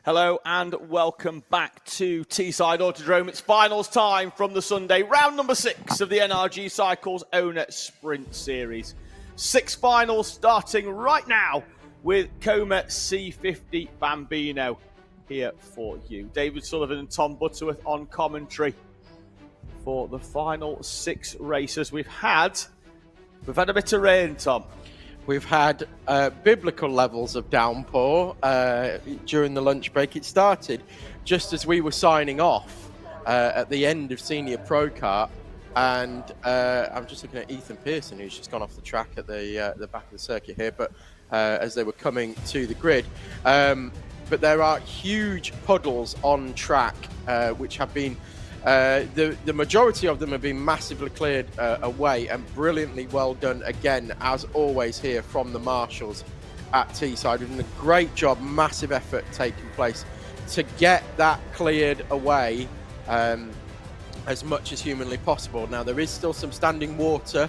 Hello and welcome back to Teesside Autodrome. It's finals time from the Sunday, round number 6 of the NRG Cycles Owner Sprint Series. 6 finals starting right now with Coma C50 Bambino here for you. David Sullivan and Tom Butterworth on commentary for the final 6 races. We've had a bit of rain, Tom. We've had biblical levels of downpour during the lunch break. It started just as we were signing off at the end of Senior Pro Kart, and I'm just looking at Ethan Pearson, who's just gone off the track at the back of the circuit here, but as they were coming to the grid. But there are huge puddles on track, which have been the majority of them have been massively cleared away, and brilliantly well done again, as always, here from the marshals at Teesside. We've done a great job, massive effort taking place to get that cleared away as much as humanly possible. Now, there is still some standing water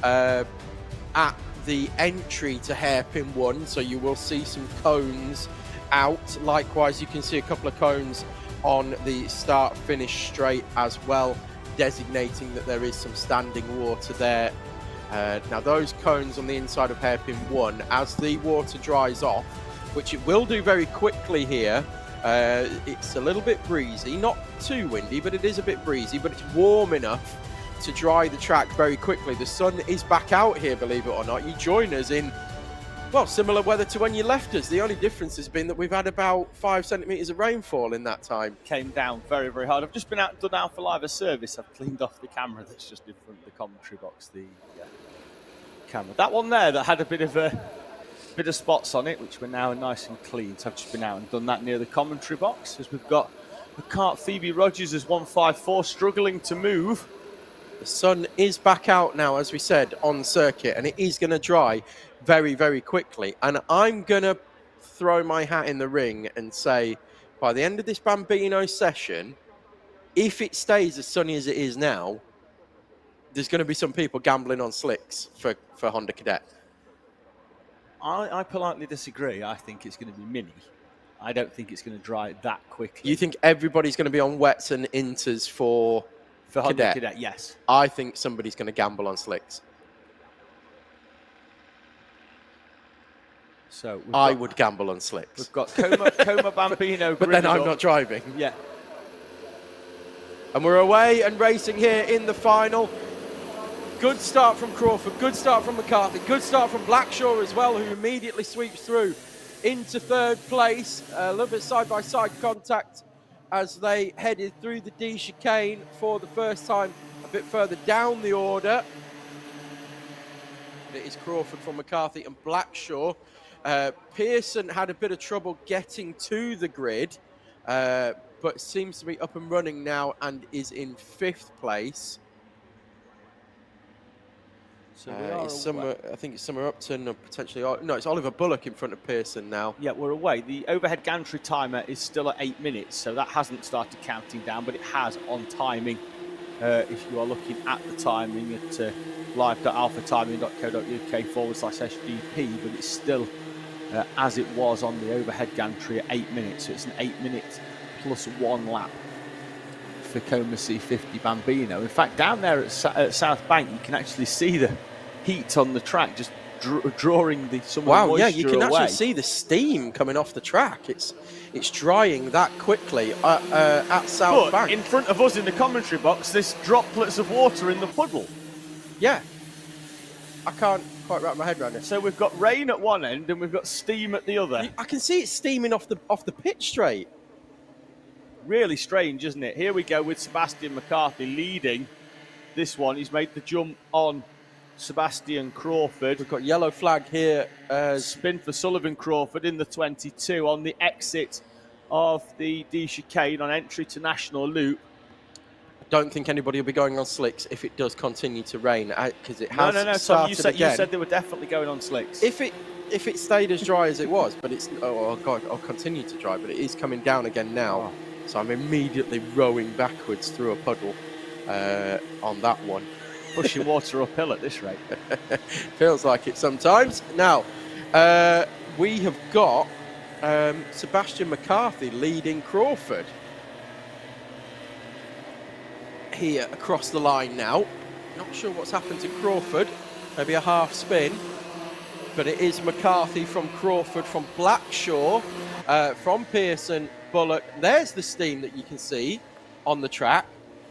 at the entry to hairpin 1, so you will see some cones out. Likewise, you can see a couple of cones on the start-finish straight as well, designating that there is some standing water there. Now, those cones on the inside of hairpin 1, as the water dries off, which it will do very quickly here, it's a little bit breezy, not too windy, but it is a bit breezy, but it's warm enough to dry the track very quickly. The sun is back out here, believe it or not. You join us in, well, similar weather to when you left us. The only difference has been that we've had about 5 centimetres of rainfall in that time. Came down very, very hard. I've just been out and done Alpha Live a service. I've cleaned off the camera that's just in front of the commentary box, the camera. That one there that had a bit of spots on it, which were now nice and clean. So I've just been out and done that near the commentary box, as we've got the Kart Phoebe Rogers as 154 struggling to move. The sun is back out now, as we said, on circuit, and it is going to dry very, very quickly. And I'm going to throw my hat in the ring and say, by the end of this Bambino session, if it stays as sunny as it is now, there's going to be some people gambling on slicks for Honda Cadet. I politely disagree. I think it's going to be mini. I don't think it's going to dry that quickly. You think everybody's going to be on wets and inters for Honda Cadet? Cadet, yes. I think somebody's going to gamble on slicks. So I would gamble on slicks. We've got Coma Bambino. But then I'm not driving. Yeah. And we're away and racing here in the final. Good start from Crawford, good start from McCarthy, good start from Blackshaw as well, who immediately sweeps through into 3rd place. A little bit side-by-side contact as they headed through the D chicane for the first time, a bit further down the order. It is Crawford from McCarthy and Blackshaw. Pearson had a bit of trouble getting to the grid, but seems to be up and running now and is in 5th place. So I think it's Summer Upton or potentially, no, it's Oliver Bullock in front of Pearson now. Yeah, we're away. The overhead gantry timer is still at 8 minutes, so that hasn't started counting down, but it has on timing. If you are looking at the timing at live.alphatiming.co.uk/SGP, but it's still as it was on the overhead gantry at 8 minutes. So it's an 8 minute plus 1 lap for Coma C50 Bambino. In fact, down there at South Bank, you can actually see the heat on the track just drawing the summer moisture yeah, you can away. actually see the steam coming off the track. It's drying that quickly at South Bank. In front of us in the commentary box, there's droplets of water in the puddle. Yeah, I can't quite wrap my head around it. So we've got rain at one end and we've got steam at the other. I can see it steaming off the pitch straight. Really strange, isn't it? Here we go with Sebastian McCarthy leading this one. He's made the jump on Sebastian Crawford. We've got yellow flag here. Spin for Sullivan Crawford in the 22 on the exit of the D chicane on entry to National Loop. I don't think anybody will be going on slicks if it does continue to rain, because it has No, Tom, started again. you said they were definitely going on slicks. If it stayed as dry as it was, but it's oh god, I'll continue to dry, but it is coming down again now. So I'm immediately rowing backwards through a puddle on that one. Pushing water uphill at this rate. Feels like it sometimes. Now, we have got Sebastian McCarthy leading Crawford here across the line now. Not sure what's happened to Crawford. Maybe a half spin. But it is McCarthy from Crawford, from Blackshaw, from Pearson, Bullock. There's the steam that you can see on the track.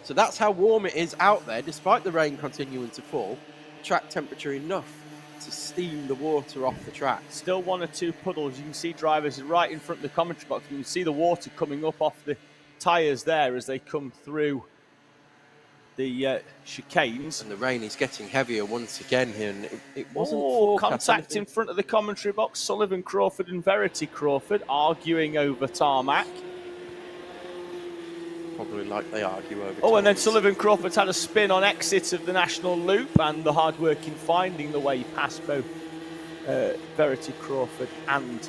So that's how warm it is out there, despite the rain continuing to fall. Track temperature enough to steam the water off the track. Still 1 or 2 puddles. You can see drivers right in front of the commentary box. You can see the water coming up off the tyres there as they come through the chicanes. And the rain is getting heavier once again here. And it wasn't contact in front of the commentary box. Sullivan Crawford and Verity Crawford arguing over tarmac. Probably like they argue over. Oh, and then Sullivan Crawford's had a spin on exit of the National Loop, and the hard work in finding the way past both Verity Crawford and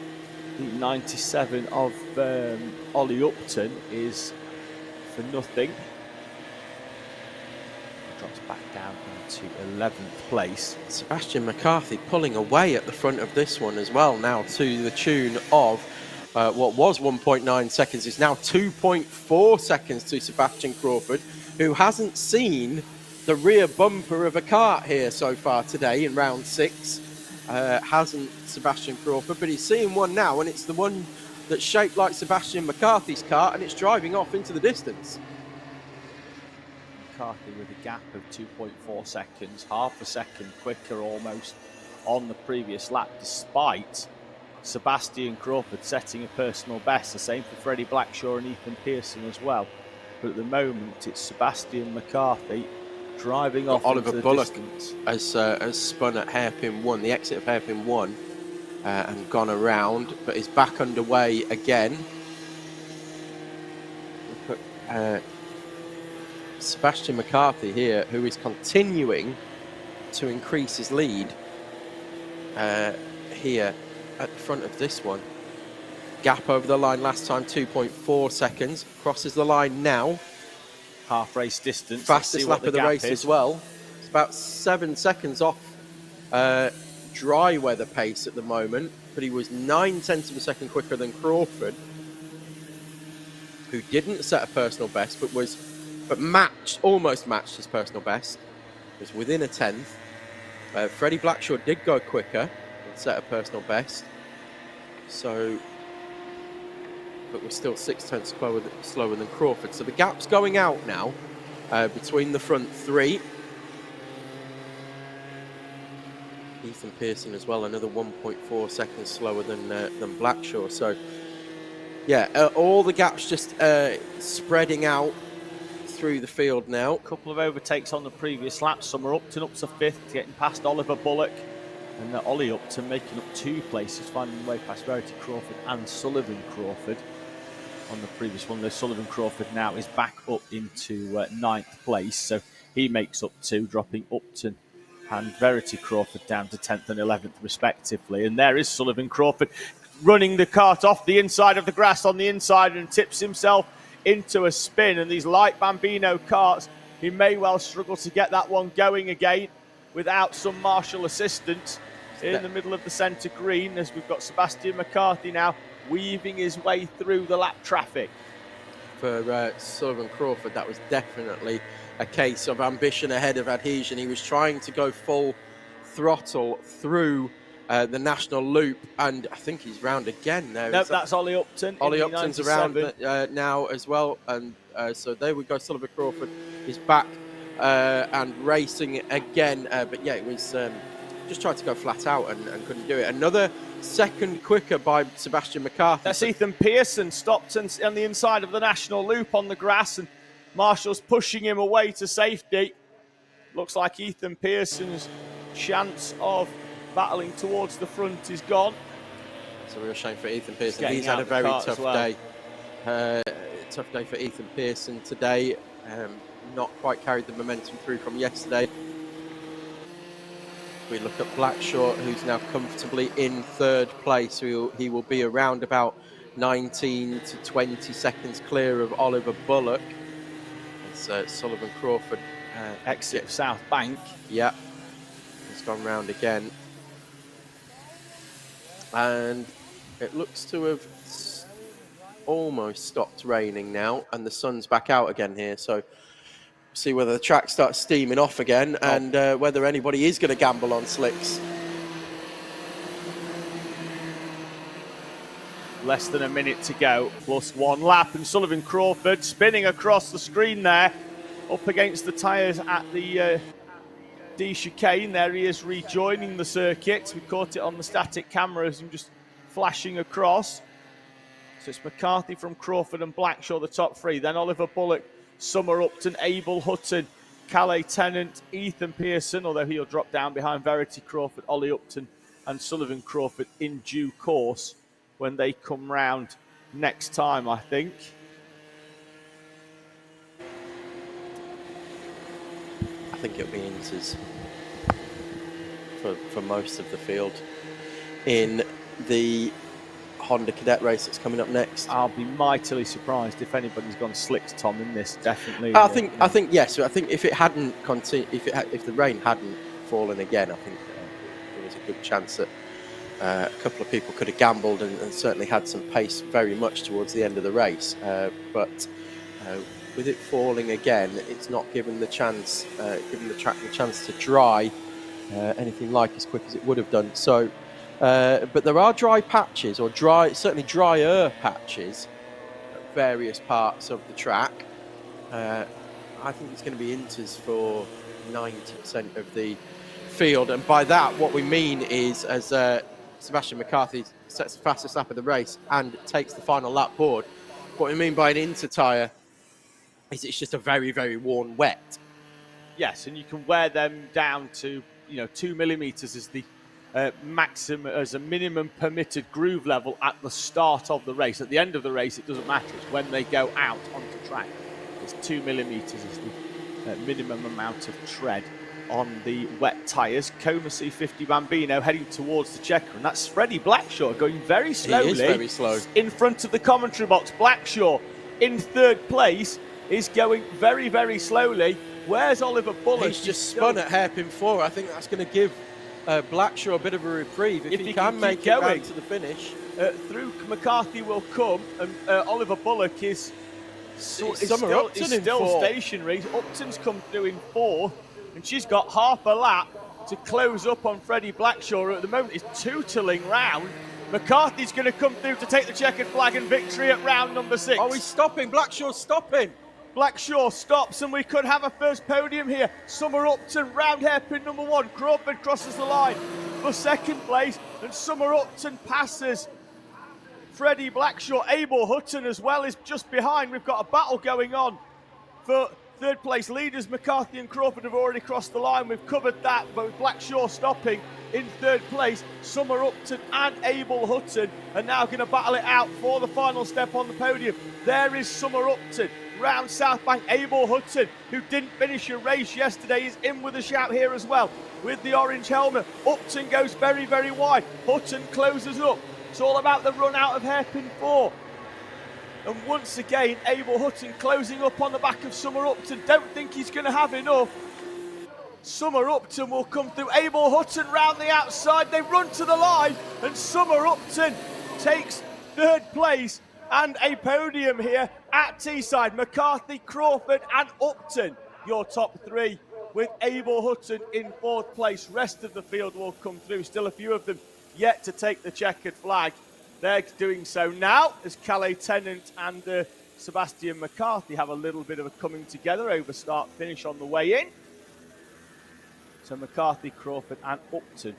the 97 of Ollie Upton is for nothing. Drops back down into 11th place. Sebastian McCarthy pulling away at the front of this one as well now, to the tune of what was 1.9 seconds is now 2.4 seconds to Sebastian Crawford, who hasn't seen the rear bumper of a kart here so far today in round 6. Hasn't Sebastian Crawford, but he's seeing one now, and it's the one that's shaped like Sebastian McCarthy's kart, and it's driving off into the distance. McCarthy with a gap of 2.4 seconds, half a second quicker almost on the previous lap, despite Sebastian Crawford setting a personal best. The same for Freddie Blackshaw and Ethan Pearson as well. But at the moment, it's Sebastian McCarthy driving off Oliver into the Bullock distance. has spun at hairpin 1, the exit of hairpin 1, and gone around, but is back underway again. Look at Sebastian McCarthy here, who is continuing to increase his lead here at the front of this one. Gap over the line last time, 2.4 seconds. Crosses the line now. Half race distance. Fastest lap of the race as well. It's about 7 seconds off dry weather pace at the moment, but he was 9/10 of a second quicker than Crawford, who didn't set a personal best, but almost matched his personal best. Was within a 10th. Freddie Blackshaw did go quicker, set a personal best, but we're still 6/10 slower than Crawford. So the gap's going out now between the front 3. Ethan Pearson as well, another 1.4 seconds slower than Blackshaw. So yeah, all the gaps just spreading out through the field now. A couple of overtakes on the previous lap. Summer Upton up to 5th, getting past Oliver Bullock. And Ollie Upton making up 2 places, finding the way past Verity Crawford and Sullivan Crawford on the previous one. Though Sullivan Crawford now is back up into 9th place, so he makes up 2, dropping Upton and Verity Crawford down to 10th and 11th respectively. And there is Sullivan Crawford running the kart off the inside of the grass on the inside and tips himself into a spin. And these light Bambino karts, he may well struggle to get that one going again without some marshal assistance in the middle of the centre green, as we've got Sebastian McCarthy now weaving his way through the lap traffic. For Sullivan Crawford, that was definitely a case of ambition ahead of adhesion. He was trying to go full throttle through the National Loop, and I think he's round again there. Nope, that's Ollie Upton. Ollie Upton's around now as well, and so there we go. Sullivan Crawford is back and racing again, but yeah, it was just tried to go flat out and couldn't do it. Another second quicker by Sebastian McCarthy. That's Ethan Pearson stopped on the inside of the National Loop on the grass, and Marshall's pushing him away to safety. Looks like Ethan Pearson's chance of battling towards the front is gone. It's a real shame for Ethan Pearson. He's had a very tough day. Tough day for Ethan Pearson today. not quite carried the momentum through from yesterday. We look at Blackshaw, who's now comfortably in third place. He will be around about 19 to 20 seconds clear of Oliver Bullock. As Sullivan Crawford exit of South Bank. Yeah, he's gone round again. And it looks to have almost stopped raining now, and the sun's back out again here. So see whether the track starts steaming off again, and whether anybody is going to gamble on slicks. Less than a minute to go, plus one lap, and Sullivan Crawford spinning across the screen there, up against the tyres at the D chicane. There he is rejoining the circuit. We caught it on the static cameras and just flashing across. So it's McCarthy from Crawford and Blackshaw, the top three. Then Oliver Bullock, Summer Upton, Abel Hutton, Calais Tennant, Ethan Pearson, although he'll drop down behind Verity Crawford, Ollie Upton and Sullivan Crawford in due course when they come round next time, I think. I think it'll be Inters for most of the field in the Honda Cadet race that's coming up next. I'll be mightily surprised if anybody's gone slicks, Tom, in this. Definitely. I think yes. I think if it hadn't if the rain hadn't fallen again, I think there was a good chance that a couple of people could have gambled and certainly had some pace very much towards the end of the race. But with it falling again, it's not given the chance, given the track the chance to dry anything like as quick as it would have done. So, but there are dry patches, or certainly drier patches at various parts of the track. I think it's going to be Inters for 90% of the field, and by that what we mean is, as Sebastian McCarthy sets the fastest lap of the race and takes the final lap board, what we mean by an Inter tyre is it's just a very, very worn wet. Yes, and you can wear them down to 2 millimeters as the maximum, as a minimum permitted groove level at the start of the race. At the end of the race, it doesn't matter. It's when they go out onto track. It's 2 millimeters is the minimum amount of tread on the wet tyres. Coma C50 Bambino heading towards the checker, and that's Freddie Blackshaw going very slowly. He is very slow. In front of the commentary box. Blackshaw in third place is going very, very slowly. Where's Oliver Bullock? He's just spun at hairpin 4. I think that's going to give Blackshaw a bit of a reprieve if he can make it going to the finish. Through McCarthy will come, and Oliver Bullock is still stationary. Upton's come through in 4th, and she's got half a lap to close up on Freddie Blackshaw. At the moment, it's tootling round. McCarthy's going to come through to take the checkered flag and victory at round number 6. Oh, he's stopping. Blackshaw's stopping. Blackshaw stops, and we could have a first podium here. Summer Upton, round hairpin number 1. Crawford crosses the line for second place, and Summer Upton passes Freddie Blackshaw. Abel Hutton as well is just behind. We've got a battle going on for third place leaders. McCarthy and Crawford have already crossed the line. We've covered that, but with Blackshaw stopping in third place, Summer Upton and Abel Hutton are now going to battle it out for the final step on the podium. There is Summer Upton. Round South Bank, Abel Hutton, who didn't finish a race yesterday, is in with a shout here as well with the orange helmet. Upton goes very, very wide. Hutton closes up. It's all about the run out of hairpin 4. And once again, Abel Hutton closing up on the back of Summer Upton. Don't think he's going to have enough. Summer Upton will come through. Abel Hutton round the outside. They run to the line, and Summer Upton takes third place and a podium here at Teesside. McCarthy, Crawford and Upton, your top 3, with Abel Hutton in 4th place. Rest of the field will come through. Still a few of them yet to take the checkered flag. They're doing so now as Calais Tennant and Sebastian McCarthy have a little bit of a coming together over start-finish on the way in. So McCarthy, Crawford and Upton,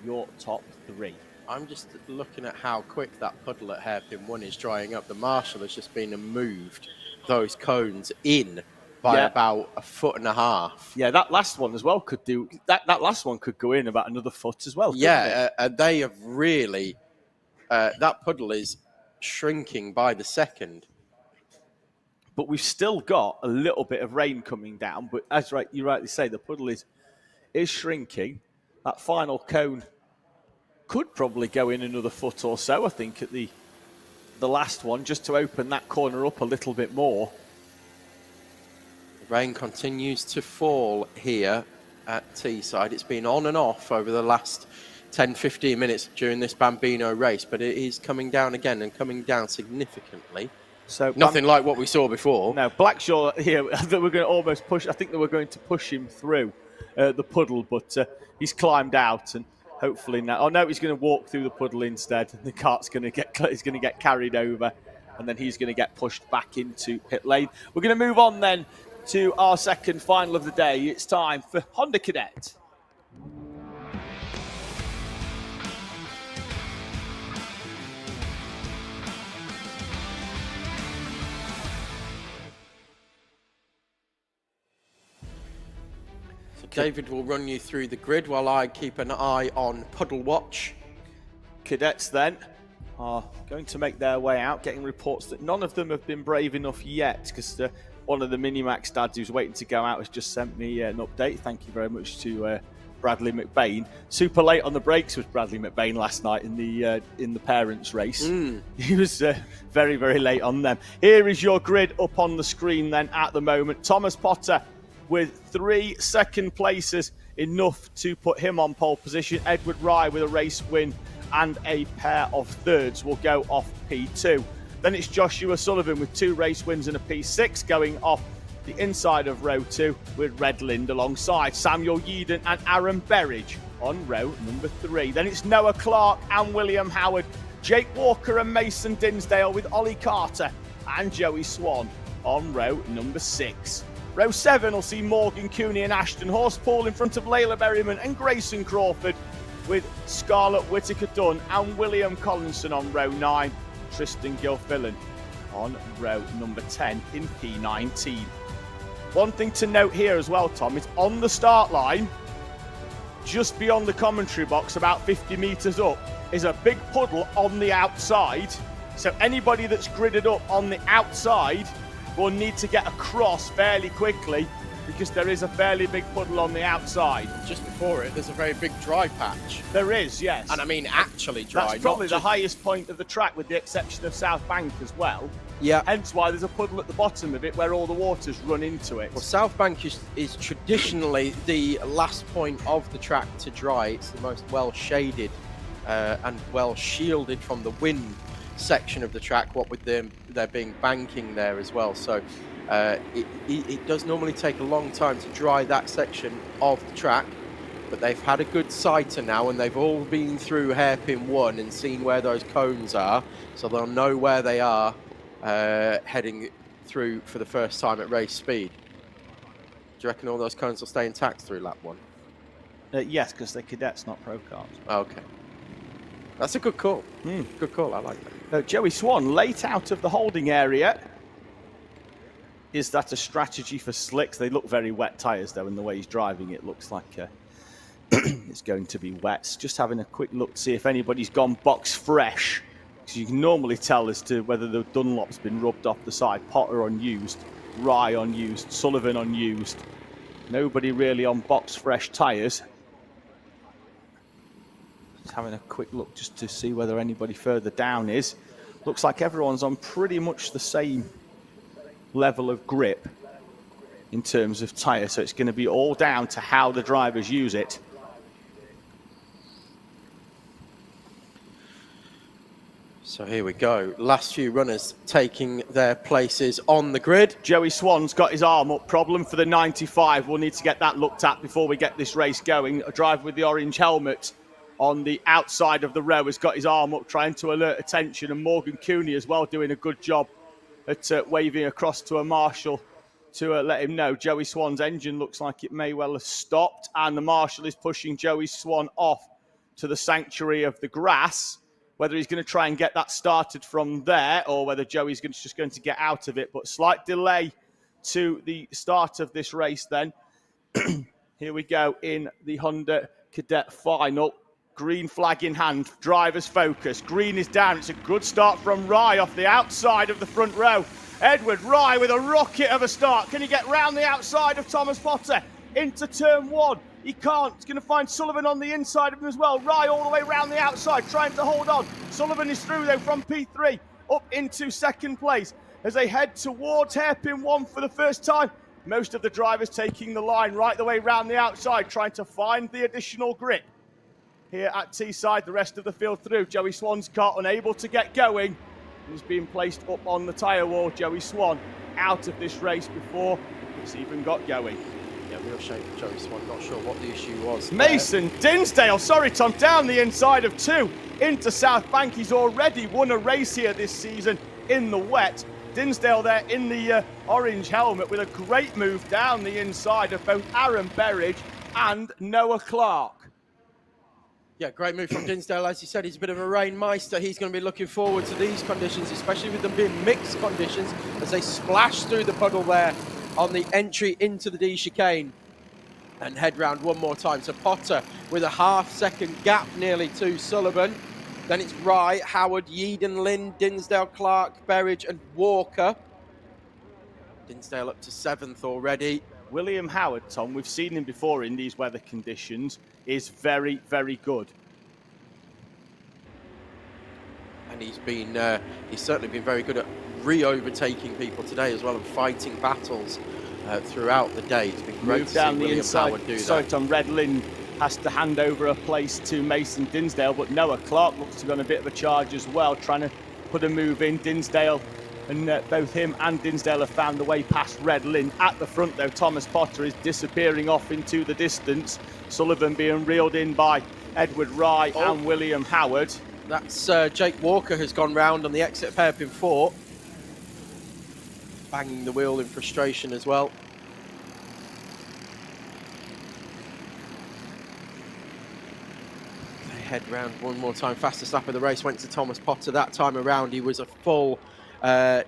your top 3. I'm just looking at how quick that puddle at hairpin 1 is drying up. The marshal has just been and moved those cones in by about a foot and a half. Yeah, that last one as well could do that. That last one could go in about another foot as well. They have really. That puddle is shrinking by the second. But we've still got a little bit of rain coming down. But as you rightly say, the puddle is shrinking. That final cone could probably go in another foot or so, I think, at the last one, just to open that corner up a little bit more. The rain continues to fall here at Teesside. It's been on and off over the last 10-15 minutes during this Bambino race, but it is coming down again and coming down significantly. So nothing like what we saw before. No, Blackshaw here, they were going to almost push. I think they were going to push him through the puddle, but he's climbed out and hopefully now. Oh no, he's going to walk through the puddle instead. The kart's going to get carried over, and then he's going to get pushed back into pit lane. We're going to move on then to our second final of the day. It's time for Honda Cadet. David will run you through the grid while I keep an eye on Puddle Watch. Cadets then are going to make their way out, getting reports that none of them have been brave enough yet, because one of the Minimax dads who's waiting to go out has just sent me an update. Thank you very much to Bradley McBain. Super late on the brakes was Bradley McBain last night in the parents' race. He was very, very late on them. Here is your grid up on the screen then at the moment. Thomas Potter with 3 second places, enough to put him on pole position. Edward Rye with a race win and a pair of thirds will go off P2. Then it's Joshua Sullivan with 2 race wins and a P6 going off the inside of row 2 with Redland alongside Samuel Yeadon and Aaron Berridge on row number 3. Then it's Noah Clark and William Howard, Jake Walker and Mason Dinsdale with Ollie Carter and Joey Swan on row number 6. Row 7 will see Morgan Cooney and Ashton Horspool in front of Layla Berryman and Grayson Crawford, with Scarlett Whitaker-Dunn and William Collinson on row 9. Tristan Gilfillan on row number 10 in P19. One thing to note here as well, Tom, is on the start line, just beyond the commentary box, about 50 metres up, is a big puddle on the outside. So anybody that's gridded up on the outside will need to get across fairly quickly, because there is a fairly big puddle on the outside. Just before it, there's a very big dry patch. There is, yes. And I mean actually dry. That's probably the highest point of the track, with the exception of South Bank as well. Yeah. Hence why there's a puddle at the bottom of it where all the water's run into it. Well, South Bank is traditionally the last point of the track to dry. It's the most well shaded and well shielded from the wind section of the track, what with there being banking there as well. So it does normally take a long time to dry that section of the track, but they've had a good sighter now, and they've all been through hairpin 1 and seen where those cones are, so they'll know where they are heading through for the first time at race speed. Do you reckon all those cones will stay intact through lap 1? Yes, because they're cadets, not pro cars. Okay. That's a good call. Good call, I like that. Joey Swan, late out of the holding area. Is that a strategy for slicks? They look very wet tyres, though, and the way he's driving it looks like it's going to be wet. Just having a quick look to see if anybody's gone box fresh, because you can normally tell as to whether the Dunlop's been rubbed off the side. Potter unused, Rye unused, Sullivan unused. Nobody really on box fresh tyres. Just having a quick look just to see whether anybody further down is. Looks like everyone's on pretty much the same level of grip in terms of tyre, so it's going to be all down to how the drivers use it. So here we go. Last few runners taking their places on the grid. Joey Swan's got his arm up problem for the 95. We'll need to get that looked at before we get this race going. A driver with the orange helmet on the outside of the row has got his arm up, trying to alert attention, and Morgan Cooney as well doing a good job at waving across to a marshal to let him know. Joey Swan's engine looks like it may well have stopped, and the marshal is pushing Joey Swan off to the sanctuary of the grass. Whether he's going to try and get that started from there, or whether Joey's just going to get out of it. But slight delay to the start of this race then. Here we go in the Honda Cadet Final. Green flag in hand, driver's focus. Green is down. It's a good start from Rye off the outside of the front row. Edward Rye with a rocket of a start. Can he get round the outside of Thomas Potter into turn one? He can't. He's going to find Sullivan on the inside of him as well. Rye all the way round the outside, trying to hold on. Sullivan is through though from P3 up into second place as they head towards hairpin one for the first time. Most of the drivers taking the line right the way round the outside, trying to find the additional grip. Here at Teesside, the rest of the field through. Joey Swan's car unable to get going. He's being placed up on the tyre wall. Joey Swan out of this race before it's even got going. Yeah, real shame for Joey Swan. Not sure what the issue was. Mason Dinsdale, sorry Tom, down the inside of two into South Bank. He's already won a race here this season in the wet. Dinsdale there in the orange helmet with a great move down the inside of both Aaron Berridge and Noah Clark. Yeah, great move from Dinsdale. As you said, he's a bit of a rain meister. He's going to be looking forward to these conditions, especially with them being mixed conditions, as they splash through the puddle there on the entry into the D chicane and head round one more time. So Potter with a half-second gap nearly to Sullivan. Then it's Rye, Howard, Yeadon, Lynn, Dinsdale, Clark, Berridge and Walker. Dinsdale up to 7th already. William Howard, Tom, we've seen him before in these weather conditions, is very, very good. And he's certainly been very good at re-overtaking people today as well and fighting battles throughout the day. It's been great to see William Howard do that. Sorry, Tom, Red Lynn has to hand over a place to Mason Dinsdale, but Noah Clark looks to be on a bit of a charge as well, trying to put a move in. Dinsdale, and both him and Dinsdale have found the way past Red Lynn. At the front, though, Thomas Potter is disappearing off into the distance. Sullivan being reeled in by Edward Rye and William Howard. That's Jake Walker has gone round on the exit of hairpin 4. Banging the wheel in frustration as well. They head round one more time. Fastest lap of the race went to Thomas Potter. That time around, he was a full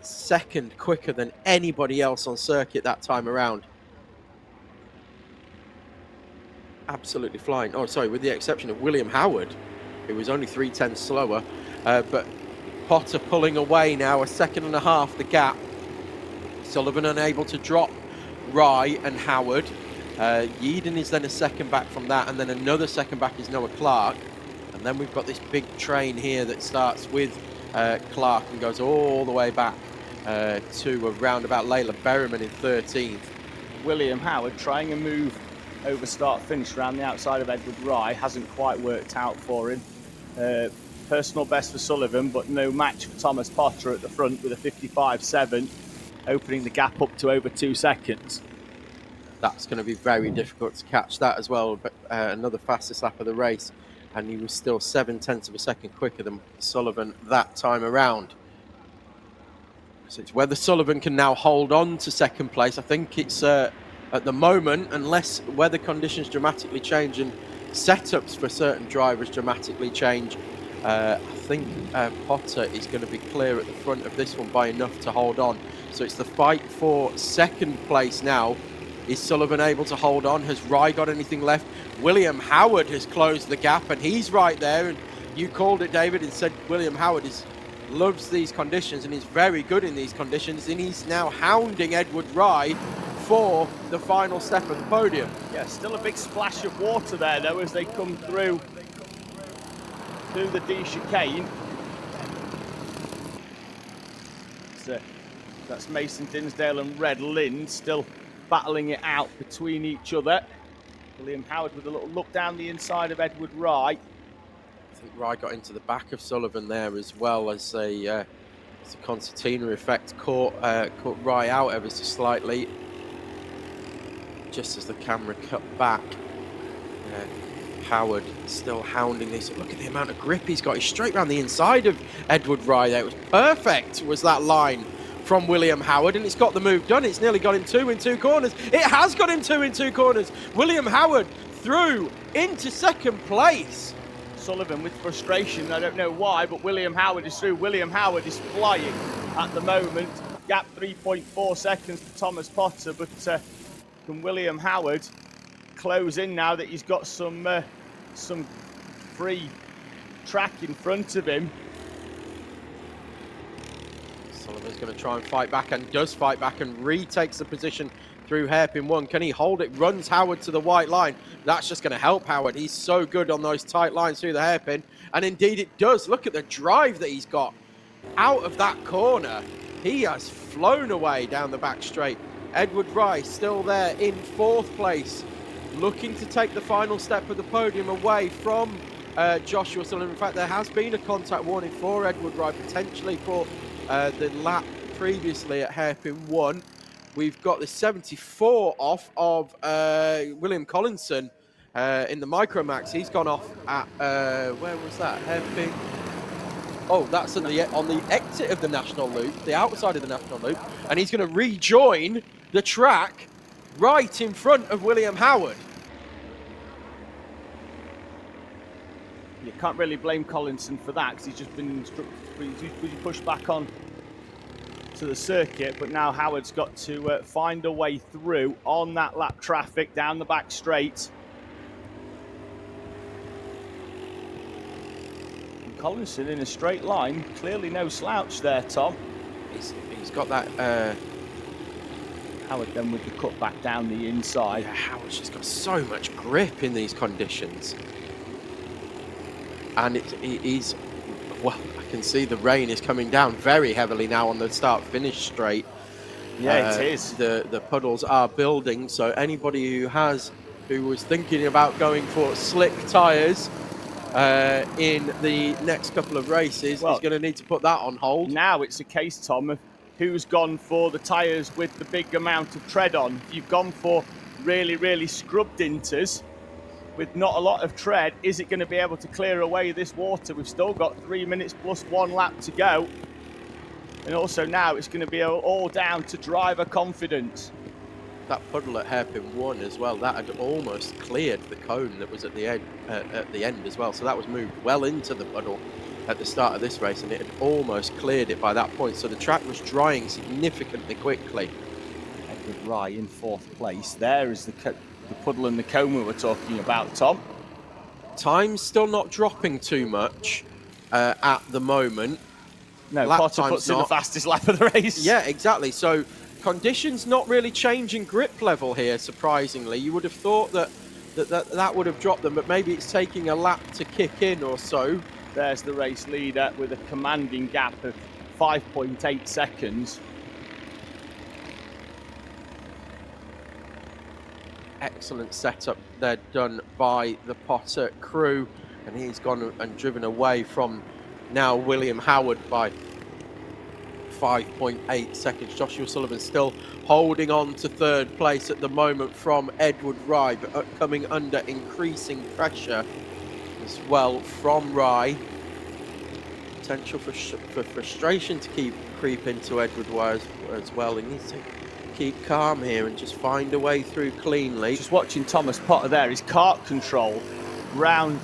second quicker than anybody else on circuit that time around. Absolutely flying. Oh, sorry, with the exception of William Howard, who was only 3/10 slower. But Potter pulling away now, a second and a half the gap. Sullivan unable to drop Rye and Howard. Yeadon is then a second back from that, and then another second back is Noah Clark. And then we've got this big train here that starts with Clark and goes all the way back to around about Layla Berryman in 13th. William Howard trying a move over start finish around the outside of Edward Rye, hasn't quite worked out for him. Personal best for Sullivan, but no match for Thomas Potter at the front with a 55.7, opening the gap up to over 2 seconds. That's going to be very difficult to catch that as well, but another fastest lap of the race, and he was still 0.7 of a second quicker than Sullivan that time around. So it's whether Sullivan can now hold on to second place. I think it's at the moment, unless weather conditions dramatically change and setups for certain drivers dramatically change, I think Potter is going to be clear at the front of this one by enough to hold on. So it's the fight for second place now. Is Sullivan able to hold on? Has Rye got anything left? William Howard has closed the gap, and he's right there. And you called it, David, and said William Howard loves these conditions and is very good in these conditions, and he's now hounding Edward Rye for the final step of the podium. Yeah, still a big splash of water there, though, as they come through the D chicane. So that's Mason Dinsdale and Red Lynn still battling it out between each other. William Howard with a little look down the inside of Edward Rye. I think Rye got into the back of Sullivan there as well, as a concertina effect caught Rye out ever so slightly. Just as the camera cut back, Howard still hounding this. Look at the amount of grip he's got. He's straight around the inside of Edward Rye there. It was perfect, was that line from William Howard, and it's got the move done. It's nearly got him 2 in 2 corners. It has got him 2 in 2 corners. William Howard through into second place. Sullivan with frustration, I don't know why, but William Howard is through. William Howard is flying at the moment. Gap 3.4 seconds to Thomas Potter, but can William Howard close in now that he's got some free track in front of him? Sullivan's going to try and fight back, and does fight back, and retakes the position through hairpin 1. Can he hold it? Runs Howard to the white line. That's just going to help Howard. He's so good on those tight lines through the hairpin. And indeed it does. Look at the drive that he's got out of that corner. He has flown away down the back straight. Edward Rice still there in 4th place, looking to take the final step of the podium away from Joshua Sullivan. In fact, there has been a contact warning for Edward Rice, potentially for the lap previously at hairpin 1. We've got the 74 off of William Collinson in the Micromax. He's gone off at, where was that? Hairpin. Oh, that's on the exit of the National Loop, the outside of the National Loop. And he's going to rejoin the track right in front of William Howard. You can't really blame Collinson for that, because he's just been pushed back on to the circuit, but now Howard's got to find a way through on that lap traffic down the back straight. And Collinson in a straight line, clearly no slouch there, Tom. He's got that. Howard then with the cut back down the inside. Yeah, Howard's just got so much grip in these conditions. And he's, well, I can see the rain is coming down very heavily now on the start-finish straight. Yeah, it is. The puddles are building, so anybody who was thinking about going for slick tyres in the next couple of races is going to need to put that on hold. Now it's a case, Tom, of who's gone for the tyres with the big amount of tread on. If you've gone for really, really scrubbed inters with not a lot of tread, is it going to be able to clear away this water? We've still got 3 minutes plus 1 lap to go. And also now it's going to be all down to driver confidence. That puddle at hairpin 1 as well, that had almost cleared the cone that was at the end as well. So that was moved well into the puddle at the start of this race, and it had almost cleared it by that point. So the track was drying significantly quickly. Edward Rye in 4th place. There is the puddle and the cone we were talking about, Tom. Time's still not dropping too much at the moment. No, Potter puts in the fastest lap of the race. Yeah, exactly. So conditions not really changing grip level here, surprisingly. You would have thought that would have dropped them, but maybe it's taking a lap to kick in or so. There's the race leader with a commanding gap of 5.8 seconds. Excellent setup there done by the Potter crew, and he's gone and driven away from now William Howard by 5.8 seconds. Joshua Sullivan still holding on to 3rd place at the moment from Edward Rye, but coming under increasing pressure as well from Rye. Potential for frustration to creep into Edward Rye as well. He needs to keep calm here and just find a way through cleanly. Just watching Thomas Potter there, his kart control round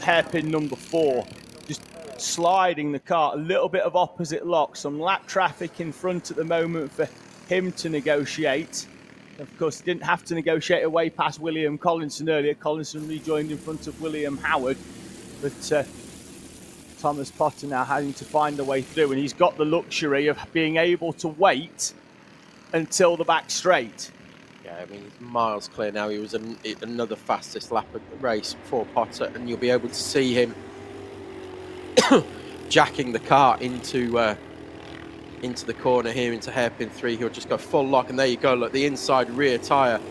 hairpin number 4, just sliding the kart, a little bit of opposite lock, some lap traffic in front at the moment for him to negotiate. Of course, he didn't have to negotiate away past William Collinson earlier. Collinson rejoined in front of William Howard, but Thomas Potter now having to find a way through, and he's got the luxury of being able to wait until the back straight. Yeah, I mean, he's miles clear now. He was another fastest lap of the race for Potter, and you'll be able to see him jacking the car into the corner here, into hairpin 3. He'll just go full lock, and there you go. Look, the inside rear tyre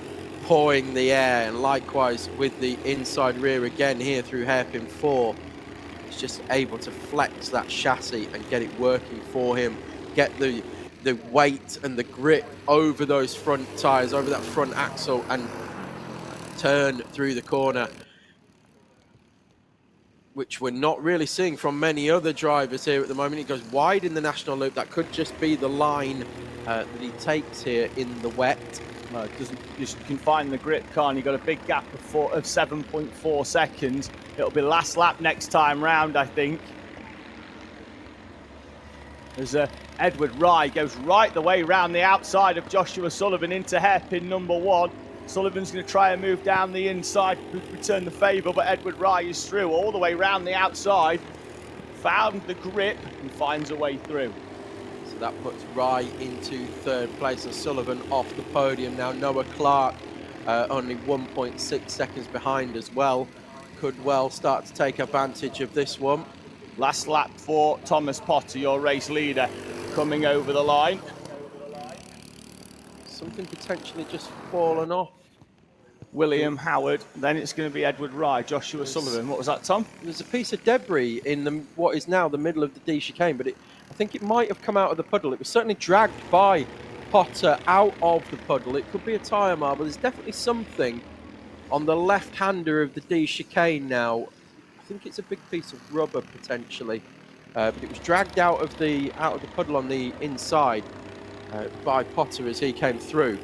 pawing the air, and likewise with the inside rear again here through hairpin 4. He's just able to flex that chassis and get it working for him, get the weight and the grip over those front tyres, over that front axle, and turn through the corner, which we're not really seeing from many other drivers here at the moment. He goes wide in the National Loop. That could just be the line that he takes here in the wet. No, it doesn't. You can find the grip, can't you? Got a big gap of 7.4 seconds. It'll be last lap next time round, I think. As Edward Rye goes right the way round the outside of Joshua Sullivan into hairpin number 1. Sullivan's going to try and move down the inside, return the favour, but Edward Rye is through all the way round the outside, found the grip and finds a way through. So So that puts Rye into third place and Sullivan off the podium. Now Noah Clark only 1.6 seconds behind as well. Could well start to take advantage of this one. Last lap for Thomas Potter, your race leader, coming over the line. Something potentially just fallen off. William Howard, then it's going to be Edward Rye, Joshua Sullivan. What was that, Tom? There's a piece of debris in what is now the middle of the D chicane, but I think it might have come out of the puddle. It was certainly dragged by Potter out of the puddle. It could be a tyre marble. There's definitely something on the left-hander of the D chicane now. I think it's a big piece of rubber potentially, but it was dragged out of the puddle on the inside by Potter as he came through.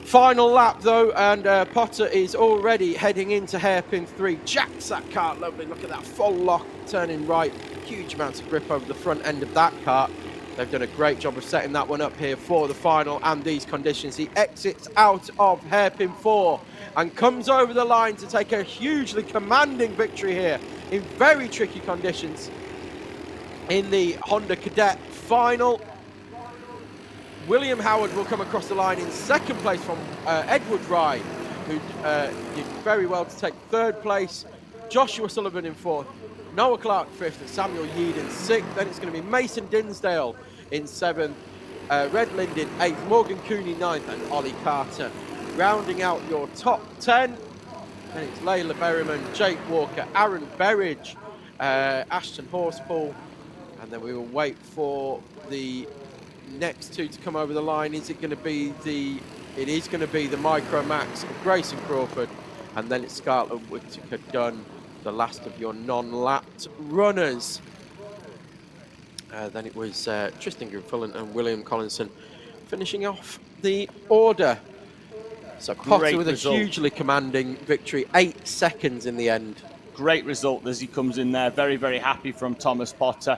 Final lap though, and Potter is already heading into hairpin 3. Jacks that kart lovely. Look at that full lock, turning right. Huge amounts of grip over the front end of that kart. They've done a great job of setting that one up here for the final and these conditions. He exits out of hairpin 4 and comes over the line to take a hugely commanding victory here in very tricky conditions in the Honda Cadet final. William Howard will come across the line in second place from Edward Rye, who did very well to take third place. Joshua Sullivan in fourth, Noah Clark fifth, and Samuel Yeed in sixth. Then it's going to be Mason Dinsdale in seventh, Red Lind in eighth, Morgan Cooney ninth, and Ollie Carter. Rounding out your top 10, and it's Layla Berryman, Jake Walker, Aaron Berridge, Ashton Horspool, and then we will wait for the next two to come over the line. Is it going to be it is going to be the Micro Max of Grayson Crawford, and then it's Scarlett Whittaker Dunn, the last of your non-lapped runners. Then it was Tristan Grimfullen and William Collinson finishing off the order. So Potter with a hugely commanding victory, 8 seconds in the end. Great result as he comes in there. Very, very happy from Thomas Potter.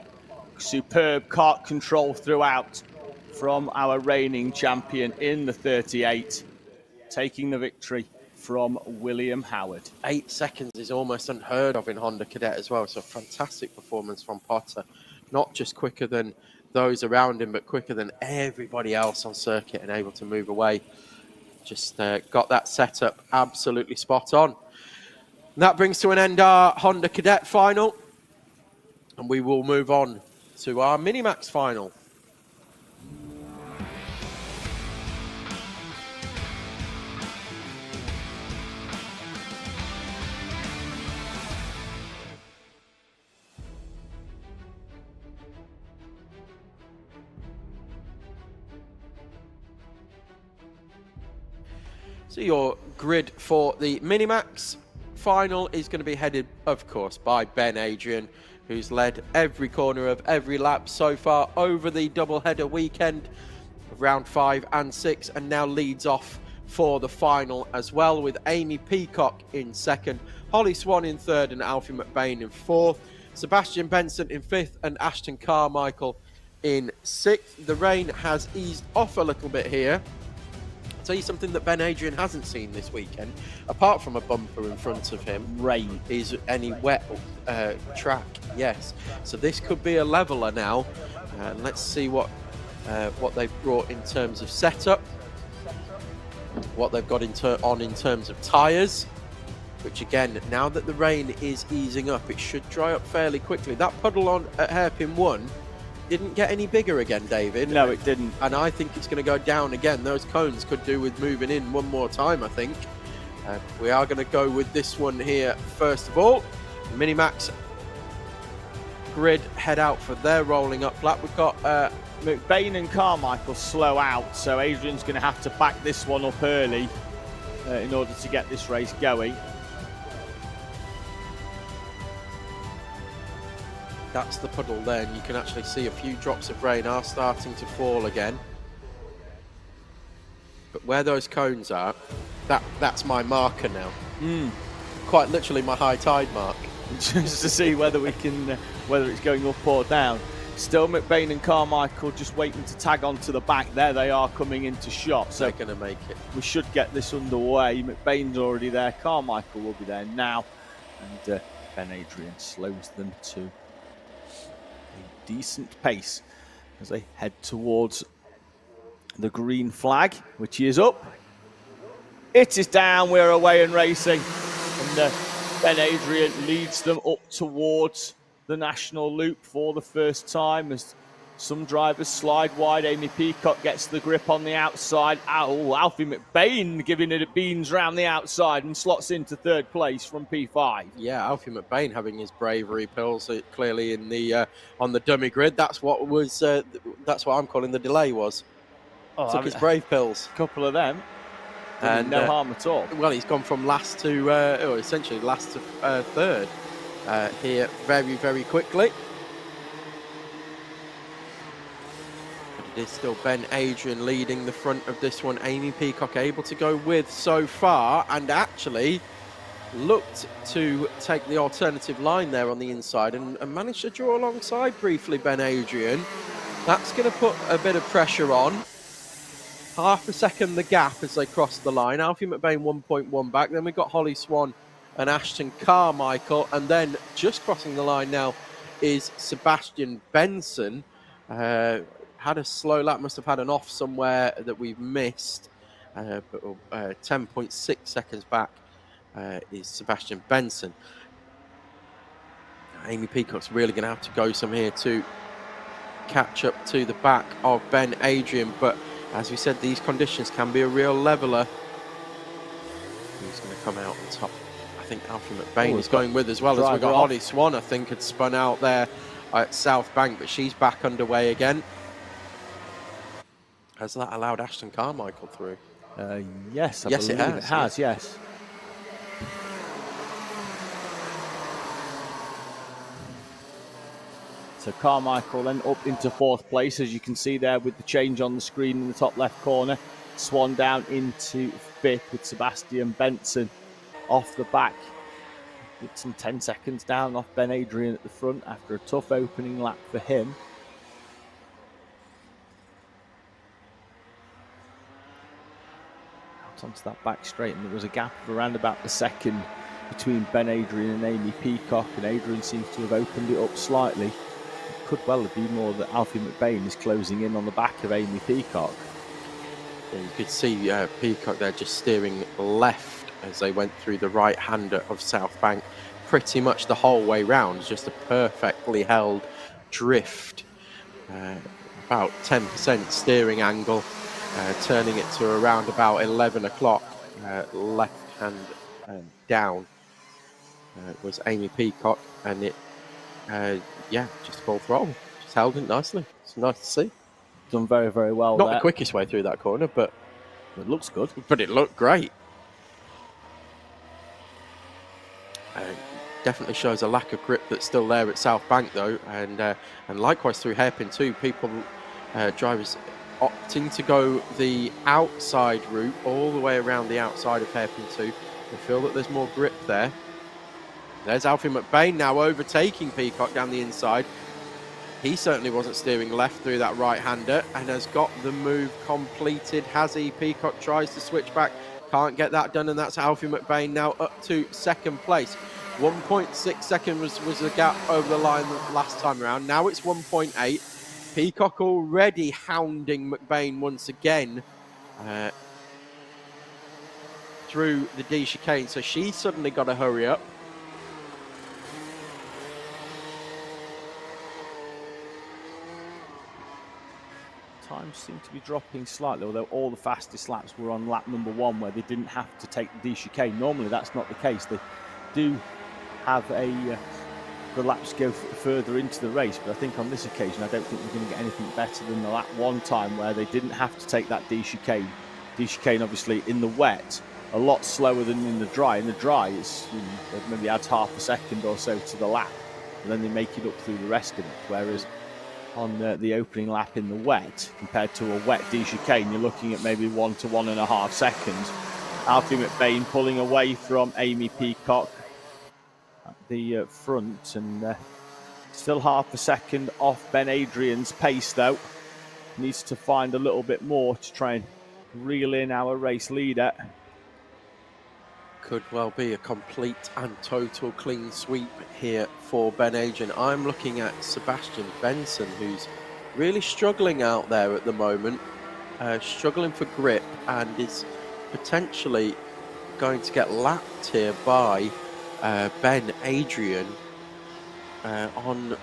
Superb kart control throughout from our reigning champion in the 38, taking the victory from William Howard. 8 seconds is almost unheard of in Honda Cadet as well, so fantastic performance from Potter. Not just quicker than those around him, but quicker than everybody else on circuit and able to move away. Just got that setup absolutely spot on. And that brings to an end our Honda Cadet final, and we will move on to our Minimax final. So your grid for the Minimax final is going to be headed, of course, by Ben Adrian, who's led every corner of every lap so far over the doubleheader weekend of round 5 and 6, and now leads off for the final as well, with Amy Peacock in second, Holly Swan in third, and Alfie McBain in fourth, Sebastian Benson in fifth, and Ashton Carmichael in sixth. The rain has eased off a little bit here. I'll tell you something that Ben Adrian hasn't seen this weekend, apart from a bumper in front of him, rain, is any wet track. Yes, so this could be a leveler now. Let's see what they've brought in terms of setup, what they've got in terms of tyres, which again, now that the rain is easing up, it should dry up fairly quickly. That puddle on at hairpin 1 didn't get any bigger again, David. No, it didn't. And I think it's going to go down again. Those cones could do with moving in one more time, I think. We are going to go with this one here first of all. The Minimax grid head out for their rolling up lap. We've got McBain and Carmichael slow out, so Adrian's going to have to back this one up early in order to get this race going. That's the puddle there, and you can actually see a few drops of rain are starting to fall again. But where those cones are, that's my marker now. Quite literally my high tide mark. Just to see whether we can, whether it's going up or down. Still McBain and Carmichael just waiting to tag onto the back. There they are coming into shot. So they're going to make it. We should get this underway. McBain's already there. Carmichael will be there now. And Ben Adrian slows them to a decent pace as they head towards the green flag, which is up. It is down, we're away and racing. And Ben Adrian leads them up towards the national loop for the first time as some drivers slide wide. Amy Peacock gets the grip on the outside. Oh, Alfie McBain giving it a beans round the outside and slots into third place from P5. Yeah, Alfie McBain having his bravery pills clearly in the on the dummy grid. That's what was. That's what I'm calling the delay was. Took his brave pills. A couple of them. And no harm at all. Well, he's gone from last to, or essentially last to third here very, very quickly. But it is still Ben Adrian leading the front of this one. Amy Peacock able to go with so far, and actually looked to take the alternative line there on the inside and managed to draw alongside briefly Ben Adrian. That's going to put a bit of pressure on. Half a second the gap as they cross the line. Alfie McBain 1.1 back. Then we've got Holly Swan and Ashton Carmichael. And then just crossing the line now is Sebastian Benson. Had a slow lap, must have had an off somewhere that we've missed. But 10.6 seconds back is Sebastian Benson. Amy Peacock's really going to have to go some here to catch up to the back of Ben Adrian. But as we said, these conditions can be a real leveller. Who's going to come out on top? I think Alfie McBain is going with as well, as we've got Holly Swan, I think, had spun out there at South Bank, but she's back underway again. Has that allowed Ashton Carmichael through? Yes, I believe it has, yes. So Carmichael then up into fourth place, as you can see there with the change on the screen in the top left corner. Swan down into fifth with Sebastian Benson off the back. Dixon 10 seconds down off Ben Adrian at the front after a tough opening lap for him. Out onto that back straight, and there was a gap of around about the second between Ben Adrian and Amy Peacock, and Adrian seems to have opened it up slightly. It could well be more that Alfie McBain is closing in on the back of Amy Peacock. Yeah, you could see Peacock there just steering left as they went through the right-hander of South Bank pretty much the whole way round. Just a perfectly held drift, about 10% steering angle, turning it to around about 11 o'clock, left hand down was Amy Peacock, and it, yeah, just full throttle, just held it nicely. It's nice to see. Done very, very well. Not the quickest way through that corner, but it looks good. But it looked great. Definitely shows a lack of grip that's still there at South Bank, though, and likewise through hairpin too. People, drivers, opting to go the outside route all the way around the outside of hairpin 2. They feel that there's more grip there. There's Alfie McBain now overtaking Peacock down the inside. He certainly wasn't steering left through that right-hander and has got the move completed. Has he? Peacock tries to switch back, can't get that done, and that's Alfie McBain now up to second place. 1.6 seconds was the gap over the line last time around. Now it's 1.8. Peacock already hounding McBain once again through the D chicane, so she suddenly got to hurry up. Times seem to be dropping slightly, although all the fastest laps were on lap number 1 where they didn't have to take the D chicane. Normally that's not the case. They do have the laps go further into the race, but I think on this occasion I don't think we're going to get anything better than the lap 1 time where they didn't have to take that D chicane. D chicane obviously in the wet a lot slower than in the dry. In the dry it's, you know, maybe adds half a second or so to the lap, and then they make it up through the rest of it, whereas on the opening lap in the wet, compared to a wet D chicane, you're looking at maybe 1 to 1.5 seconds. Alfie McBain pulling away from Amy Peacock at the front, and still half a second off Ben Adrian's pace though. Needs to find a little bit more to try and reel in our race leader. Could well be a complete and total clean sweep here for Ben Adrian. I'm looking at Sebastian Benson, who's really struggling out there at the moment, struggling for grip, and is potentially going to get lapped here by Ben Adrian on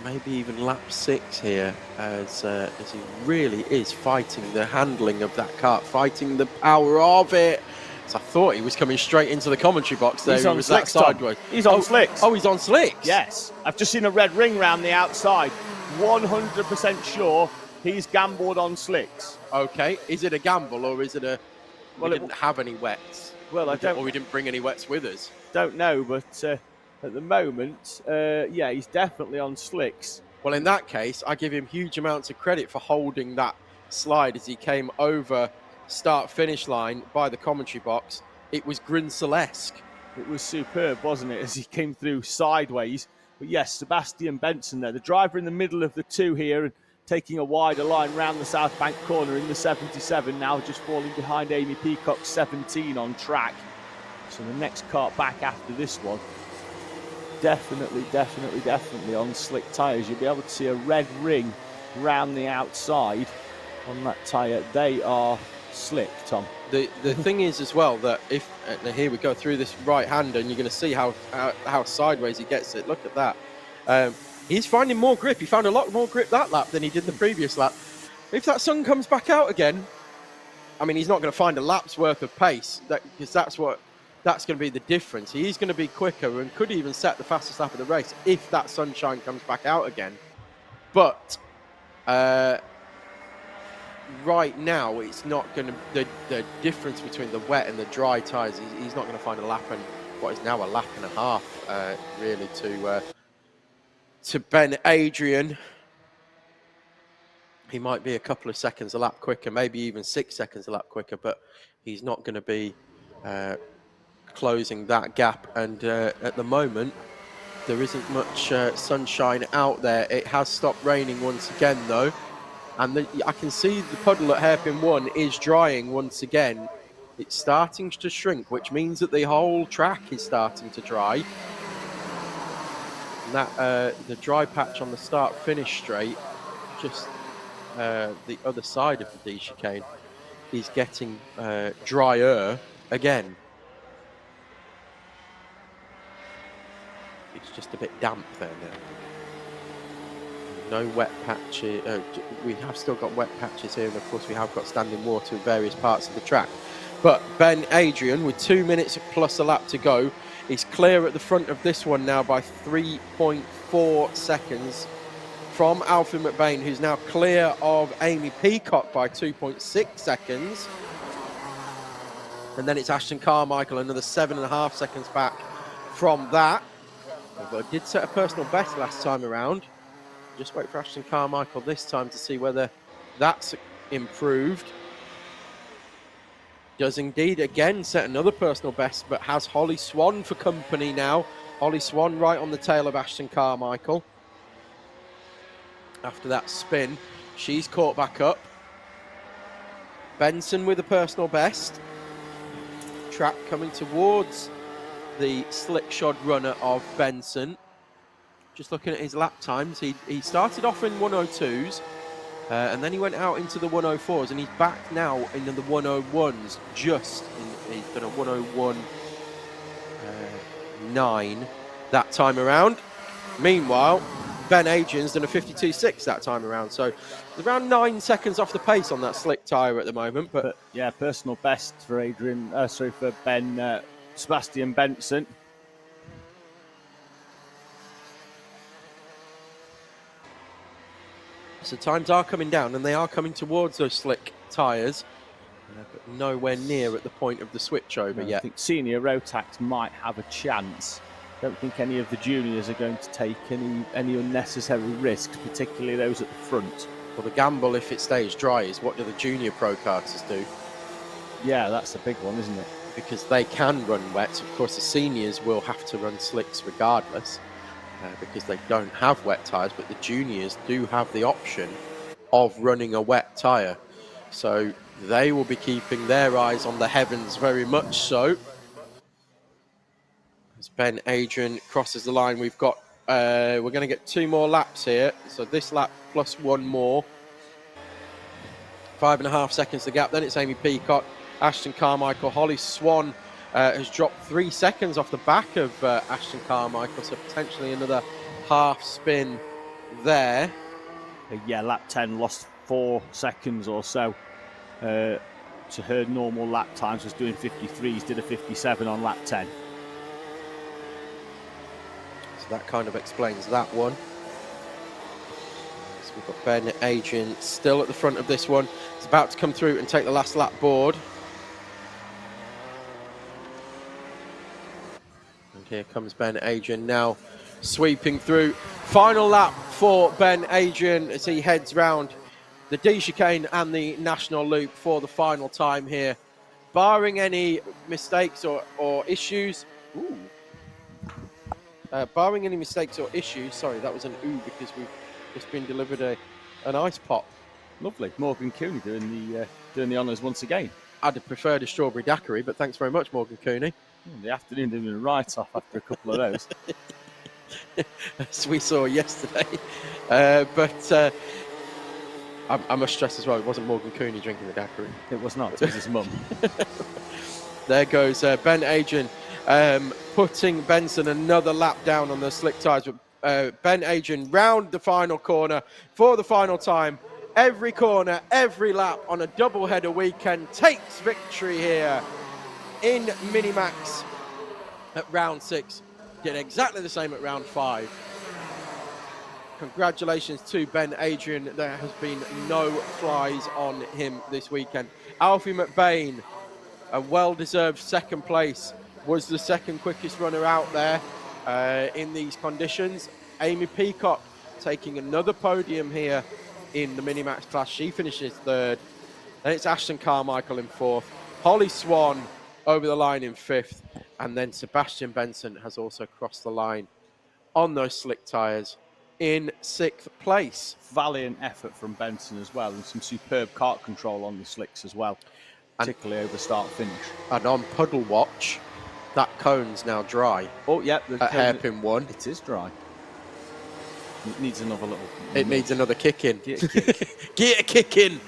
maybe even lap 6 here, as he really is fighting the handling of that kart, fighting the power of it. So I thought he was coming straight into the commentary box there. He's he on was slicks, that sideways. He's on slicks. Oh, he's on slicks. Yes, I've just seen a red ring round the outside. 100% sure he's gambled on slicks. Okay, is it a gamble or is it a? Well, we didn't have any wets. Well, I don't. Or we didn't bring any wets with us. Don't know, but at the moment, yeah, he's definitely on slicks. Well, in that case, I give him huge amounts of credit for holding that slide as he came over start-finish line by the commentary box. It was Grinsel-esque. It was superb, wasn't it, as he came through sideways. But yes, Sebastian Benson there, the driver in the middle of the two here, and taking a wider line round the South Bank corner in the 77, now just falling behind Amy Peacock's 17 on track. So the next kart back after this one, definitely on slick tyres. You'll be able to see a red ring round the outside on that tyre. They are slick, Tom. The thing is as well that if here we go through this right-hander, and you're going to see how sideways he gets it. Look at that. He's finding more grip. He found a lot more grip that lap than he did the previous lap. If that sun comes back out again, I mean, he's not going to find a lap's worth of pace, because that's going to be the difference. He's going to be quicker and could even set the fastest lap of the race if that sunshine comes back out again. But right now, it's not going to. The difference between the wet and the dry tyres, he's not going to find a lap and what is now a lap and a half, really, to Ben Adrian. He might be a couple of seconds a lap quicker, maybe even 6 seconds a lap quicker, but he's not going to be closing that gap. And at the moment, there isn't much sunshine out there. It has stopped raining once again, though. And I can see the puddle at hairpin 1 is drying once again. It's starting to shrink, which means that the whole track is starting to dry. And that the dry patch on the start-finish straight, just the other side of the D chicane, is getting drier again. It's just a bit damp there now. No wet patches. We have still got wet patches here, and of course we have got standing water in various parts of the track. But Ben Adrian, with 2 minutes plus a lap to go, is clear at the front of this one now by 3.4 seconds from Alfie McBain, who's now clear of Amy Peacock by 2.6 seconds. And then it's Ashton Carmichael, another 7.5 seconds back from that. Although I did set a personal best last time around. Just wait for Ashton Carmichael this time to see whether that's improved. Does indeed again set another personal best, but has Holly Swan for company now. Holly Swan right on the tail of Ashton Carmichael. After that spin, she's caught back up. Benson with a personal best. Track coming towards the slick-shod runner of Benson. Just looking at his lap times, he started off in 102s, and then he went out into the 104s, and he's back now into the 101s. He's done a 101.9 that time around. Meanwhile, Ben Adrian's done a 52.6 that time around, so around 9 seconds off the pace on that slick tyre at the moment. But yeah, personal best for for Ben Sebastian Benson. So times are coming down, and they are coming towards those slick tyres, but nowhere near at the point of the switchover yet. I think senior Rotax might have a chance. Don't think any of the juniors are going to take any unnecessary risks, particularly those at the front. Well, the gamble, if it stays dry, is what do the junior pro karters do? Yeah, that's a big one, isn't it? Because they can run wets. Of course, the seniors will have to run slicks regardless, because they don't have wet tyres, but the juniors do have the option of running a wet tyre. So they will be keeping their eyes on the heavens very much so. As Ben Adrian crosses the line, we've got We're going to get 2 more laps here. So this lap plus 1 more. 5.5 seconds the gap. Then it's Amy Peacock, Ashton Carmichael, Holly Swan has dropped 3 seconds off the back of Ashton Carmichael. So potentially another half spin there. Yeah, lap 10 lost 4 seconds or so to her normal lap times. Was doing 53s, did a 57 on lap 10. So that kind of explains that one. So we've got Ben Adrian still at the front of this one. He's about to come through and take the last lap board. And here comes Ben Adrian now sweeping through. Final lap for Ben Adrian as he heads round the D chicane and the national loop for the final time here. Barring any mistakes or issues. Ooh. Barring any mistakes or issues, sorry, that was an ooh because we've just been delivered an ice pop. Lovely. Morgan Cooney doing the honours once again. I'd have preferred a strawberry daiquiri, but thanks very much, Morgan Cooney. The afternoon doing a write-off after a couple of those. As we saw yesterday. But I must stress as well, it wasn't Morgan Cooney drinking the daiquiri. It was not, it was his mum. There goes Ben Adrian putting Benson another lap down on the slick tyres. Ben Adrian round the final corner for the final time. Every corner, every lap on a double-header weekend takes victory here in Minimax at round 6. Did exactly the same at round 5. Congratulations to Ben Adrian. There has been no flies on him this weekend. Alfie McBain, a well-deserved second place, was the second quickest runner out there in these conditions. Amy Peacock taking another podium here in the Minimax class. She finishes 3rd. Then it's Ashton Carmichael in 4th. Holly Swan over the line in 5th. And then Sebastian Benson has also crossed the line on those slick tyres in 6th place. Valiant effort from Benson as well, and some superb kart control on the slicks as well, particularly over start-finish. And on Puddle Watch, that cone's now dry. Oh, yeah. At hairpin 1. It is dry. It needs another little... It needs another kick in. Get a kick. Get a kick in.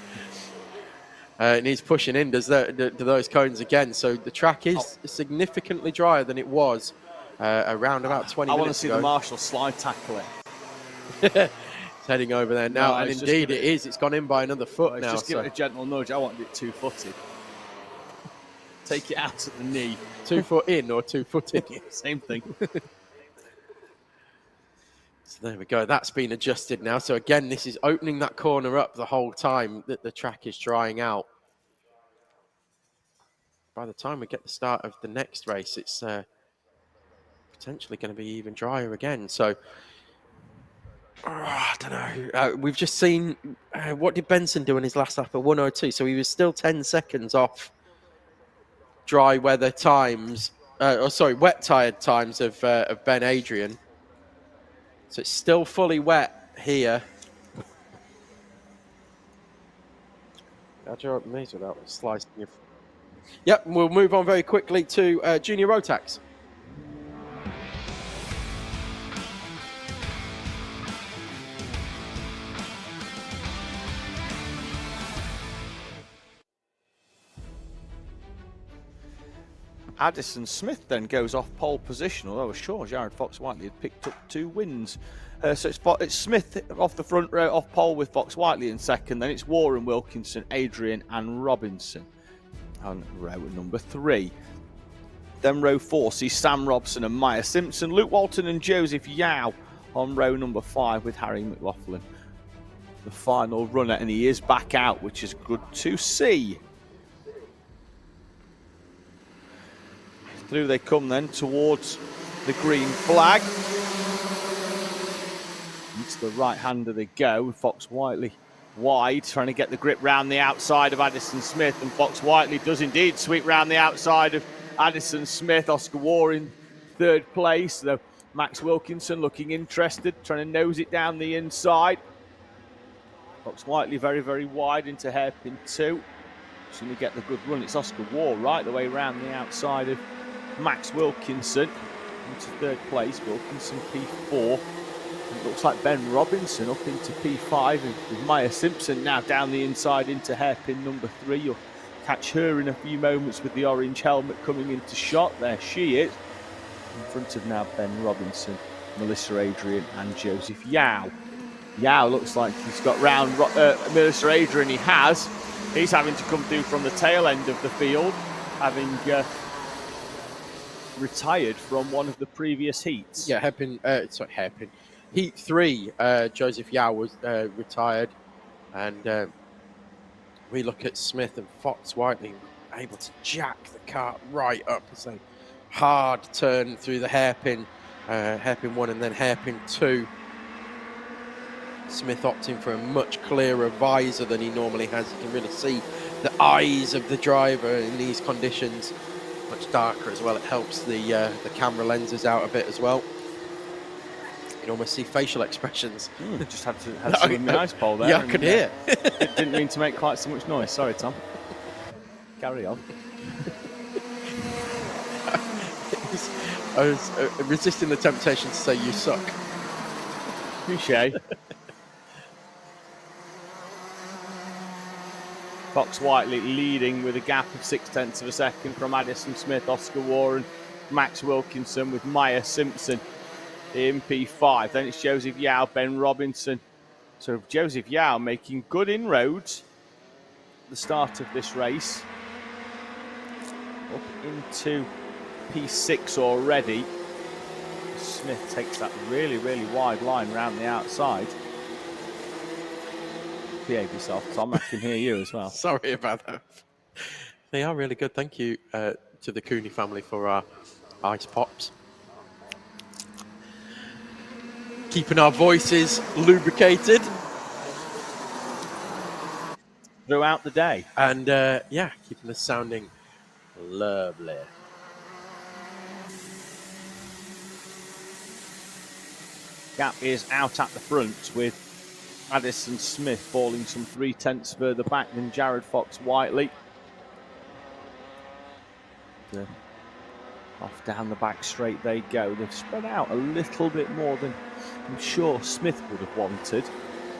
It needs pushing in, does do those cones again. So the track is significantly drier than it was around about 20 minutes ago. I want to see the Marshall slide tackle it. It's heading over there now, No, and indeed it is. It's gone in by another foot now. Just give it a gentle nudge. I wanted it 2-footed. Take it out at the knee. 2 foot in or 2 foot in? Same thing. So there we go. That's been adjusted now. So again, this is opening that corner up the whole time that the track is drying out. By the time we get the start of the next race, it's potentially going to be even drier again. So I don't know. We've just seen what did Benson do in his last lap at 1:02? So he was still 10 seconds off dry weather times. Wet tired times of Ben Adrian. So it's still fully wet here. How'd you open these without slicing your... Yep, we'll move on very quickly to Junior Rotax. Addison Smith then goes off pole position, although I was sure Jared Fox-Whiteley had picked up 2 wins. So it's Smith off the front row, off pole with Fox-Whiteley in second. Then it's Warren Wilkinson, Adrian and Robinson on row number 3. Then row 4 sees Sam Robson and Maya Simpson, Luke Walton and Joseph Yao on row number 5 with Harry McLaughlin, the final runner, and he is back out, which is good to see. Through they come then towards the green flag. Into the right hander they go. Fox-Whiteley wide, trying to get the grip round the outside of Addison Smith, and Fox-Whiteley does indeed sweep round the outside of Addison Smith. Oscar War in 3rd place. So Max Wilkinson looking interested, trying to nose it down the inside. Fox-Whiteley very, very wide into hairpin 2. Just going to get the good run. It's Oscar War right the way round the outside of Max Wilkinson. into third place. Wilkinson P4. And it looks like Ben Robinson up into P5 with Maya Simpson now down the inside into hairpin number 3. You'll catch her in a few moments with the orange helmet coming into shot. There she is. In front of now Ben Robinson, Melissa Adrian and Joseph Yao. Yao looks like he's got round Melissa Adrian. He has. He's having to come through from the tail end of the field, having retired from one of the previous heats. Yeah, hairpin. Heat 3, Joseph Yao was retired, and we look at Smith and Fox Whiteley able to jack the kart right up as a hard turn through the hairpin 1 and then hairpin 2. Smith opting for a much clearer visor than he normally has. You can really see the eyes of the driver in these conditions. Much darker as well. It helps the camera lenses out a bit as well. You can almost see facial expressions. Just had some in the ice pole there. Yeah, I could hear. Didn't mean to make quite so much noise. Sorry, Tom. Carry on. I was resisting the temptation to say you suck. Touche. Fox Whiteley leading with a gap of 0.6 of a second from Addison Smith, Oscar Warren, Max Wilkinson with Maya Simpson in P5. Then it's Joseph Yao, Ben Robinson. So Joseph Yao making good inroads at the start of this race. Up into P6 already. Smith takes that really, really wide line round the outside. Behave yourself, Tom. I can hear you as well. Sorry about that. They are really good. Thank you to the Cooney family for our ice pops. Keeping our voices lubricated. Throughout the day. And yeah, keeping us sounding lovely. Gap is out at the front with Addison Smith falling some 0.3 further back than Jared Fox Whiteley. Off down the back straight they go. They've spread out a little bit more than I'm sure Smith would have wanted.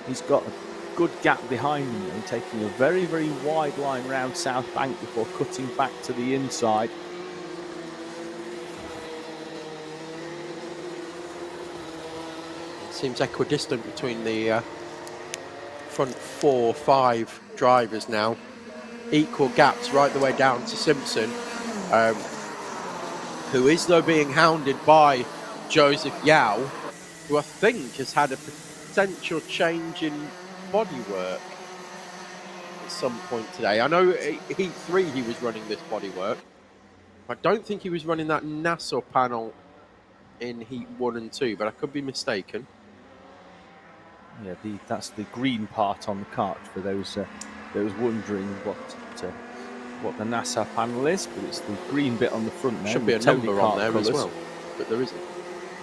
He's got a good gap behind him and taking a very, very wide line round South Bank before cutting back to the inside. Seems equidistant between the front 4 or 5 drivers now. Equal gaps right the way down to Simpson, who is though being hounded by Joseph Yao, who I think has had a potential change in bodywork at some point today. I know Heat 3 he was running this bodywork. I don't think he was running that Nassau panel in Heat 1 and 2, but I could be mistaken. Yeah, that's the green part on the kart for those wondering what the NASA panel is, but it's the green bit on the front there. Should be a number on there as well, but there isn't.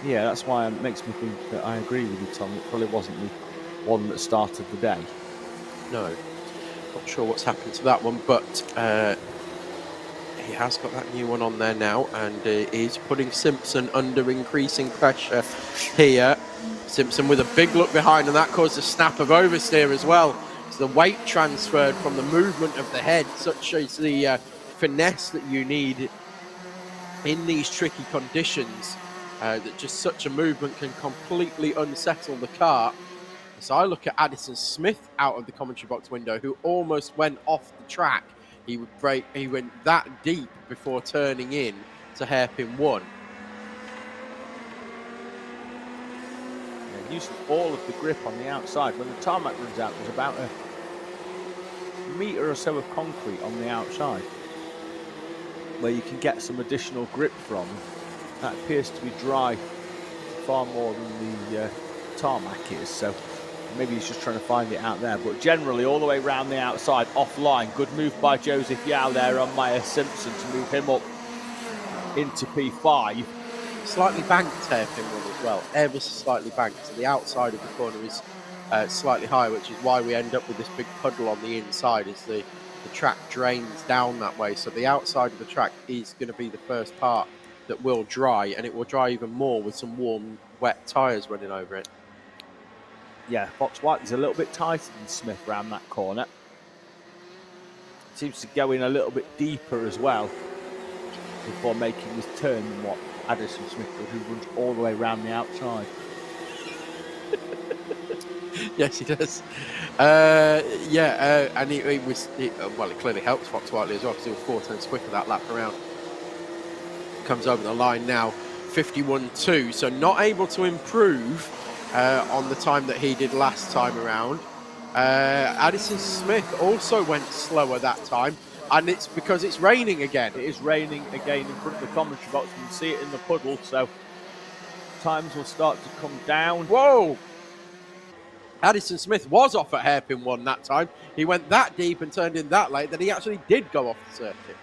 Yeah, that's why it makes me think that I agree with you, Tom. It probably wasn't the one that started the day. No, not sure what's happened to that one, but he has got that new one on there now, and is putting Simpson under increasing pressure here. Simpson with a big look behind, and that caused a snap of oversteer as well. So the weight transferred from the movement of the head, such as the finesse that you need in these tricky conditions, that just such a movement can completely unsettle the car. So I look at Addison Smith out of the commentary box window, who almost went off the track. He went that deep before turning in to hairpin 1. Using all of the grip on the outside. When the tarmac runs out, there's about a metre or so of concrete on the outside where you can get some additional grip from. That appears to be dry far more than the tarmac is, so maybe he's just trying to find it out there. But generally, all the way around the outside, offline. Good move by Joseph Yao there on Maya Simpson to move him up into P5. Slightly banked hairpin 1 as well, ever so slightly banked. So the outside of the corner is slightly higher, which is why we end up with this big puddle on the inside as the track drains down that way. So the outside of the track is going to be the first part that will dry, and it will dry even more with some warm, wet tyres running over it. Yeah, Fox Whiteley's a little bit tighter than Smith around that corner. Seems to go in a little bit deeper as well before making his turn than what Addison Smith would, who runs all the way around the outside. Yes, he does. And it clearly helps Fox Whiteley as well, because he was 4 times quicker that lap around. Comes over the line now, 51.2, so not able to improve on the time that he did last time around. Addison Smith also went slower that time, and it's because it's raining again. It is raining again in front of the commentary box. You can see it in the puddle, so times will start to come down. Whoa! Addison Smith was off at hairpin 1 that time. He went that deep and turned in that late that he actually did go off the circuit.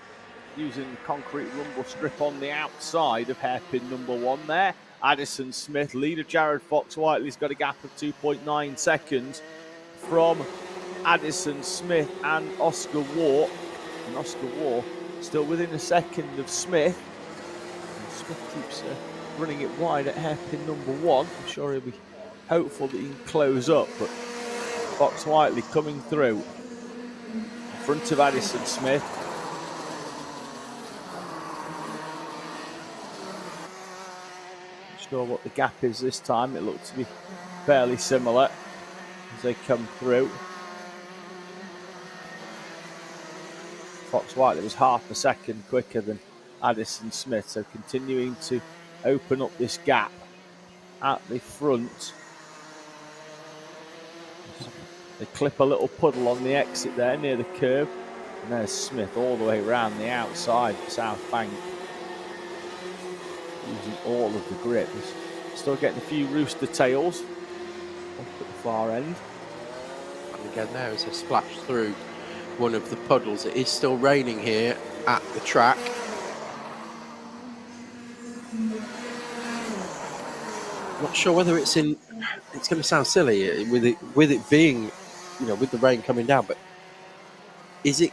Using the concrete rumble strip on the outside of hairpin number 1 there. Addison Smith, leader Jared Fox Whiteley's got a gap of 2.9 seconds from Addison Smith and Oscar Waugh. And Oscar Waugh still within a second of Smith. And Smith keeps running it wide at hairpin number 1. I'm sure he'll be hopeful that he can close up, but Fox Whiteley coming through in front of Addison Smith. Not sure what the gap is this time. It looks to be fairly similar as they come through. Fox Whiteley was half a second quicker than Addison Smith, so continuing to open up this gap at the front. They clip a little puddle on the exit there near the curb, and there's Smith all the way around the outside, the south bank, using all of the grip. He's still getting a few rooster tails up at the far end. And again, there is a splash through one of the puddles. It is still raining here at the track. Not sure whether it's in. It's going to sound silly with it being, with the rain coming down, but is it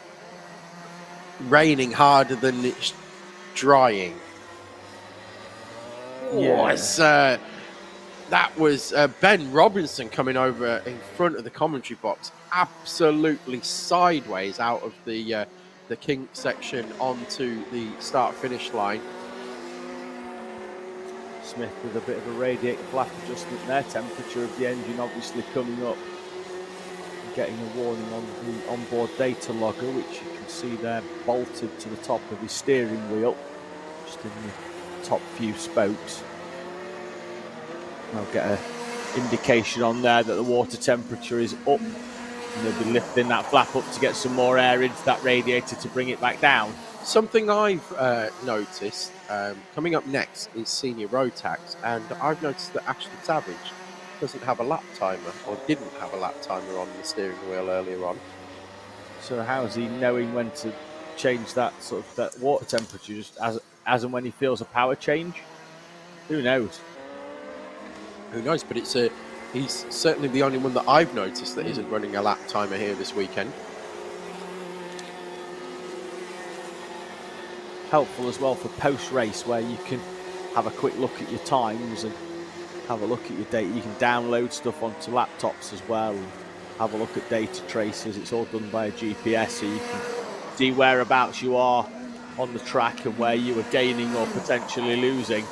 raining harder than it's drying? Yeah. That was Ben Robinson coming over in front of the commentary box, absolutely sideways out of the kink section onto the start-finish line. Smith with a bit of a radiator flap adjustment there. Temperature of the engine obviously coming up. Getting a warning on the onboard data logger, which you can see there bolted to the top of his steering wheel, just in the top few spokes. I'll get an indication on there that the water temperature is up, and they'll be lifting that flap up to get some more air into that radiator to bring it back down. Something I've noticed, coming up next is Senior Rotax, and I've noticed that Ashley Savage doesn't have a lap timer, or didn't have a lap timer on the steering wheel earlier on. So how is he knowing when to change that that water temperature, just as and when he feels a power change? Who knows? Who knows, but he's certainly the only one that I've noticed that isn't running a lap timer here this weekend. Helpful as well for post-race, where you can have a quick look at your times and have a look at your data. You can download stuff onto laptops as well and have a look at data traces. It's all done by a GPS, so you can see whereabouts you are on the track and where you are gaining or potentially losing.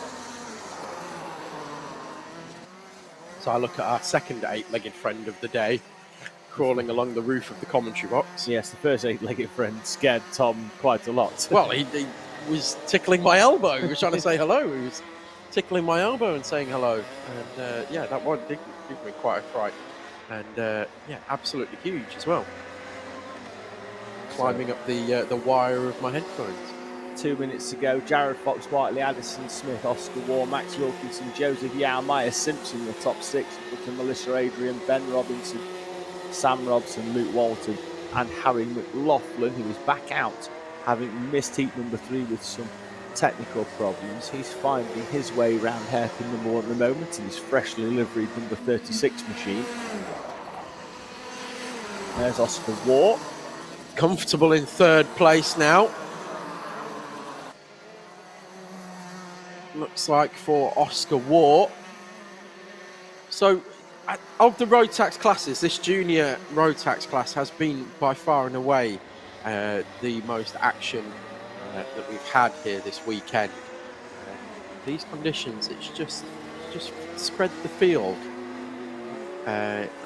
So I look at our second 8-legged friend of the day crawling along the roof of the commentary box. Yes, the first 8-legged friend scared Tom quite a lot. Well, he was tickling my elbow. He was trying to say hello. He was tickling my elbow and saying hello. And that one did give me quite a fright. And absolutely huge as well. Climbing up the wire of my headphones. 2 minutes to go. Jared Fox Whiteley, Addison Smith, Oscar Waugh, Max Wilkinson, Joseph Yao, Maya Simpson, the top 6. But Melissa Adrian, Ben Robinson, Sam Robson, Luke Walton, and Harry McLaughlin, who is back out, having missed heat number 3 with some technical problems. He's finding his way around hairpin number 1 at the moment in his freshly liveried number 36 machine. There's Oscar Waugh. Comfortable in third place now. looks like, for Oscar Waugh. So, of the Rotax classes, this junior Rotax class has been by far and away the most action that we've had here this weekend. These conditions, it's just spread the field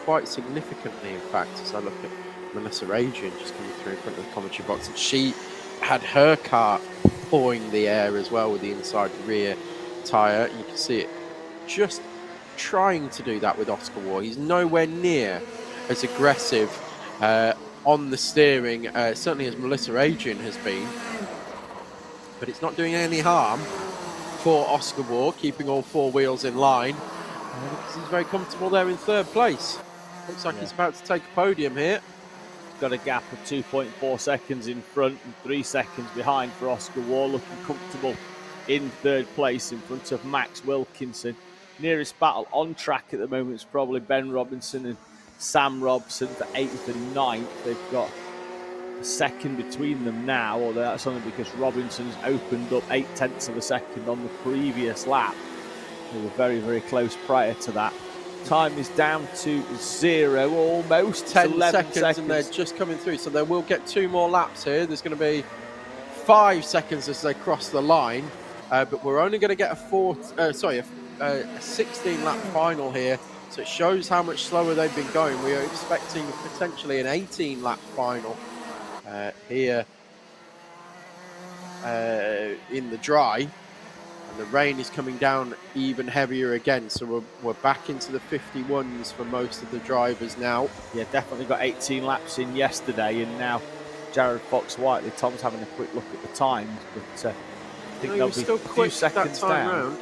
quite significantly, in fact, as I look at Melissa Adrian just coming through in front of the commentary box, and she had her kart pawing the air as well with the inside rear tyre. You can see it just trying to do that with Oscar Waugh. He's nowhere near as aggressive on the steering, certainly as Melissa Adrian has been, but it's not doing any harm for Oscar Waugh, keeping all four wheels in line, because he's very comfortable there in third place. Looks like he's about to take a podium here. Got a gap of 2.4 seconds in front and 3 seconds behind for Oscar Waugh, looking comfortable in third place in front of Max Wilkinson. Nearest battle on track at the moment is probably Ben Robinson and Sam Robson for 8th and 9th. They've got a second between them now, although that's only because Robinson's opened up 0.8 of a second on the previous lap. They were very, very close prior to that. Time is down to 0, almost 10 seconds, and they're just coming through. So they will get 2 more laps here. There's going to be 5 seconds as they cross the line, but we're only going to get a 16-lap final here. So it shows how much slower they've been going. We are expecting potentially an 18-lap final here in the dry. And the rain is coming down even heavier again, so we're back into the 51s for most of the drivers now. Yeah, definitely got 18 laps in yesterday, and now Jared Fox-Whiteley, Tom's having a quick look at the times, but I think they'll be still a few quick seconds that time down. round,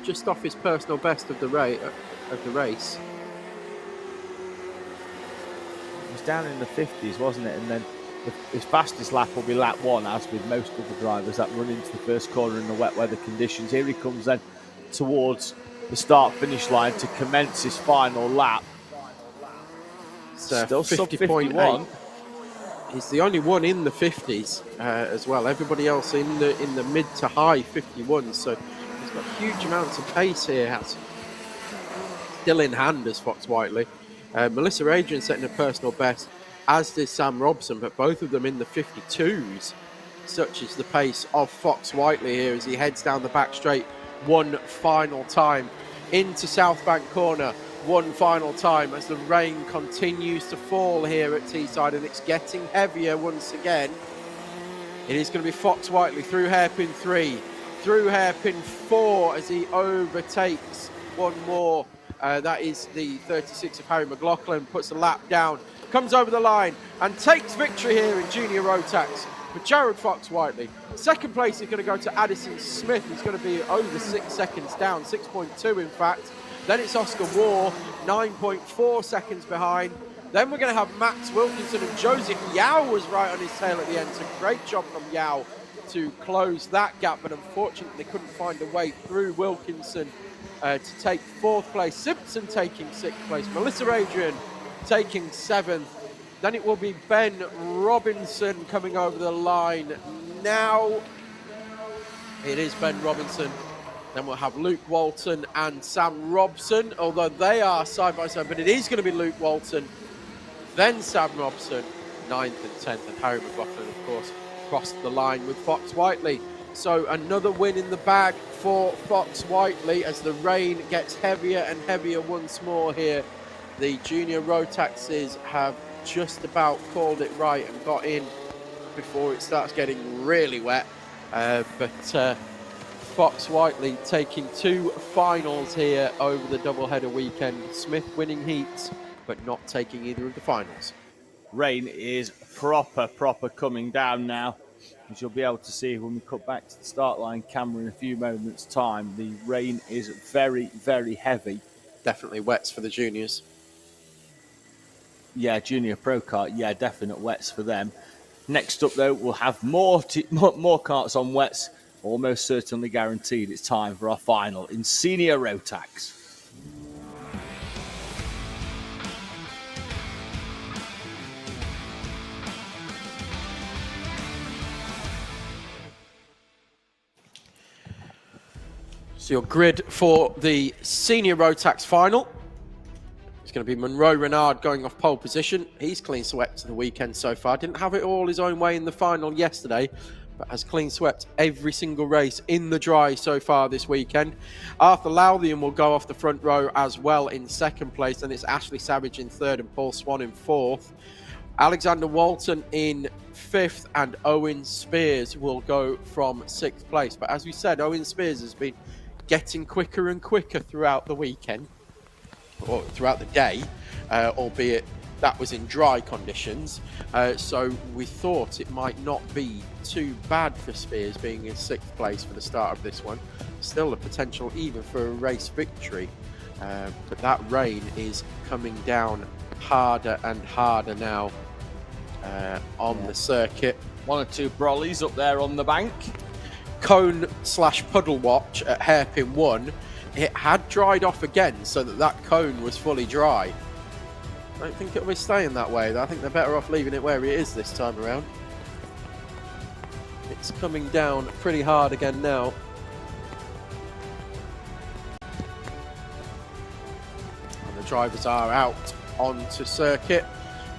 just off his personal best of the race. It was down in the 50s, wasn't it? And then his fastest lap will be lap 1, as with most of the drivers that run into the first corner in the wet weather conditions. Here he comes then towards the start-finish line to commence his final lap. Still 50.1. He's the only one in the 50s as well. Everybody else in the mid to high 51s. So he's got huge amounts of pace here. Still in hand as Fox-Whiteley. Melissa Adrian setting a personal best, as did Sam Robson, but both of them in the 52s. Such is the pace of Fox-Whiteley here as he heads down the back straight one final time into South Bank Corner. One final time as the rain continues to fall here at Teesside, and it's getting heavier once again. It is going to be Fox-Whiteley through hairpin 3, through hairpin 4 as he overtakes one more. That is the 36 of Harry McLaughlin, puts the lap down, comes over the line and takes victory here in Junior Rotax for Jared Fox-Whiteley. Second place is going to go to Addison Smith, who's going to be over 6 seconds down, 6.2 in fact. Then it's Oscar Waugh, 9.4 seconds behind. Then we're going to have Max Wilkinson, and Joseph Yao was right on his tail at the end. So great job from Yao to close that gap, but unfortunately they couldn't find a way through Wilkinson to take 4th place. Simpson taking 6th place. Melissa Adrian taking 7th. Then it will be Ben Robinson coming over the line. Now it is Ben Robinson. Then we'll have Luke Walton and Sam Robson, although they are side by side, but it is going to be Luke Walton, then Sam Robson, 9th and 10th, and Harry McLaughlin, of course, crossed the line with Fox-Whiteley. So another win in the bag for Fox-Whiteley as the rain gets heavier and heavier once more here. The junior Rotaxes have just about called it right and got in before it starts getting really wet. But Fox-Whiteley taking 2 finals here over the doubleheader weekend. Smith winning heats, but not taking either of the finals. Rain is proper coming down now, as you'll be able to see when we cut back to the start line camera in a few moments' time. The rain is very, very heavy. Definitely wets for the juniors. Yeah, Junior Pro Kart, yeah, definite wets for them. Next up, though, we'll have more karts on wets, almost certainly guaranteed. It's time for our final in Senior Rotax. So your grid for the senior Rotax final. It's going to be Monroe Renard going off pole position. He's clean swept the weekend so far. Didn't have it all his own way in the final yesterday, but has clean swept every single race in the dry so far this weekend. Arthur Lowthian will go off the front row as well in second place. And it's Ashley Savage in third and Paul Swan in fourth. Alexander Walton in fifth, and Owen Spears will go from sixth place. But as we said, Owen Spears has been getting quicker and quicker throughout the weekend, or throughout the day, albeit that was in dry conditions. So we thought it might not be too bad for Spears being in sixth place for the start of this one. Still the potential even for a race victory. But that rain is coming down harder and harder now on the circuit. One or two brollies up there on the bank. Cone/puddle watch at hairpin 1. It had dried off again, so that cone was fully dry. I don't think it'll be staying that way, though. I think they're better off leaving it where it is this time around. It's coming down pretty hard again now. And the drivers are out onto circuit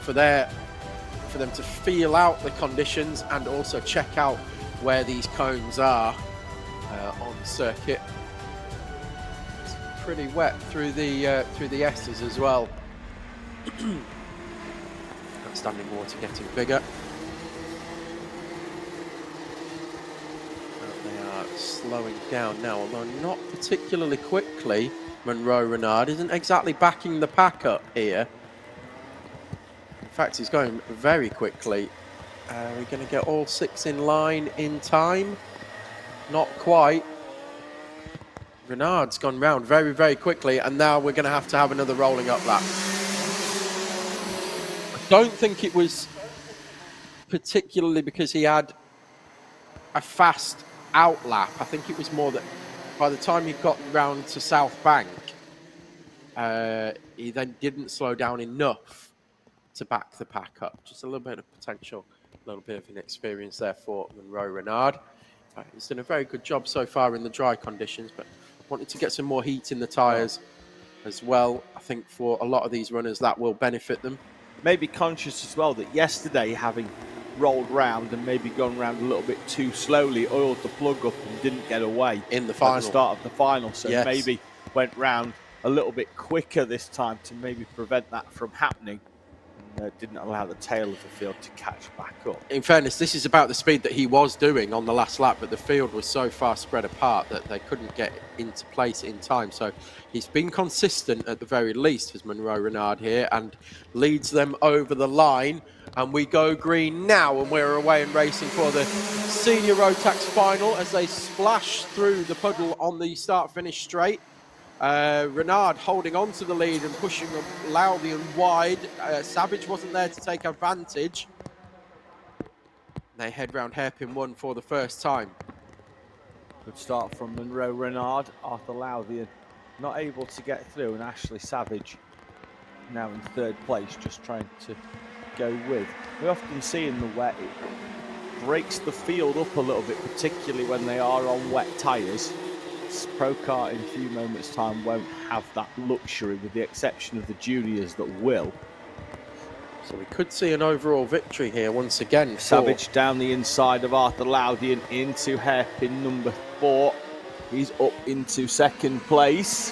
for them to feel out the conditions and also check out where these cones are on circuit. It's pretty wet through the S's as well. Standing water getting bigger. And they are slowing down now, although not particularly quickly. Monroe Renard isn't exactly backing the pack up here. In fact, he's going very quickly. We're going to get all 6 in line in time. Not quite. Renard's gone round very, very quickly, and now we're going to have another rolling up lap. I don't think it was particularly because he had a fast out lap. I think it was more that by the time he got round to South Bank, he then didn't slow down enough to back the pack up. Just a little bit of potential, a little bit of inexperience there for Monroe Renard. He's done a very good job so far in the dry conditions, but wanted to get some more heat in the tyres as well. I think for a lot of these runners that will benefit them. Maybe conscious as well that yesterday, having rolled round and maybe gone round a little bit too slowly, oiled the plug up and didn't get away in the final, at the start of the final. So yes, maybe went round a little bit quicker this time to maybe prevent that from happening. Didn't allow the tail of the field to catch back up. In fairness, this is about the speed that he was doing on the last lap, but the field was so far spread apart that they couldn't get into place in time. So he's been consistent at the very least as Monroe Renard here, and leads them over the line. And we go green now, and we're away and racing for the senior Rotax final as they splash through the puddle on the start-finish straight. Renard holding on to the lead and pushing Lowthian wide. Savage wasn't there to take advantage. They head round hairpin 1 for the first time. Good start from Monroe Renard. Arthur Lowthian not able to get through, and Ashley Savage now in third place, just trying to go with. We often see in the wet, it breaks the field up a little bit, particularly when they are on wet tyres. Pro Kart in a few moments' time won't have that luxury, with the exception of the juniors that will. So we could see an overall victory here once again. Savage down the inside of Arthur Lowthian into hairpin number 4. He's up into second place.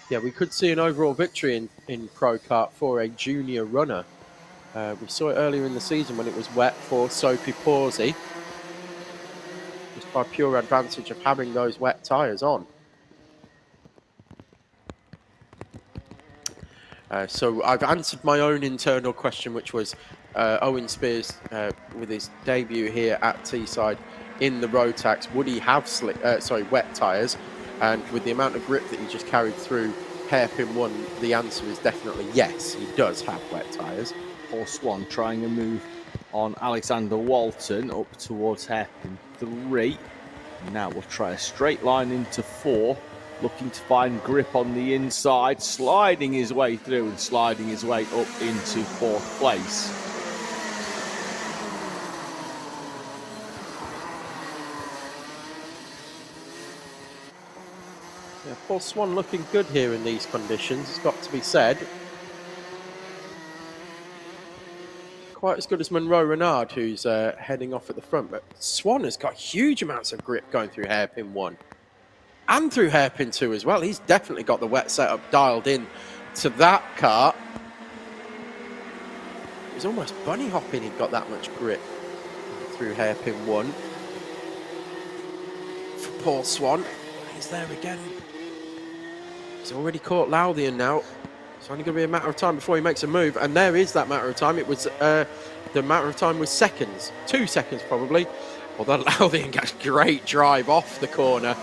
Yeah, we could see an overall victory in Pro Kart for a junior runner. We saw it earlier in the season when it was wet for Sophie Pawsey. Just by pure advantage of having those wet tyres on. So I've answered my own internal question, which was Owen Spears with his debut here at Teesside in the Rotax, would he have wet tyres? And with the amount of grip that he just carried through hairpin 1, the answer is definitely yes, he does have wet tyres. Paul Swan trying a move on Alexander Walton up towards hairpin 3. Now we'll try a straight line into 4, looking to find grip on the inside, sliding his way through and sliding his way up into 4th place. Paul Swan looking good here in these conditions, it's got to be said. Quite as good as Monroe Renard, who's heading off at the front, but Swan has got huge amounts of grip going through hairpin 1 and through hairpin 2 as well. He's definitely got the wet setup dialed in to that kart. It was almost bunny hopping, he got that much grip through hairpin 1. For Paul Swan, he's there again. He's already caught Lothian now. It's only going to be a matter of time before he makes a move, and there is that matter of time. It was the matter of time was seconds, 2 seconds probably. Although Lothian gets great drive off the corner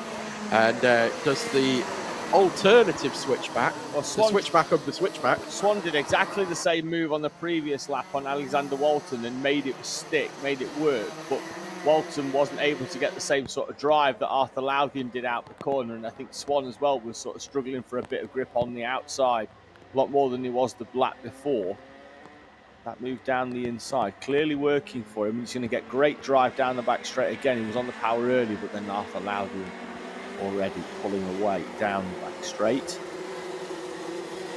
and does the alternative switchback, the switchback of the switchback. Swan did exactly the same move on the previous lap on Alexander Walton and made it stick, made it work, but Walton wasn't able to get the same sort of drive that Arthur Lothian did out the corner, and I think Swan as well was sort of struggling for a bit of grip on the outside. A lot more than he was the lap before. That move down the inside, clearly working for him. He's going to get great drive down the back straight again. He was on the power early, but then Arthur Lothian already pulling away down the back straight.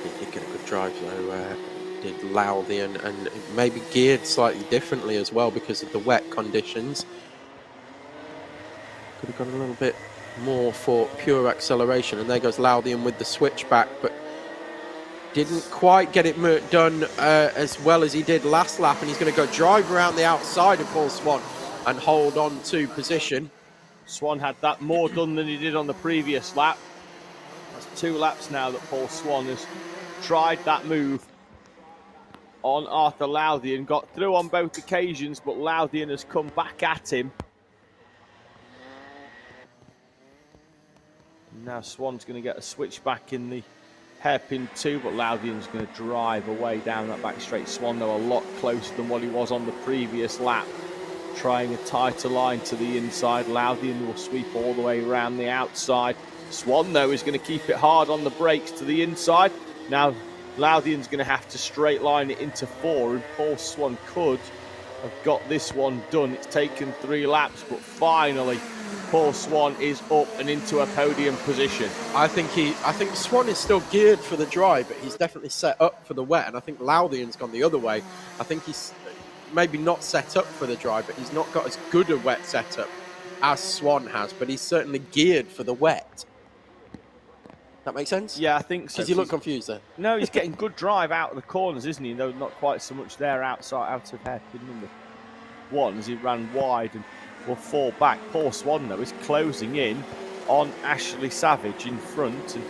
He did get a good drive though, did Lothian, and maybe geared slightly differently as well because of the wet conditions. Could have got a little bit more for pure acceleration, and there goes Lothian with the switchback, but didn't quite get it done as well as he did last lap, and he's going to go drive around the outside of Paul Swan and hold on to position. Swan had that more done than he did on the previous lap. That's 2 laps now that Paul Swan has tried that move on Arthur Lothian. Got through on both occasions, but Lothian has come back at him. Now Swan's going to get a switch back in the hairpin 2, but Lothian's going to drive away down that back straight. Swan, though, a lot closer than what he was on the previous lap. Trying a tighter line to the inside. Lothian will sweep all the way around the outside. Swan, though, is going to keep it hard on the brakes to the inside. Now, Lothian's going to have to straight line it into 4, and Paul Swan could have got this one done. It's taken 3 laps, but finally, Paul Swan is up and into a podium position. I think Swan is still geared for the dry, but he's definitely set up for the wet, and I think Lothian's gone the other way. I think he's maybe not set up for the dry, but he's not got as good a wet setup as Swan has, but he's certainly geared for the wet. That makes sense? Yeah, I think so. Because you look confused there. No, he's getting good drive out of the corners, isn't he? Though not quite so much there outside, out of hairpin number 1 as he ran wide and will fall back. Paul Swan, though, is closing in on Ashley Savage in front, and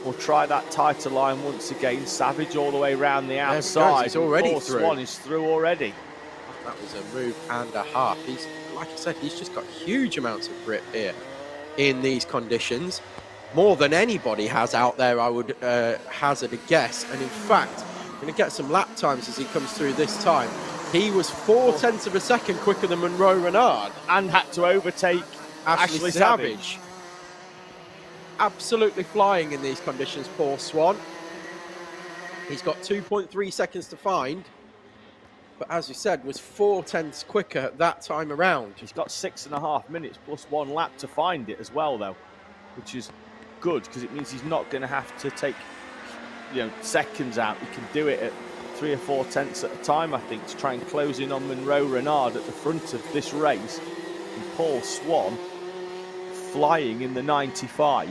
we'll try that tighter line once again. Savage all the way around the outside. He's already Paul through. Swan is through already. That was a move and a half. He's, like I said, he's just got huge amounts of grip here in these conditions. More than anybody has out there, I would hazard a guess. And in fact, I'm going to get some lap times as he comes through this time. He was 0.4 of a second quicker than Monroe Renard. And had to overtake Ashley Savage. Absolutely flying in these conditions, Paul Swan. He's got 2.3 seconds to find. But as you said, was 0.4 quicker that time around. He's got 6.5 minutes plus 1 lap to find it as well, though, which is good because it means he's not going to have to take, seconds out. He can do it at 3 or 4 tenths at a time, I think, to try and close in on Monroe Renard at the front of this race. And Paul Swan flying in the 95,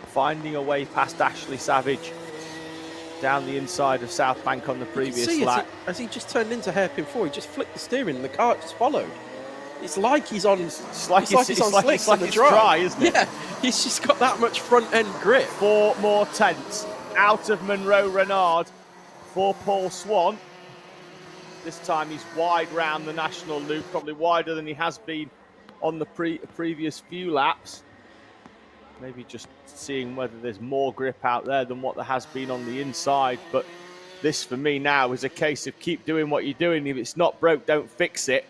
finding a way past Ashley Savage down the inside of South Bank on the previous lap. As he just turned into hairpin 4, he just flicked the steering and the car just followed. It's like he's on slicks on the dry, isn't it? Yeah, he's just got that much front end grip. 4 more tenths out of Monroe Renard for Paul Swan. This time he's wide round the national loop, probably wider than he has been on the previous few laps. Maybe just seeing whether there's more grip out there than what there has been on the inside. But this, for me now, is a case of keep doing what you're doing. If it's not broke, don't fix it.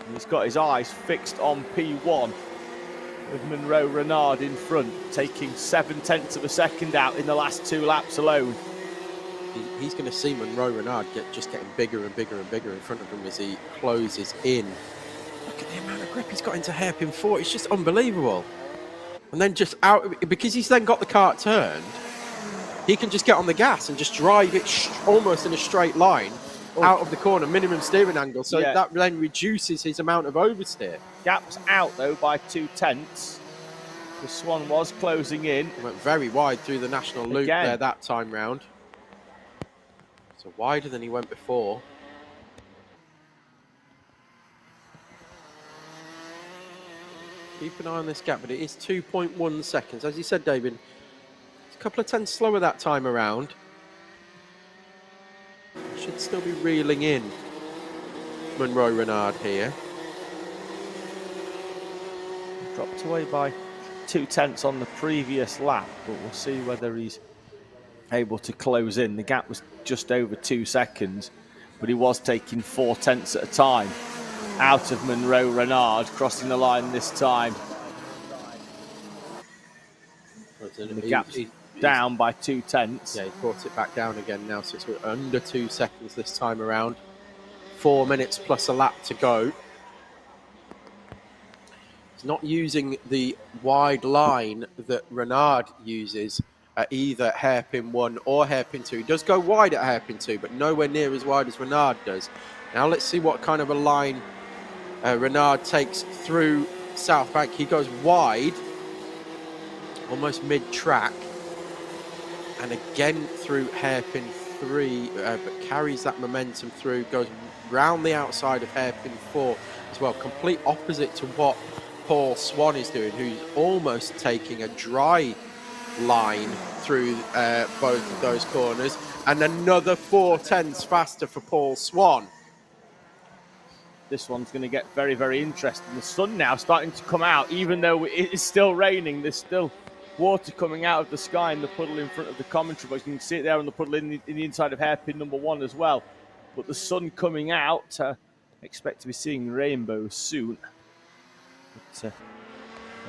And he's got his eyes fixed on P1 with Monroe Renard in front, taking 0.7 of a second out in the last 2 laps alone. He's going to see Monroe Renard just getting bigger and bigger and bigger in front of him as he closes in. Look at the amount of grip he's got into hairpin 4. It's just unbelievable. And then just out, because he's then got the kart turned, he can just get on the gas and just drive it almost in a straight line out of the corner, minimum steering angle. So that then reduces his amount of oversteer. Gap's out though by 2/10. The Swan was closing in. Went very wide through the national loop there that time round. So wider than he went before. Keep an eye on this gap, but it is 2.1 seconds. As you said, David, it's a couple of tenths slower that time around. Should still be reeling in Monroe Renard here. Dropped away by 2/10 on the previous lap, but we'll see whether he's able to close in. The gap was just over 2 seconds, but he was taking 4/10 at a time out of Monroe Renard, crossing the line this time. And the gap's down by 2/10. Yeah, he brought it back down again now, so it's under 2 seconds this time around. 4 minutes plus a lap to go. He's not using the wide line that Renard uses at either hairpin 1 or hairpin 2. He does go wide at hairpin 2, but nowhere near as wide as Renard does. Now let's see what kind of a line Renard takes through South Bank. He goes wide, almost mid-track, and again through hairpin 3, but carries that momentum through, goes round the outside of hairpin 4 as well. Complete opposite to what Paul Swan is doing, who's almost taking a dry line through both of those corners, and another 4/10 faster for Paul Swan. This one's going to get very, very interesting. The sun now starting to come out, even though it is still raining. There's still water coming out of the sky in the puddle in front of the commentary box. You can see it there on the puddle in the inside of hairpin number 1 as well. But the sun coming out, expect to be seeing rainbows soon. But at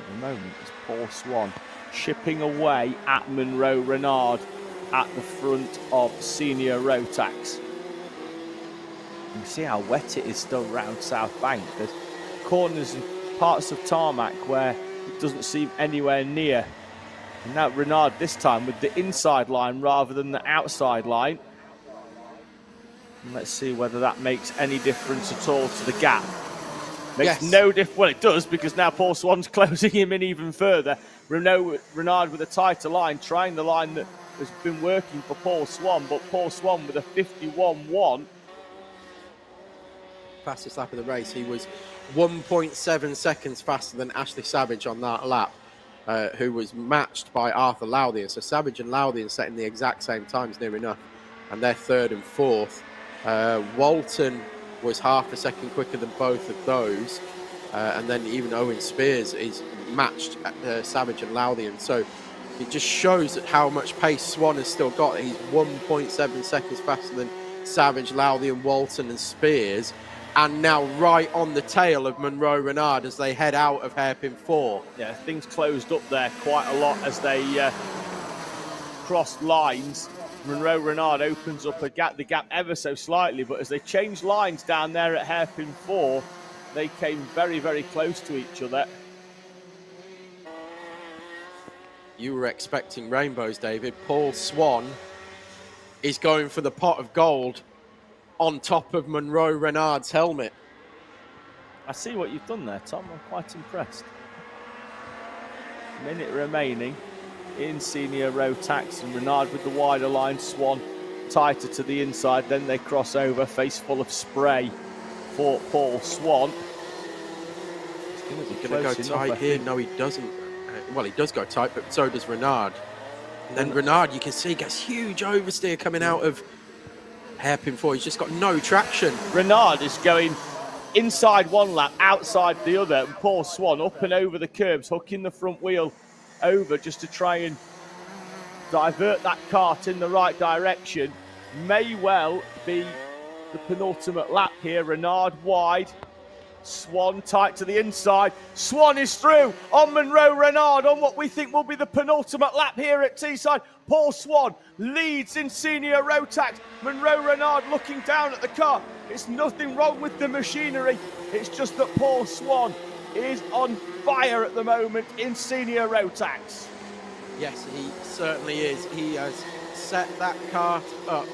the moment, it's Paul Swan chipping away at Monroe Renard at the front of senior Rotax. You can see how wet it is still around South Bank. There's corners and parts of tarmac where it doesn't seem anywhere near. And now Renard this time with the inside line rather than the outside line. And let's see whether that makes any difference at all to the gap. Makes no difference. Well, it does, because now Paul Swan's closing him in even further. Renard with a tighter line, trying the line that has been working for Paul Swan, but Paul Swan with a 51.1. Fastest lap of the race. He was 1.7 seconds faster than Ashley Savage on that lap, who was matched by Arthur Lowthian. So Savage and Lowthian setting the exact same times, near enough, and they're 3rd and 4th. Walton was half a second quicker than both of those, and then even Owen Spears is matched at Savage and Lowthian. So it just shows that how much pace Swan has still got. He's 1.7 seconds faster than Savage, Lowthian, Walton and Spears, and now right on the tail of Monroe Renard as they head out of hairpin 4. Yeah, things closed up there quite a lot as they crossed lines. Monroe Renard opens up the gap ever so slightly, but as they changed lines down there at hairpin 4, they came very, very close to each other. You were expecting rainbows, David. Paul Swan is going for the pot of gold on top of Monroe Renard's helmet. I see what you've done there, Tom. I'm quite impressed. Minute remaining in senior Rotax, and Renard with the wider line, Swan tighter to the inside. Then they cross over, face full of spray for Paul Swan. He's going to go tight here. No, he doesn't. Well, he does go tight, but so does Renard. And then Renard, you can see, gets huge oversteer coming out of hairpin 4. He's just got no traction. Renard is going inside one lap, outside the other, and Paul Swan up and over the curbs, hooking the front wheel over just to try and divert that kart in the right direction. May well be the penultimate lap here. Renard wide, Swan tight to the inside. Swan is through on Monroe Renard on what we think will be the penultimate lap here at Teesside. Paul Swan leads in senior Rotax. Monroe Renard looking down at the car. It's nothing wrong with the machinery. It's just that Paul Swan is on fire at the moment in senior Rotax. Yes, he certainly is. He has set that kart up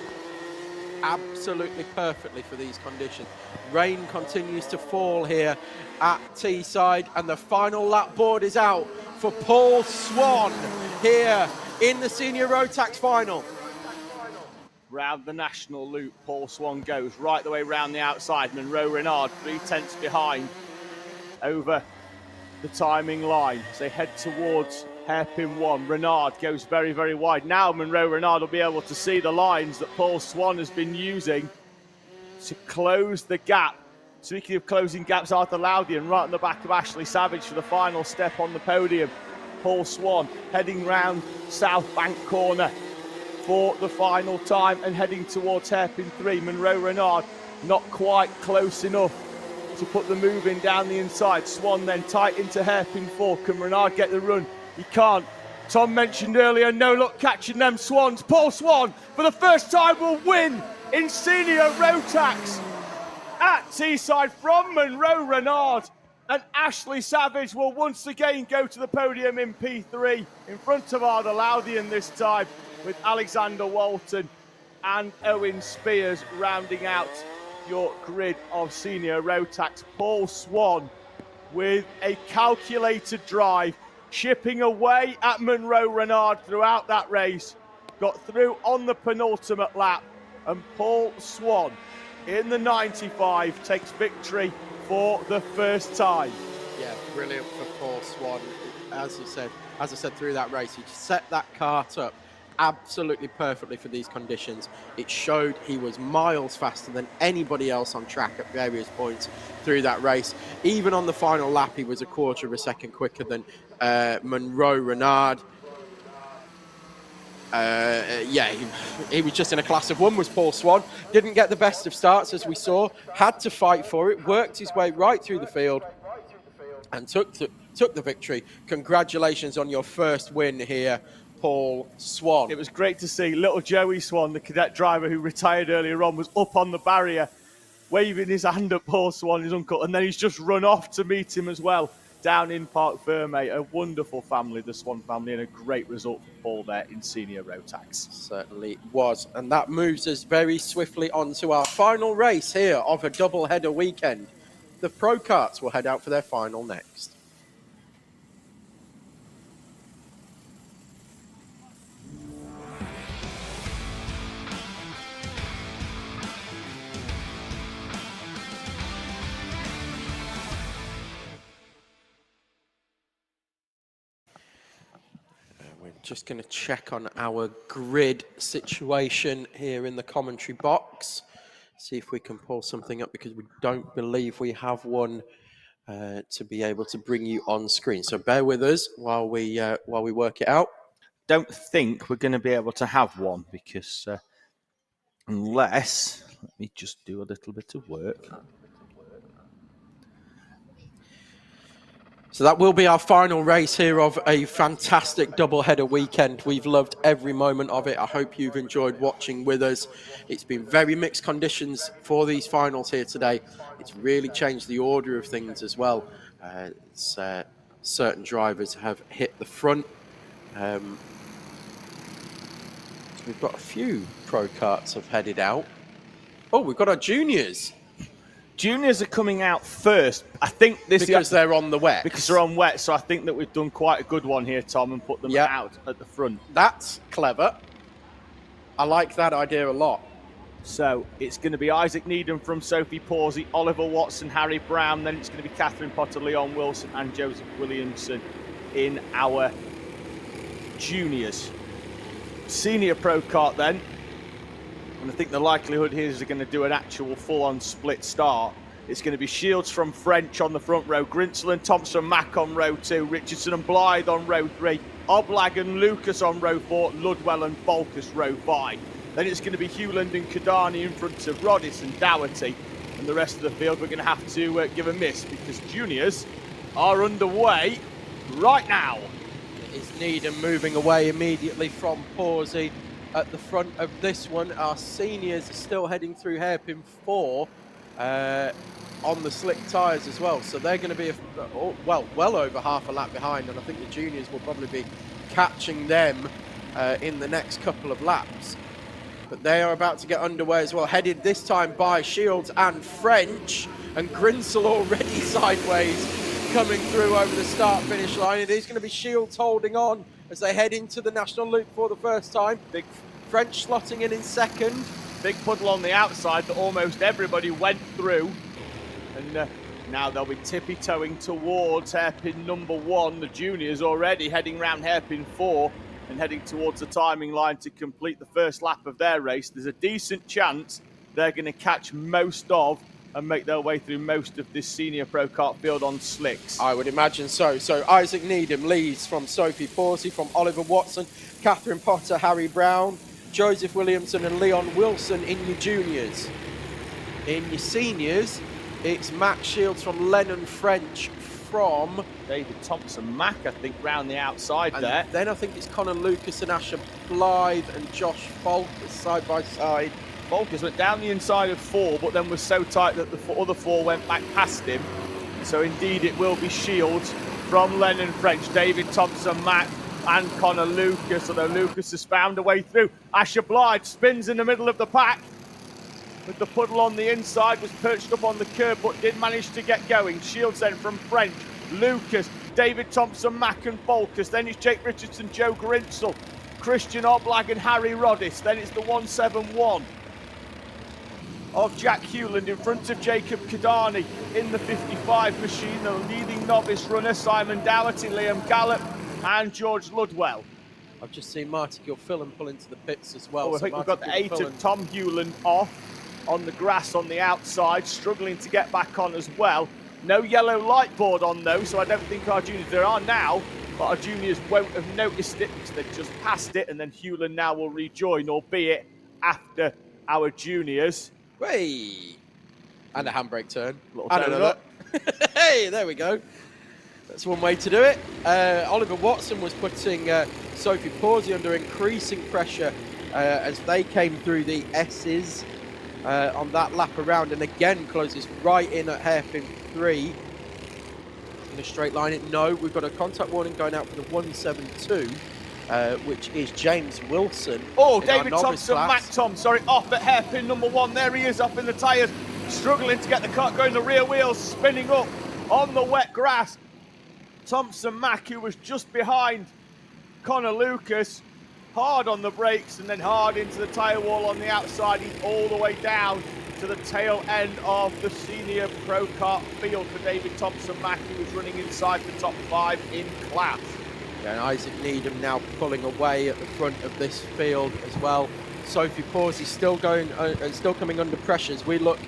absolutely perfectly for these conditions. Rain continues to fall here at Teesside, and the final lap board is out for Paul Swan here in the senior Rotax final. Round the national loop, Paul Swan goes right the way round the outside. Monroe Renard 3/10 behind over the timing line as they head towards hairpin 1. Renard goes very, very wide. Now Monroe Renard will be able to see the lines that Paul Swan has been using to close the gap. Speaking of closing gaps, Arthur Loudian right on the back of Ashley Savage for the final step on the podium. Paul Swan heading round South Bank corner for the final time and heading towards hairpin 3. Monroe Renard not quite close enough to put the move in down the inside. Swan then tight into hairpin 4. Can Renard get the run? He can't. Tom mentioned earlier, no luck catching them Swans. Paul Swan, for the first time, will win in senior Rotax at Teesside from Monroe Renard. And Ashley Savage will once again go to the podium in P3 in front of Arda Loudian this time, with Alexander Walton and Owen Spears rounding out your grid of senior Rotax. Paul Swan with a calculated drive, chipping away at Monroe Renard throughout that race, got through on the penultimate lap, and Paul Swan in the 95 takes victory for the first time. Yeah, brilliant for Paul Swan. As I said through that race, he set that kart up absolutely perfectly for these conditions. It showed he was miles faster than anybody else on track at various points through that race. Even on the final lap, he was a quarter of a second quicker than Monroe Renard. He was just in a class of one, was Paul Swan. Didn't get the best of starts, as we saw. Had to fight for it, worked his way right through the field and took the victory. Congratulations on your first win here, Paul Swan. It was great to see little Joey Swan, the cadet driver who retired earlier on, was up on the barrier waving his hand at Paul Swan, his uncle, and then he's just run off to meet him as well down in Park Ferme. A wonderful family, the Swan family, and a great result for Paul there in senior Rotax. Certainly was. And that moves us very swiftly on to our final race here of a double-header weekend. The Pro Karts will head out for their final next. Just going to check on our grid situation here in the commentary box. See if we can pull something up, because we don't believe we have one to be able to bring you on screen. So bear with us while we work it out. Don't think we're going to be able to have one, because unless, let me just do a little bit of work. So that will be our final race here of a fantastic double-header weekend. We've loved every moment of it. I hope you've enjoyed watching with us. It's been very mixed conditions for these finals here today. It's really changed the order of things as well. Certain drivers have hit the front. So we've got a few Pro Karts have headed out. Oh, we've got our juniors. Juniors are coming out first. I think this because they're on the wet. Because they're on wet, so I think that we've done quite a good one here, Tom, and put them out at the front. That's clever. I like that idea a lot. So it's going to be Isaac Needham from Sophie Pawsey, Oliver Watson, Harry Brown. Then it's going to be Catherine Potter, Leon Wilson, and Joseph Williamson in our juniors. Senior Pro Kart then. And I think the likelihood here is they're going to do an actual full-on split start. It's going to be Shields from French on the front row, Grinsell and Thompson Mack on row 2, Richardson and Blythe on row 3, Oblag and Lucas on row 4, Ludwell and Bolkus row 5. Then it's going to be Hewland and Kadani in front of Roddis and Dougherty. And the rest of the field we're going to have to give a miss, because juniors are underway right now. Is Needham moving away immediately from Pawsey. At the front of this one, our seniors are still heading through hairpin 4. on the slick tyres as well. So they're going to be, well over half a lap behind, and I think the juniors will probably be catching them in the next couple of laps. But they are about to get underway as well, headed this time by Shields and French, and Grinsell already sideways coming through over the start-finish line. It is going to be Shields holding on as they head into the National Loop for the first time. Big French slotting in second. Big puddle on the outside that almost everybody went through. And now they'll be tippy-toeing towards hairpin number 1. The juniors already heading round hairpin 4 and heading towards the timing line to complete the first lap of their race. There's a decent chance they're going to catch most of and make their way through most of this senior pro kart field on slicks. I would imagine so. So Isaac Needham leads from Sophie Pawsey, from Oliver Watson, Catherine Potter, Harry Brown, Joseph Williamson and Leon Wilson in your juniors. In your seniors, it's Matt Shields from Lennon French, from David Thompson-Mack, I think, round the outside and there. Then I think it's Connor Lucas and Asher Blythe and Josh Falkers side by side. Falkers went down the inside of 4, but then was so tight that the other 4 went back past him. So indeed it will be Shields from Lennon French, David Thompson-Mack and Connor Lucas, although Lucas has found a way through. Asher Blythe spins in the middle of the pack with the puddle on the inside, was perched up on the curb but did manage to get going. Shields then from French, Lucas, David Thompson-Mack and Falkers. Then it's Jake Richardson, Joe Grinsell, Christian Oblag and Harry Roddis. Then it's the 171 of Jack Hewland in front of Jacob Kadani in the 55 machine. The leading novice runner, Simon Dougherty, Liam Gallop and George Ludwell. I've just seen Marty Gilfillan pull into the pits as well. I think we've got the 8 of Tom Hewland off on the grass on the outside, struggling to get back on as well. No yellow light board on though, so I don't think our juniors, there are now, but our juniors won't have noticed it because they've just passed it, and then Hewland now will rejoin, albeit after our juniors. Hey! And a handbrake turn. And another. Hey, there we go. That's one way to do it. Oliver Watson was putting Sophie Pawsey under increasing pressure as they came through the S's on that lap around, and again closes right in at hairpin 3 in a straight line. No, we've got a contact warning going out for the 172, which is James Wilson. Oh, David Thompson, Mac Tom, off at hairpin number 1. There he is, up in the tyres, struggling to get the kart going. The rear wheels spinning up on the wet grass. Thompson Mack, who was just behind Connor Lucas, hard on the brakes and then hard into the tyre wall on the outside. He's all the way down to the tail end of the senior pro kart field for David Thompson Mack, who was running inside the top 5 in class. Yeah, and Isaac Needham now pulling away at the front of this field as well. Sophie Pawsey still still coming under pressure as we look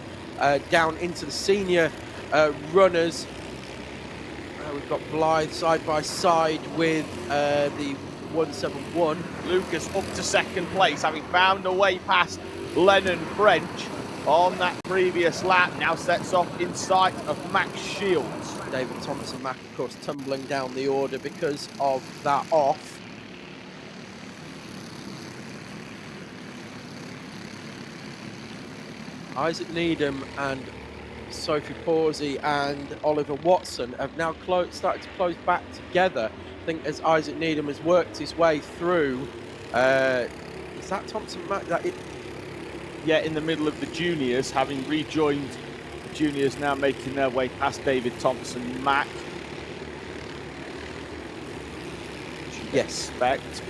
down into the senior runners. We've got Blythe side by side with the 171. Lucas up to second place, having found a way past Lennon French on that previous lap. Now sets off in sight of Max Shields. David Thompson-Mack, of course, tumbling down the order because of that off. Isaac Needham and Sophie Pawsey and Oliver Watson have now started to close back together. I think as Isaac Needham has worked his way through, is that Thompson-Mack? Yeah, in the middle of the juniors, having rejoined the juniors, now making their way past David Thompson-Mack. Yes,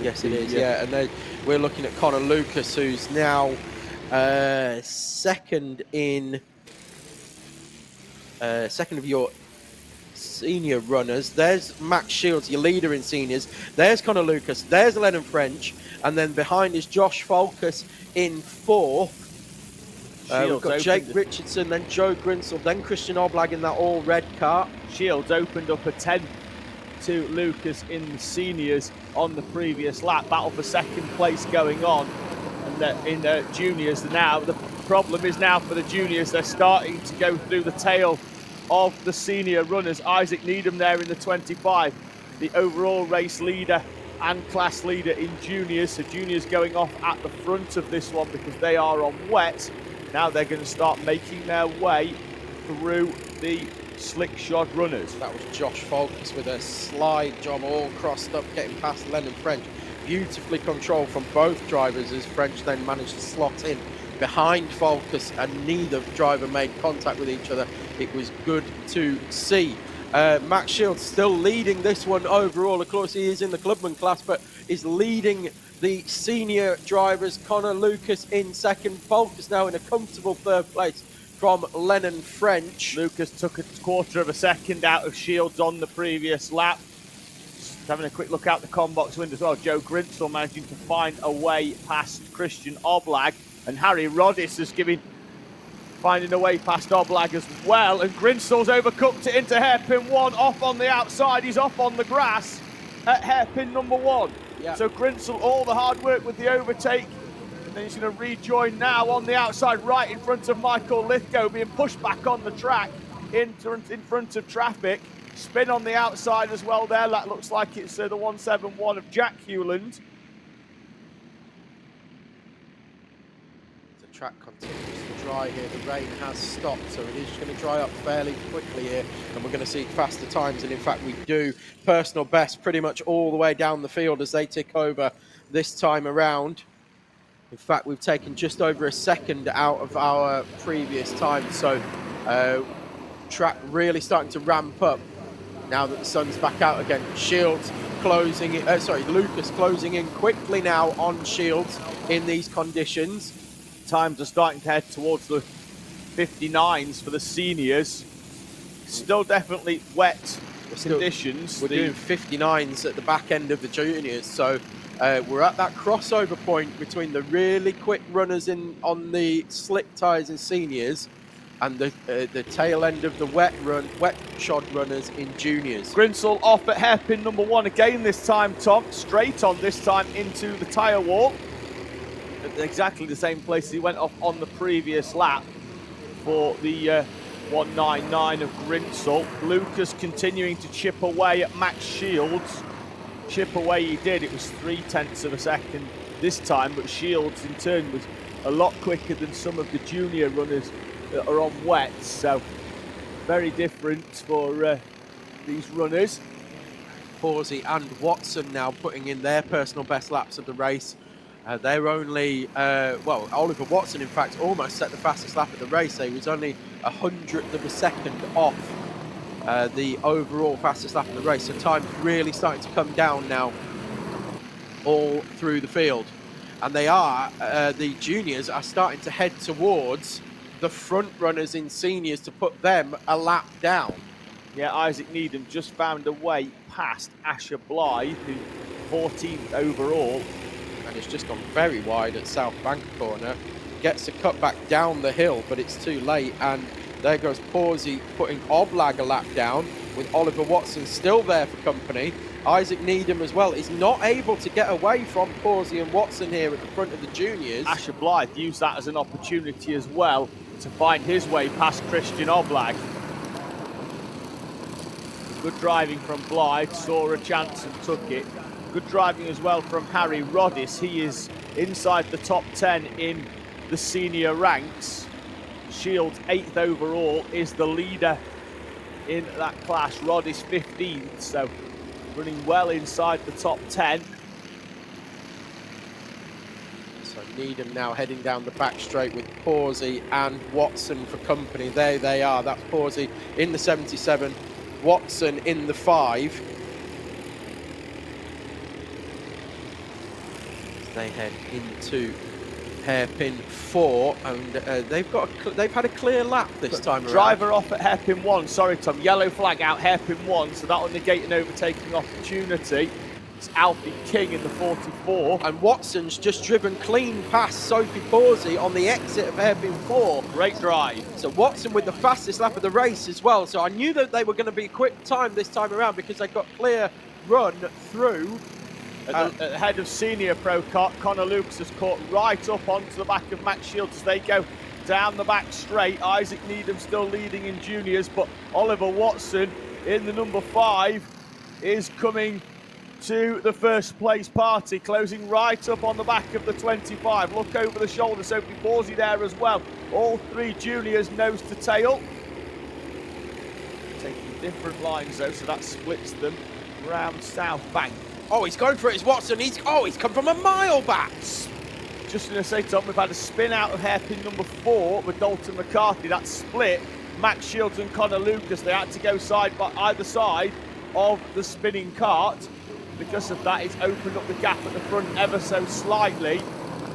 yes it is. Yeah, yeah. And then we're looking at Connor Lucas, who's now second of your senior runners. There's Max Shields, your leader in seniors. There's Connor Lucas. There's Lennon French. And then behind is Josh Falkers in 4th. We've got Jake Richardson, then Joe Grinsell, then Christian Oblag in that all-red kart. Shields opened up a 10 to Lucas in the seniors on the previous lap. Battle for second place going on. And in the juniors now, the problem is now for the juniors, they're starting to go through the tail of the senior runners. Isaac Needham there in the 25, the overall race leader and class leader in juniors. So juniors going off at the front of this one because they are on wet. Now they're going to start making their way through the slick shod runners. That was Josh Folks with a slide job all crossed up, getting past Lennon French. Beautifully controlled from both drivers as French then managed to slot in behind Folks, and neither driver made contact with each other. It was good to see. Max Shields still leading this one overall. Of course, he is in the clubman class, but is leading the senior drivers. Connor Lucas in second. Folks now in a comfortable third place from Lennon French. Lucas took a quarter of a second out of Shields on the previous lap. Just having a quick look out the combox window as well. Joe Grinsell managing to find a way past Christian Oblag, and Harry Rodis is finding a way past Oblag as well, and Grinsell's overcooked it into hairpin 1, off on the outside. He's off on the grass at hairpin number 1. Yeah. So Grinsell, all the hard work with the overtake, and then he's going to rejoin now on the outside, right in front of Michael Lithgow, being pushed back on the track in front of traffic. Spin on the outside as well there. That looks like it's the 171 of Jack Hewland. The track continues to dry here. The rain has stopped, so it is going to dry up fairly quickly here, and we're going to see faster times, and in fact we do. Personal best pretty much all the way down the field as they tick over this time around. In fact, we've taken just over a second out of our previous time, so track really starting to ramp up now that the sun's back out again. Shields closing it, Lucas closing in quickly now on Shields in these conditions. Times are starting to head towards the 59s for the seniors. Still definitely wet conditions. We're doing 59s at the back end of the juniors, so we're at that crossover point between the really quick runners on the slick tyres in seniors and the tail end of the wet shod runners in juniors. Grinsell off at hairpin number 1 again this time, Tom. Straight on this time into the tyre wall. At exactly the same place he went off on the previous lap for the 199 of Grinsell. Lucas continuing to chip away at Max Shields. Chip away he did. It was 0.3 of a second this time, but Shields in turn was a lot quicker than some of the junior runners that are on wet, so very different for these runners. Pawsey and Watson now putting in their personal best laps of the race. They're only, Oliver Watson, in fact, almost set the fastest lap of the race. He was only 100th of a second off the overall fastest lap of the race. So time's really starting to come down now all through the field. And they are, the juniors are starting to head towards the front runners in seniors to put them a lap down. Yeah, Isaac Needham just found a way past Asher Blythe, who's 14th overall. And it's just gone very wide at South Bank corner. Gets a cut back down the hill, but it's too late. And there goes Pawsey putting Oblag a lap down, with Oliver Watson still there for company. Isaac Needham as well is not able to get away from Pawsey and Watson here at the front of the juniors. Asher Blythe used that as an opportunity as well to find his way past Christian Oblag. Good driving from Blythe, saw a chance and took it. Good driving as well from Harry Rodis. He is inside the top 10 in the senior ranks. Shields 8th overall, is the leader in that class. Rodis 15th, so running well inside the top 10. So Needham now heading down the back straight with Pawsey and Watson for company. There they are. That's Pawsey in the 77, Watson in the 5. They head into hairpin 4, and they've had a clear lap this time around. Driver off at hairpin 1. Sorry, Tom. Yellow flag out hairpin 1, so that will negate an overtaking opportunity. It's Alfie King in the 44. And Watson's just driven clean past Sophie Pawsey on the exit of hairpin 4. Great drive. So Watson with the fastest lap of the race as well. So I knew that they were going to be quick time this time around because they got clear run through. At the head of senior pro Kart, Connor Lucas has caught right up onto the back of Max Shields as they go down the back straight. Isaac Needham still leading in juniors, but Oliver Watson in the number 5 is coming to the first place party, closing right up on the back of the 25. Look over the shoulder, Sophie Pawsey there as well. All three juniors nose to tail. Taking different lines though, so that splits them round South Bank. Oh, he's going for it, it's Watson. He's come from a mile back. Just going to say, Tom, we've had a spin out of hairpin number 4 with Dalton McCarthy. That split Max Shields and Connor Lucas. They had to go side by either side of the spinning cart. Because of that, it's opened up the gap at the front ever so slightly.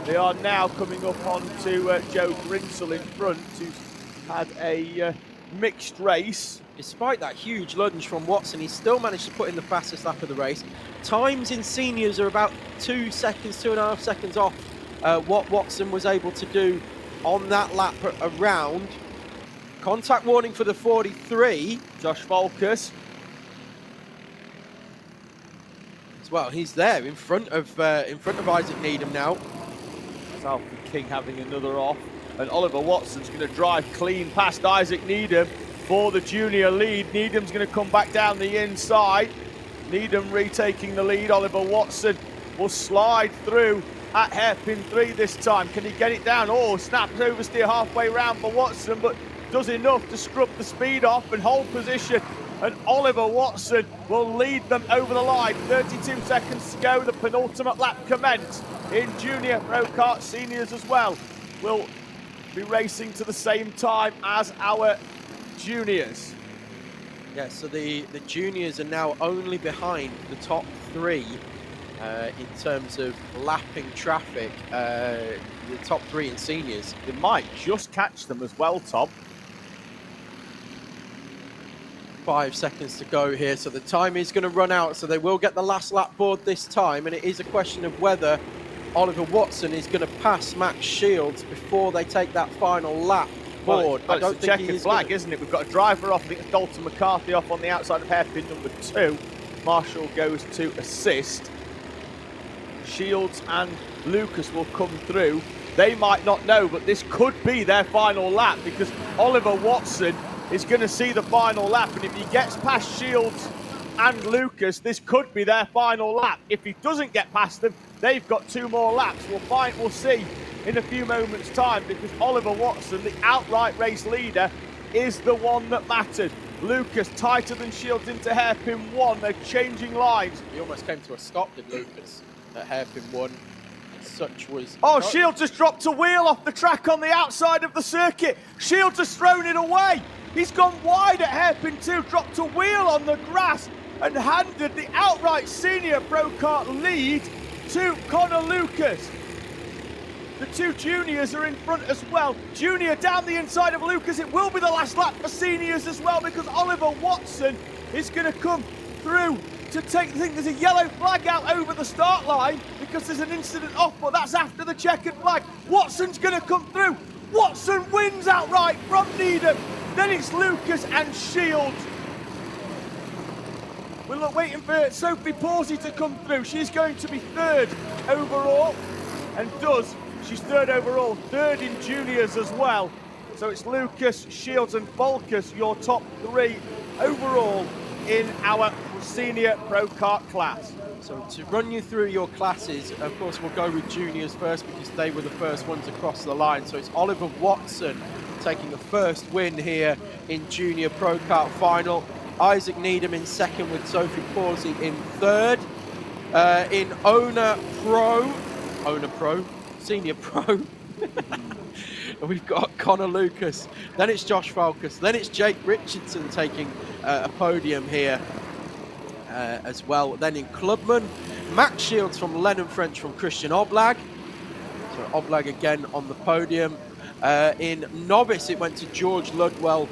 They are now coming up onto Joe Grinsell in front, who's had a mixed race. Despite that huge lunge from Watson, he's still managed to put in the fastest lap of the race. Times in seniors are about 2 seconds, 2.5 seconds off what Watson was able to do on that lap around. Contact warning for the 43. Josh Volkus. Well, he's there in front of Isaac Needham now. Alfie King having another off, and Oliver Watson's going to drive clean past Isaac Needham for the junior lead. Needham's going to come back down the inside. Needham retaking the lead. Oliver Watson will slide through at hairpin 3 this time. Can he get it down? Oh, snaps oversteer halfway round for Watson, but does enough to scrub the speed off and hold position. And Oliver Watson will lead them over the line. 32 seconds to go. The penultimate lap commenced in junior pro kart. Seniors as well will be racing to the same time as our juniors. Yeah, so the juniors are now only behind the top 3 in terms of lapping traffic. The top 3 in seniors. They might just catch them as well, Tom. 5 seconds to go here, so the time is going to run out, so they will get the last lap board this time, and it is a question of whether Oliver Watson is going to pass Max Shields before they take that final lap board. Well, I don't think it's a flag, isn't it? We've got a driver off, I think it's Dalton McCarthy off on the outside of hairpin number 2. Marshall goes to assist. Shields and Lucas will come through. They might not know, but this could be their final lap, because Oliver Watson is going to see the final lap, and if he gets past Shields and Lucas, this could be their final lap. If he doesn't get past them, they've got 2 more laps. We'll see in a few moments' time, because Oliver Watson, the outright race leader, is the one that mattered. Lucas tighter than Shields into hairpin 1. They're changing lines. He almost came to a stop, did Lucas, at hairpin 1. Such was... Oh, Shields just dropped a wheel off the track on the outside of the circuit. Shields has thrown it away. He's gone wide at hairpin 2, dropped a wheel on the grass and handed the outright senior pro kart lead to Connor Lucas. The 2 juniors are in front as well. Junior down the inside of Lucas. It will be the last lap for seniors as well, because Oliver Watson is going to come through to take, I think there's a yellow flag out over the start line because there's an incident off, but that's after the checkered flag. Watson's going to come through. Watson wins outright from Needham. Then it's Lucas and Shields. We're waiting for Sophie Pawsey to come through. She's going to be 3rd overall, and does. She's 3rd overall, 3rd in juniors as well. So it's Lucas, Shields and Volkus, your top 3 overall in our senior pro kart class. So to run you through your classes, of course we'll go with juniors first because they were the first ones across the line. So it's Oliver Watson taking the first win here in junior pro kart final. Isaac Needham in 2nd with Sophie Pawsey in 3rd. In Owner Pro, Senior Pro, we've got Connor Lucas. Then it's Josh Falkus. Then it's Jake Richardson taking a podium here as well. Then in Clubman, Max Shields from Lennon French from Christian Oblag. So Oblag again on the podium. In Novice, it went to George Ludwell,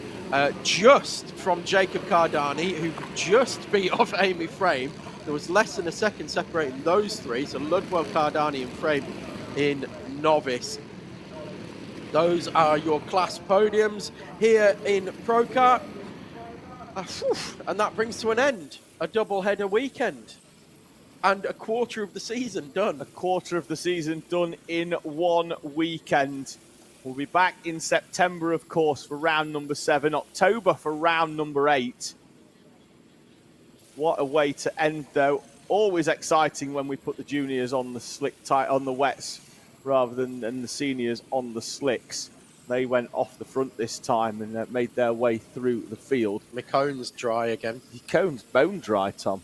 just from Jacob Cardani, who just beat off Amy Frame. There was less than a second separating those 3. So Ludwell, Cardani and Frame in Novice. Those are your class podiums here in Pro Kart. And that brings to an end a double-header weekend. And a quarter of the season done. A quarter of the season done in one weekend. We'll be back in September, of course, for round number 7. October for round number 8. What a way to end, though, always exciting when we put the juniors on the on the wets rather than the seniors on the slicks. They went off the front this time and made their way through the field. My cone's dry again. Your cone's bone dry, Tom.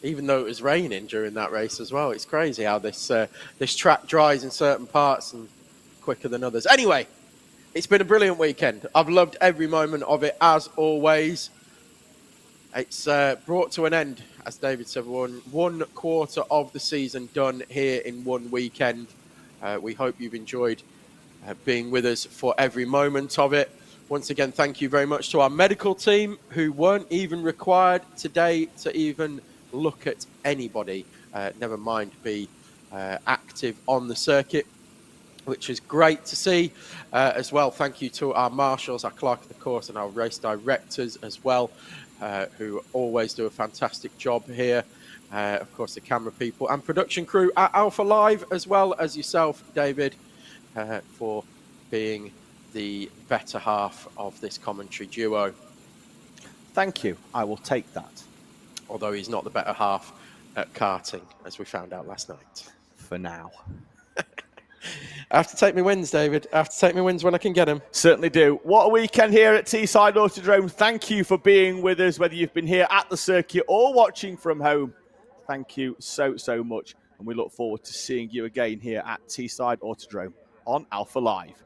Even though it was raining during that race as well. It's crazy how this track dries in certain parts and quicker than others. Anyway, it's been a brilliant weekend. I've loved every moment of it, as always. It's brought to an end, as David said, one quarter of the season done here in one weekend. We hope you've enjoyed being with us for every moment of it. Once again, thank you very much to our medical team who weren't even required today to even look at anybody, never mind be active on the circuit, which is great to see as well. Thank you to our marshals, our clerk of the course and our race directors as well, who always do a fantastic job here. Of course, the camera people and production crew at Alpha Live, as well as yourself, David, for being the better half of this commentary duo. Thank you. I will take that. Although he's not the better half at karting, as we found out last night. For now. I have to take my wins, David. I have to take my wins when I can get them. Certainly do. What a weekend here at Teesside Autodrome. Thank you for being with us, whether you've been here at the circuit or watching from home. Thank you so much. And we look forward to seeing you again here at Teesside Autodrome on Alpha Live.